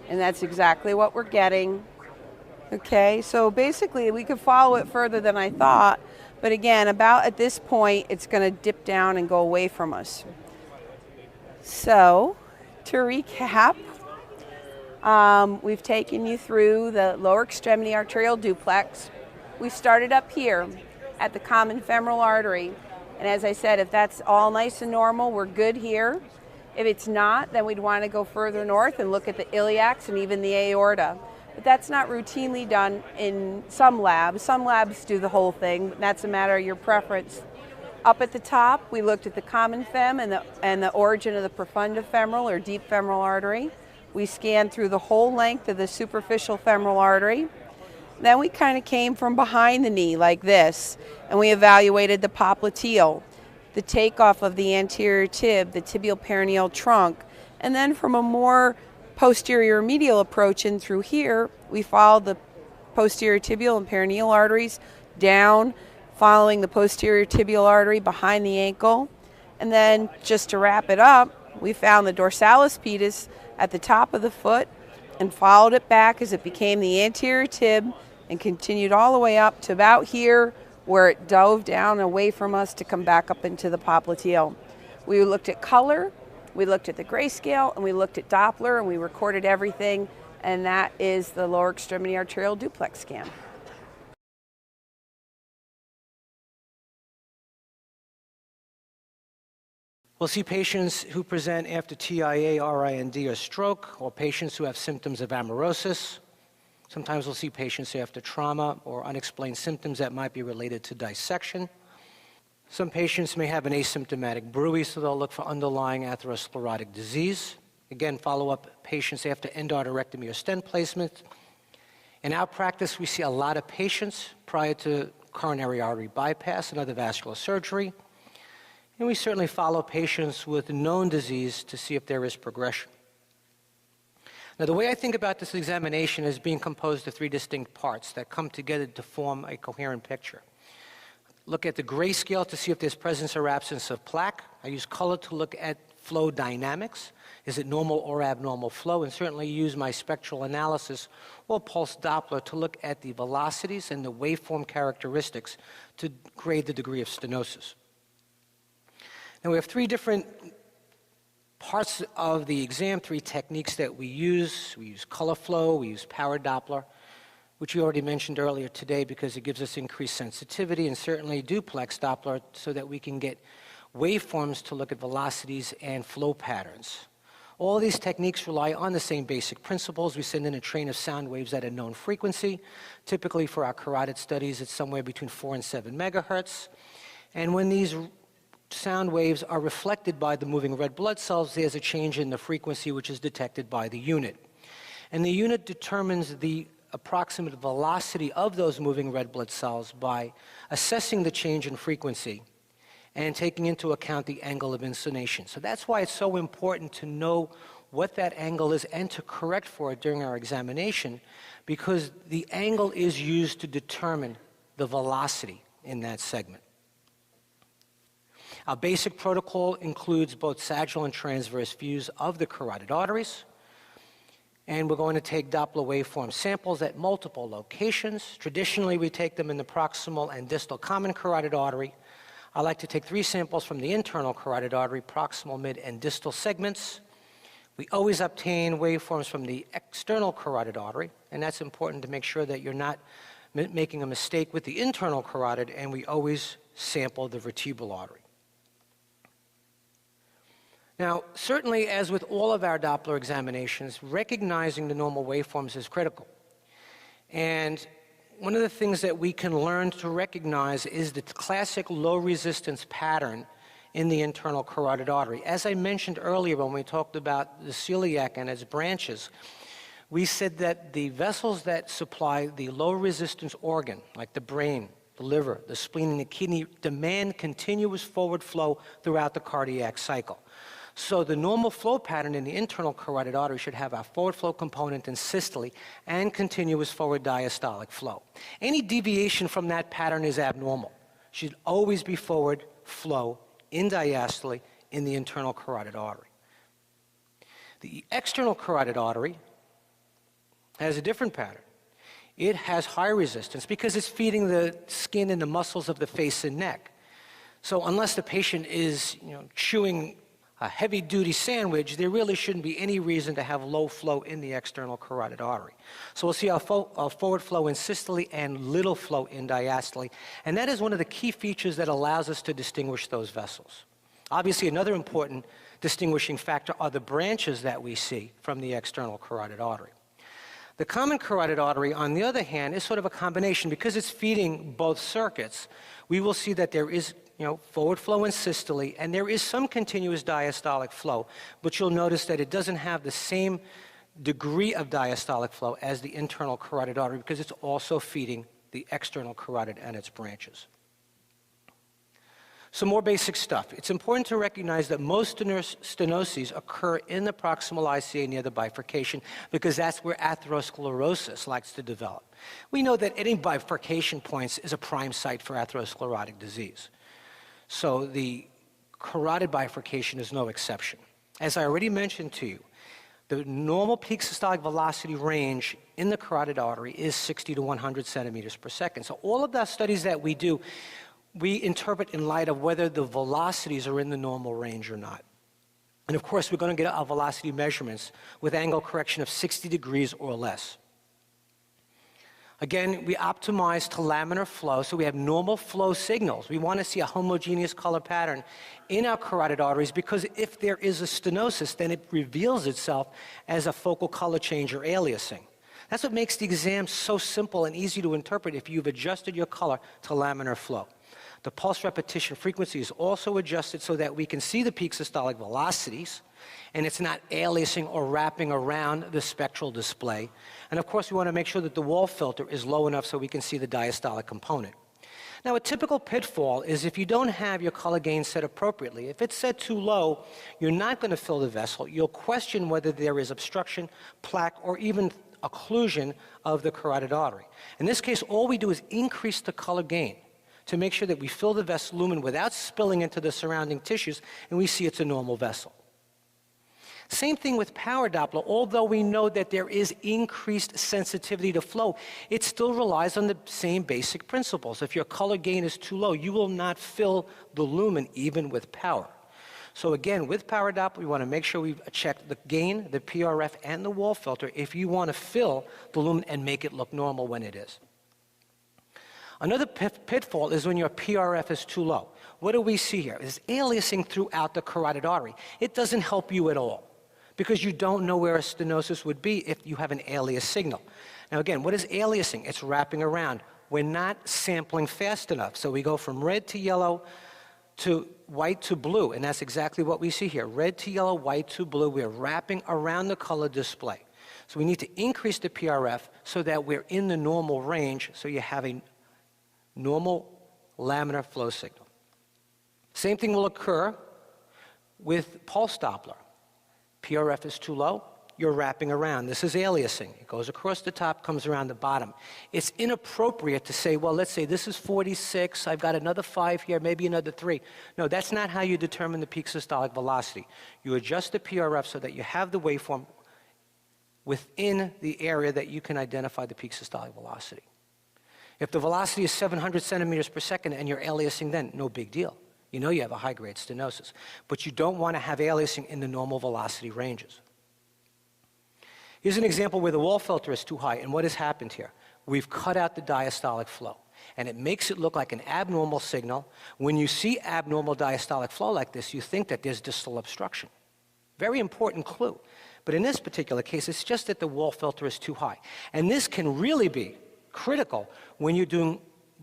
And that's exactly what we're getting. Okay, so basically we could follow it further than I thought, but again, about at this point, it's going to dip down and go away from us. So, to recap, we've taken you through the lower extremity arterial duplex. We started up here at the common femoral artery, and as I said, if that's all nice and normal, we're good here. If it's not, then we'd want to go further north and look at the iliacs and even the aorta. But that's not routinely done in some labs. Some labs do the whole thing. That's a matter of your preference. Up at the top, we looked at the common fem and the origin of the profunda femoral or deep femoral artery. We scanned through the whole length of the superficial femoral artery. Then we kind of came from behind the knee like this, and we evaluated the popliteal, the takeoff of the anterior tib, the tibial perineal trunk, and then from a more posterior medial approach in through here, we followed the posterior tibial and perineal arteries down, following the posterior tibial artery behind the ankle. And then just to wrap it up, we found the dorsalis pedis at the top of the foot and followed it back as it became the anterior tib and continued all the way up to about here where it dove down away from us to come back up into the popliteal. We looked at color, we looked at the grayscale, and we looked at Doppler, and we recorded everything, and that is the lower extremity arterial duplex scan. We'll see patients who present after TIA, RIND, or stroke, or patients who have symptoms of amaurosis. Sometimes we'll see patients after trauma or unexplained symptoms that might be related to dissection. Some patients may have an asymptomatic bruit, so they'll look for underlying atherosclerotic disease. Again, follow up patients after endarterectomy or stent placement. In our practice, we see a lot of patients prior to coronary artery bypass and other vascular surgery. And we certainly follow patients with known disease to see if there is progression. Now, the way I think about this examination is being composed of three distinct parts that come together to form a coherent picture. Look at the grayscale to see if there's presence or absence of plaque. I use color to look at flow dynamics. Is it normal or abnormal flow? And certainly use my spectral analysis or pulse Doppler to look at the velocities and the waveform characteristics to grade the degree of stenosis. Now, we have three different parts of the exam, three techniques that we use. We use color flow, we use power Doppler, which we already mentioned earlier today because it gives us increased sensitivity, and certainly duplex Doppler so that we can get waveforms to look at velocities and flow patterns. All these techniques rely on the same basic principles. We send in a train of sound waves at a known frequency. Typically for our carotid studies, it's somewhere between 4 and 7 megahertz. And when these sound waves are reflected by the moving red blood cells, there's a change in the frequency which is detected by the unit. And the unit determines the approximate velocity of those moving red blood cells by assessing the change in frequency and taking into account the angle of inclination. So that's why it's so important to know what that angle is and to correct for it during our examination, because the angle is used to determine the velocity in that segment. Our basic protocol includes both sagittal and transverse views of the carotid arteries. And we're going to take Doppler waveform samples at multiple locations. Traditionally, we take them in the proximal and distal common carotid artery. I like to take 3 samples from the internal carotid artery, proximal, mid, and distal segments. We always obtain waveforms from the external carotid artery, and that's important to make sure that you're not making a mistake with the internal carotid, and we always sample the vertebral artery. Now, certainly, as with all of our Doppler examinations, recognizing the normal waveforms is critical. And one of the things that we can learn to recognize is the classic low-resistance pattern in the internal carotid artery. As I mentioned earlier when we talked about the celiac and its branches, we said that the vessels that supply the low-resistance organ, like the brain, the liver, the spleen, and the kidney, demand continuous forward flow throughout the cardiac cycle. So the normal flow pattern in the internal carotid artery should have a forward flow component in systole and continuous forward diastolic flow. Any deviation from that pattern is abnormal. Should always be forward flow in diastole in the internal carotid artery. The external carotid artery has a different pattern. It has high resistance because it's feeding the skin and the muscles of the face and neck. So unless the patient is chewing a heavy-duty sandwich, there really shouldn't be any reason to have low flow in the external carotid artery. So we'll see a forward flow in systole and little flow in diastole, and that is one of the key features that allows us to distinguish those vessels. Obviously, another important distinguishing factor are the branches that we see from the external carotid artery. The common carotid artery, on the other hand, is sort of a combination. Because it's feeding both circuits, we will see that there is forward flow in systole, and there is some continuous diastolic flow, but you'll notice that it doesn't have the same degree of diastolic flow as the internal carotid artery because it's also feeding the external carotid and its branches. Some more basic stuff. It's important to recognize that most stenoses occur in the proximal ICA near the bifurcation because that's where atherosclerosis likes to develop. We know that any bifurcation points is a prime site for atherosclerotic disease. So the carotid bifurcation is no exception. As I already mentioned to you, the normal peak systolic velocity range in the carotid artery is 60 to 100 centimeters per second. So all of the studies that we do, we interpret in light of whether the velocities are in the normal range or not. And of course, we're going to get our velocity measurements with angle correction of 60 degrees or less. Again, we optimize to laminar flow, so we have normal flow signals. We want to see a homogeneous color pattern in our carotid arteries because if there is a stenosis, then it reveals itself as a focal color change or aliasing. That's what makes the exam so simple and easy to interpret if you've adjusted your color to laminar flow. The pulse repetition frequency is also adjusted so that we can see the peak systolic velocities, and it's not aliasing or wrapping around the spectral display. And of course, we want to make sure that the wall filter is low enough so we can see the diastolic component. Now, a typical pitfall is if you don't have your color gain set appropriately. If it's set too low, you're not going to fill the vessel. You'll question whether there is obstruction, plaque, or even occlusion of the carotid artery. In this case, all we do is increase the color gain to make sure that we fill the vessel lumen without spilling into the surrounding tissues, and we see it's a normal vessel. Same thing with power Doppler. Although we know that there is increased sensitivity to flow, it still relies on the same basic principles. If your color gain is too low, you will not fill the lumen even with power. So again, with power Doppler, we want to make sure we've checked the gain, the PRF, and the wall filter if you want to fill the lumen and make it look normal when it is. Another pitfall is when your PRF is too low. What do we see here? It's aliasing throughout the carotid artery. It doesn't help you at all because you don't know where a stenosis would be if you have an alias signal. Now again, what is aliasing? It's wrapping around. We're not sampling fast enough. So we go from red to yellow to white to blue, and that's exactly what we see here. Red to yellow, white to blue. We're wrapping around the color display. So we need to increase the PRF so that we're in the normal range so you have a normal laminar flow signal. Same thing will occur with pulse Doppler. PRF is too low, you're wrapping around. This is aliasing. It goes across the top, comes around the bottom. It's inappropriate to say, well, let's say this is 46, I've got another 5 here, maybe another 3. No, that's not how you determine the peak systolic velocity. You adjust the PRF so that you have the waveform within the area that you can identify the peak systolic velocity. If the velocity is 700 centimeters per second and you're aliasing then, no big deal. You know you have a high-grade stenosis. But you don't want to have aliasing in the normal velocity ranges. Here's an example where the wall filter is too high, and what has happened here? We've cut out the diastolic flow, and it makes it look like an abnormal signal. When you see abnormal diastolic flow like this, you think that there's distal obstruction. Very important clue. But in this particular case, it's just that the wall filter is too high. And this can really be critical when you're doing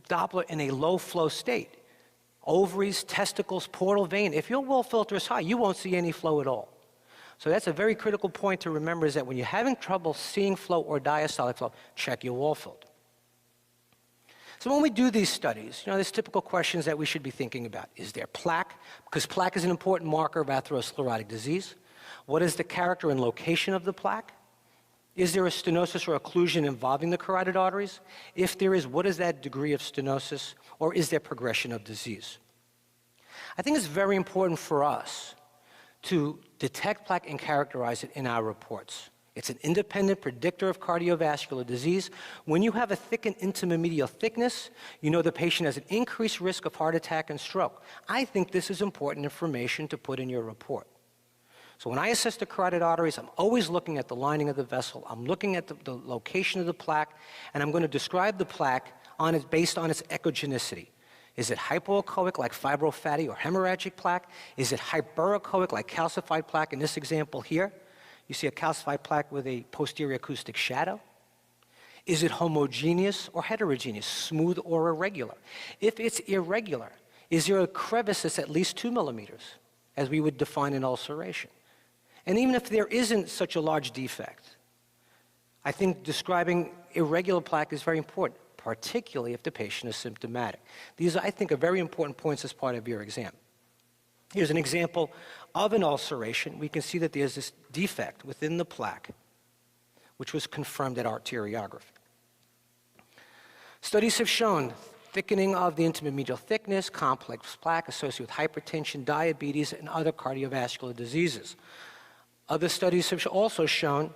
Doppler in a low flow state. Ovaries, testicles, portal vein. If your wall filter is high, you won't see any flow at all. So that's a very critical point to remember, is that when you're having trouble seeing flow or diastolic flow, check your wall filter. So when we do these studies, there's typical questions that we should be thinking about. Is there plaque? Because plaque is an important marker of atherosclerotic disease. What is the character and location of the plaque? Is there a stenosis or occlusion involving the carotid arteries? If there is, what is that degree of stenosis? Or is there progression of disease? I think it's very important for us to detect plaque and characterize it in our reports. It's an independent predictor of cardiovascular disease. When you have a thickened intima-medial thickness, you know the patient has an increased risk of heart attack and stroke. I think this is important information to put in your report. So when I assess the carotid arteries, I'm always looking at the lining of the vessel, I'm looking at the location of the plaque, and I'm going to describe the plaque based on its echogenicity. Is it hypoechoic like fibrofatty or hemorrhagic plaque? Is it hyperechoic like calcified plaque? In this example here, you see a calcified plaque with a posterior acoustic shadow. Is it homogeneous or heterogeneous, smooth or irregular? If it's irregular, is there a crevice that's at least 2 millimeters, as we would define an ulceration? And even if there isn't such a large defect, I think describing irregular plaque is very important, particularly if the patient is symptomatic. These, I think, are very important points as part of your exam. Here's an example of an ulceration. We can see that there's this defect within the plaque, which was confirmed at arteriography. Studies have shown thickening of the intima-medial thickness, complex plaque associated with hypertension, diabetes, and other cardiovascular diseases. Other studies have also shown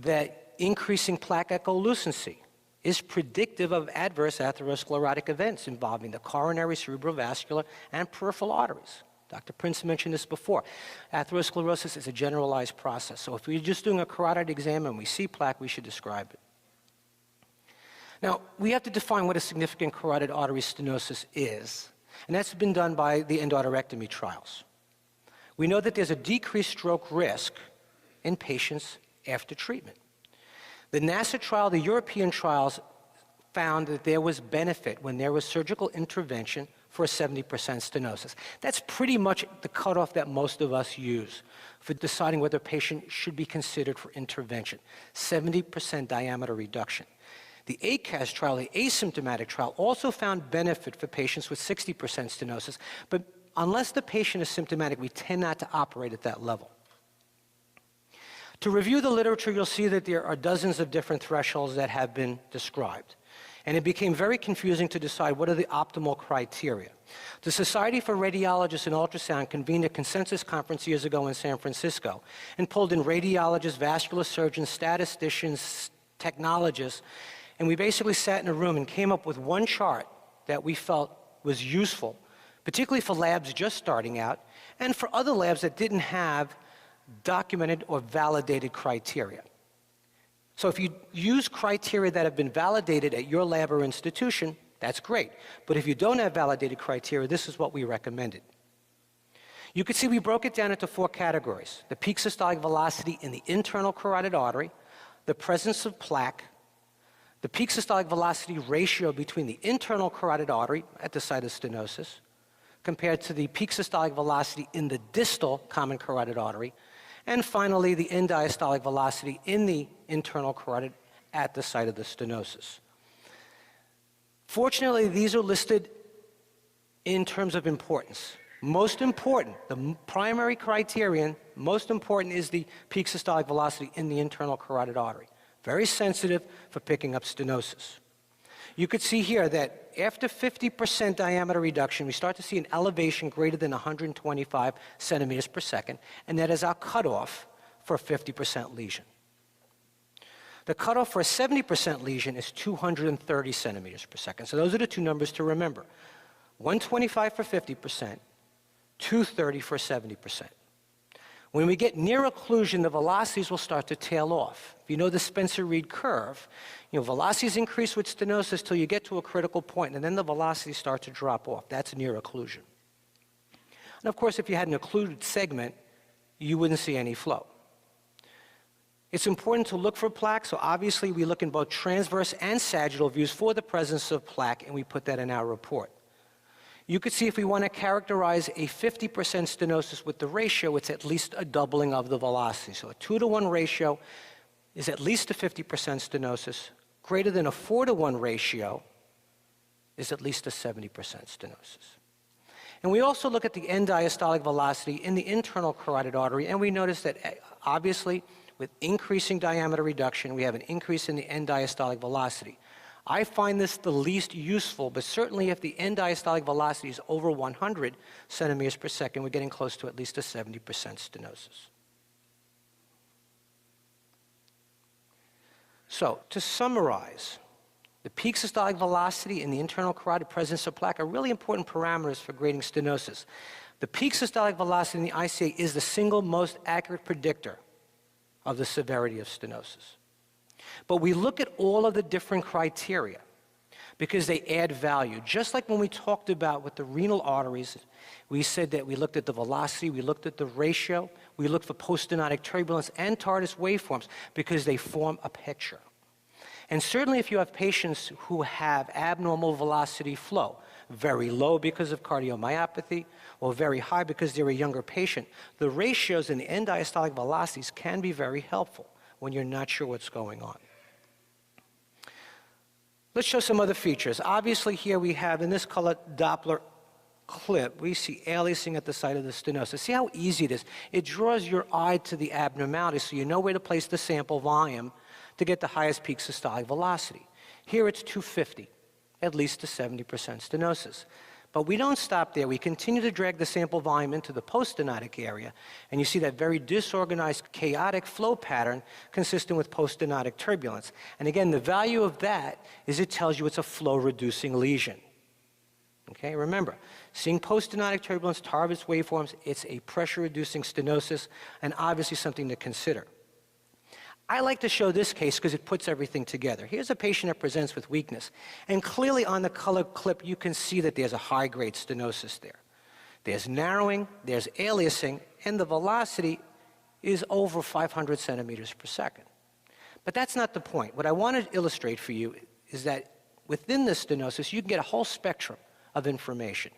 that increasing plaque echolucency is predictive of adverse atherosclerotic events involving the coronary, cerebrovascular, and peripheral arteries. Dr. Prince mentioned this before. Atherosclerosis is a generalized process. So if we're just doing a carotid exam and we see plaque, we should describe it. Now, we have to define what a significant carotid artery stenosis is, and that's been done by the endarterectomy trials. We know that there's a decreased stroke risk in patients after treatment. The NASA trial, the European trials, found that there was benefit when there was surgical intervention for a 70% stenosis. That's pretty much the cutoff that most of us use for deciding whether a patient should be considered for intervention. 70% diameter reduction. The ACAS trial, the asymptomatic trial, also found benefit for patients with 60% stenosis, but unless the patient is symptomatic, we tend not to operate at that level. To review the literature, you'll see that there are dozens of different thresholds that have been described. And it became very confusing to decide what are the optimal criteria. The Society for Radiologists and Ultrasound convened a consensus conference years ago in San Francisco and pulled in radiologists, vascular surgeons, statisticians, technologists, and we basically sat in a room and came up with one chart that we felt was useful, particularly for labs just starting out, and for other labs that didn't have documented or validated criteria. So if you use criteria that have been validated at your lab or institution, that's great. But if you don't have validated criteria, this is what we recommended. You can see we broke it down into 4 categories: the peak systolic velocity in the internal carotid artery, the presence of plaque, the peak systolic velocity ratio between the internal carotid artery at the site of stenosis compared to the peak systolic velocity in the distal common carotid artery, and finally, the end diastolic velocity in the internal carotid at the site of the stenosis. Fortunately, these are listed in terms of importance. Most important, the primary criterion, most important is the peak systolic velocity in the internal carotid artery. Very sensitive for picking up stenosis. You could see here that after 50% diameter reduction, we start to see an elevation greater than 125 centimeters per second, and that is our cutoff for a 50% lesion. The cutoff for a 70% lesion is 230 centimeters per second. So those are the 2 numbers to remember. 125 for 50%, 230 for 70%. When we get near occlusion, the velocities will start to tail off. If you know the Spencer-Reid curve, velocities increase with stenosis till you get to a critical point, and then the velocities start to drop off. That's near occlusion. And of course, if you had an occluded segment, you wouldn't see any flow. It's important to look for plaque, so obviously we look in both transverse and sagittal views for the presence of plaque, and we put that in our report. You could see if we want to characterize a 50% stenosis with the ratio, it's at least a doubling of the velocity. So a 2-to-1 ratio is at least a 50% stenosis. Greater than a 4-to-1 ratio is at least a 70% stenosis. And we also look at the end diastolic velocity in the internal carotid artery, and we notice that obviously with increasing diameter reduction, we have an increase in the end diastolic velocity. I find this the least useful, but certainly if the end diastolic velocity is over 100 centimeters per second, we're getting close to at least a 70% stenosis. So, to summarize, the peak systolic velocity and the internal carotid presence of plaque are really important parameters for grading stenosis. The peak systolic velocity in the ICA is the single most accurate predictor of the severity of stenosis. But we look at all of the different criteria because they add value. Just like when we talked about with the renal arteries, we said that we looked at the velocity, we looked at the ratio, we looked for poststenotic turbulence and TARDIS waveforms because they form a picture. And certainly if you have patients who have abnormal velocity flow, very low because of cardiomyopathy or very high because they're a younger patient, the ratios in the end diastolic velocities can be very helpful when you're not sure what's going on. Let's show some other features. Obviously here we have in this color Doppler clip, we see aliasing at the site of the stenosis. See how easy it is? It draws your eye to the abnormality so you know where to place the sample volume to get the highest peak systolic velocity. Here it's 250, at least a 70% stenosis. But we don't stop there. We continue to drag the sample volume into the poststenotic area, and you see that very disorganized, chaotic flow pattern consistent with poststenotic turbulence. And again, the value of that is it tells you it's a flow-reducing lesion. Okay, remember, seeing poststenotic turbulence, TARDIS waveforms, it's a pressure-reducing stenosis, and obviously something to consider. I like to show this case because it puts everything together. Here's a patient that presents with weakness, and clearly on the color clip you can see that there's a high-grade stenosis there. There's narrowing, there's aliasing, and the velocity is over 500 centimeters per second. But that's not the point. What I want to illustrate for you is that within this stenosis you can get a whole spectrum of information.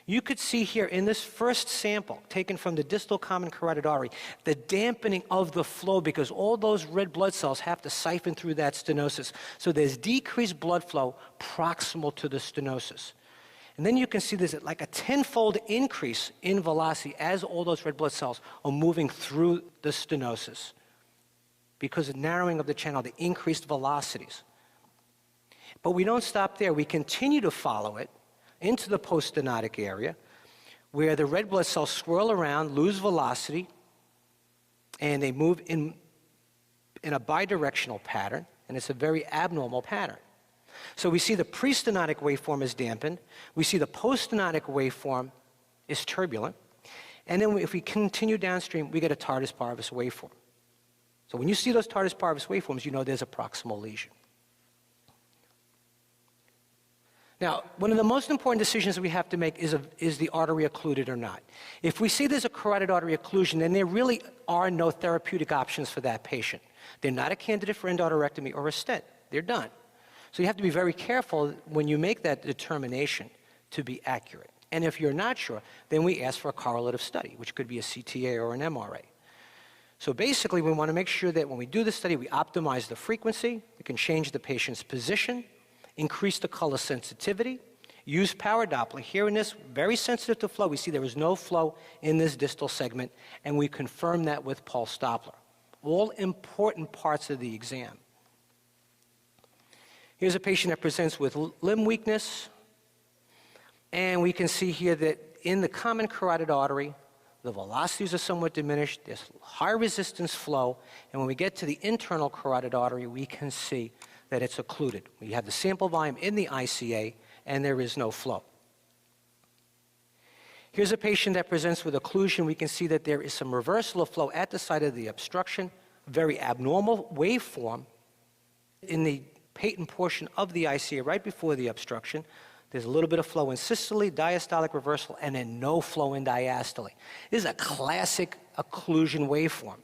You could see here in this first sample taken from the distal common carotid artery the dampening of the flow because all those red blood cells have to siphon through that stenosis. So there's decreased blood flow proximal to the stenosis. And then you can see there's like a 10-fold increase in velocity as all those red blood cells are moving through the stenosis because of narrowing of the channel, the increased velocities. But we don't stop there. We continue to follow it into the poststenotic area where the red blood cells swirl around, lose velocity, and they move in a bidirectional pattern, and it's a very abnormal pattern. So we see the prestenotic waveform is dampened, we see the poststenotic waveform is turbulent, and then if we continue downstream, we get a TARDIS parvis waveform. So when you see those TARDIS parvis waveforms, you know there's a proximal lesion. Now, one of the most important decisions we have to make is the artery occluded or not. If we see there's a carotid artery occlusion, then there really are no therapeutic options for that patient. They're not a candidate for endarterectomy or a stent. They're done. So you have to be very careful when you make that determination to be accurate. And if you're not sure, then we ask for a correlative study, which could be a CTA or an MRA. So basically, we want to make sure that when we do the study, we optimize the frequency, we can change the patient's position, increase the color sensitivity, use power Doppler. Here in this, very sensitive to flow, we see there is no flow in this distal segment, and we confirm that with pulse Doppler. All important parts of the exam. Here's a patient that presents with limb weakness, and we can see here that in the common carotid artery, the velocities are somewhat diminished, there's high resistance flow, and when we get to the internal carotid artery, we can see that it's occluded. We have the sample volume in the ICA, and there is no flow. Here's a patient that presents with occlusion. We can see that there is some reversal of flow at the site of the obstruction, very abnormal waveform in the patent portion of the ICA right before the obstruction. There's a little bit of flow in systole, diastolic reversal, and then no flow in diastole. This is a classic occlusion waveform,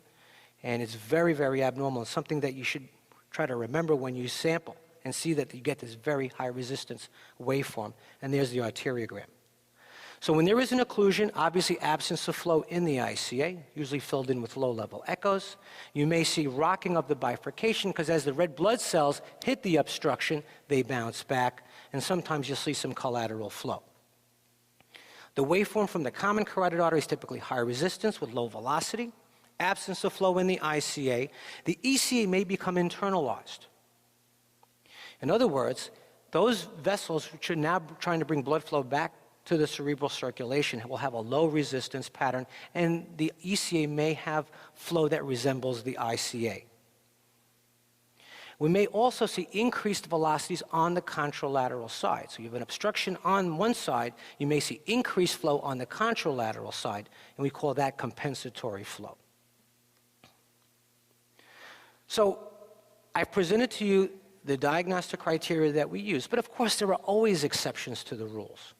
and it's very, very abnormal. It's something that you should try to remember when you sample and see that you get this very high resistance waveform. And there's the arteriogram. So when there is an occlusion, obviously absence of flow in the ICA, usually filled in with low-level echoes. You may see rocking of the bifurcation because as the red blood cells hit the obstruction, they bounce back, and sometimes you'll see some collateral flow. The waveform from the common carotid artery is typically high resistance with low velocity, absence of flow in the ICA. The ECA may become internalized. In other words, those vessels which are now trying to bring blood flow back to the cerebral circulation will have a low resistance pattern, and the ECA may have flow that resembles the ICA. We may also see increased velocities on the contralateral side. So you have an obstruction on one side, you may see increased flow on the contralateral side, and we call that compensatory flow. So I've presented to you the diagnostic criteria that we use, but of course there are always exceptions to the rules.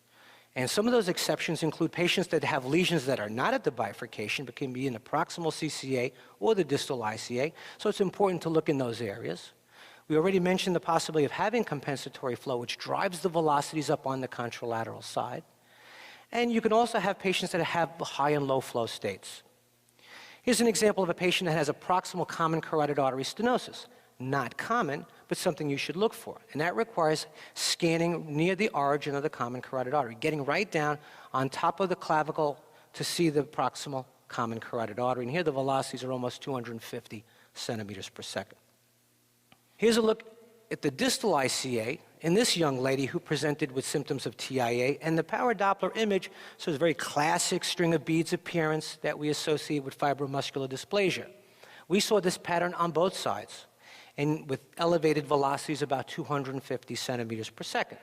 And some of those exceptions include patients that have lesions that are not at the bifurcation, but can be in the proximal CCA or the distal ICA, so it's important to look in those areas. We already mentioned the possibility of having compensatory flow, which drives the velocities up on the contralateral side. And you can also have patients that have high and low flow states. Here's an example of a patient that has a proximal common carotid artery stenosis. Not common, but something you should look for. And that requires scanning near the origin of the common carotid artery, getting right down on top of the clavicle to see the proximal common carotid artery. And here the velocities are almost 250 centimeters per second. Here's a look at the distal ICA in this young lady who presented with symptoms of TIA, and the power Doppler image shows a very classic string of beads appearance that we associate with fibromuscular dysplasia. We saw this pattern on both sides, and with elevated velocities about 250 centimeters per second.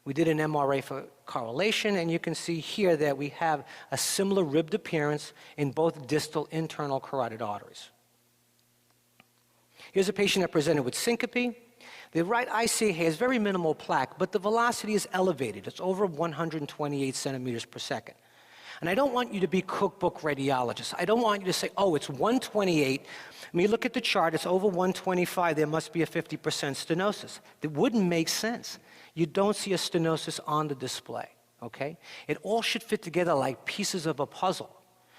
We did an MRA for correlation, and you can see here that we have a similar ribbed appearance in both distal internal carotid arteries. Here's a patient that presented with syncope. The right ICA has very minimal plaque, but the velocity is elevated. It's over 128 centimeters per second. And I don't want you to be cookbook radiologists. I don't want you to say, oh, it's 128. When you look at the chart, it's over 125. There must be a 50% stenosis. That wouldn't make sense. You don't see a stenosis on the display, okay? It all should fit together like pieces of a puzzle.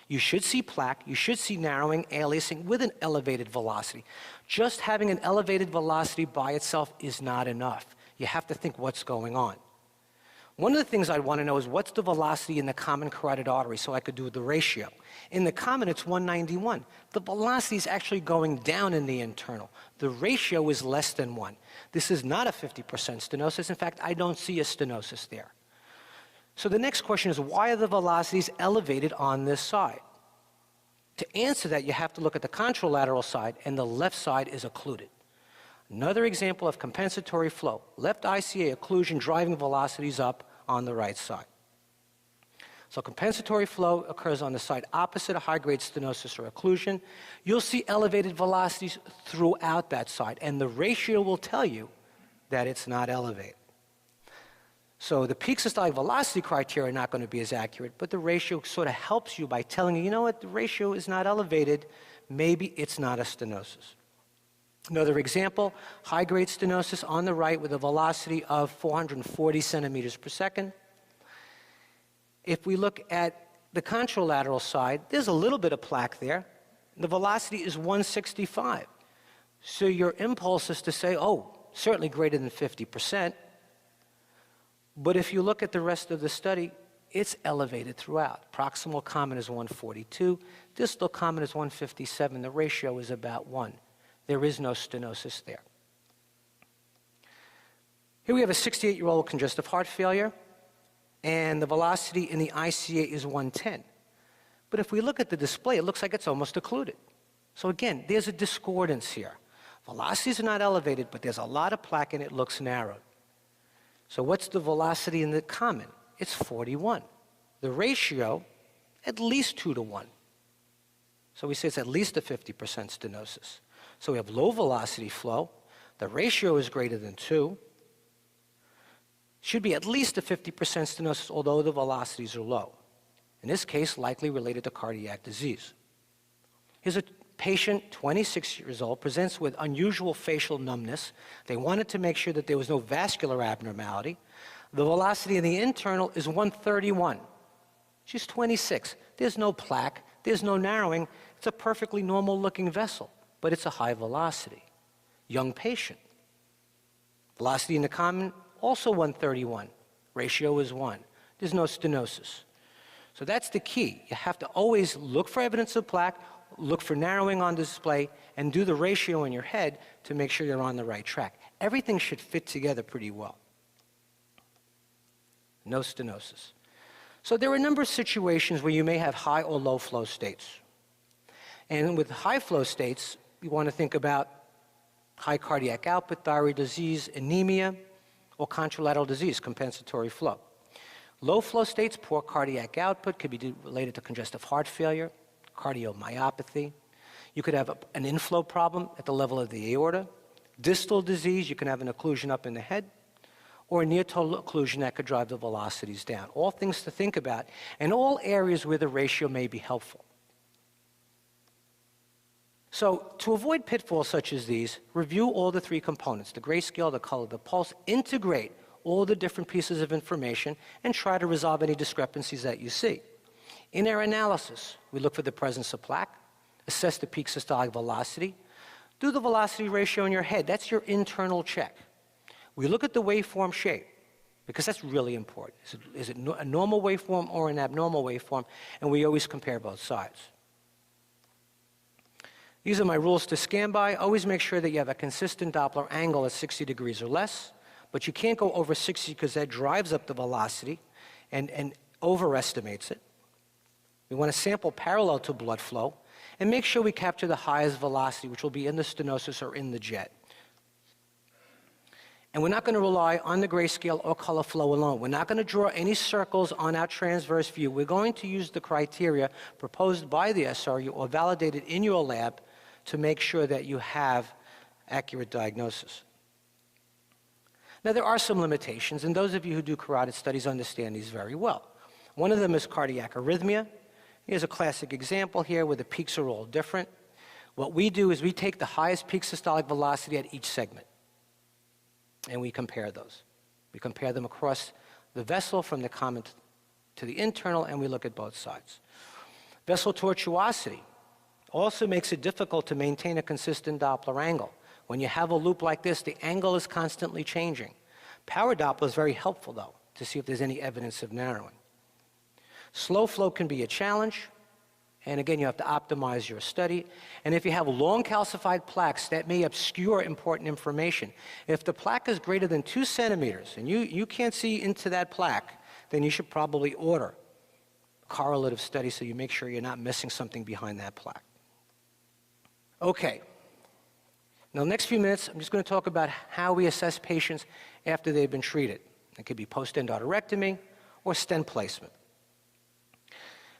You should see plaque, you should see narrowing, aliasing with an elevated velocity. Just having an elevated velocity by itself is not enough. You have to think what's going on. One of the things I'd want to know is what's the velocity in the common carotid artery so I could do the ratio. In the common, it's 191. The velocity is actually going down in the internal. The ratio is less than 1. This is not a 50% stenosis. In fact, I don't see a stenosis there. So the next question is, why are the velocities elevated on this side? To answer that, you have to look at the contralateral side, and the left side is occluded. Another example of compensatory flow. Left ICA occlusion driving velocities up on the right side. So compensatory flow occurs on the side opposite a high-grade stenosis or occlusion. You'll see elevated velocities throughout that side, and the ratio will tell you that it's not elevated. So the peak systolic velocity criteria are not going to be as accurate, but the ratio sort of helps you by telling you, you know what, the ratio is not elevated, maybe it's not a stenosis. Another example, high-grade stenosis on the right with a velocity of 440 centimeters per second. If we look at the contralateral side, there's a little bit of plaque there. The velocity is 165. So your impulse is to say, oh, certainly greater than 50%. But if you look at the rest of the study, it's elevated throughout. Proximal common is 142. Distal common is 157. The ratio is about 1. There is no stenosis there. Here we have a 68-year-old congestive heart failure, and the velocity in the ICA is 110. But if we look at the display, it looks like it's almost occluded. So again, there's a discordance here. Velocities are not elevated, but there's a lot of plaque and it looks narrowed. So what's the velocity in the common? It's 41. The ratio, at least 2 to 1. So we say it's at least a 50% stenosis. So we have low velocity flow. The ratio is greater than 2. Should be at least a 50% stenosis, although the velocities are low. In this case, likely related to cardiac disease. Here's a patient, 26 years old, presents with unusual facial numbness. They wanted to make sure that there was no vascular abnormality. The velocity in the internal is 131. She's 26. There's no plaque. There's no narrowing. It's a perfectly normal looking vessel, but it's a high velocity. Young patient. Velocity in the common, also 131. Ratio is 1. There's no stenosis. So that's the key. You have to always look for evidence of plaque, look for narrowing on display, and do the ratio in your head to make sure you're on the right track. Everything should fit together pretty well. No stenosis. So there are a number of situations where you may have high or low flow states. And with high flow states, you want to think about high cardiac output, thyroid disease, anemia, or contralateral disease, compensatory flow. Low flow states, poor cardiac output, could be related to congestive heart failure, cardiomyopathy. You could have an inflow problem at the level of the aorta. Distal disease, you can have an occlusion up in the head, or a near total occlusion that could drive the velocities down. All things to think about, and all areas where the ratio may be helpful. So to avoid pitfalls such as these, review all the three components, the grayscale, the color, the pulse, integrate all the different pieces of information, and try to resolve any discrepancies that you see. In our analysis, we look for the presence of plaque, assess the peak systolic velocity, do the velocity ratio in your head. That's your internal check. We look at the waveform shape, because that's really important. Is it a normal waveform or an abnormal waveform? And we always compare both sides. These are my rules to scan by. Always make sure that you have a consistent Doppler angle at 60 degrees or less, but you can't go over 60 because that drives up the velocity and overestimates it. We want to sample parallel to blood flow and make sure we capture the highest velocity, which will be in the stenosis or in the jet. And we're not going to rely on the grayscale or color flow alone. We're not going to draw any circles on our transverse view. We're going to use the criteria proposed by the SRU or validated in your lab to make sure that you have accurate diagnosis. Now, there are some limitations, and those of you who do carotid studies understand these very well. One of them is cardiac arrhythmia. Here's a classic example here where the peaks are all different. What we do is we take the highest peak systolic velocity at each segment, and we compare those. We compare them across the vessel from the common to the internal, and we look at both sides. Vessel tortuosity also makes it difficult to maintain a consistent Doppler angle. When you have a loop like this, the angle is constantly changing. Power Doppler is very helpful, though, to see if there's any evidence of narrowing. Slow flow can be a challenge, and again, you have to optimize your study. And if you have long calcified plaques, that may obscure important information. If the plaque is greater than 2 centimeters, and you can't see into that plaque, then you should probably order a correlative study so you make sure you're not missing something behind that plaque. Okay. Now, the next few minutes, I'm just going to talk about how we assess patients after they've been treated. It could be post-endarterectomy or stent placement.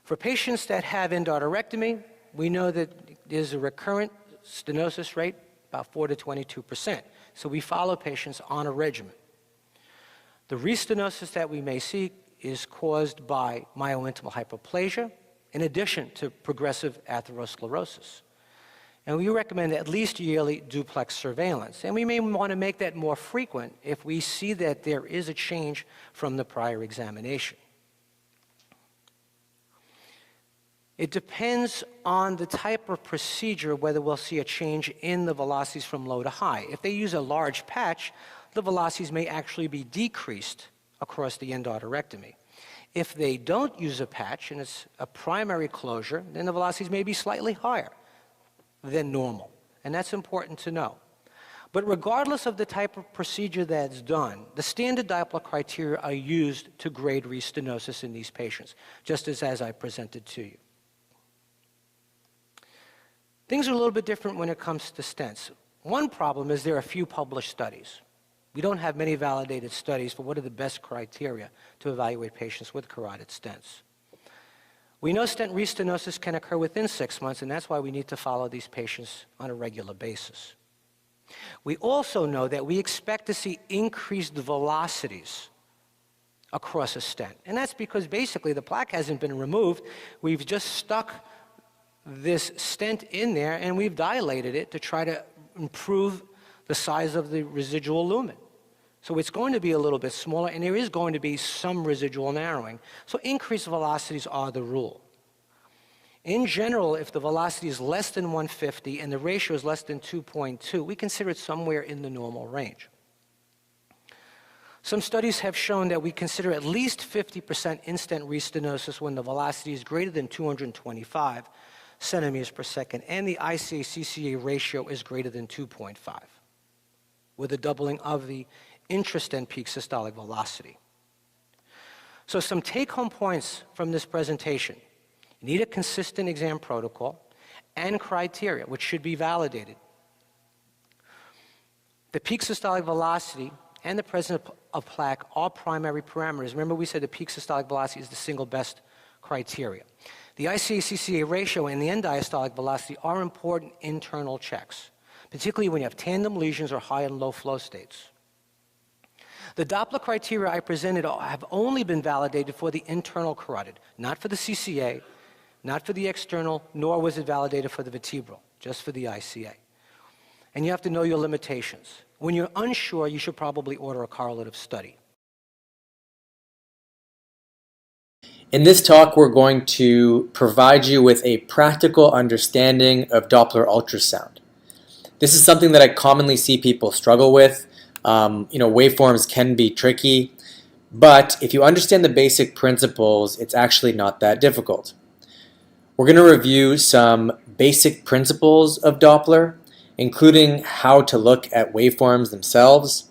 For patients that have endarterectomy, we know that there's a recurrent stenosis rate, about 4 to 22%. So we follow patients on a regimen. The restenosis that we may see is caused by myointimal hyperplasia, in addition to progressive atherosclerosis. And we recommend at least yearly duplex surveillance. And we may want to make that more frequent if we see that there is a change from the prior examination. It depends on the type of procedure whether we'll see a change in the velocities from low to high. If they use a large patch, the velocities may actually be decreased across the endarterectomy. If they don't use a patch and it's a primary closure, then the velocities may be slightly higher than normal. And that's important to know. But regardless of the type of procedure that's done, the standard Doppler criteria are used to grade restenosis in these patients, just as I presented to you. Things are a little bit different when it comes to stents. One problem is there are few published studies. We don't have many validated studies for what are the best criteria to evaluate patients with carotid stents. We know stent restenosis can occur within 6 months, and that's why we need to follow these patients on a regular basis. We also know that we expect to see increased velocities across a stent. And that's because basically the plaque hasn't been removed. We've just stuck this stent in there and we've dilated it to try to improve the size of the residual lumen. So it's going to be a little bit smaller, and there is going to be some residual narrowing. So increased velocities are the rule. In general, if the velocity is less than 150 and the ratio is less than 2.2, we consider it somewhere in the normal range. Some studies have shown that we consider at least 50% instant restenosis when the velocity is greater than 225 centimeters per second and the ICA-CCA ratio is greater than 2.5, with a doubling of the intrastent peak systolic velocity. So some take-home points from this presentation. You need a consistent exam protocol and criteria, which should be validated. The peak systolic velocity and the presence of plaque are primary parameters. Remember, we said the peak systolic velocity is the single best criteria. The ICA-CCA ratio and the end diastolic velocity are important internal checks, particularly when you have tandem lesions or high and low flow states. The Doppler criteria I presented have only been validated for the internal carotid, not for the CCA, not for the external, nor was it validated for the vertebral, just for the ICA. And you have to know your limitations. When you're unsure, you should probably order a correlative study. In this talk, we're going to provide you with a practical understanding of Doppler ultrasound. This is something that I commonly see people struggle with. Waveforms can be tricky, but if you understand the basic principles, it's actually not that difficult. We're going to review some basic principles of Doppler, including how to look at waveforms themselves.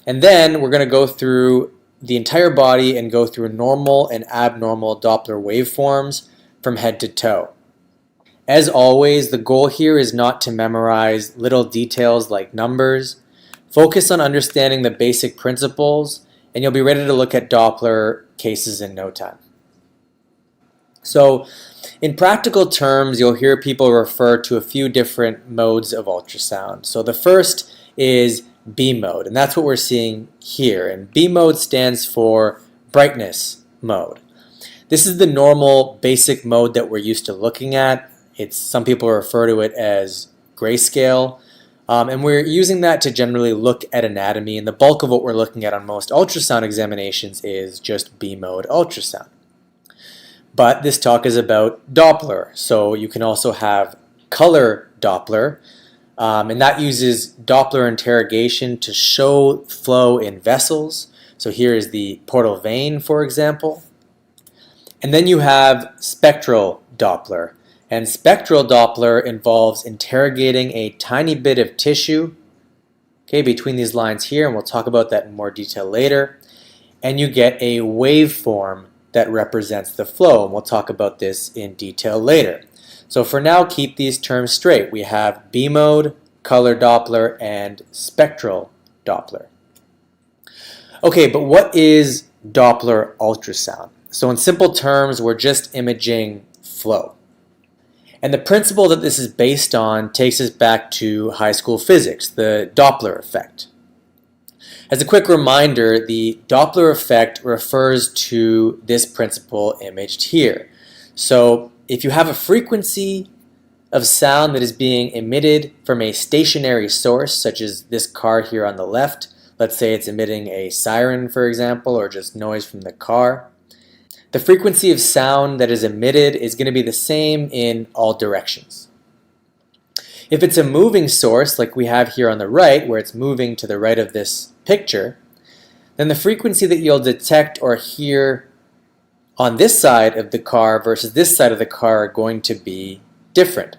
And then we're going to go through the entire body and go through normal and abnormal Doppler waveforms from head to toe. As always, the goal here is not to memorize little details like numbers. Focus on understanding the basic principles, and you'll be ready to look at Doppler cases in no time. So, in practical terms, you'll hear people refer to a few different modes of ultrasound. So the first is B mode, and that's what we're seeing here. And B mode stands for brightness mode. This is the normal basic mode that we're used to looking at. Some people refer to it as grayscale. And we're using that to generally look at anatomy, and the bulk of what we're looking at on most ultrasound examinations is just B mode ultrasound. But this talk is about Doppler, so you can also have color Doppler, and that uses Doppler interrogation to show flow in vessels. So here is the portal vein, for example. And then you have spectral Doppler, and spectral Doppler involves interrogating a tiny bit of tissue, between these lines here, and we'll talk about that in more detail later, and you get a waveform that represents the flow, and we'll talk about this in detail later. So for now, keep these terms straight. We have B mode, color Doppler, and spectral Doppler. Okay, but what is Doppler ultrasound? So in simple terms, we're just imaging flow. And the principle that this is based on takes us back to high school physics, the Doppler effect. As a quick reminder, the Doppler effect refers to this principle imaged here. So if you have a frequency of sound that is being emitted from a stationary source, such as this car here on the left, let's say it's emitting a siren, for example, or just noise from the car, the frequency of sound that is emitted is going to be the same in all directions. If it's a moving source, like we have here on the right, where it's moving to the right of this picture, then the frequency that you'll detect or hear on this side of the car versus this side of the car are going to be different.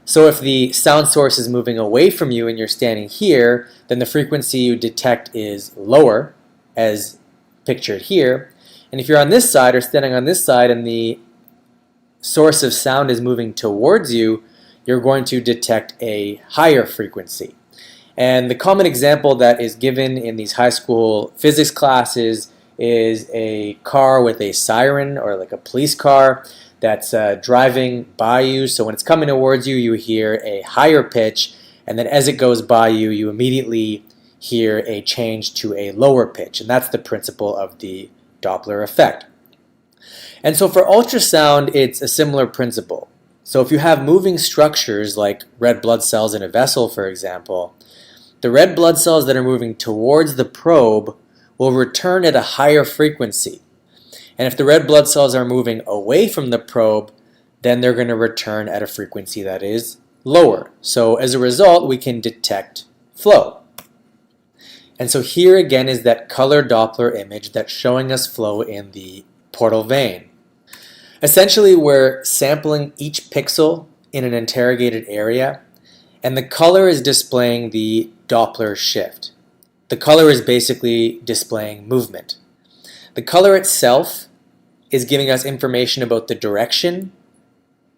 So if the sound source is moving away from you and you're standing here, then the frequency you detect is lower, as pictured here. And if you're on this side or standing on this side and the source of sound is moving towards you, you're going to detect a higher frequency. And the common example that is given in these high school physics classes is a car with a siren, or like a police car that's driving by you. So when it's coming towards you, you hear a higher pitch, and then as it goes by you, you immediately hear a change to a lower pitch. And that's the principle of the Doppler effect. And so for ultrasound, it's a similar principle. So if you have moving structures like red blood cells in a vessel, for example, the red blood cells that are moving towards the probe will return at a higher frequency. And if the red blood cells are moving away from the probe, then they're going to return at a frequency that is lower. So as a result, we can detect flow. And so here again is that color Doppler image that's showing us flow in the portal vein. Essentially, we're sampling each pixel in an interrogated area, and the color is displaying the Doppler shift. The color is basically displaying movement. The color itself is giving us information about the direction,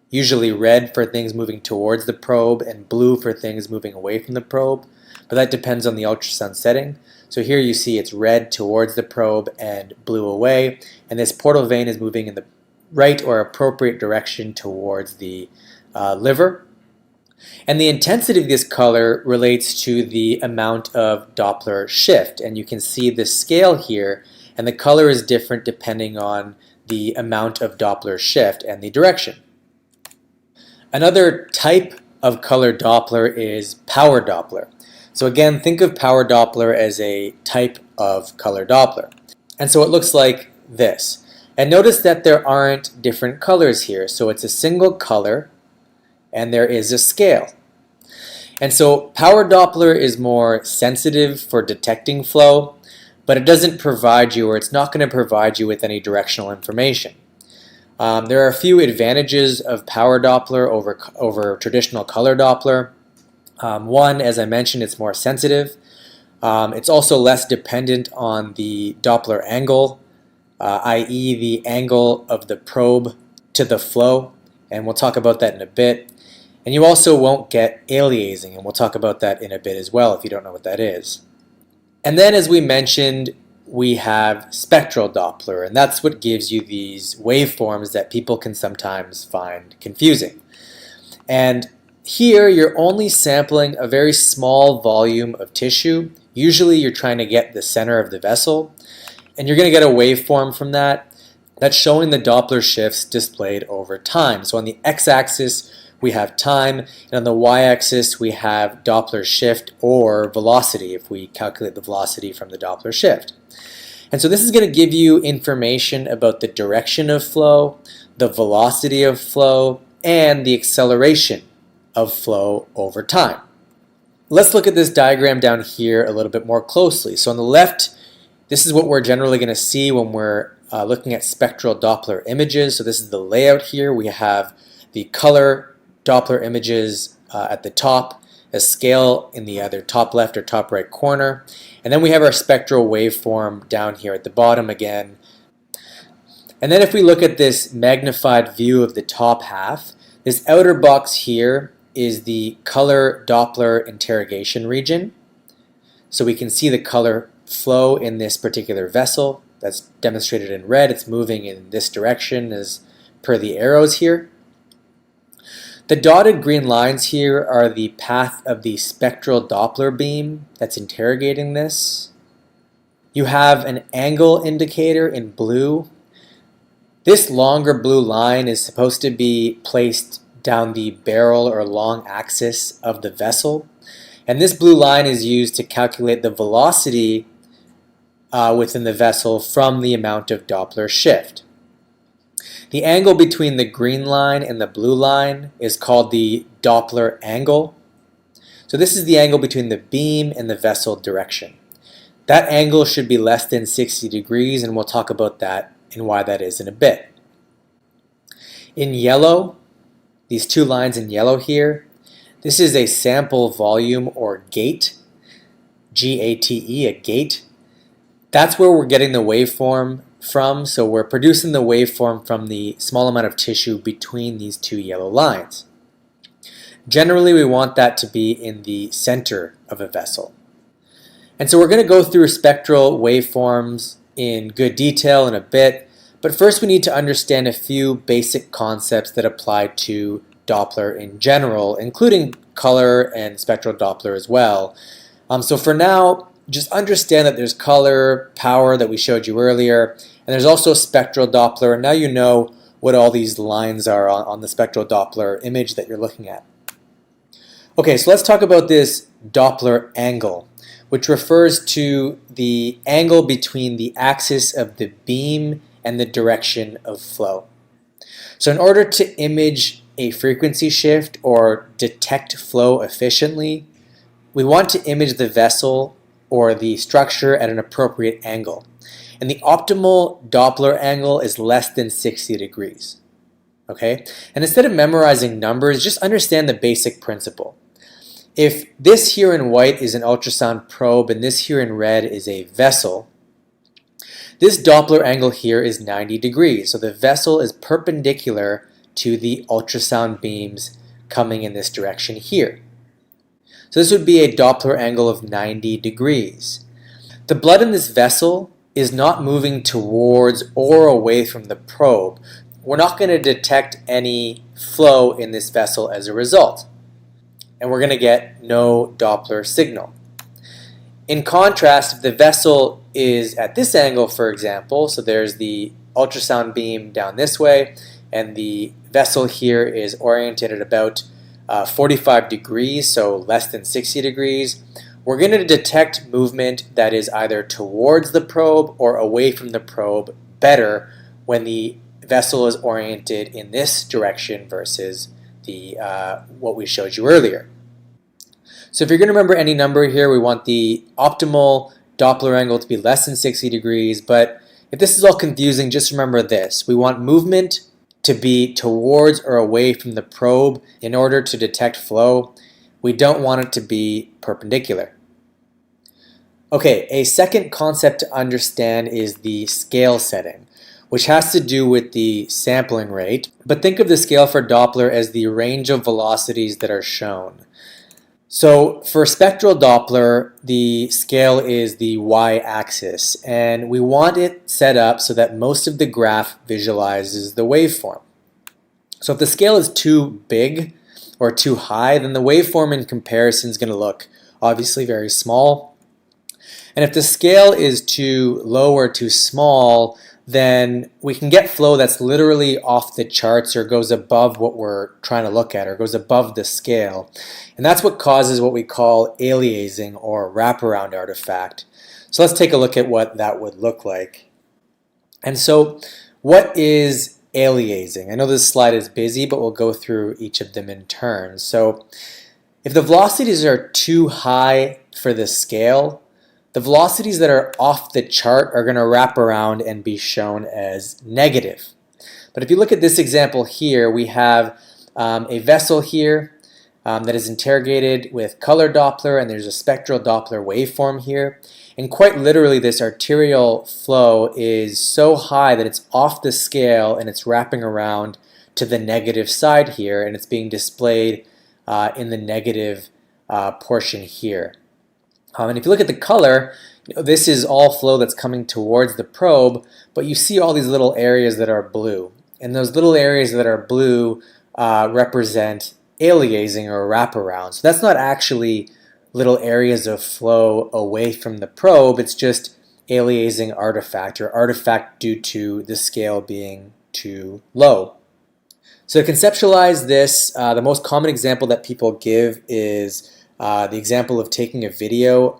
usually red for things moving towards the probe and blue for things moving away from the probe, but that depends on the ultrasound setting. So here you see it's red towards the probe and blue away, and this portal vein is moving in the right or appropriate direction towards the liver. And the intensity of this color relates to the amount of Doppler shift, and you can see the scale here, and the color is different depending on the amount of Doppler shift and the direction. Another type of color Doppler is power Doppler. So again, think of power Doppler as a type of color Doppler. And so it looks like this. And notice that there aren't different colors here. So it's a single color and there is a scale. And so power Doppler is more sensitive for detecting flow, but it doesn't provide you, or it's not going to provide you with any directional information. There are a few advantages of power Doppler over traditional color Doppler. One, as I mentioned, it's more sensitive. It's also less dependent on the Doppler angle, i.e. the angle of the probe to the flow, and we'll talk about that in a bit. And you also won't get aliasing, and we'll talk about that in a bit as well if you don't know what that is. And then, as we mentioned, we have spectral Doppler, and that's what gives you these waveforms that people can sometimes find confusing. And here you're only sampling a very small volume of tissue. Usually you're trying to get the center of the vessel, and you're going to get a waveform from that that's showing the Doppler shifts displayed over time. So on the x-axis we have time, and on the y-axis we have Doppler shift or velocity if we calculate the velocity from the Doppler shift. And so this is going to give you information about the direction of flow, the velocity of flow, and the acceleration of flow over time. Let's look at this diagram down here a little bit more closely. So on the left, this is what we're generally going to see when we're looking at spectral Doppler images. So this is the layout here. We have the color Doppler images at the top, a scale in the either top left or top right corner, and then we have our spectral waveform down here at the bottom again. And then if we look at this magnified view of the top half, this outer box here is the color Doppler interrogation region. So we can see the color flow in this particular vessel. That's demonstrated in red. It's moving in this direction as per the arrows here. The dotted green lines here are the path of the spectral Doppler beam that's interrogating this. You have an angle indicator in blue. This longer blue line is supposed to be placed down the barrel or long axis of the vessel. And this blue line is used to calculate the velocity within the vessel from the amount of Doppler shift. The angle between the green line and the blue line is called the Doppler angle. So this is the angle between the beam and the vessel direction. That angle should be less than 60 degrees, and we'll talk about that and why that is in a bit. In yellow, these two lines in yellow here, this is a sample volume or gate, G-A-T-E, a gate. That's where we're getting the waveform from, so we're producing the waveform from the small amount of tissue between these two yellow lines. Generally, we want that to be in the center of a vessel. And so we're going to go through spectral waveforms in good detail in a bit, but first we need to understand a few basic concepts that apply to Doppler in general, including color and spectral Doppler as well. So for now, just understand that there's color, power that we showed you earlier, and there's also spectral Doppler, and now you know what all these lines are on the spectral Doppler image that you're looking at. Okay, so let's talk about this Doppler angle, which refers to the angle between the axis of the beam and the direction of flow. So in order to image a frequency shift or detect flow efficiently, we want to image the vessel or the structure at an appropriate angle. And the optimal Doppler angle is less than 60 degrees. Okay? And instead of memorizing numbers, just understand the basic principle. If this here in white is an ultrasound probe and this here in red is a vessel, this Doppler angle here is 90 degrees. So the vessel is perpendicular to the ultrasound beams coming in this direction here. So this would be a Doppler angle of 90 degrees. The blood in this vessel is not moving towards or away from the probe. We're not going to detect any flow in this vessel as a result. And we're going to get no Doppler signal. In contrast, if the vessel is at this angle, for example, so there's the ultrasound beam down this way, and the vessel here is oriented at about 45 degrees, so less than 60 degrees, we're going to detect movement that is either towards the probe or away from the probe better when the vessel is oriented in this direction versus the what we showed you earlier. So if you're going to remember any number here, we want the optimal Doppler angle to be less than 60 degrees, but if this is all confusing, just remember this. We want movement to be towards or away from the probe in order to detect flow. We don't want it to be perpendicular. Okay, a second concept to understand is the scale setting, which has to do with the sampling rate. But think of the scale for Doppler as the range of velocities that are shown. So for spectral Doppler, the scale is the y-axis, and we want it set up so that most of the graph visualizes the waveform. So if the scale is too big or too high, then the waveform in comparison is going to look obviously very small. And if the scale is too low or too small, then we can get flow that's literally off the charts or goes above what we're trying to look at or goes above the scale. And that's what causes what we call aliasing or wraparound artifact. So let's take a look at what that would look like. And so what is aliasing? I know this slide is busy, but we'll go through each of them in turn. So if the velocities are too high for the scale, the velocities that are off the chart are going to wrap around and be shown as negative. But if you look at this example here, we have a vessel here that is interrogated with color Doppler, and there's a spectral Doppler waveform here. And quite literally, this arterial flow is so high that it's off the scale and it's wrapping around to the negative side here, and it's being displayed in the negative portion here. And if you look at the color, this is all flow that's coming towards the probe, but you see all these little areas that are blue. And those little areas that are blue represent aliasing or wraparound. So that's not actually little areas of flow away from the probe, it's just aliasing artifact or artifact due to the scale being too low. So to conceptualize this, the most common example that people give is the example of taking a video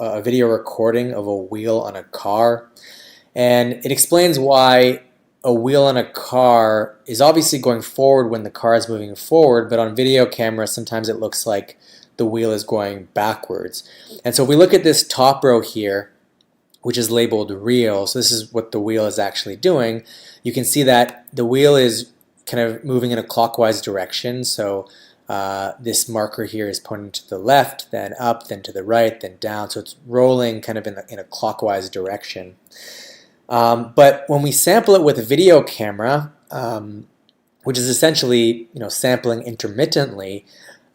recording of a wheel on a car, and it explains why a wheel on a car is obviously going forward when the car is moving forward, but on video camera sometimes it looks like the wheel is going backwards. And so if we look at this top row here, which is labeled real, so this is what the wheel is actually doing, you can see that the wheel is kind of moving in a clockwise direction. So this marker here is pointing to the left, then up, then to the right, then down. So it's rolling kind of in a clockwise direction. But when we sample it with a video camera, which is essentially sampling intermittently,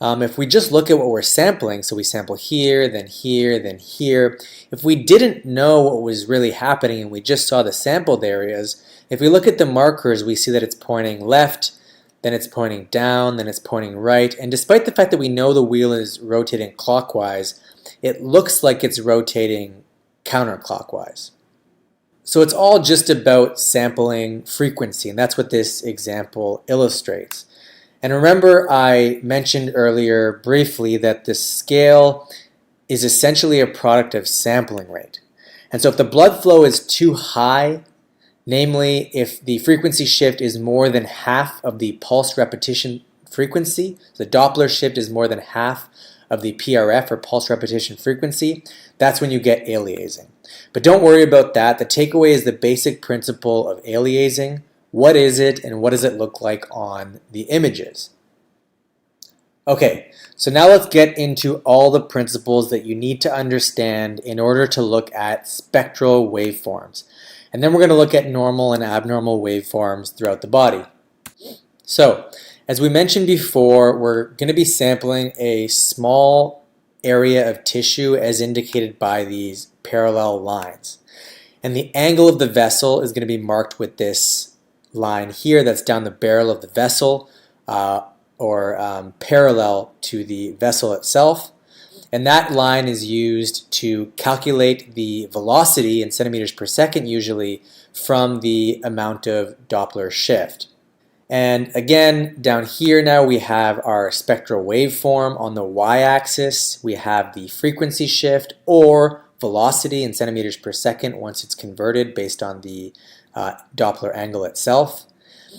if we just look at what we're sampling, so we sample here, then here, then here, if we didn't know what was really happening and we just saw the sampled areas, if we look at the markers, we see that it's pointing left, then it's pointing down, then it's pointing right, and despite the fact that we know the wheel is rotating clockwise, it looks like it's rotating counterclockwise. So it's all just about sampling frequency, and that's what this example illustrates. And remember, I mentioned earlier briefly that the scale is essentially a product of sampling rate. And so if the blood flow is too high, namely if the frequency shift is more than half of the pulse repetition frequency, the Doppler shift is more than half of the PRF or pulse repetition frequency, that's when you get aliasing. But don't worry about that. The takeaway is the basic principle of aliasing. What is it and what does it look like on the images? Okay, so now let's get into all the principles that you need to understand in order to look at spectral waveforms. And then we're going to look at normal and abnormal waveforms throughout the body. So, as we mentioned before, we're going to be sampling a small area of tissue as indicated by these parallel lines. And the angle of the vessel is going to be marked with this line here that's down the barrel of the vessel, parallel to the vessel itself. And that line is used to calculate the velocity in centimeters per second usually from the amount of Doppler shift. And again, down here now we have our spectral waveform. On the y-axis, we have the frequency shift or velocity in centimeters per second once it's converted based on the Doppler angle itself.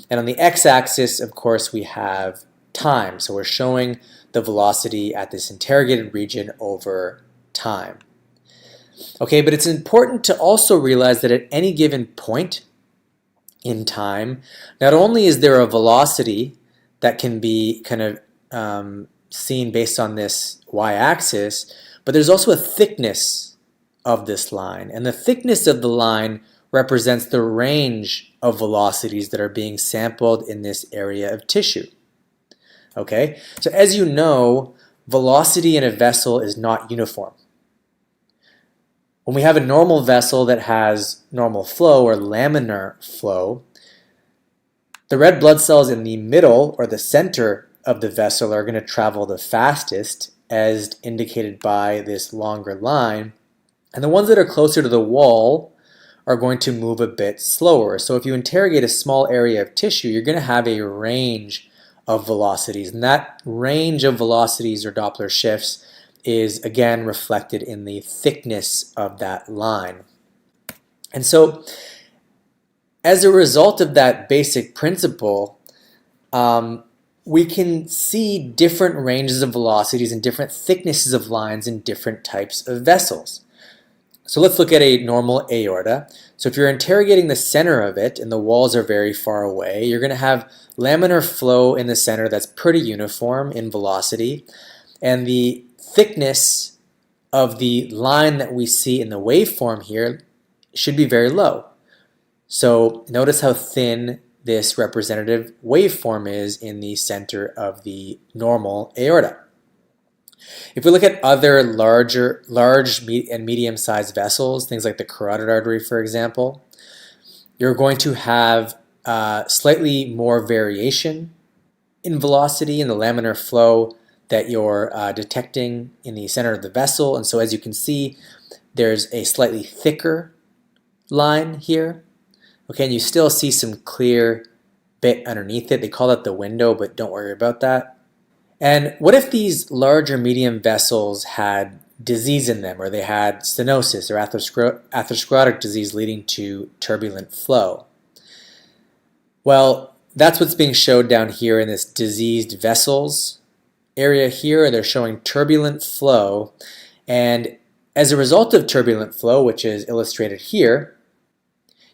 And on the x-axis, of course, we have time. So we're showing the velocity at this interrogated region over time. Okay, but it's important to also realize that at any given point in time, not only is there a velocity that can be kind of seen based on this y-axis, but there's also a thickness of this line. And the thickness of the line represents the range of velocities that are being sampled in this area of tissue. Okay, so as you know, velocity in a vessel is not uniform. When we have a normal vessel that has normal flow or laminar flow, the red blood cells in the middle or the center of the vessel are going to travel the fastest, as indicated by this longer line, and the ones that are closer to the wall are going to move a bit slower. So if you interrogate a small area of tissue, you're going to have a range of velocities, and that range of velocities or Doppler shifts is again reflected in the thickness of that line. And so as a result of that basic principle, we can see different ranges of velocities and different thicknesses of lines in different types of vessels. So let's look at a normal aorta. So if you're interrogating the center of it and the walls are very far away, you're going to have laminar flow in the center that's pretty uniform in velocity, and the thickness of the line that we see in the waveform here should be very low. So notice how thin this representative waveform is in the center of the normal aorta. If we look at other large and medium-sized vessels, things like the carotid artery, for example, you're going to have slightly more variation in velocity in the laminar flow that you're detecting in the center of the vessel. And so as you can see, there's a slightly thicker line here. Okay, and you still see some clear bit underneath it. They call that the window, but don't worry about that. And what if these large or medium vessels had disease in them, or they had stenosis or atherosclerotic disease leading to turbulent flow? Well, that's what's being showed down here in this diseased vessels area here. They're showing turbulent flow, and as a result of turbulent flow, which is illustrated here,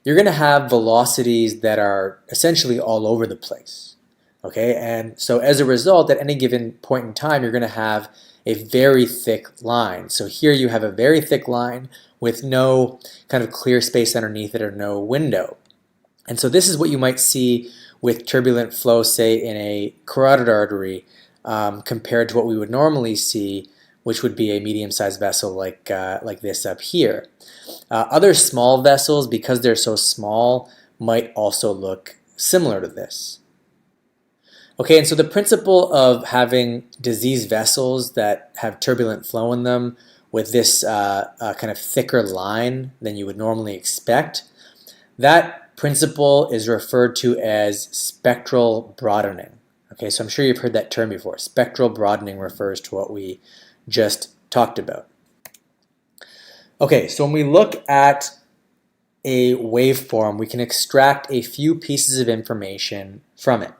you're going to have velocities that are essentially all over the place. Okay, and so as a result, at any given point in time, you're going to have a very thick line. So here you have a very thick line with no kind of clear space underneath it or no window. And so this is what you might see with turbulent flow, say in a carotid artery, compared to what we would normally see, which would be a medium-sized vessel like this up here. Other small vessels, because they're so small, might also look similar to this. Okay, and so the principle of having diseased vessels that have turbulent flow in them with this kind of thicker line than you would normally expect, that principle is referred to as spectral broadening. Okay, so I'm sure you've heard that term before. Spectral broadening refers to what we just talked about. Okay, so when we look at a waveform, we can extract a few pieces of information from it.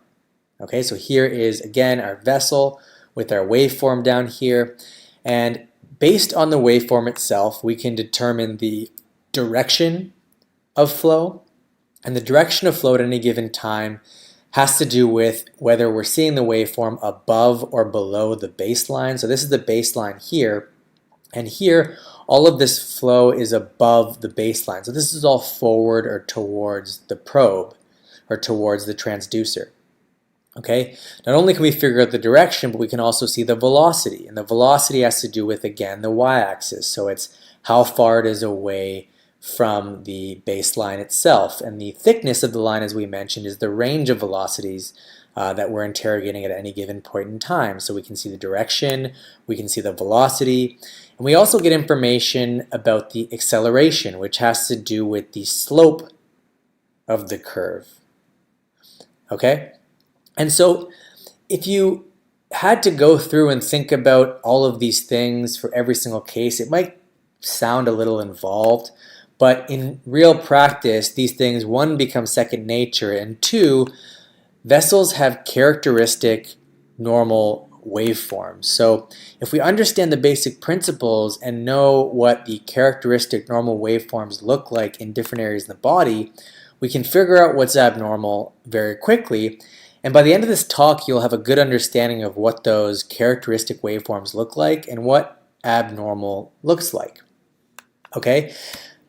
Okay, so here is again our vessel with our waveform down here, and based on the waveform itself, we can determine the direction of flow, and the direction of flow at any given time has to do with whether we're seeing the waveform above or below the baseline. So this is the baseline here, and here all of this flow is above the baseline. So this is all forward or towards the probe or towards the transducer. Okay, not only can we figure out the direction, but we can also see the velocity, and the velocity has to do with, again, the y-axis. So it's how far it is away from the baseline itself, and the thickness of the line, as we mentioned, is the range of velocities that we're interrogating at any given point in time. So we can see the direction, we can see the velocity, and we also get information about the acceleration, which has to do with the slope of the curve. Okay? And so if you had to go through and think about all of these things for every single case, it might sound a little involved, but in real practice, these things, one, become second nature, and two, vessels have characteristic normal waveforms. So if we understand the basic principles and know what the characteristic normal waveforms look like in different areas in the body, we can figure out what's abnormal very quickly. And by the end of this talk, you'll have a good understanding of what those characteristic waveforms look like and what abnormal looks like. Okay?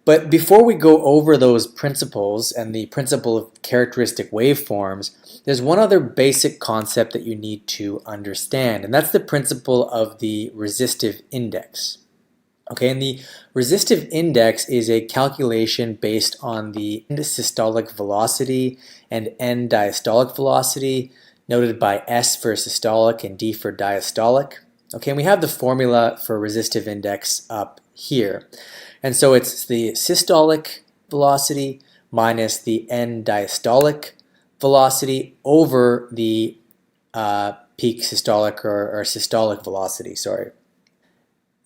But before we go over those principles and the principle of characteristic waveforms, there's one other basic concept that you need to understand, and that's the principle of the resistive index. Okay, and the resistive index is a calculation based on the end systolic velocity and end diastolic velocity, noted by S for systolic and D for diastolic. Okay, and we have the formula for resistive index up here. And so it's the systolic velocity minus the end diastolic velocity over the peak systolic or systolic velocity, sorry.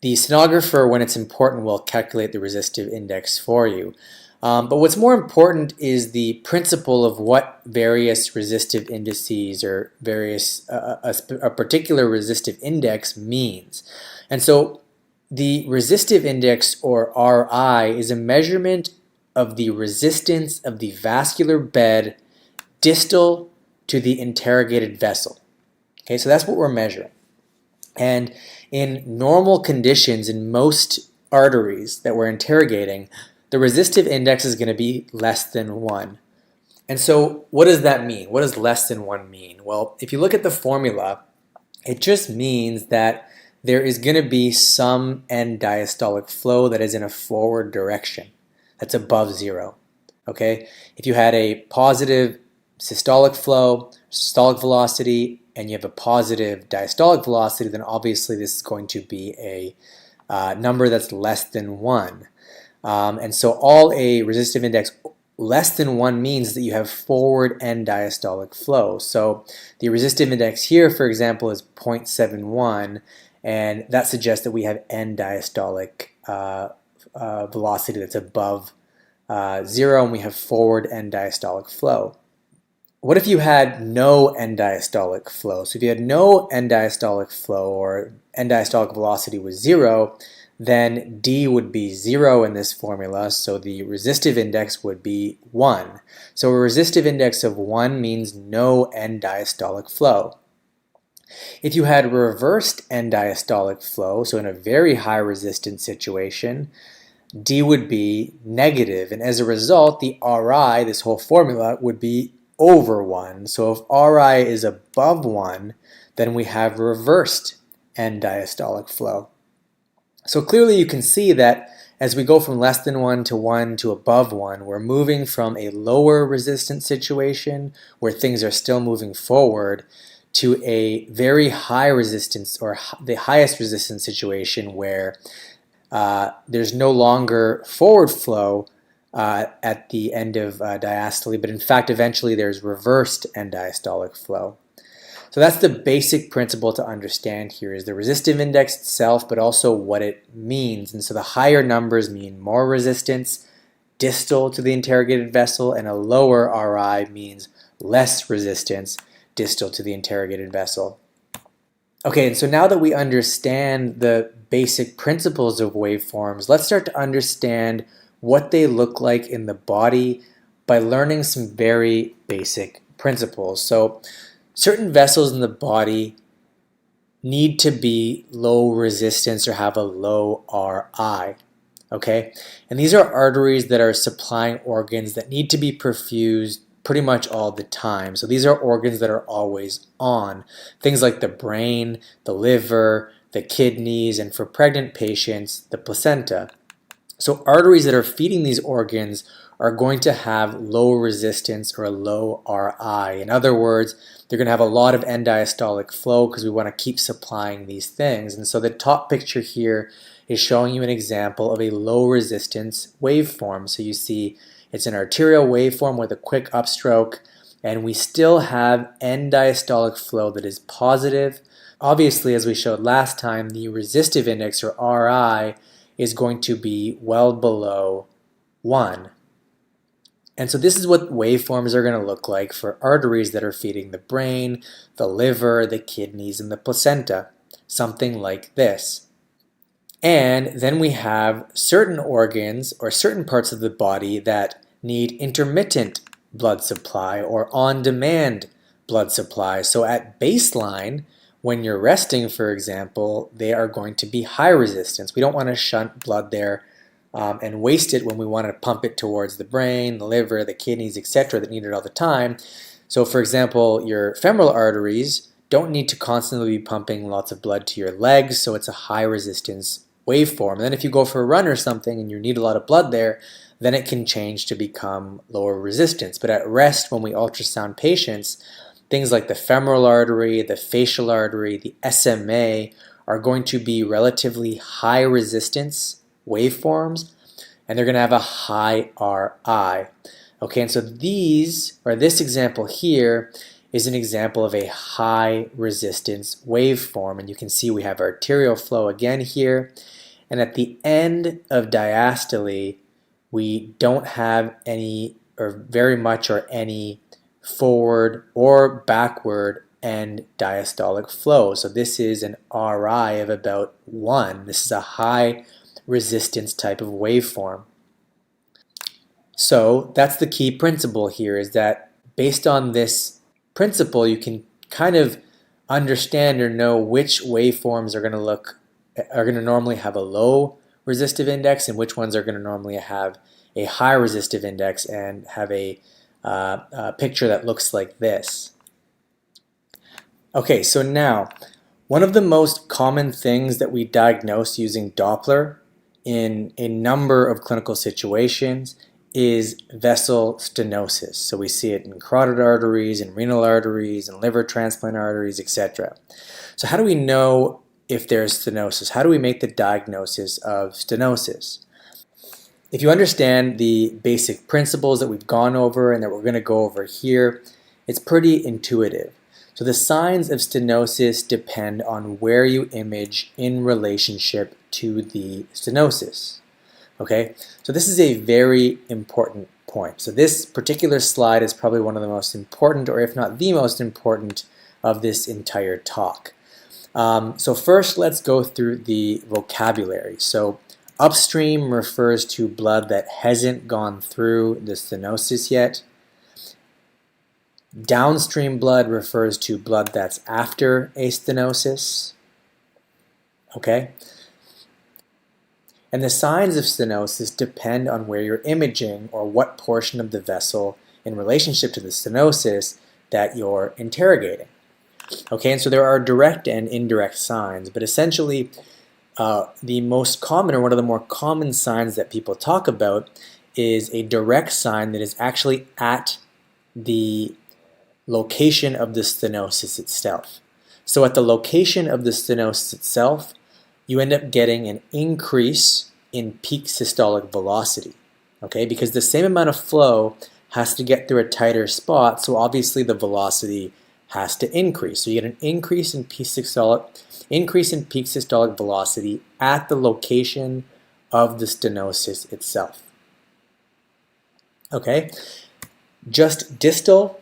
The stenographer, when it's important, will calculate the resistive index for you. But what's more important is the principle of what various resistive indices or a particular resistive index means. And so the resistive index, or RI, is a measurement of the resistance of the vascular bed distal to the interrogated vessel. Okay, so that's what we're measuring. And in normal conditions, in most arteries that we're interrogating, the resistive index is going to be less than 1. And so what does that mean? What does less than 1 mean? Well, if you look at the formula, it just means that there is going to be some end diastolic flow that is in a forward direction that's above 0. Okay? If you had a positive systolic flow, systolic velocity, and you have a positive diastolic velocity, then obviously this is going to be a number that's less than 1. And so all a resistive index less than 1 means that you have forward end diastolic flow. So the resistive index here, for example, is 0.71, and that suggests that we have end diastolic velocity that's above 0, and we have forward end diastolic flow. What if you had no end diastolic flow? So if you had no end diastolic flow, or end diastolic velocity was 0, then D would be 0 in this formula, so the resistive index would be 1. So a resistive index of 1 means no end diastolic flow. If you had reversed end diastolic flow, so in a very high resistance situation, D would be negative, and as a result, the RI, this whole formula, would be over 1. So if RI is above 1, then we have reversed end diastolic flow. So clearly you can see that as we go from less than 1 to above 1, we're moving from a lower resistance situation where things are still moving forward to a very high resistance, or the highest resistance situation where there's no longer forward flow at the end of diastole, but in fact eventually there's reversed end diastolic flow. So that's the basic principle to understand here, is the resistive index itself, but also what it means. And so the higher numbers mean more resistance distal to the interrogated vessel, and a lower RI means less resistance distal to the interrogated vessel. Okay, and so now that we understand the basic principles of waveforms, let's start to understand what they look like in the body by learning some very basic principles. So certain vessels in the body need to be low resistance or have a low RI, okay? And these are arteries that are supplying organs that need to be perfused pretty much all the time. So these are organs that are always on. Things like the brain, the liver, the kidneys, and for pregnant patients, the placenta. So arteries that are feeding these organs are going to have low resistance or a low RI. In other words, they're going to have a lot of end diastolic flow because we want to keep supplying these things. And so the top picture here is showing you an example of a low resistance waveform. So you see it's an arterial waveform with a quick upstroke, and we still have end diastolic flow that is positive. Obviously, as we showed last time, the resistive index, or RI, is going to be well below 1. And so this is what waveforms are going to look like for arteries that are feeding the brain, the liver, the kidneys, and the placenta. Something like this. And then we have certain organs or certain parts of the body that need intermittent blood supply or on-demand blood supply. So at baseline, when you're resting, for example, they are going to be high resistance. We don't want to shunt blood there and waste it when we want to pump it towards the brain, the liver, the kidneys, etc. that need it all the time. So for example, your femoral arteries don't need to constantly be pumping lots of blood to your legs, so it's a high resistance waveform. And then if you go for a run or something and you need a lot of blood there, then it can change to become lower resistance. But at rest, when we ultrasound patients, things like the femoral artery, the facial artery, the SMA are going to be relatively high resistance waveforms, and they're going to have a high RI. Okay, and so this example here is an example of a high resistance waveform, and you can see we have arterial flow again here, and at the end of diastole, we don't have any or very much or any forward or backward end diastolic flow. So this is an RI of about 1. This is a high resistance type of waveform. So that's the key principle here, is that based on this principle, you can kind of understand or know which waveforms are going to normally have a low resistive index and which ones are going to normally have a high resistive index and have a picture that looks like this. Okay, so now one of the most common things that we diagnose using Doppler in a number of clinical situations is vessel stenosis. So we see it in carotid arteries, in renal arteries, in liver transplant arteries, etc. So how do we know if there's stenosis? How do we make the diagnosis of stenosis? If you understand the basic principles that we've gone over and that we're going to go over here, it's pretty intuitive. So the signs of stenosis depend on where you image in relationship to the stenosis. Okay, so this is a very important point. So this particular slide is probably one of the most important, or if not the most important, of this entire talk. So first, let's go through the vocabulary. So upstream refers to blood that hasn't gone through the stenosis yet. Downstream blood refers to blood that's after a stenosis. Okay? And the signs of stenosis depend on where you're imaging or what portion of the vessel in relationship to the stenosis that you're interrogating. Okay, and so there are direct and indirect signs, but essentially the most common, or one of the more common signs that people talk about, is a direct sign that is actually at the location of the stenosis itself. So at the location of the stenosis itself, you end up getting an increase in peak systolic velocity, okay? Because the same amount of flow has to get through a tighter spot, so obviously the velocity has to increase. So you get an increase in peak systolic velocity at the location of the stenosis itself. Okay, just distal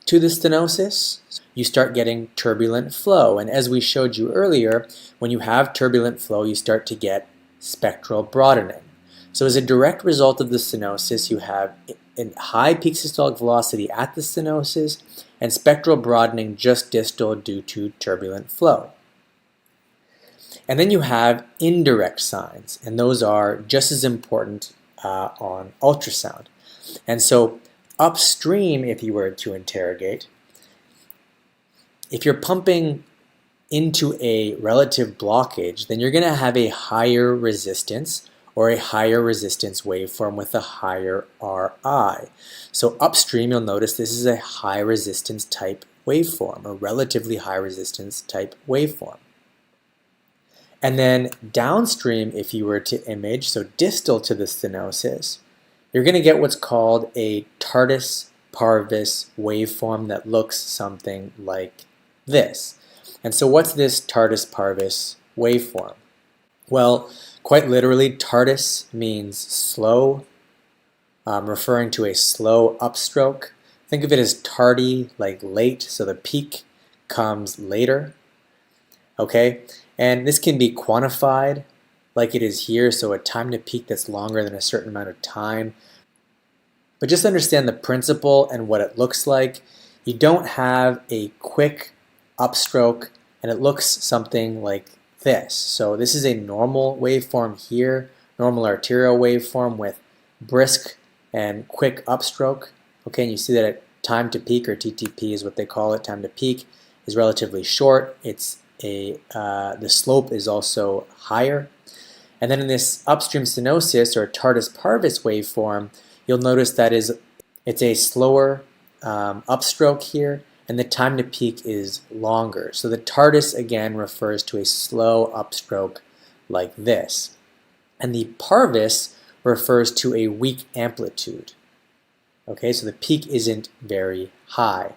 to the stenosis, you start getting turbulent flow. And as we showed you earlier, when you have turbulent flow, you start to get spectral broadening. So as a direct result of the stenosis, you have a high peak systolic velocity at the stenosis and spectral broadening just distal due to turbulent flow. And then you have indirect signs, and those are just as important on ultrasound. And so upstream, if you were to interrogate, if you're pumping into a relative blockage, then you're going to have a higher resistance or a higher resistance waveform with a higher Ri. So upstream, you'll notice this is a high resistance type waveform, a relatively high resistance type waveform. And then downstream, if you were to image, so distal to the stenosis, you're going to get what's called a tardus parvis waveform that looks something like this. And so what's this tardus parvis waveform? Well, quite literally, tardus means slow, referring to a slow upstroke. Think of it as tardy, like late, so the peak comes later. Okay, and this can be quantified like it is here, so a time to peak that's longer than a certain amount of time. But just understand the principle and what it looks like. You don't have a quick upstroke, and it looks something like this. So this is a normal waveform here, normal arterial waveform with brisk and quick upstroke. Okay, and you see that at time to peak, or TTP is what they call it, time to peak, is relatively short. The slope is also higher. And then in this upstream stenosis, or tardus parvis waveform, you'll notice that it's a slower upstroke here, and the time to peak is longer. So the tardus, again, refers to a slow upstroke like this. And the parvis refers to a weak amplitude. Okay, so the peak isn't very high.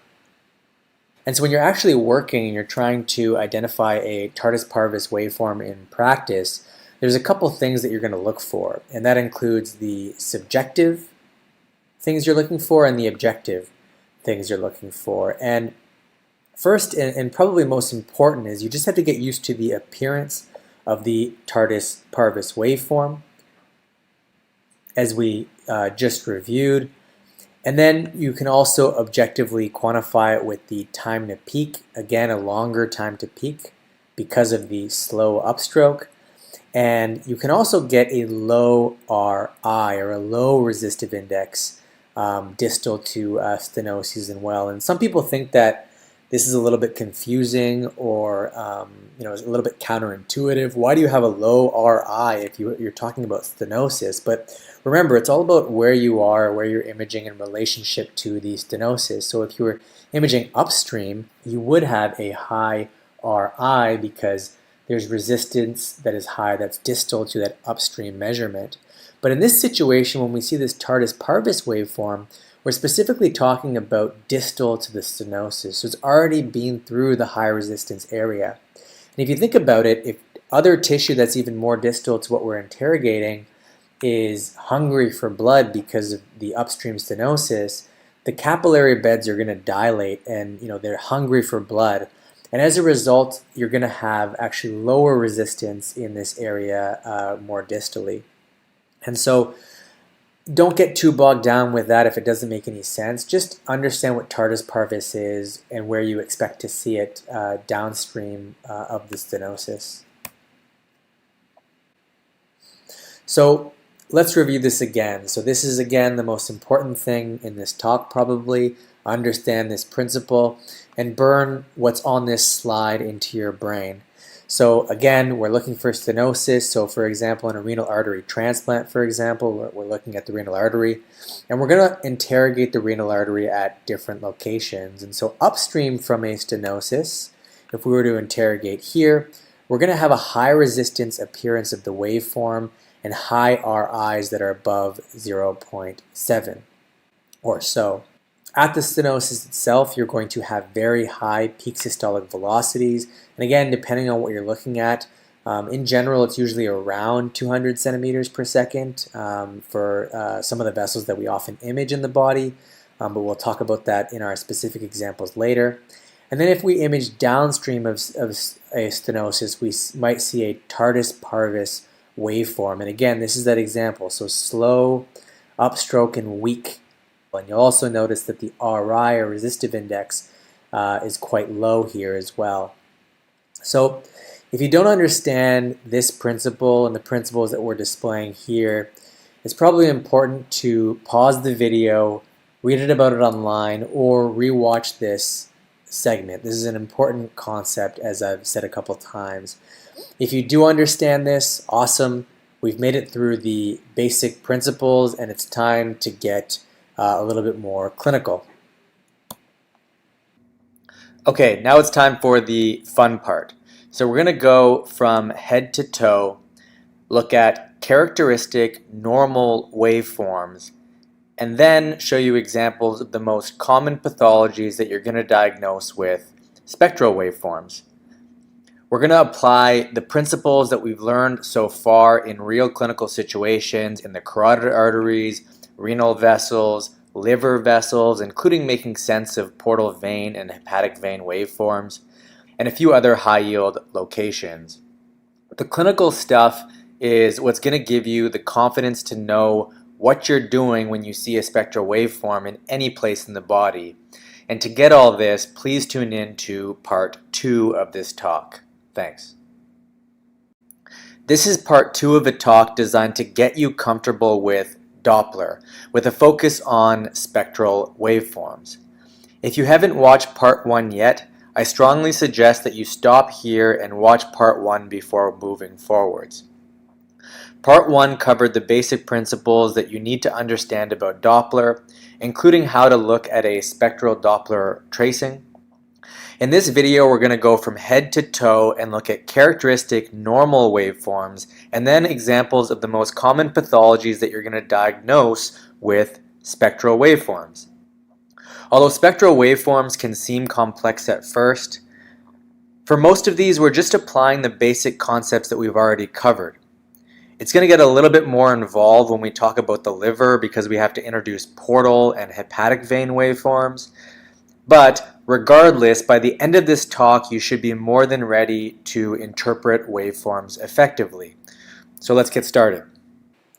And so when you're actually working and you're trying to identify a tardus parvis waveform in practice, there's a couple things that you're going to look for, and that includes the subjective things you're looking for and the objective things you're looking for. And first, and probably most important, is you just have to get used to the appearance of the tardus parvis waveform, as we just reviewed. And then you can also objectively quantify it with the time to peak, again a longer time to peak because of the slow upstroke. And you can also get a low Ri, or a low resistive index, distal to stenoses as well. And some people think that this is a little bit confusing, or it's a little bit counterintuitive. Why do you have a low Ri if you're talking about stenosis? But remember, it's all about where you are, where you're imaging in relationship to the stenosis. So if you were imaging upstream, you would have a high Ri because there's resistance that is high that's distal to that upstream measurement. But in this situation, when we see this tardus parvis waveform, we're specifically talking about distal to the stenosis. So it's already been through the high resistance area. And if you think about it, if other tissue that's even more distal to what we're interrogating is hungry for blood because of the upstream stenosis, the capillary beds are going to dilate, and they're hungry for blood. And as a result, you're going to have actually lower resistance in this area more distally. And so don't get too bogged down with that if it doesn't make any sense. Just understand what tardus parvis is and where you expect to see it downstream of the stenosis. So let's review this again. So this is, again, the most important thing in this talk probably. Understand this principle and burn what's on this slide into your brain. So again, we're looking for stenosis. So for example, in a renal artery transplant, for example, we're looking at the renal artery, and we're going to interrogate the renal artery at different locations. And so upstream from a stenosis, if we were to interrogate here, we're going to have a high resistance appearance of the waveform and high RIs that are above 0.7 or so. At the stenosis itself, you're going to have very high peak systolic velocities. And again, depending on what you're looking at, in general, it's usually around 200 centimeters per second for some of the vessels that we often image in the body, but we'll talk about that in our specific examples later. And then if we image downstream of a stenosis, we might see a tardus parvus waveform. And again, this is that example, so slow, upstroke, and weak. And you'll also notice that the RI, or resistive index, is quite low here as well. So if you don't understand this principle and the principles that we're displaying here, it's probably important to pause the video, read about it online, or rewatch this segment. This is an important concept, as I've said a couple times. If you do understand this, awesome. We've made it through the basic principles, and it's time to get a little bit more clinical. Okay, now it's time for the fun part. So we're going to go from head to toe, look at characteristic normal waveforms, and then show you examples of the most common pathologies that you're going to diagnose with spectral waveforms. We're going to apply the principles that we've learned so far in real clinical situations in the carotid arteries, renal vessels, liver vessels, including making sense of portal vein and hepatic vein waveforms, and a few other high-yield locations. The clinical stuff is what's going to give you the confidence to know what you're doing when you see a spectral waveform in any place in the body. And to get all this, please tune in to part 2 of this talk. Thanks. This is part 2 of a talk designed to get you comfortable with Doppler, with a focus on spectral waveforms. If you haven't watched part 1 yet, I strongly suggest that you stop here and watch part 1 before moving forwards. Part 1 covered the basic principles that you need to understand about Doppler, including how to look at a spectral Doppler tracing. In this video, we're going to go from head to toe and look at characteristic normal waveforms, and then examples of the most common pathologies that you're going to diagnose with spectral waveforms. Although spectral waveforms can seem complex at first, for most of these, we're just applying the basic concepts that we've already covered. It's going to get a little bit more involved when we talk about the liver because we have to introduce portal and hepatic vein waveforms. But regardless, by the end of this talk, you should be more than ready to interpret waveforms effectively. So let's get started.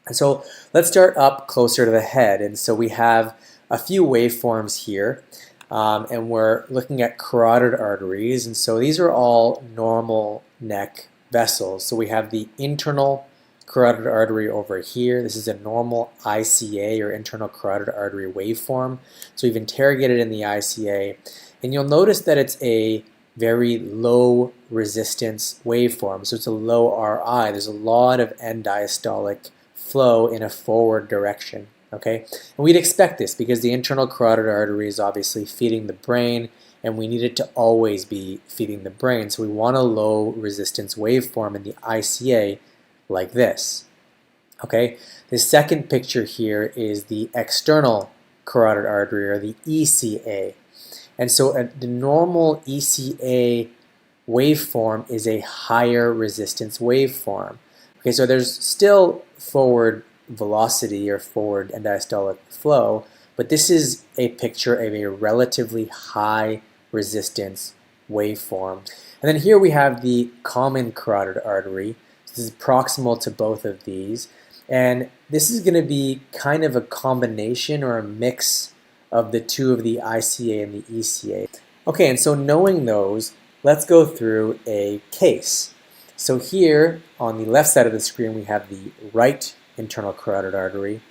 And so let's start up closer to the head. And so we have a few waveforms here, and we're looking at carotid arteries. And so these are all normal neck vessels. So we have the internal carotid artery over here. This is a normal ICA, or internal carotid artery waveform. So we've interrogated in the ICA, and you'll notice that it's a very low resistance waveform. So it's a low RI. There's a lot of end diastolic flow in a forward direction. Okay, and we'd expect this because the internal carotid artery is obviously feeding the brain, and we need it to always be feeding the brain. So we want a low resistance waveform in the ICA like this. Okay, the second picture here is the external carotid artery, or the ECA. And so the normal ECA waveform is a higher resistance waveform. Okay, so there's still forward velocity or forward end diastolic flow, but this is a picture of a relatively high resistance waveform. And then here we have the common carotid artery. This is proximal to both of these, and this is going to be kind of a combination or a mix of the two of the ICA and the ECA. Okay, and so knowing those, let's go through a case. So here on the left side of the screen we have the right internal carotid artery,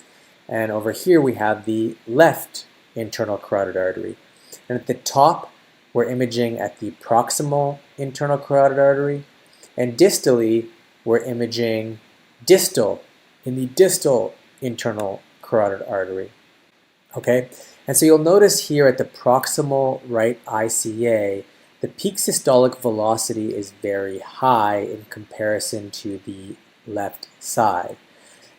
and over here we have the left internal carotid artery. And at the top we're imaging at the proximal internal carotid artery, and distally we're imaging distal in the distal internal carotid artery. Okay, and so you'll notice here at the proximal right ICA, the peak systolic velocity is very high in comparison to the left side.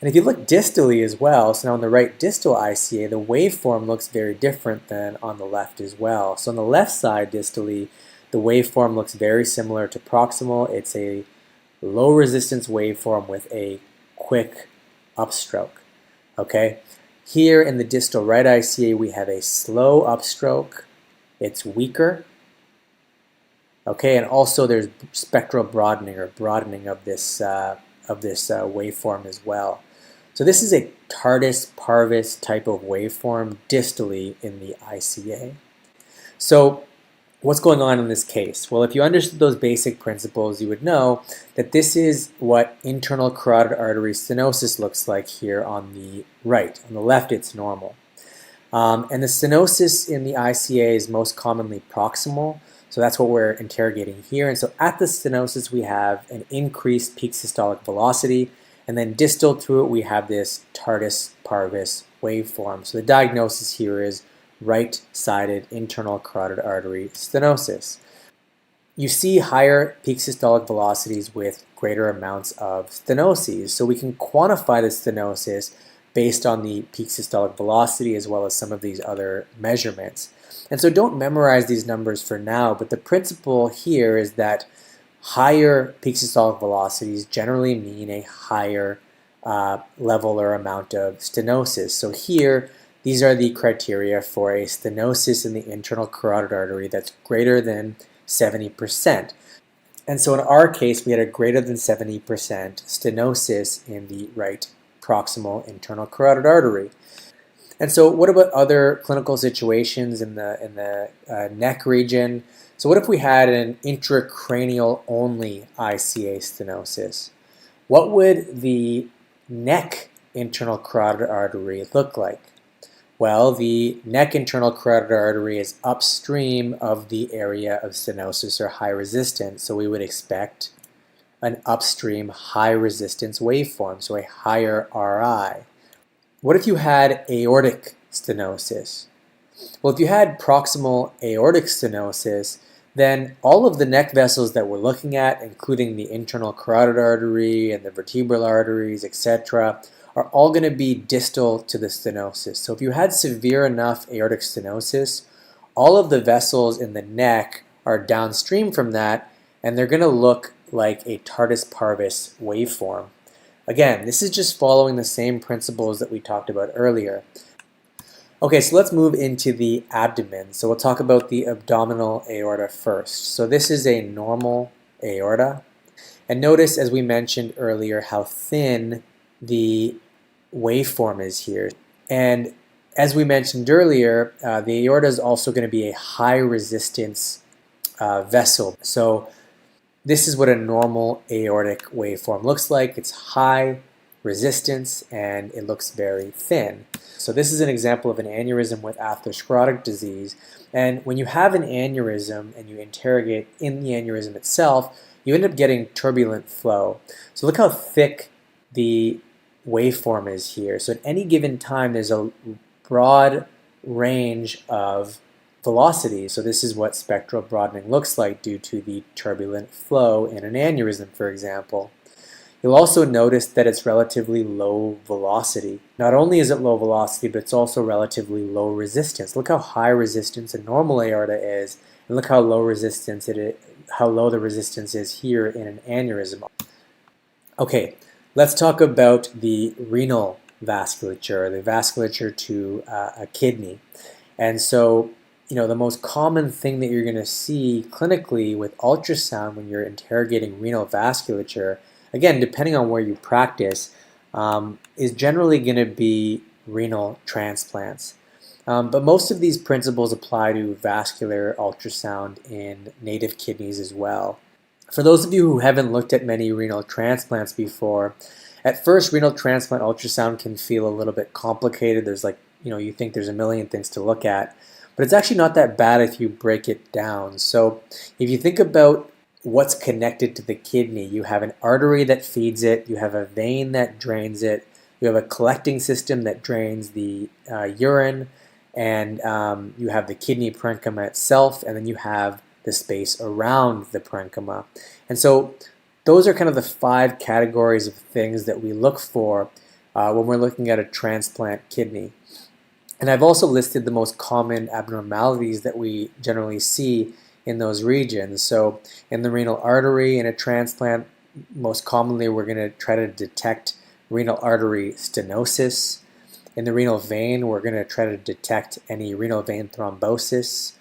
And if you look distally as well, so now on the right distal ICA, the waveform looks very different than on the left as well. So on the left side distally, the waveform looks very similar to proximal. It's a low resistance waveform with a quick upstroke. Okay? Here in the distal right ICA, we have a slow upstroke. It's weaker. Okay, and also there's spectral broadening or broadening of this waveform as well. So this is a tardus parvis type of waveform distally in the ICA. So what's going on in this case? Well, if you understood those basic principles, you would know that this is what internal carotid artery stenosis looks like here on the right. On the left, it's normal. And the stenosis in the ICA is most commonly proximal. So that's what we're interrogating here. And so at the stenosis, we have an increased peak systolic velocity. And then distal to it, we have this tardus parvis waveform. So the diagnosis here is right-sided internal carotid artery stenosis. You see higher peak systolic velocities with greater amounts of stenoses. So we can quantify the stenosis based on the peak systolic velocity as well as some of these other measurements. And so don't memorize these numbers for now, but the principle here is that higher peak systolic velocities generally mean a higher level or amount of stenosis. So here, these are the criteria for a stenosis in the internal carotid artery that's greater than 70%. And so in our case, we had a greater than 70% stenosis in the right proximal internal carotid artery. And so what about other clinical situations in the neck region? So what if we had an intracranial only ICA stenosis? What would the neck internal carotid artery look like? Well, the neck internal carotid artery is upstream of the area of stenosis or high resistance, so we would expect an upstream high resistance waveform, so a higher RI. What if you had aortic stenosis? Well, if you had proximal aortic stenosis, then all of the neck vessels that we're looking at, including the internal carotid artery and the vertebral arteries, etc., are all going to be distal to the stenosis. So if you had severe enough aortic stenosis, all of the vessels in the neck are downstream from that, and they're going to look like a tardus parvis waveform. Again, this is just following the same principles that we talked about earlier. Okay, so let's move into the abdomen. So we'll talk about the abdominal aorta first. So this is a normal aorta. And notice, as we mentioned earlier, how thin the waveform is here. And as we mentioned earlier, the aorta is also going to be a high resistance vessel. So this is what a normal aortic waveform looks like. It's high resistance and it looks very thin. So this is an example of an aneurysm with atherosclerotic disease. And when you have an aneurysm and you interrogate in the aneurysm itself, you end up getting turbulent flow. So look how thick the waveform is here. So at any given time, there's a broad range of velocity. So this is what spectral broadening looks like due to the turbulent flow in an aneurysm, for example. You'll also notice that it's relatively low velocity. Not only is it low velocity, but it's also relatively low resistance. Look how high resistance a normal aorta is, and look how low resistance how low the resistance is here in an aneurysm. Okay, let's talk about the renal vasculature, the vasculature to a kidney. And so, the most common thing that you're going to see clinically with ultrasound when you're interrogating renal vasculature, again, depending on where you practice, is generally going to be renal transplants. But most of these principles apply to vascular ultrasound in native kidneys as well. For those of you who haven't looked at many renal transplants before, at first renal transplant ultrasound can feel a little bit complicated. There's you think there's a million things to look at. But it's actually not that bad if you break it down. So if you think about what's connected to the kidney, you have an artery that feeds it, you have a vein that drains it, you have a collecting system that drains the urine, and you have the kidney parenchyma itself, and then you have the space around the parenchyma. And so those are kind of the 5 categories of things that we look for when we're looking at a transplant kidney. And I've also listed the most common abnormalities that we generally see in those regions. So in the renal artery in a transplant, most commonly we're going to try to detect renal artery stenosis. In the renal vein, we're going to try to detect any renal vein thrombosis.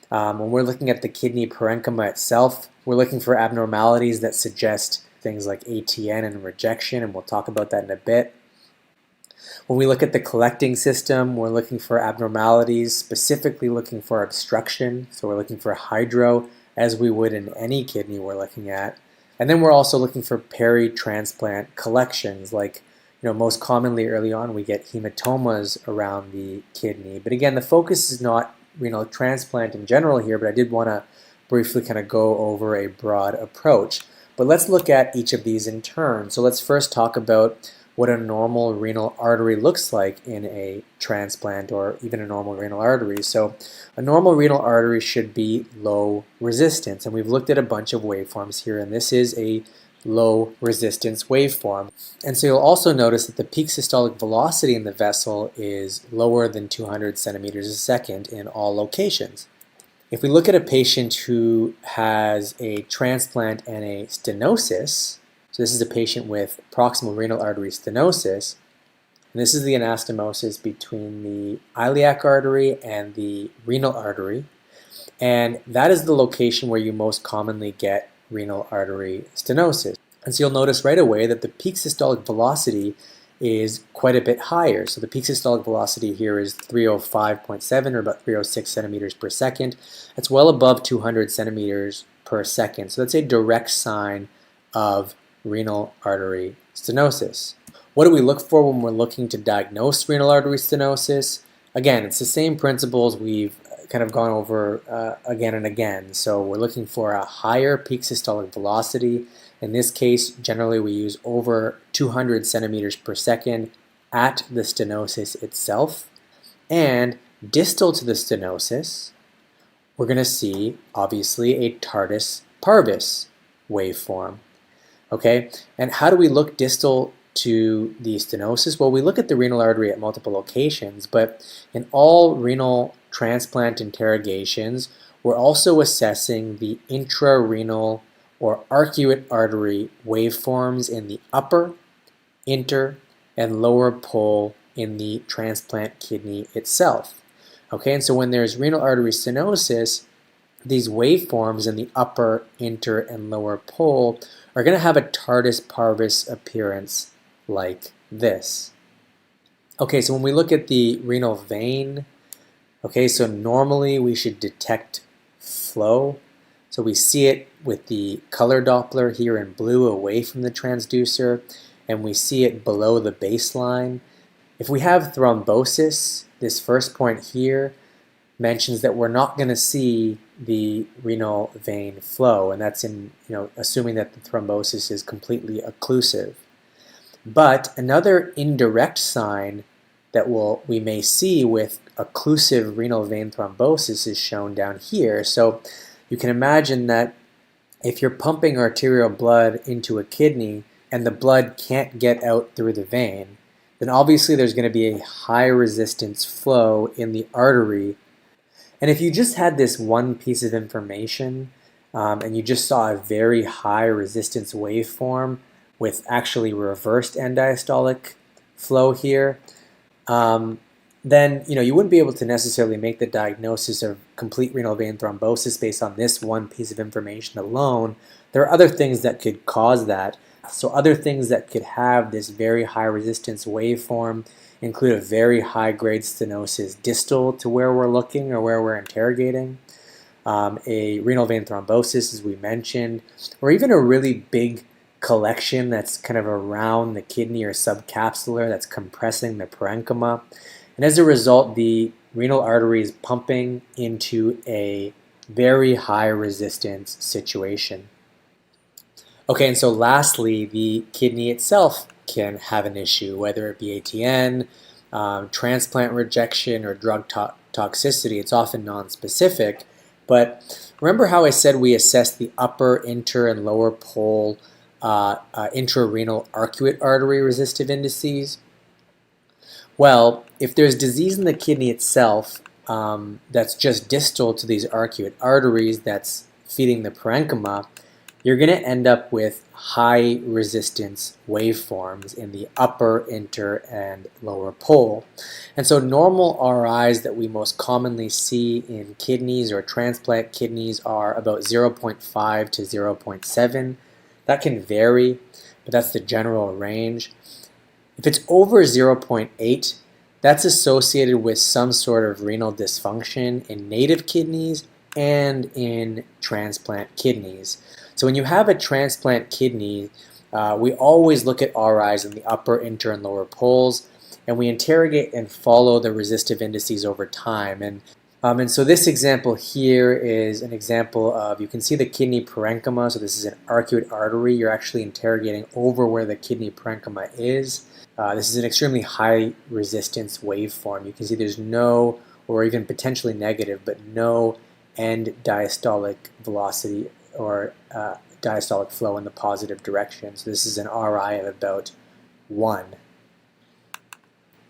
When we're looking at the kidney parenchyma itself, we're looking for abnormalities that suggest things like ATN and rejection, and we'll talk about that in a bit. When we look at the collecting system, we're looking for abnormalities, specifically looking for obstruction. So we're looking for hydro, as we would in any kidney we're looking at. And then we're also looking for peri-transplant collections, like most commonly early on we get hematomas around the kidney. But again, the focus is not renal transplant in general here, but I did want to briefly kind of go over a broad approach. But let's look at each of these in turn. So let's first talk about what a normal renal artery looks like in a transplant or even a normal renal artery. So a normal renal artery should be low resistance, and we've looked at a bunch of waveforms here, and this is a low resistance waveform. And so you'll also notice that the peak systolic velocity in the vessel is lower than 200 centimeters a second in all locations. If we look at a patient who has a transplant and a stenosis, so this is a patient with proximal renal artery stenosis, and this is the anastomosis between the iliac artery and the renal artery, and that is the location where you most commonly get renal artery stenosis. And so you'll notice right away that the peak systolic velocity is quite a bit higher. So the peak systolic velocity here is 305.7 or about 306 centimeters per second. That's well above 200 centimeters per second. So that's a direct sign of renal artery stenosis. What do we look for when we're looking to diagnose renal artery stenosis? Again, it's the same principles we've kind of gone over again and again. So we're looking for a higher peak systolic velocity. In this case, generally we use over 200 centimeters per second at the stenosis itself. And distal to the stenosis, we're going to see, obviously, a tardus parvis waveform. Okay, and how do we look distal to the stenosis? Well, we look at the renal artery at multiple locations, but in all renal transplant interrogations, we're also assessing the intrarenal or arcuate artery waveforms in the upper, inter, and lower pole in the transplant kidney itself. Okay, and so when there's renal artery stenosis, these waveforms in the upper, inter, and lower pole are going to have a tardus parvis appearance like this. Okay, so when we look at the renal vein, okay, so normally we should detect flow. So we see it with the color Doppler here in blue away from the transducer, and we see it below the baseline. If we have thrombosis, this first point here mentions that we're not going to see the renal vein flow, and that's in assuming that the thrombosis is completely occlusive. But another indirect sign that we may see with occlusive renal vein thrombosis is shown down here. So you can imagine that if you're pumping arterial blood into a kidney and the blood can't get out through the vein, then obviously there's going to be a high resistance flow in the artery. And if you just had this one piece of information and you just saw a very high resistance waveform with actually reversed end diastolic flow here, then you wouldn't be able to necessarily make the diagnosis of complete renal vein thrombosis based on this one piece of information alone. There are other things that could cause that. So other things that could have this very high resistance waveform include a very high grade stenosis distal to where we're looking or where we're interrogating, a renal vein thrombosis as we mentioned, or even a really big collection that's kind of around the kidney or subcapsular that's compressing the parenchyma. And as a result, the renal artery is pumping into a very high resistance situation. Okay, and so lastly, the kidney itself can have an issue, whether it be ATN, transplant rejection, or drug toxicity. It's often nonspecific, but remember how I said we assess the upper, inter, and lower pole intrarenal arcuate artery resistive indices? Well, if there's disease in the kidney itself that's just distal to these arcuate arteries that's feeding the parenchyma, you're going to end up with high resistance waveforms in the upper, inter, and lower pole. And so normal RIs that we most commonly see in kidneys or transplant kidneys are about 0.5 to 0.7. That can vary, but that's the general range. If it's over 0.8, that's associated with some sort of renal dysfunction in native kidneys and in transplant kidneys. So when you have a transplant kidney, we always look at RIs in the upper, inter, and lower poles, and we interrogate and follow the resistive indices over time. And so this example here is an example of, you can see the kidney parenchyma, so this is an arcuate artery. You're actually interrogating over where the kidney parenchyma is. This is an extremely high resistance waveform. You can see there's no, or even potentially negative, but no end diastolic velocity or diastolic flow in the positive direction. So this is an RI of about 1.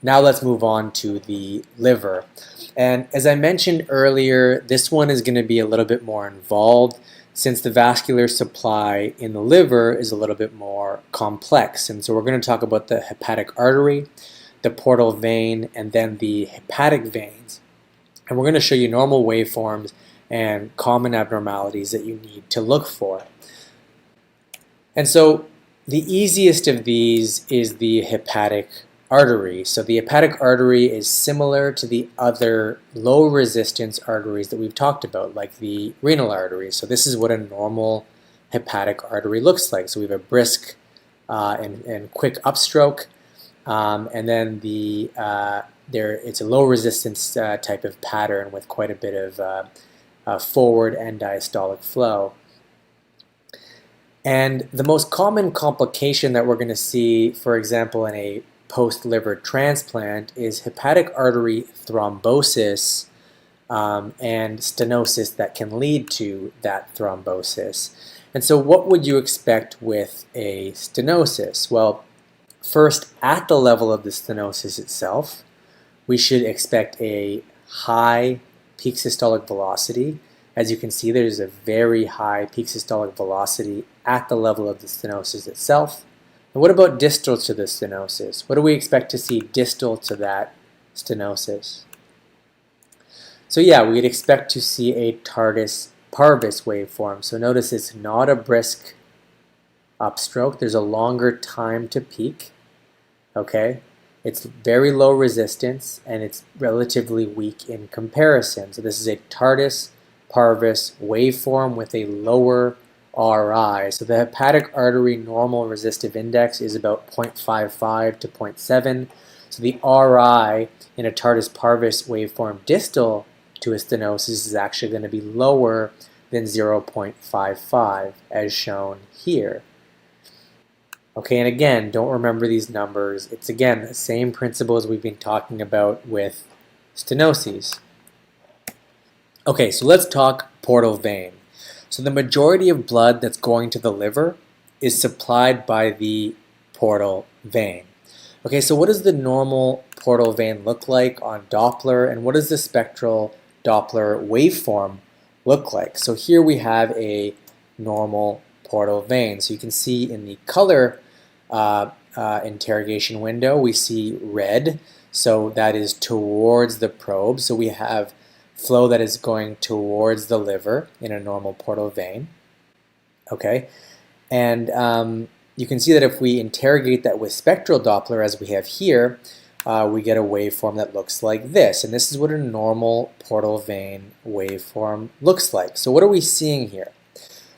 Now let's move on to the liver. And as I mentioned earlier, this one is going to be a little bit more involved since the vascular supply in the liver is a little bit more complex. And so we're going to talk about the hepatic artery, the portal vein, and then the hepatic veins. And we're going to show you normal waveforms and common abnormalities that you need to look for. And so the easiest of these is the hepatic artery. So the hepatic artery is similar to the other low resistance arteries that we've talked about, like the renal artery. So this is what a normal hepatic artery looks like. So we have a brisk and quick upstroke, and then it's a low resistance type of pattern with quite a bit of forward and diastolic flow. And the most common complication that we're going to see, for example, in a post-liver transplant is hepatic artery thrombosis and stenosis that can lead to that thrombosis. And so what would you expect with a stenosis? Well, first, at the level of the stenosis itself, we should expect a high peak systolic velocity. As you can see, there's a very high peak systolic velocity at the level of the stenosis itself. And what about distal to the stenosis? What do we expect to see distal to that stenosis? So yeah, we'd expect to see a tardus parvus waveform. So notice it's not a brisk upstroke. There's a longer time to peak. Okay? It's very low resistance and it's relatively weak in comparison. So this is a tardus parvus waveform with a lower RI. So the hepatic artery normal resistive index is about 0.55 to 0.7. So the RI in a tardus parvus waveform distal to a stenosis is actually going to be lower than 0.55 as shown here. Okay, and again, don't remember these numbers. It's again the same principles we've been talking about with stenoses. Okay, so let's talk portal vein. So the majority of blood that's going to the liver is supplied by the portal vein. Okay, so what does the normal portal vein look like on Doppler, and what does the spectral Doppler waveform look like? So here we have a normal portal vein. So you can see in the color interrogation window, we see red, so that is towards the probe. So we have flow that is going towards the liver in a normal portal vein. Okay, and you can see that if we interrogate that with spectral Doppler, as we have here, we get a waveform that looks like this. And this is what a normal portal vein waveform looks like. So what are we seeing here?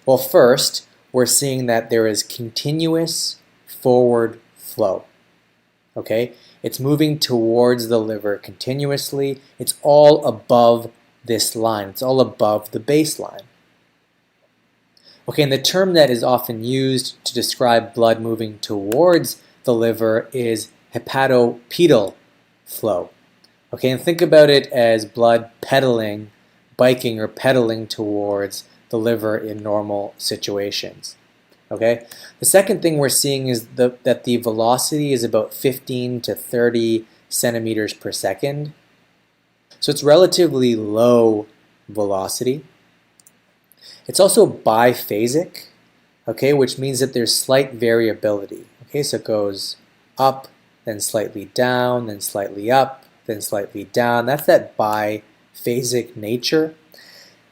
Well, first, we're seeing that there is continuous forward flow. Okay, it's moving towards the liver continuously. It's all above this line. It's all above the baseline. Okay, and the term that is often used to describe blood moving towards the liver is hepatopedal flow. Okay, and think about it as blood pedaling, biking or pedaling towards the liver in normal situations. Okay, the second thing we're seeing is that the velocity is about 15 to 30 centimeters per second. So it's relatively low velocity. It's also biphasic, okay, which means that there's slight variability. Okay, so it goes up, then slightly down, then slightly up, then slightly down. That's that biphasic nature.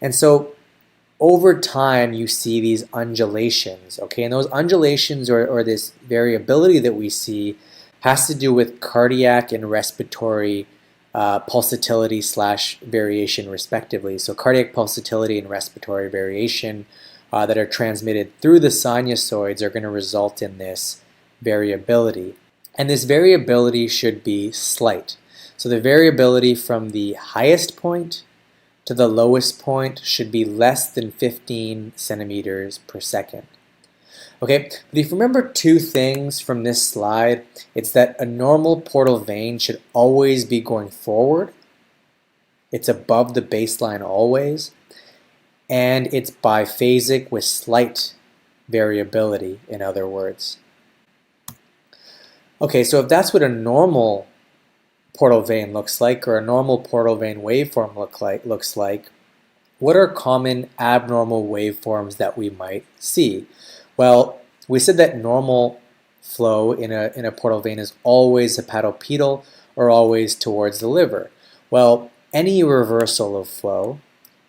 And so over time you see these undulations, okay, and those undulations or this variability that we see has to do with cardiac and respiratory pulsatility / variation respectively. So cardiac pulsatility and respiratory variation that are transmitted through the sinusoids are going to result in this variability. And this variability should be slight. So the variability from the highest point to the lowest point should be less than 15 centimeters per second. Okay, but if you remember two things from this slide, it's that a normal portal vein should always be going forward. It's above the baseline always. And it's biphasic with slight variability, in other words. Okay, so if that's what a normal portal vein looks like, or a normal portal vein waveform looks like, what are common abnormal waveforms that we might see? Well, we said that normal flow in a portal vein is always hepatopedal or always towards the liver. Well, any reversal of flow,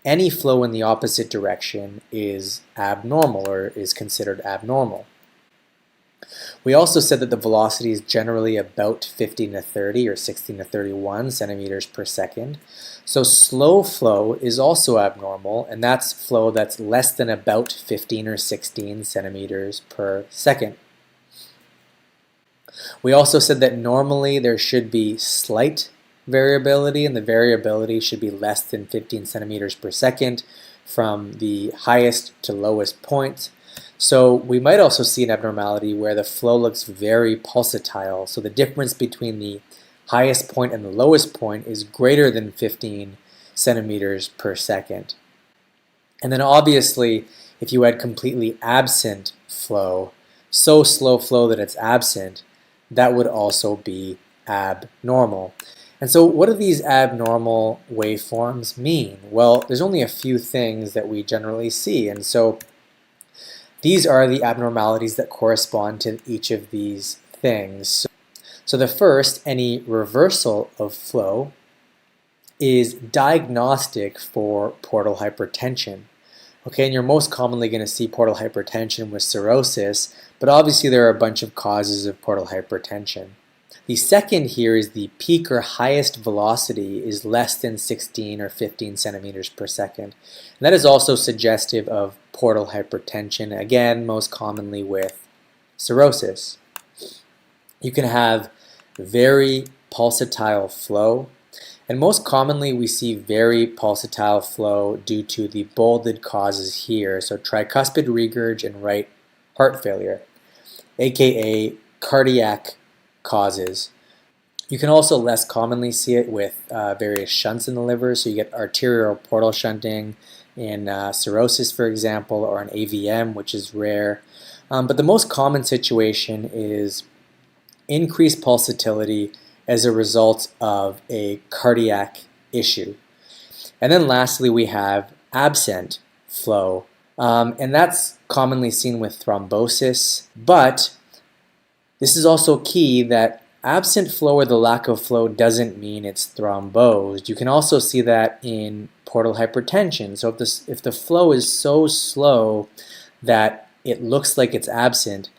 any flow in the opposite direction is abnormal or is considered abnormal. We also said that the velocity is generally about 15 to 30 or 16 to 31 centimeters per second. So slow flow is also abnormal, and that's flow that's less than about 15 or 16 centimeters per second. We also said that normally there should be slight variability, and the variability should be less than 15 centimeters per second from the highest to lowest point. So we might also see an abnormality where the flow looks very pulsatile. So the difference between the highest point and the lowest point is greater than 15 centimeters per second. And then obviously, if you had completely absent flow, so slow flow that it's absent, that would also be abnormal. And so what do these abnormal waveforms mean? Well, there's only a few things that we generally see. And so these are the abnormalities that correspond to each of these things. So the first, any reversal of flow, is diagnostic for portal hypertension. Okay, and you're most commonly going to see portal hypertension with cirrhosis, but obviously there are a bunch of causes of portal hypertension. The second here is the peak or highest velocity is less than 16 or 15 centimeters per second. And that is also suggestive of portal hypertension, again, most commonly with cirrhosis. You can have very pulsatile flow, and most commonly we see very pulsatile flow due to the bolded causes here, so tricuspid regurg and right heart failure, aka cardiac causes. You can also less commonly see it with various shunts in the liver, so you get arterial portal shunting in cirrhosis, for example, or an AVM, which is rare. But the most common situation is increased pulsatility as a result of a cardiac issue. And then lastly, we have absent flow, and that's commonly seen with thrombosis, but this is also key that absent flow or the lack of flow doesn't mean it's thrombosed. You can also see that in portal hypertension. So if the flow is so slow that it looks like it's absent,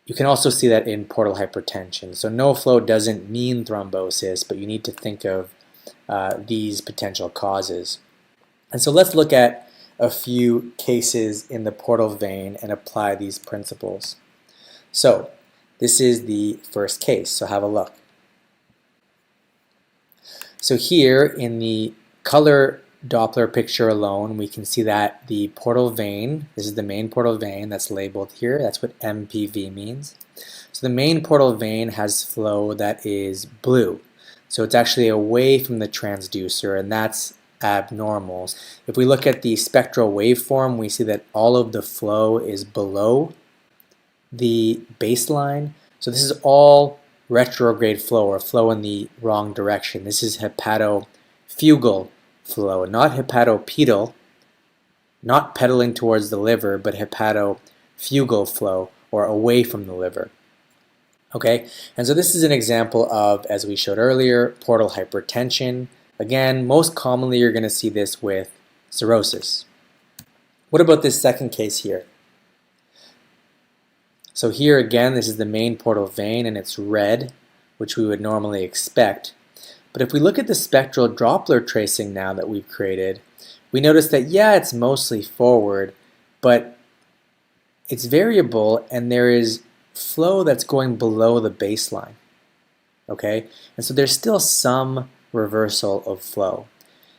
you can also see that in portal hypertension. So no flow doesn't mean thrombosis, but you need to think of these potential causes. And so let's look at a few cases in the portal vein and apply these principles. So this is the first case, so have a look. So here in the color Doppler picture alone, we can see that the portal vein, this is the main portal vein that's labeled here, that's what MPV means. So the main portal vein has flow that is blue. So it's actually away from the transducer, and that's abnormal. If we look at the spectral waveform, we see that all of the flow is below the baseline. So this is all retrograde flow or flow in the wrong direction. This is hepatofugal flow, not hepatopedal, not pedaling towards the liver, but hepatofugal flow or away from the liver. Okay, and so this is an example of, as we showed earlier, portal hypertension. Again, most commonly you're going to see this with cirrhosis. What about this second case here? So here again, this is the main portal vein and it's red, which we would normally expect. But if we look at the spectral Doppler tracing now that we've created, we notice that, yeah, it's mostly forward, but it's variable and there is flow that's going below the baseline. Okay, and so there's still some reversal of flow.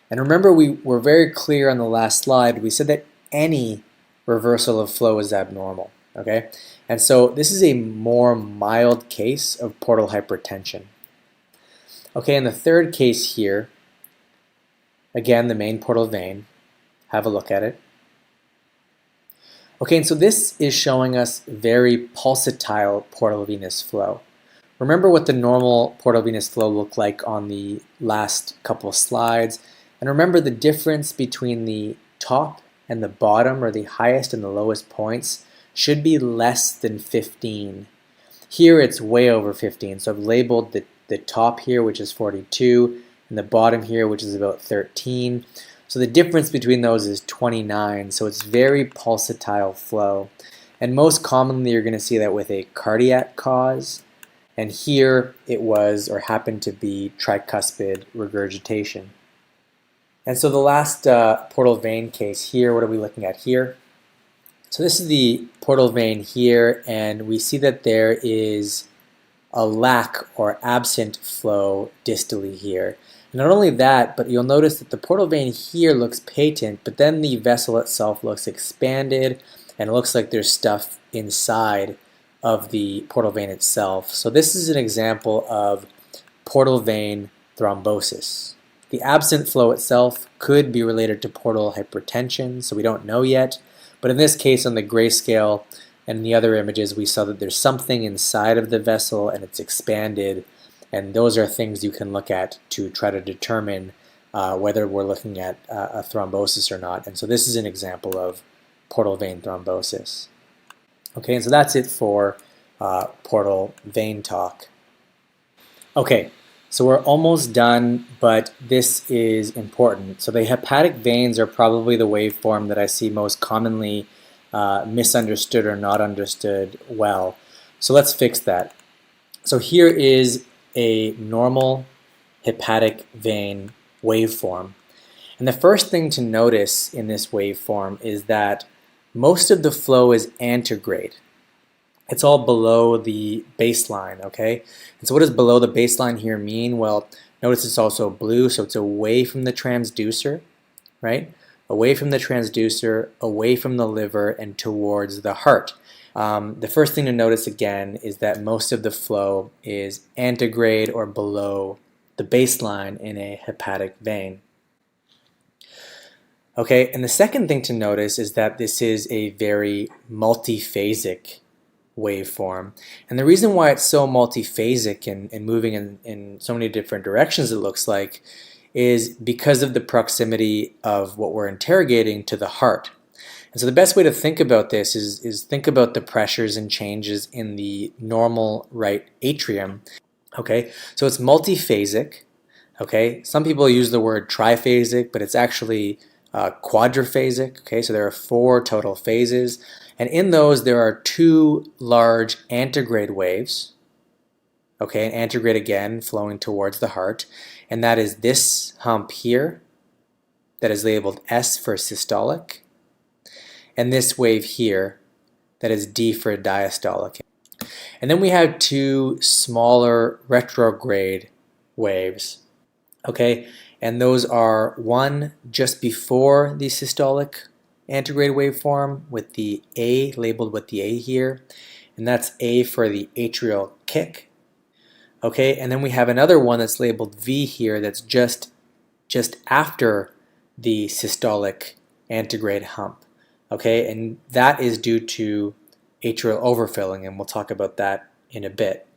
And remember, we were very clear on the last slide. We said that any reversal of flow is abnormal. Okay, and so this is a more mild case of portal hypertension. Okay, in the third case here, again, the main portal vein, have a look at it. Okay, and so this is showing us very pulsatile portal venous flow. Remember what the normal portal venous flow looked like on the last couple of slides, and remember the difference between the top and the bottom, or the highest and the lowest points, should be less than 15. Here it's way over 15, so I've labeled the top here, which is 42, and the bottom here, which is about 13. So the difference between those is 29, so it's very pulsatile flow. And most commonly you're going to see that with a cardiac cause, and here it was or happened to be tricuspid regurgitation. And so the last portal vein case here, what are we looking at here? So this is the portal vein here, and we see that there is a lack or absent flow distally here. Not only that, but you'll notice that the portal vein here looks patent, but then the vessel itself looks expanded and it looks like there's stuff inside of the portal vein itself. So this is an example of portal vein thrombosis. The absent flow itself could be related to portal hypertension, so we don't know yet, but in this case on the grayscale and in the other images we saw that there's something inside of the vessel and it's expanded. And those are things you can look at to try to determine whether we're looking at a thrombosis or not. And so this is an example of portal vein thrombosis. Okay, and so that's it for portal vein talk. Okay, so we're almost done, but this is important. So the hepatic veins are probably the waveform that I see most commonly misunderstood or not understood well. So let's fix that. So here is a normal hepatic vein waveform. And the first thing to notice in this waveform is that most of the flow is antegrade. It's all below the baseline, okay? And so what does below the baseline here mean? Well, notice it's also blue, so it's away from the transducer, right? Away from the transducer, away from the liver, and towards the heart. The first thing to notice again is that most of the flow is antegrade or below the baseline in a hepatic vein. Okay, and the second thing to notice is that this is a very multiphasic waveform. And the reason why it's so multiphasic and moving in so many different directions, it looks like, is because of the proximity of what we're interrogating to the heart. And so the best way to think about this is think about the pressures and changes in the normal right atrium. Okay, so it's multiphasic. Okay, some people use the word triphasic, but it's actually quadriphasic. Okay, so there are 4 total phases, and in those there are 2 large antegrade waves. Okay, and antegrade again flowing towards the heart, and that is this hump here that is labeled S for systolic, and this wave here that is D for diastolic. And then we have 2 smaller retrograde waves, okay, and those are one just before the systolic antegrade waveform with the A labeled with the A here, and that's A for the atrial kick, okay, and then we have another one that's labeled V here that's just after the systolic antegrade hump. Okay, and that is due to atrial overfilling, and we'll talk about that in a bit.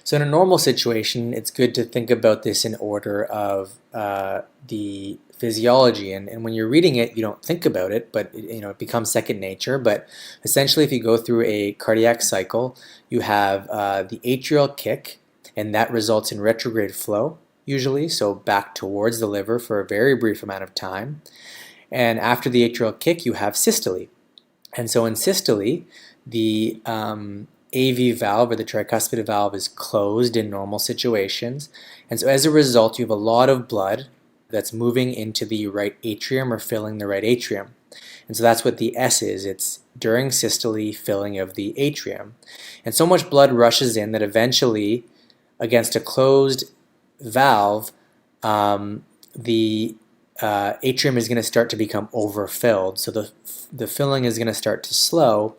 So in a normal situation, it's good to think about this in order of the physiology. And when you're reading it, you don't think about it, but it becomes second nature. But essentially, if you go through a cardiac cycle, you have the atrial kick, and that results in retrograde flow, usually, so back towards the liver for a very brief amount of time. And after the atrial kick, you have systole. And so in systole, the AV valve, or the tricuspid valve, is closed in normal situations. And so as a result, you have a lot of blood that's moving into the right atrium or filling the right atrium. And so that's what the S is. It's during systole filling of the atrium. And so much blood rushes in that eventually, against a closed valve, the atrium is going to start to become overfilled. So the filling is going to start to slow.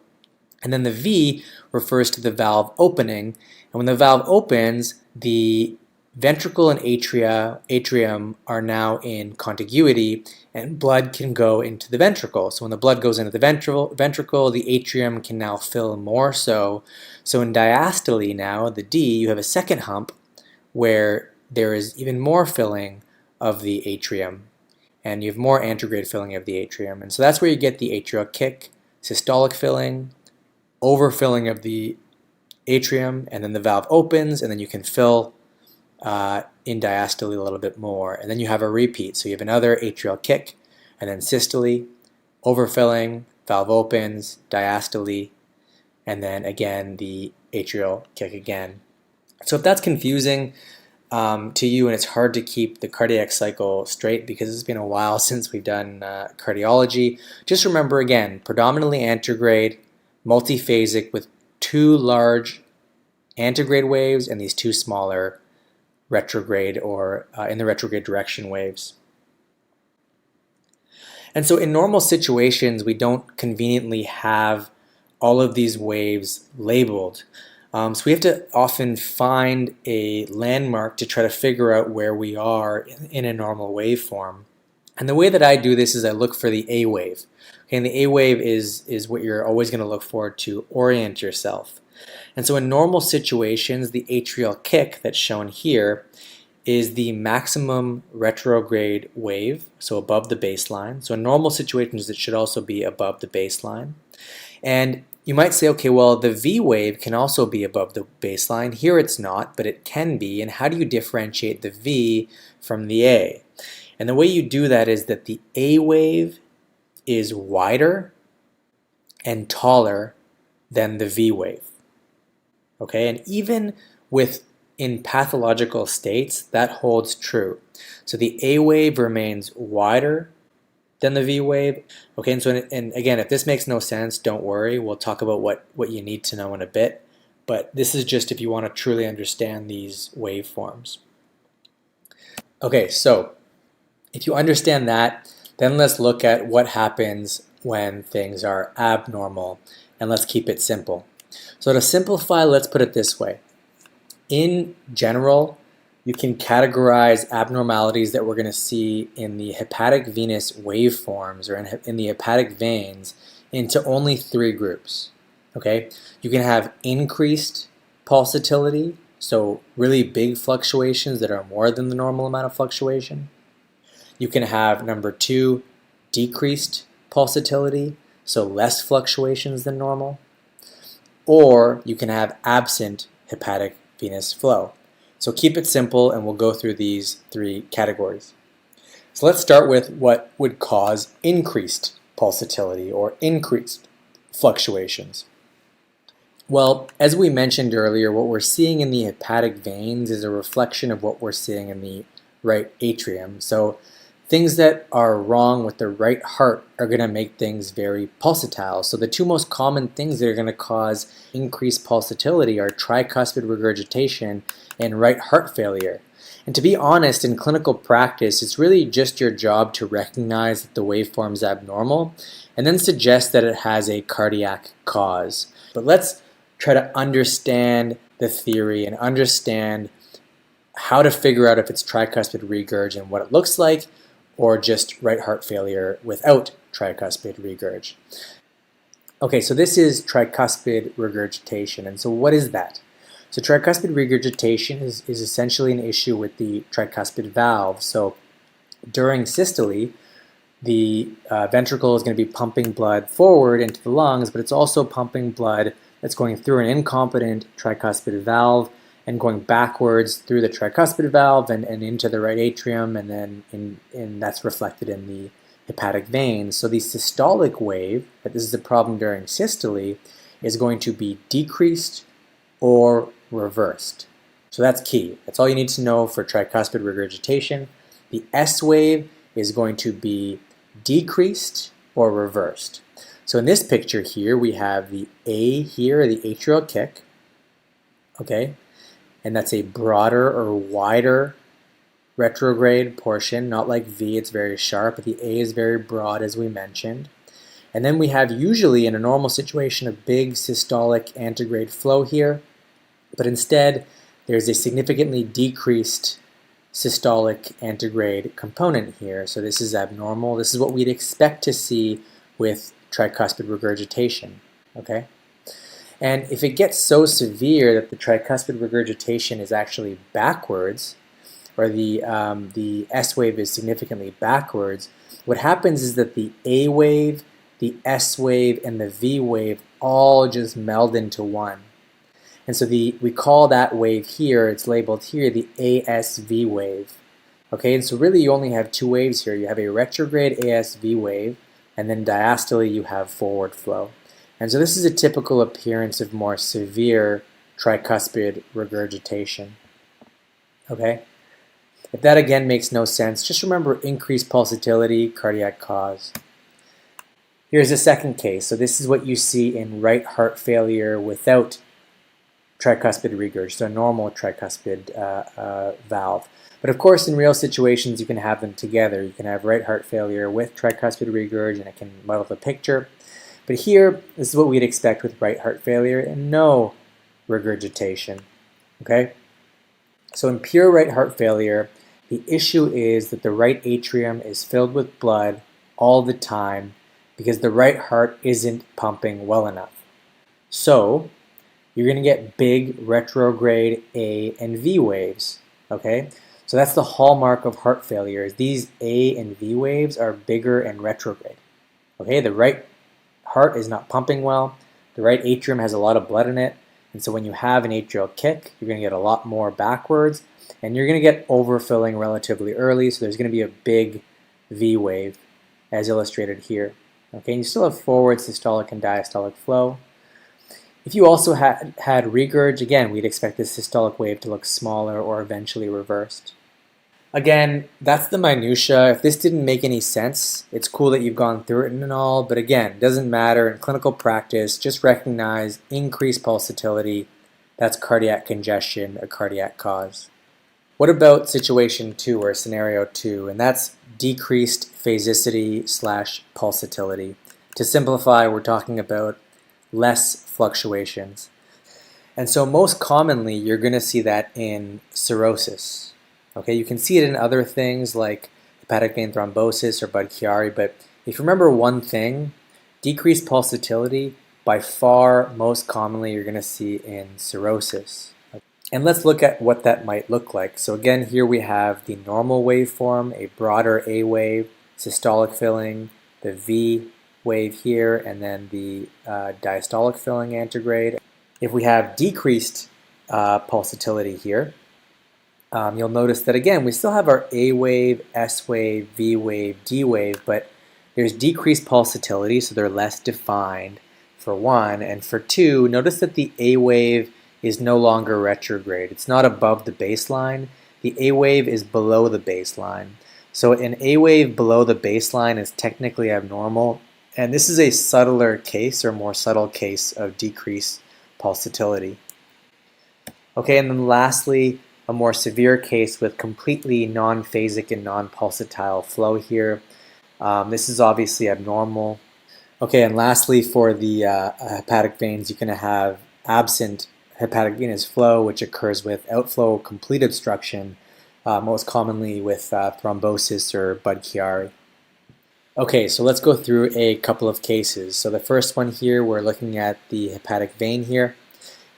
And then the V refers to the valve opening. And when the valve opens, the ventricle and atrium are now in contiguity, and blood can go into the ventricle. So when the blood goes into the ventricle, the atrium can now fill more so. So in diastole now, the D, you have a second hump where there is even more filling of the atrium, and you have more antegrade filling of the atrium. And so that's where you get the atrial kick, systolic filling, overfilling of the atrium, and then the valve opens, and then you can fill in diastole a little bit more. And then you have a repeat. So you have another atrial kick, and then systole, overfilling, valve opens, diastole, and then again the atrial kick again. So if that's confusing to you and it's hard to keep the cardiac cycle straight because it's been a while since we've done cardiology, just remember again, predominantly antegrade, multiphasic with 2 large antegrade waves and these 2 smaller retrograde or in the retrograde direction waves. And so in normal situations, we don't conveniently have all of these waves labeled. So we have to often find a landmark to try to figure out where we are in a normal waveform. And the way that I do this is I look for the A wave. Okay, and the A wave is what you're always going to look for to orient yourself. And so in normal situations, the atrial kick that's shown here is the maximum retrograde wave, so above the baseline. So in normal situations, it should also be above the baseline. And you might say, okay, well, the V wave can also be above the baseline. Here it's not, but it can be. And how do you differentiate the V from the A? And the way you do that is that the A wave is wider and taller than the V wave. Okay, and even in pathological states, that holds true. So the A wave remains wider than the V wave. Okay, and again, if this makes no sense, don't worry. We'll talk about what you need to know in a bit. But this is just if you want to truly understand these waveforms. Okay, so if you understand that, then let's look at what happens when things are abnormal, and let's keep it simple. So to simplify, let's put it this way. In general, you can categorize abnormalities that we're going to see in the hepatic venous waveforms or in the hepatic veins into only 3 groups. Okay, you can have increased pulsatility, so really big fluctuations that are more than the normal amount of fluctuation. You can have, number 2, decreased pulsatility, so less fluctuations than normal. Or you can have absent hepatic venous flow. So keep it simple and we'll go through these 3 categories. So let's start with what would cause increased pulsatility or increased fluctuations. Well, as we mentioned earlier, what we're seeing in the hepatic veins is a reflection of what we're seeing in the right atrium. So things that are wrong with the right heart are going to make things very pulsatile. So the 2 most common things that are going to cause increased pulsatility are tricuspid regurgitation and right heart failure. And to be honest, in clinical practice, it's really just your job to recognize that the waveform is abnormal and then suggest that it has a cardiac cause. But let's try to understand the theory and understand how to figure out if it's tricuspid regurg and what it looks like, or just right heart failure without tricuspid regurg. Okay, so this is tricuspid regurgitation, and so what is that? So tricuspid regurgitation is essentially an issue with the tricuspid valve. So during systole, the ventricle is going to be pumping blood forward into the lungs, but it's also pumping blood that's going through an incompetent tricuspid valve and going backwards through the tricuspid valve and into the right atrium, and then that's reflected in the hepatic veins. So the systolic wave, that this is a problem during systole, is going to be decreased or reversed. So that's key. That's all you need to know for tricuspid regurgitation. The S wave is going to be decreased or reversed. So in this picture here, we have the A here, the atrial kick, okay? And that's a broader or wider retrograde portion, not like V, it's very sharp, but the A is very broad as we mentioned. And then we have usually in a normal situation a big systolic antegrade flow here, but instead there's a significantly decreased systolic antegrade component here. So this is abnormal. This is what we'd expect to see with tricuspid regurgitation, okay? And if it gets so severe that the tricuspid regurgitation is actually backwards, or the S wave is significantly backwards, what happens is that the A wave, the S wave, and the V wave all just meld into one. And so we call that wave here, it's labeled here, the ASV wave. Okay, and so really you only have two waves here. You have a retrograde ASV wave, and then diastole you have forward flow. And so this is a typical appearance of more severe tricuspid regurgitation. Okay? If that again makes no sense, just remember increased pulsatility, cardiac cause. Here's a second case. So this is what you see in right heart failure without tricuspid regurg, so a normal tricuspid valve. But of course, in real situations, you can have them together. You can have right heart failure with tricuspid regurg, and it can muddle the picture. But here, this is what we'd expect with right heart failure and no regurgitation. Okay? So in pure right heart failure, the issue is that the right atrium is filled with blood all the time because the right heart isn't pumping well enough. So you're going to get big retrograde A and V waves. Okay? So that's the hallmark of heart failure. Is these A and V waves are bigger and retrograde. Okay? The right heart is not pumping well. The right atrium has a lot of blood in it. And so when you have an atrial kick, you're going to get a lot more backwards. And you're going to get overfilling relatively early. So there's going to be a big V wave as illustrated here. Okay? And you still have forward systolic and diastolic flow. If you also had regurg, again, we'd expect this systolic wave to look smaller or eventually reversed. Again, that's the minutia. If this didn't make any sense, it's cool that you've gone through it and all, but again, it doesn't matter in clinical practice. Just recognize increased pulsatility. That's cardiac congestion, a cardiac cause. What about situation 2 or scenario 2? And that's decreased phasicity / pulsatility. To simplify, we're talking about less fluctuations. And so most commonly, you're going to see that in cirrhosis. Okay, you can see it in other things like hepatic vein thrombosis or Budd-Chiari, but if you remember one thing, decreased pulsatility, by far most commonly you're going to see in cirrhosis. And let's look at what that might look like. So again, here we have the normal waveform, a broader A wave, systolic filling, the V wave here, and then the diastolic filling antegrade. If we have decreased pulsatility here, you'll notice that again, we still have our A wave, S wave, V wave, D wave, but there's decreased pulsatility, so they're less defined for one. And for two, notice that the A wave is no longer retrograde. It's not above the baseline. The A wave is below the baseline. So an A wave below the baseline is technically abnormal. And this is a subtler case or more subtle case of decreased pulsatility. Okay, and then lastly, a more severe case with completely non-phasic and non-pulsatile flow here. This is obviously abnormal. Okay, and lastly, for the hepatic veins, you're going to have absent hepatic venous flow, which occurs with outflow complete obstruction, most commonly with thrombosis or Budd-Chiari. Okay, so let's go through a couple of cases. So the first one here, we're looking at the hepatic vein here,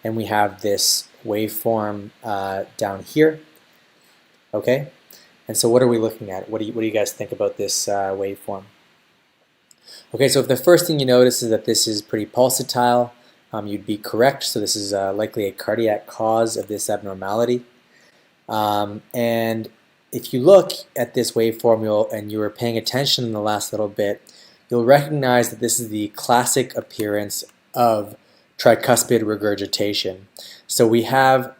and we have this waveform down here. Okay, and so what are we looking at? What do you guys think about this waveform? Okay, so if the first thing you notice is that this is pretty pulsatile, you'd be correct. So this is likely a cardiac cause of this abnormality. And if you look at this waveform and you were paying attention in the last little bit, you'll recognize that this is the classic appearance of tricuspid regurgitation. So we have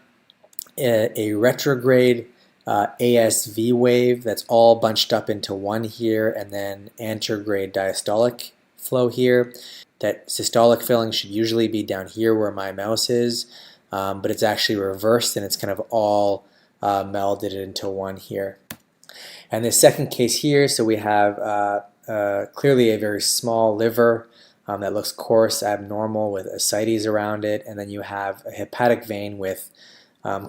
a retrograde ASV wave that's all bunched up into one here, and then anterograde diastolic flow here. That systolic filling should usually be down here where my mouse is, but it's actually reversed and it's kind of all melded into one here. And the second case here, so we have clearly a very small liver that looks coarse, abnormal with ascites around it, and then you have a hepatic vein with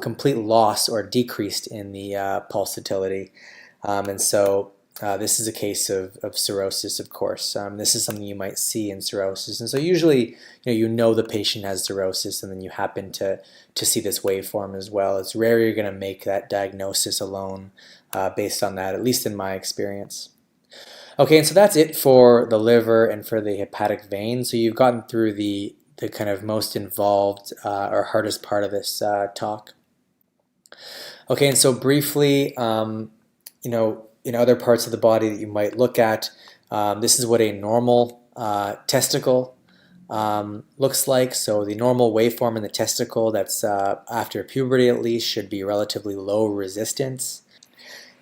complete loss or decreased in the pulsatility. And so this is a case of cirrhosis, of course. This is something you might see in cirrhosis. And so usually you know the patient has cirrhosis and then you happen to see this waveform as well. It's rare you're going to make that diagnosis alone based on that, at least in my experience. Okay, and so that's it for the liver and for the hepatic vein. So you've gotten through the kind of most involved or hardest part of this talk. Okay, and so briefly, in other parts of the body that you might look at, this is what a normal testicle looks like. So the normal waveform in the testicle that's after puberty at least should be relatively low resistance.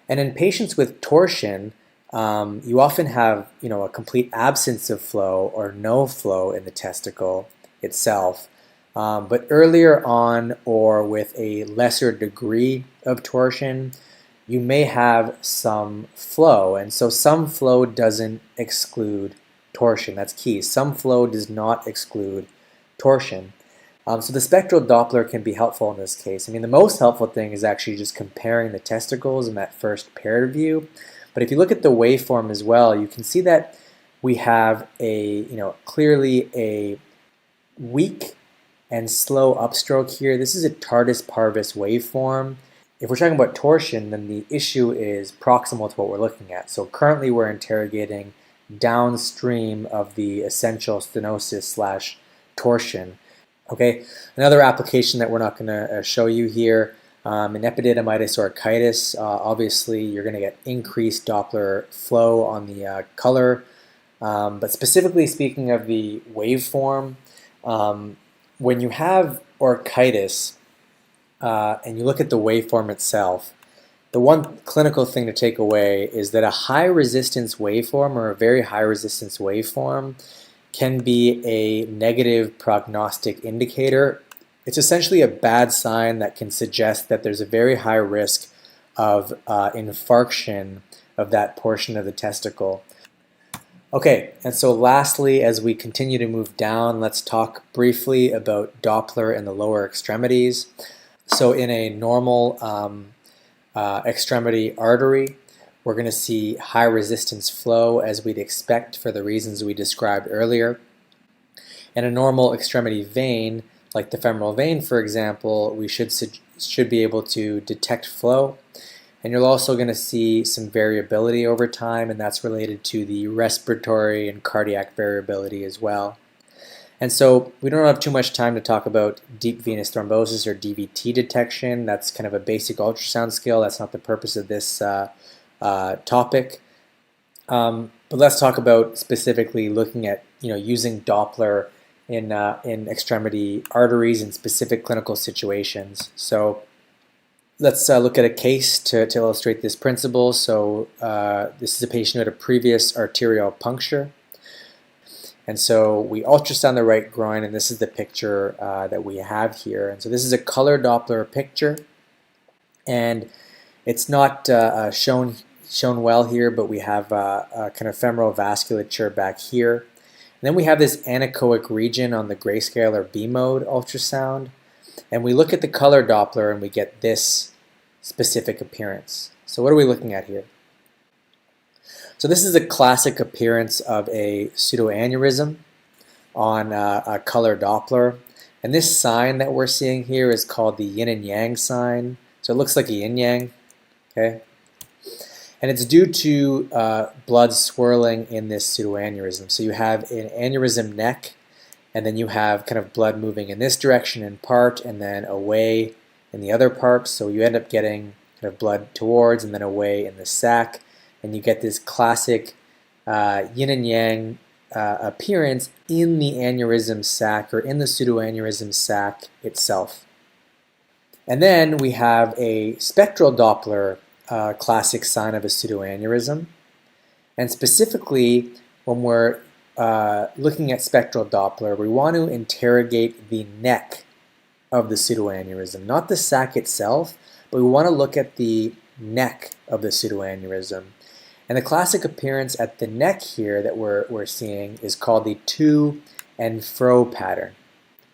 And in patients with torsion, you often have a complete absence of flow or no flow in the testicle itself. But earlier on or with a lesser degree of torsion, you may have some flow. And so some flow doesn't exclude torsion. That's key. Some flow does not exclude torsion. So the spectral Doppler can be helpful in this case. I mean, the most helpful thing is actually just comparing the testicles in that first paired view. But if you look at the waveform as well, you can see that we have clearly a weak and slow upstroke here. This is a tardus parvus waveform. If we're talking about torsion, then the issue is proximal to what we're looking at. So currently we're interrogating downstream of the essential stenosis / torsion. Okay, another application that we're not going to show you here, in epididymitis orchitis, obviously you're going to get increased Doppler flow on the color. But specifically speaking of the waveform, when you have orchitis and you look at the waveform itself, the one clinical thing to take away is that a high resistance waveform or a very high resistance waveform can be a negative prognostic indicator. It's essentially a bad sign that can suggest that there's a very high risk of infarction of that portion of the testicle. Okay, and so lastly, as we continue to move down, let's talk briefly about Doppler in the lower extremities. So in a normal extremity artery, we're going to see high resistance flow as we'd expect for the reasons we described earlier. In a normal extremity vein, like the femoral vein, for example, we should be able to detect flow. And you're also going to see some variability over time, and that's related to the respiratory and cardiac variability as well. And so we don't have too much time to talk about deep venous thrombosis or DVT detection. That's kind of a basic ultrasound skill. That's not the purpose of this topic. But let's talk about specifically looking at using Doppler in extremity arteries in specific clinical situations. So let's look at a case to illustrate this principle. So this is a patient who had a previous arterial puncture. And so we ultrasound the right groin, and this is the picture that we have here. And so this is a color Doppler picture, and it's not shown well here, but we have a kind of femoral vasculature back here. And then we have this anechoic region on the grayscale or B mode ultrasound, and we look at the color Doppler and we get this specific appearance. So what are we looking at here? So this is a classic appearance of a pseudoaneurysm on a color Doppler, And this sign that we're seeing here is called the yin and yang sign. So it looks like a yin-yang, okay? And it's due to blood swirling in this pseudoaneurysm. So you have an aneurysm neck, and then you have kind of blood moving in this direction in part, and then away in the other part. So you end up getting kind of blood towards and then away in the sac, and you get this classic yin and yang appearance in the aneurysm sac or in the pseudoaneurysm sac itself. And then we have a spectral Doppler classic sign of a pseudoaneurysm. And specifically, when we're looking at spectral Doppler, we want to interrogate the neck of the pseudoaneurysm, not the sac itself, but we want to look at the neck of the pseudoaneurysm. And the classic appearance at the neck here that we're seeing is called the to and fro pattern.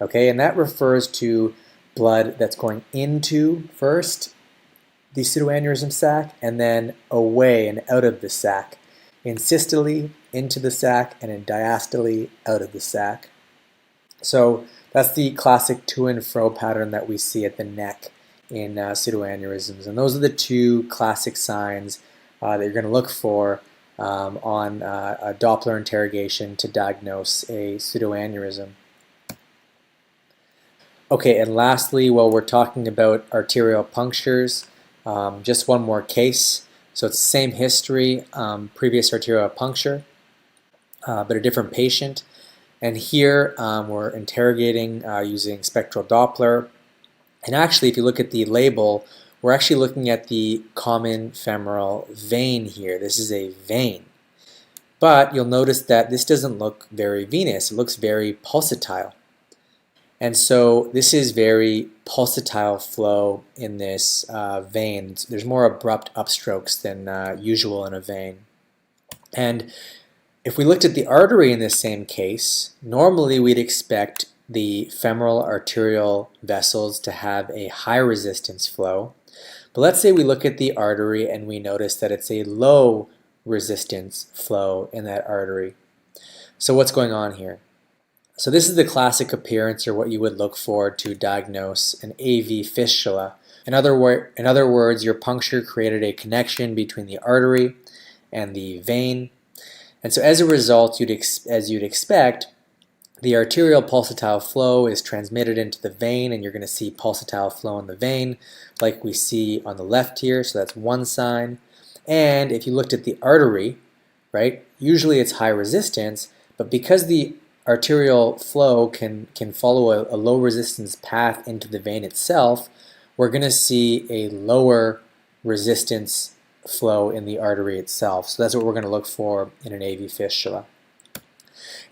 Okay, and that refers to blood that's going into first the pseudoaneurysm sac and then away and out of the sac, in systole into the sac and in diastole out of the sac. So that's the classic to and fro pattern that we see at the neck in pseudoaneurysms, and those are the two classic signs that you're going to look for on a Doppler interrogation to diagnose a pseudoaneurysm. Okay, and lastly, while we're talking about arterial punctures, just one more case. So it's the same history, previous arterial puncture, but a different patient. And here we're interrogating using spectral Doppler. And actually, if you look at the label, we're actually looking at the common femoral vein here. This is a vein. But you'll notice that this doesn't look very venous. It looks very pulsatile. And so this is very pulsatile flow in this vein. There's more abrupt upstrokes than usual in a vein. And if we looked at the artery in this same case, normally we'd expect the femoral arterial vessels to have a high resistance flow. But let's say we look at the artery and we notice that it's a low resistance flow in that artery. So what's going on here? So this is the classic appearance, or what you would look for to diagnose an AV fistula. In other words, your puncture created a connection between the artery and the vein. And so as a result, as you'd expect, the arterial pulsatile flow is transmitted into the vein, and you're going to see pulsatile flow in the vein like we see on the left here. So that's one sign. And if you looked at the artery, right, usually it's high resistance, but because the arterial flow can follow a low resistance path into the vein itself, we're going to see a lower resistance flow in the artery itself. So that's what we're going to look for in an AV fistula.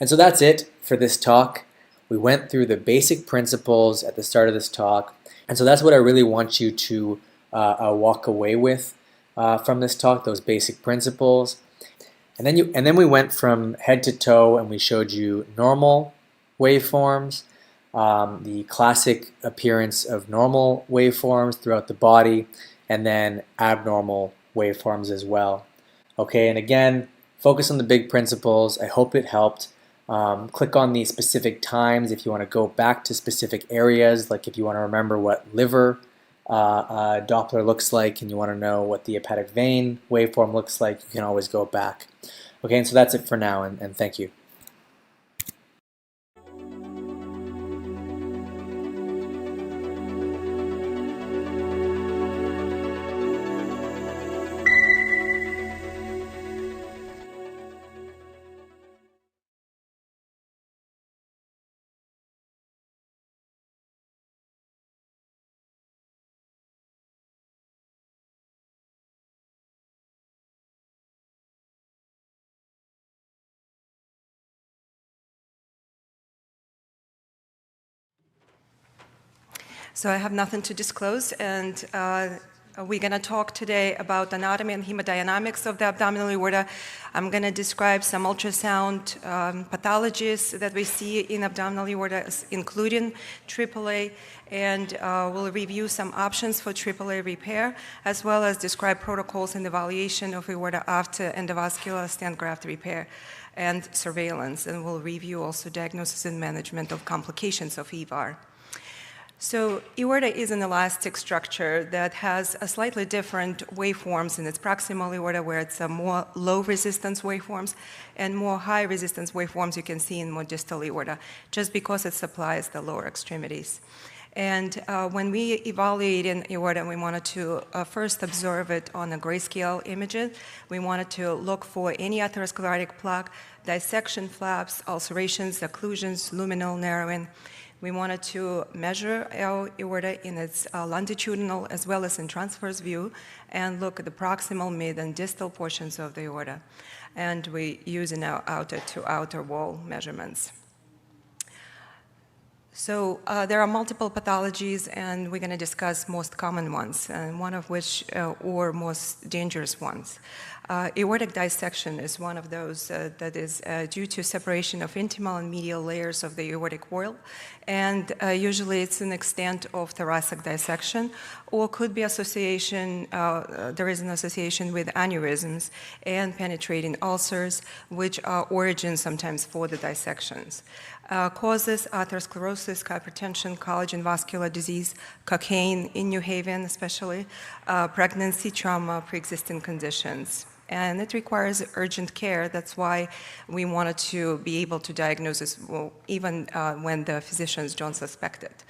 And so that's it for this talk. We went through the basic principles at the start of this talk. And so that's what I really want you to walk away with from this talk, those basic principles. And then we went from head to toe and we showed you normal waveforms, the classic appearance of normal waveforms throughout the body, and then abnormal waveforms as well. Okay, and again, focus on the big principles. I hope it helped. Click on the specific times if you want to go back to specific areas, like if you want to remember what liver Doppler looks like and you want to know what the hepatic vein waveform looks like, you can always go back. Okay, and so that's it for now, and thank you. So I have nothing to disclose, and we're going to talk today about anatomy and hemodynamics of the abdominal aorta. I'm going to describe some ultrasound pathologies that we see in abdominal aorta, including AAA, and we'll review some options for AAA repair, as well as describe protocols and evaluation of aorta after endovascular stent graft repair and surveillance. And we'll review also diagnosis and management of complications of EVAR. So aorta is an elastic structure that has a slightly different waveforms in its proximal aorta, where it's a more low resistance waveforms, and more high resistance waveforms you can see in more distal aorta, just because it supplies the lower extremities. And when we evaluate an aorta, we wanted to first observe it on a grayscale images. We wanted to look for any atherosclerotic plaque, dissection flaps, ulcerations, occlusions, luminal narrowing. We wanted to measure our aorta in its longitudinal as well as in transverse view and look at the proximal, mid, and distal portions of the aorta. And we use in our outer to outer wall measurements. So there are multiple pathologies, and we're going to discuss most common ones, and one of which or most dangerous ones. Aortic dissection is one of those that is due to separation of intimal and medial layers of the aortic wall, and usually it's an extent of thoracic dissection, or could be association, there is an association with aneurysms and penetrating ulcers, which are origins sometimes for the dissections. Causes atherosclerosis, hypertension, collagen vascular disease, cocaine in New Haven especially, pregnancy, trauma, pre-existing conditions. And it requires urgent care. That's why we wanted to be able to diagnose this even when the physicians don't suspect it.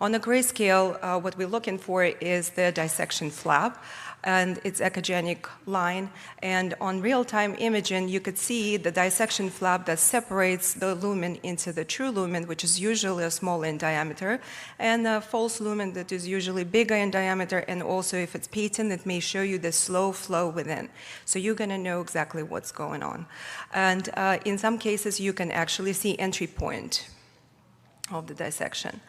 On a grayscale, what we're looking for is the dissection flap and its echogenic line. And on real-time imaging, you could see the dissection flap that separates the lumen into the true lumen, which is usually a small in diameter, and a false lumen that is usually bigger in diameter, and also if it's patent, it may show you the slow flow within. So you're gonna know exactly what's going on. And in some cases, you can actually see entry point of the dissection.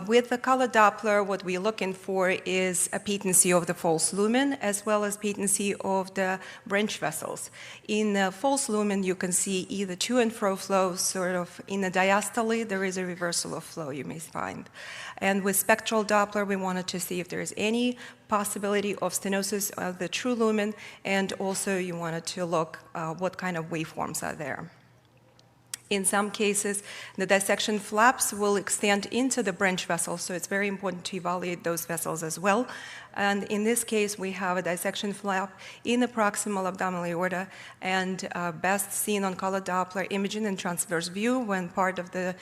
With the color Doppler, what we're looking for is a patency of the false lumen as well as patency of the branch vessels. In the false lumen, you can see either to and fro flow, sort of in the diastole, there is a reversal of flow you may find. And with spectral Doppler, we wanted to see if there is any possibility of stenosis of the true lumen, and also you wanted to look what kind of waveforms are there. In some cases, the dissection flaps will extend into the branch vessels, so it's very important to evaluate those vessels as well. And in this case, we have a dissection flap in the proximal abdominal aorta, and best seen on color Doppler imaging and transverse view when part of the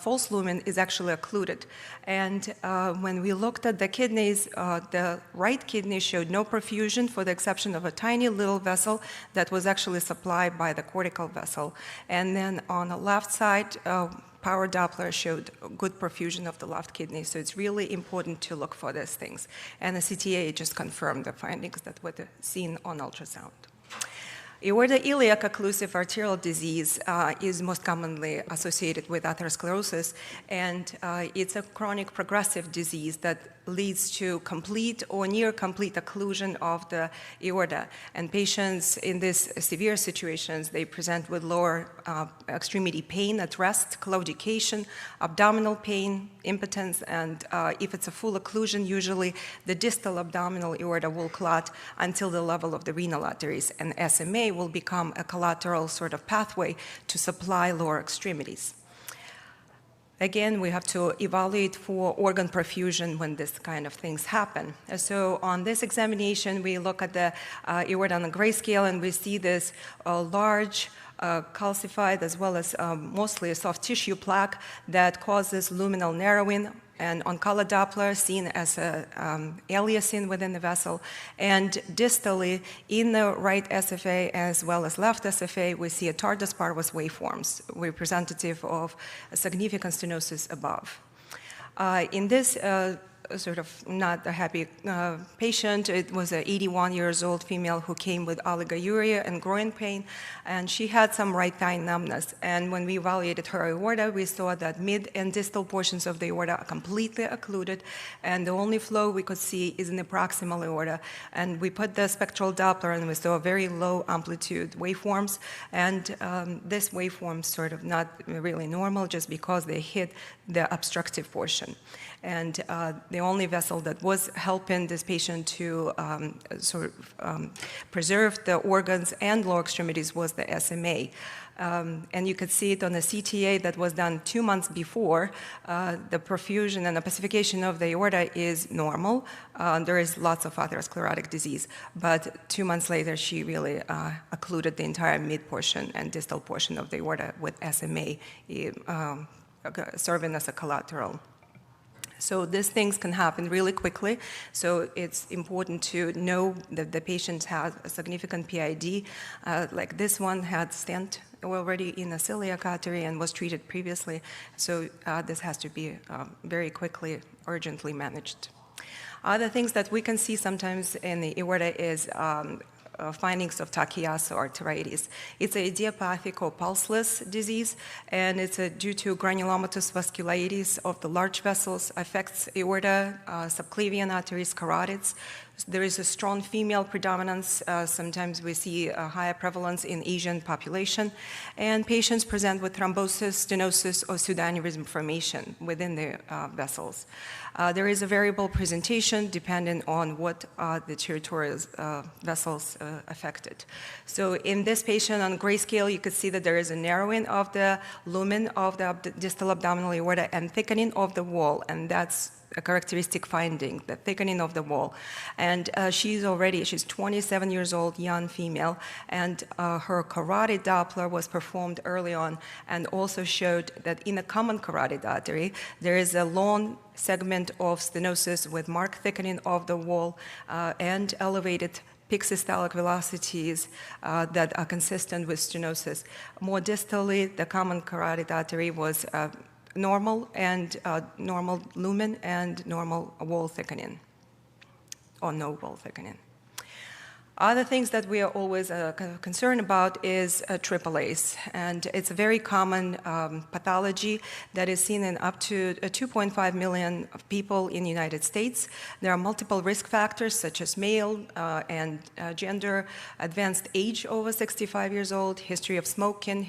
false lumen is actually occluded. And when we looked at the kidneys, the right kidney showed no perfusion for the exception of a tiny little vessel that was actually supplied by the cortical vessel. And then on the left side, power Doppler showed good perfusion of the left kidney, so it's really important to look for these things. And the CTA just confirmed the findings that were seen on ultrasound. Aorta-iliac occlusive arterial disease is most commonly associated with atherosclerosis, and it's a chronic progressive disease that leads to complete or near complete occlusion of the aorta. And patients in these severe situations, they present with lower extremity pain at rest, claudication, abdominal pain, impotence, and if it's a full occlusion, usually the distal abdominal aorta will clot until the level of the renal arteries, and SMA will become a collateral sort of pathway to supply lower extremities. Again, we have to evaluate for organ perfusion when this kind of things happen. So on this examination, we look at the aorta on a grayscale, and we see this large calcified as well as mostly a soft tissue plaque that causes luminal narrowing, and on color Doppler seen as a aliasing within the vessel. And distally, in the right SFA as well as left SFA, we see a tarsus parvus waveforms, representative of a significant stenosis above. In this sort of not a happy patient. It was an 81-year-old female who came with oligouria and groin pain, and she had some right thigh numbness. And when we evaluated her aorta, we saw that mid and distal portions of the aorta are completely occluded, and the only flow we could see is in the proximal aorta. And we put the spectral Doppler, and we saw very low amplitude waveforms, and this waveform sort of not really normal just because they hit the obstructive portion. And the the only vessel that was helping this patient to preserve the organs and lower extremities was the SMA. And you could see it on the CTA that was done 2 months before. The perfusion and the pacification of the aorta is normal. There is lots of atherosclerotic disease, but 2 months later, she really occluded the entire mid portion and distal portion of the aorta with SMA serving as a collateral. So these things can happen really quickly. So it's important to know that the patient has a significant PID. Like this one had stent already in the celiac artery and was treated previously. So this has to be very quickly, urgently managed. Other things that we can see sometimes in the aorta is findings of Takayama arteritis. It's an idiopathic or pulseless disease, and it's due to granulomatous vasculitis of the large vessels, affects aorta, subclavian arteries, carotids. There is a strong female predominance. Sometimes we see a higher prevalence in Asian population, and patients present with thrombosis, stenosis, or pseudoaneurysm formation within the vessels. There is a variable presentation depending on what the territorial vessels affected. So in this patient on grayscale, you could see that there is a narrowing of the lumen of the distal abdominal aorta and thickening of the wall, and that's a characteristic finding, the thickening of the wall. And she's 27 years old, young female, and her carotid Doppler was performed early on and also showed that in a common carotid artery, there is a long segment of stenosis with marked thickening of the wall and elevated peak systolic velocities that are consistent with stenosis. More distally, the common carotid artery was normal and normal lumen and normal wall thickening, or no wall thickening. Other things that we are always concerned about is AAAs, and it's a very common pathology that is seen in up to 2.5 million of people in the United States. There are multiple risk factors such as male and gender, advanced age over 65 years old, history of smoking,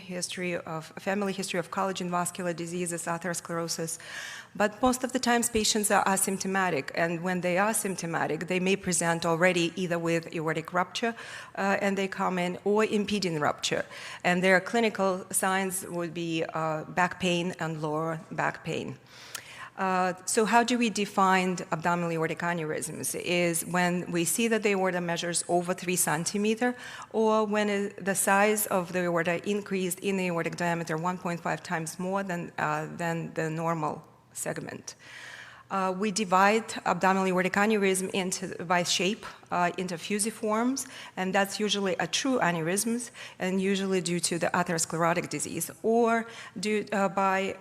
family history of collagen vascular diseases, atherosclerosis. But most of the times patients are asymptomatic, and when they are symptomatic, they may present already either with aortic rupture and they come in, or impeding rupture. And their clinical signs would be back pain and lower back pain. So how do we define abdominal aortic aneurysms? Is when we see that the aorta measures over 3 centimeters, or when the size of the aorta increased in the aortic diameter 1.5 times more than the normal segment. We divide abdominal aortic aneurysm by shape into fusiforms, and that's usually a true aneurysms, and usually due to the atherosclerotic disease, or due by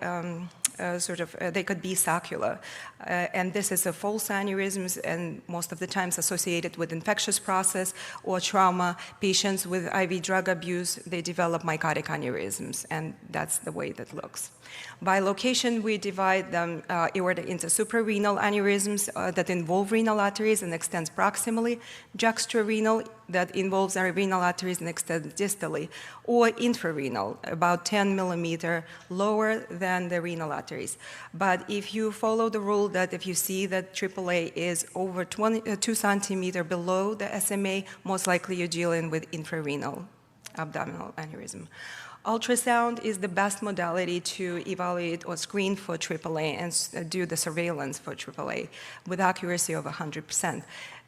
they could be saccular. And this is a false aneurysms, and most of the times associated with infectious process or trauma. Patients with IV drug abuse, they develop mycotic aneurysms, and that's the way that looks. By location, we divide them aorta into suprarenal aneurysms that involve renal arteries and extends proximally, juxtarenal that involves our renal arteries and extends distally, or infrarenal, about 10 millimeter lower than the renal arteries. But if you follow the rule that if you see that AAA is over 2 centimeter below the SMA, most likely you're dealing with infrarenal abdominal aneurysm. Ultrasound is the best modality to evaluate or screen for AAA and do the surveillance for AAA with accuracy of 100%.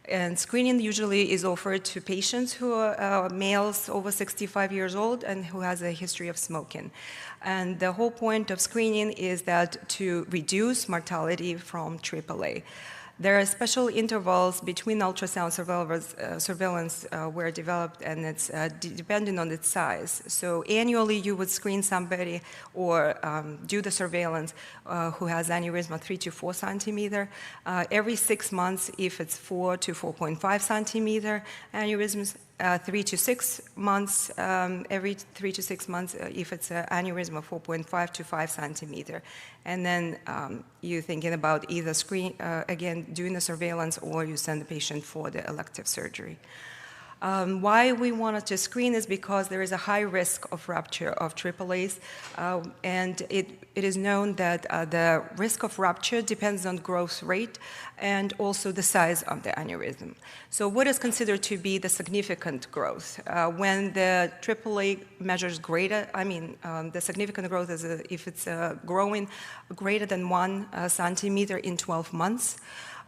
And screening usually is offered to patients who are males over 65 years old and who has a history of smoking. And the whole point of screening is that to reduce mortality from AAA. There are special intervals between ultrasound surveillance were developed, and it's depending on its size. So annually, you would screen somebody or do the surveillance who has aneurysm of 3 to 4 centimeter. Every 6 months, if it's 4 to 4.5 centimeter aneurysms, 3 to 6 months, every 3 to 6 months, if it's an aneurysm of 4.5 to 5 centimeter. And then you're thinking about either doing the surveillance, or you send the patient for the elective surgery. Why we wanted to screen is because there is a high risk of rupture of AAAs, and it is known that the risk of rupture depends on growth rate and also the size of the aneurysm. So what is considered to be the significant growth? When the AAA measures greater, the significant growth is if it's growing greater than 1 centimeter in 12 months.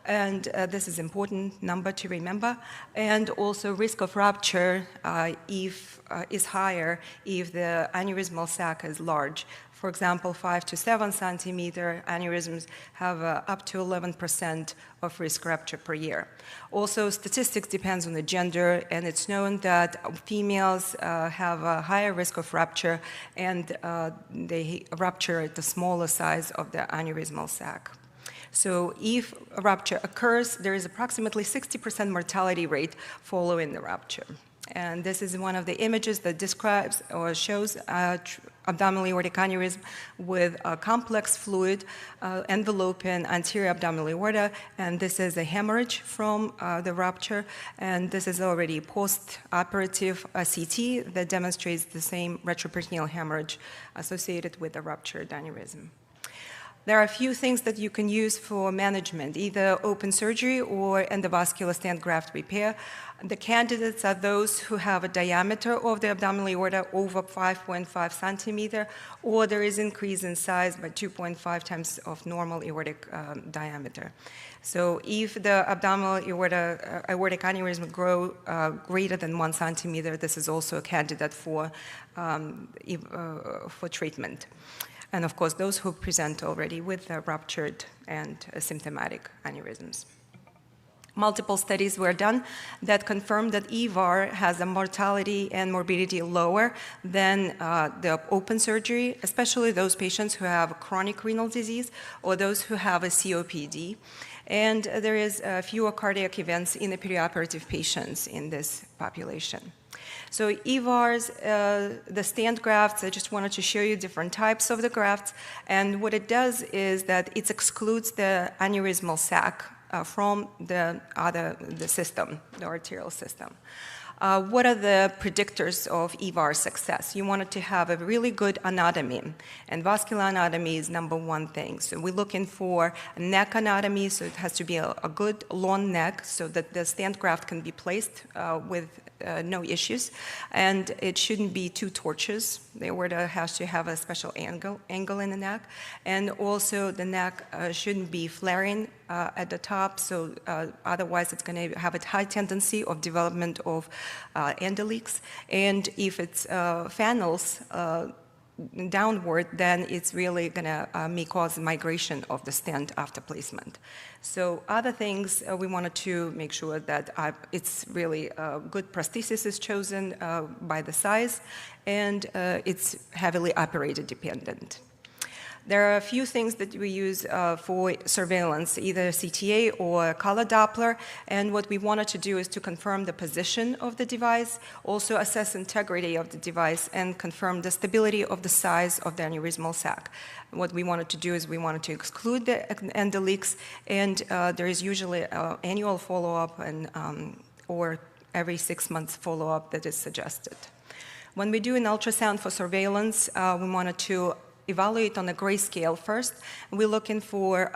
And this is important number to remember. And also risk of rupture is higher if the aneurysmal sac is large. For example, 5 to 7 centimeter aneurysms have up to 11% of risk rupture per year. Also, statistics depends on the gender, and it's known that females have a higher risk of rupture, and they rupture at the smaller size of the aneurysmal sac. So if a rupture occurs, there is approximately 60% mortality rate following the rupture. And this is one of the images that describes or shows abdominal aortic aneurysm with a complex fluid enveloping anterior abdominal aorta. And this is a hemorrhage from the rupture. And this is already post-operative CT that demonstrates the same retroperitoneal hemorrhage associated with the ruptured aneurysm. There are a few things that you can use for management, either open surgery or endovascular stent graft repair. The candidates are those who have a diameter of the abdominal aorta over 5.5 centimeter, or there is increase in size by 2.5 times of normal aortic diameter. So if the abdominal aortic aneurysm grow greater than 1 centimeter, this is also a candidate for treatment. And of course, those who present already with ruptured and symptomatic aneurysms. Multiple studies were done that confirmed that EVAR has a mortality and morbidity lower than the open surgery, especially those patients who have chronic renal disease or those who have a COPD. And there is fewer cardiac events in the perioperative patients in this population. So EVARs, the stent grafts, I just wanted to show you different types of the grafts. And what it does is that it excludes the aneurysmal sac from the system, the arterial system. What are the predictors of EVAR success? You wanted to have a really good anatomy, and vascular anatomy is number one thing. So we're looking for a neck anatomy, so it has to be a good long neck so that the stent graft can be placed with no issues, and it shouldn't be too tortuous. The aorta has to have a special angle in the neck, and also the neck shouldn't be flaring at the top, so otherwise it's going to have a high tendency of development of endoleaks, and if it's funnels downward, then it's really going to may cause migration of the stent after placement. So other things we wanted to make sure that it's really good prosthesis is chosen by the size, and it's heavily operator dependent. There are a few things that we use for surveillance, either CTA or color Doppler, and what we wanted to do is to confirm the position of the device, also assess integrity of the device, and confirm the stability of the size of the aneurysmal sac. What we wanted to do is we wanted to exclude the endoleaks, and there is usually annual follow-up and or every 6 months follow-up that is suggested. When we do an ultrasound for surveillance, we wanted to evaluate on a grayscale first. We're looking for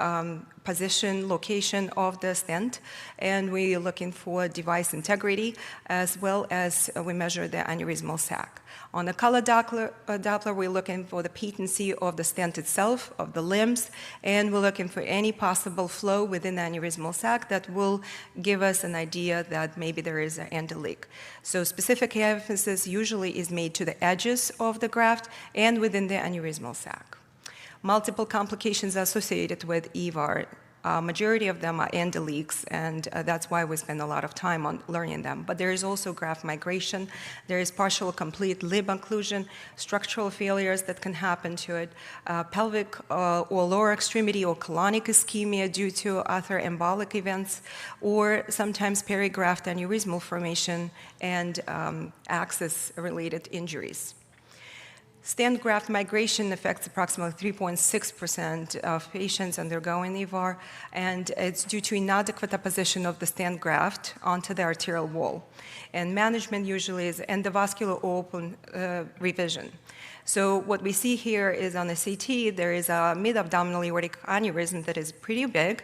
position, location of the stent, and we're looking for device integrity, as well as we measure the aneurysmal sac. On the color Doppler, we're looking for the patency of the stent itself, of the limbs, and we're looking for any possible flow within the aneurysmal sac that will give us an idea that maybe there is an endoleak. So specific emphasis usually is made to the edges of the graft and within the aneurysmal sac. Multiple complications associated with EVAR. Majority of them are endoleaks, and that's why we spend a lot of time on learning them. But there is also graft migration, there is partial complete lip occlusion, structural failures that can happen to it, pelvic or lower extremity or colonic ischemia due to other embolic events, or sometimes perigraft aneurysmal formation and access-related injuries. Stent graft migration affects approximately 3.6% of patients undergoing EVAR, and it's due to inadequate apposition of the stent graft onto the arterial wall. And management usually is endovascular open revision. So what we see here is on the CT, there is a mid-abdominal aortic aneurysm that is pretty big,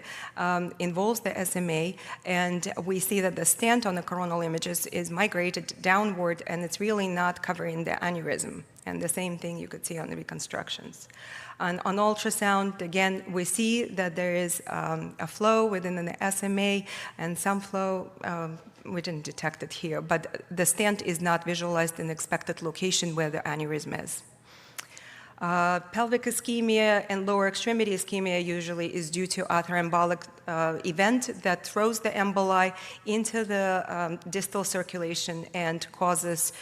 involves the SMA, and we see that the stent on the coronal images is migrated downward, and it's really not covering the aneurysm. And the same thing you could see on the reconstructions. On ultrasound, again, we see that there is a flow within the SMA, and some flow, we didn't detect it here, but the stent is not visualized in the expected location where the aneurysm is. Pelvic ischemia and lower extremity ischemia usually is due to atheroembolic event that throws the emboli into the distal circulation and causes,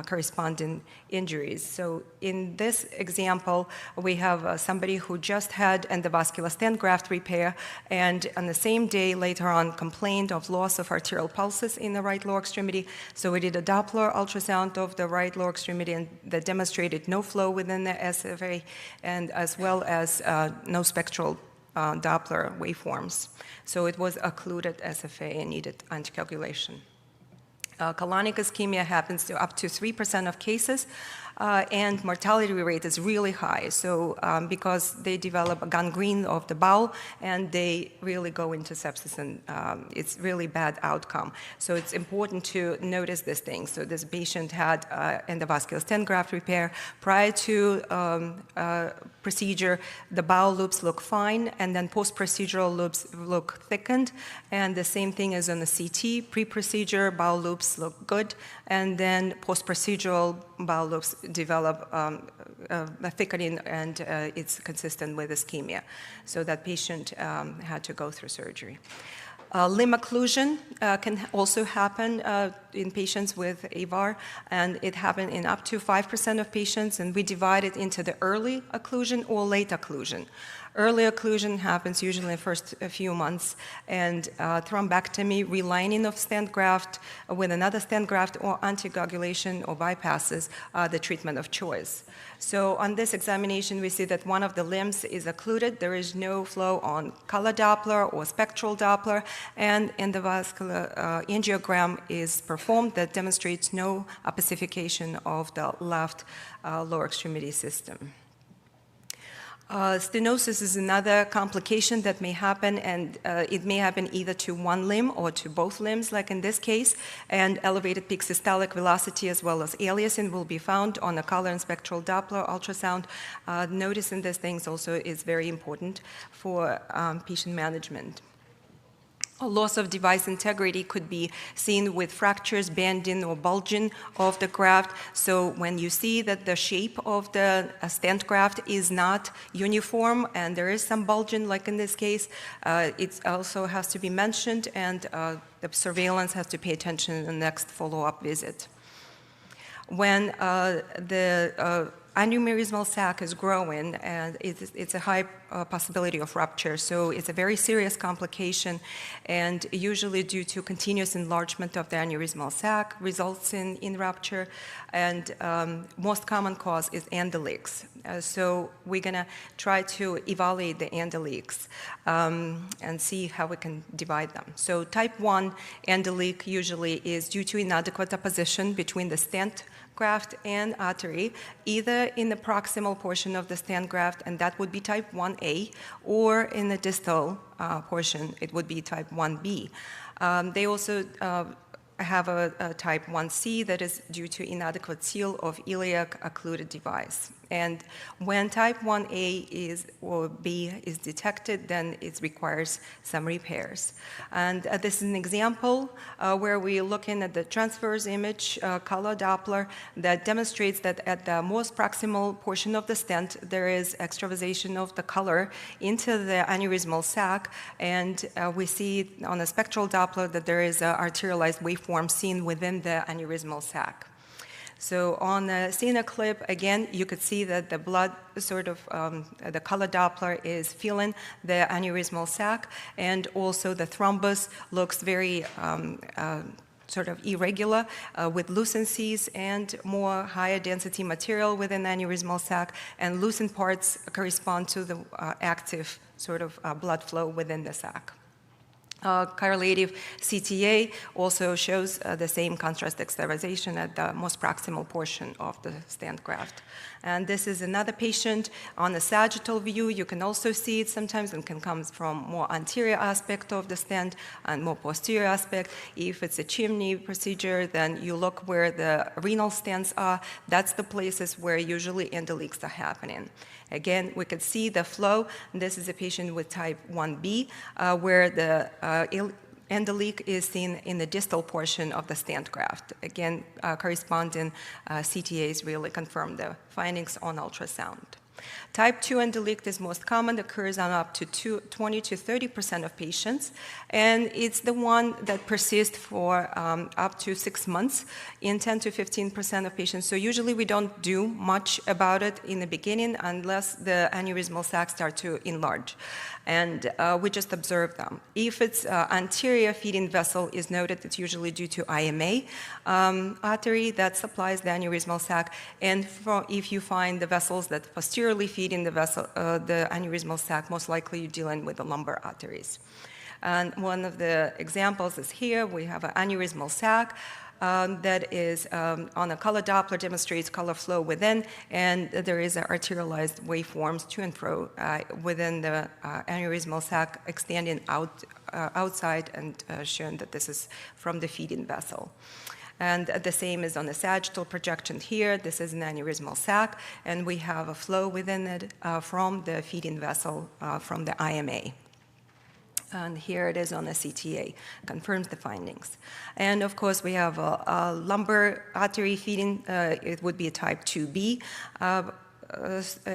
corresponding injuries. So in this example, we have somebody who just had endovascular stent graft repair, and on the same day later on complained of loss of arterial pulses in the right lower extremity. So we did a Doppler ultrasound of the right lower extremity, and that demonstrated no flow within the SFA, and as well as no spectral Doppler waveforms. So it was occluded SFA and needed anticoagulation. Colonic ischemia happens to up to 3% of cases, and mortality rate is really high. So because they develop a gangrene of the bowel, and they really go into sepsis, and it's really bad outcome. So it's important to notice this thing. So this patient had endovascular stent graft repair. Prior to procedure, the bowel loops look fine, and then post-procedural loops look thickened, and the same thing as on the CT. Pre-procedure, bowel loops look good, and then post-procedural bowel loops develop a thickening, and it's consistent with ischemia. So that patient had to go through surgery. Limb occlusion can also happen in patients with AVAR, and it happened in up to 5% of patients, and we divide it into the early occlusion or late occlusion. Early occlusion happens usually in the first few months, and thrombectomy, relining of stent graft with another stent graft, or anticoagulation or bypasses are the treatment of choice. So on this examination, we see that one of the limbs is occluded. There is no flow on color Doppler or spectral Doppler, and endovascular angiogram is performed that demonstrates no opacification of the left lower extremity system. Stenosis is another complication that may happen, and it may happen either to one limb or to both limbs, like in this case, and elevated peak systolic velocity as well as aliasing will be found on a color and spectral Doppler ultrasound. Noticing these things also is very important for patient management. A loss of device integrity could be seen with fractures, bending, or bulging of the graft. So when you see that the shape of the stent graft is not uniform and there is some bulging, like in this case, it also has to be mentioned, and the surveillance has to pay attention in the next follow-up visit. When the aneurysmal sac is growing, and it's a high possibility of rupture. So it's a very serious complication, and usually due to continuous enlargement of the aneurysmal sac results in rupture, and most common cause is endoleaks. So we're going to try to evaluate the endoleaks and see how we can divide them. So type 1 endoleak usually is due to inadequate apposition between the stent graft and artery, either in the proximal portion of the stent graft, and that would be type 1A, or in the distal portion, it would be type 1B. They also have a type 1C that is due to inadequate seal of iliac occluded device. And when type 1A or B is detected, then it requires some repairs. And this is an example where we're looking at the transverse image color Doppler that demonstrates that at the most proximal portion of the stent, there is extravasation of the color into the aneurysmal sac, and we see on a spectral Doppler that there is an arterialized waveform seen within the aneurysmal sac. So on the CNA clip, again, you could see that the blood sort of, the color Doppler is filling the aneurysmal sac, and also the thrombus looks very sort of irregular with lucencies and more higher density material within the aneurysmal sac, and lucent parts correspond to the active sort of blood flow within the sac. Correlative CTA also shows the same contrast extravasation at the most proximal portion of the stent graft. And this is another patient on the sagittal view. You can also see it sometimes and can come from more anterior aspect of the stent and more posterior aspect. If it's a chimney procedure, then you look where the renal stents are. That's the places where usually endoleaks are happening. Again, we could see the flow. This is a patient with type 1B, where the endoleak is seen in the distal portion of the stent graft. Again, corresponding CTAs really confirm the findings on ultrasound. Type 2 endoleak is most common, occurs on up to 20 to 30% of patients, and it's the one that persists for up to 6 months in 10 to 15% of patients. So usually we don't do much about it in the beginning unless the aneurysmal sacs start to enlarge, and we just observe them. If it's anterior feeding vessel is noted, it's usually due to IMA artery that supplies the aneurysmal sac, and if you find the vessels that posteriorly feed in the vessel, the aneurysmal sac, most likely you're dealing with the lumbar arteries. And one of the examples is here. We have an aneurysmal sac that is on a color Doppler, demonstrates color flow within, and there is arterialized waveforms to and fro within the aneurysmal sac, extending outside, and showing that this is from the feeding vessel. And the same is on the sagittal projection here. This is an aneurysmal sac, and we have a flow within it from the feeding vessel from the IMA. And here it is on the CTA, confirms the findings. And of course, we have a lumbar artery feeding. It would be a type 2B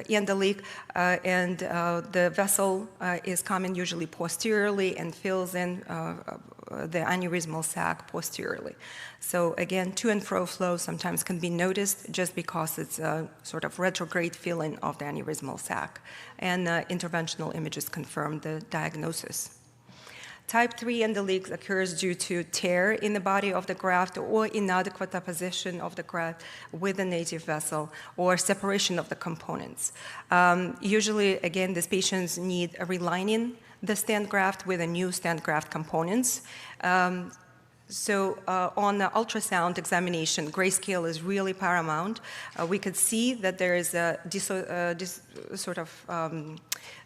endoleak, and the vessel is coming usually posteriorly and fills in the aneurysmal sac posteriorly. So again, to and fro flow sometimes can be noticed just because it's a sort of retrograde filling of the aneurysmal sac, and interventional images confirm the diagnosis. Type 3 endoleak occurs due to tear in the body of the graft or inadequate apposition of the graft with the native vessel or separation of the components. Usually, again, these patients need a relining the stent graft with a new stent graft components. So on the ultrasound examination, grayscale is really paramount. We could see that there is a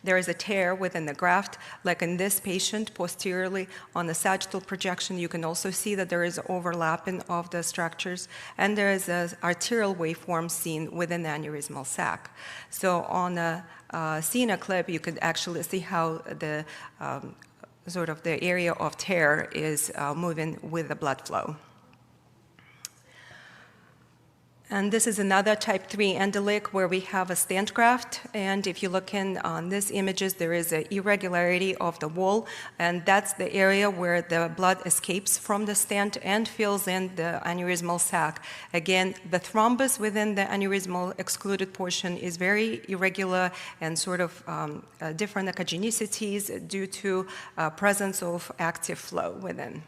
there is a tear within the graft, like in this patient posteriorly on the sagittal projection. You can also see that there is overlapping of the structures, and there is an arterial waveform seen within the aneurysmal sac. So on a CNA clip, you could actually see how the sort of the area of tear is moving with the blood flow. And this is another type 3 endoleak where we have a stent graft. And if you look in on these images, there is an irregularity of the wall. And that's the area where the blood escapes from the stent and fills in the aneurysmal sac. Again, the thrombus within the aneurysmal excluded portion is very irregular and sort of different echogenicities due to presence of active flow within.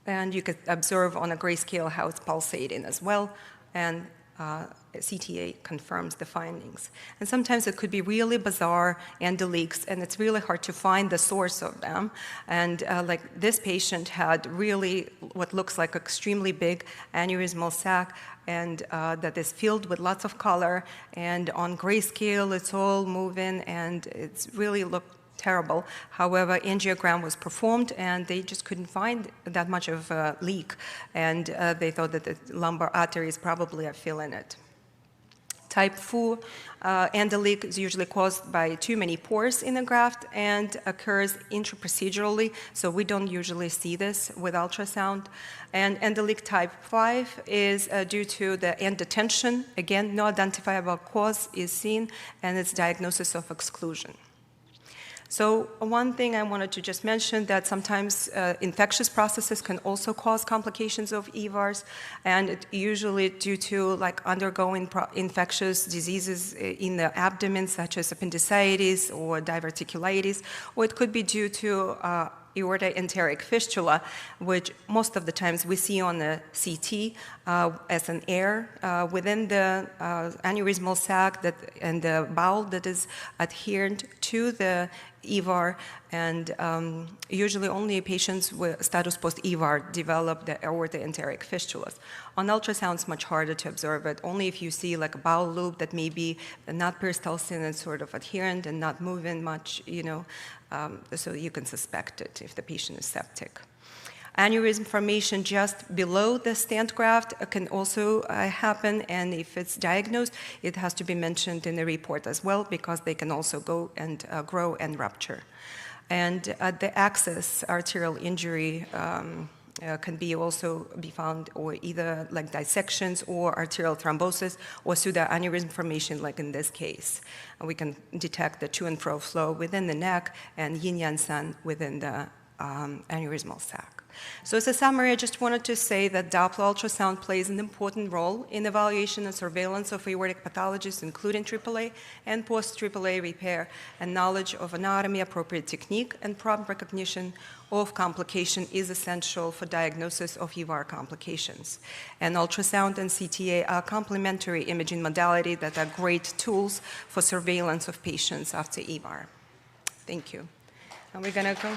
And you could observe on a grayscale how it's pulsating as well, and CTA confirms the findings. And sometimes it could be really bizarre endoleaks, and it's really hard to find the source of them. And like this patient had really what looks like extremely big aneurysmal sac, and that is filled with lots of color, and on grayscale it's all moving, and it's really looked terrible. However, angiogram was performed, and they just couldn't find that much of a leak, and they thought that the lumbar arteries probably are filling it. Type 4 endoleak is usually caused by too many pores in the graft and occurs intraprocedurally, so we don't usually see this with ultrasound. And endoleak type 5 is due to the end detention. Again, no identifiable cause is seen, and it's diagnosis of exclusion. So one thing I wanted to just mention, that sometimes infectious processes can also cause complications of EVARs, and it usually due to like undergoing infectious diseases in the abdomen, such as appendicitis or diverticulitis, or it could be due to aorta-enteric fistula, which most of the times we see on the CT as an air within the aneurysmal sac and the bowel that is adherent to the EVAR, and usually only patients with status post-EVAR develop the aorta-enteric fistulas. On ultrasound, it's much harder to observe it, only if you see like a bowel loop that may be not peristalsis and sort of adherent and not moving much, so you can suspect it if the patient is septic. Aneurysm formation just below the stent graft can also happen, and if it's diagnosed, it has to be mentioned in the report as well, because they can also go and grow and rupture. And the access arterial injury can also be found, or either like dissections or arterial thrombosis or pseudoaneurysm formation, like in this case. We can detect the to and fro flow within the neck and yin-yang sun within the aneurysmal sac. So as a summary, I just wanted to say that Doppler ultrasound plays an important role in evaluation and surveillance of aortic pathologies, including AAA and post-AAA repair, and knowledge of anatomy, appropriate technique, and prompt recognition of complication is essential for diagnosis of EVAR complications. And ultrasound and CTA are complementary imaging modality that are great tools for surveillance of patients after EVAR. Thank you. And we're going to go.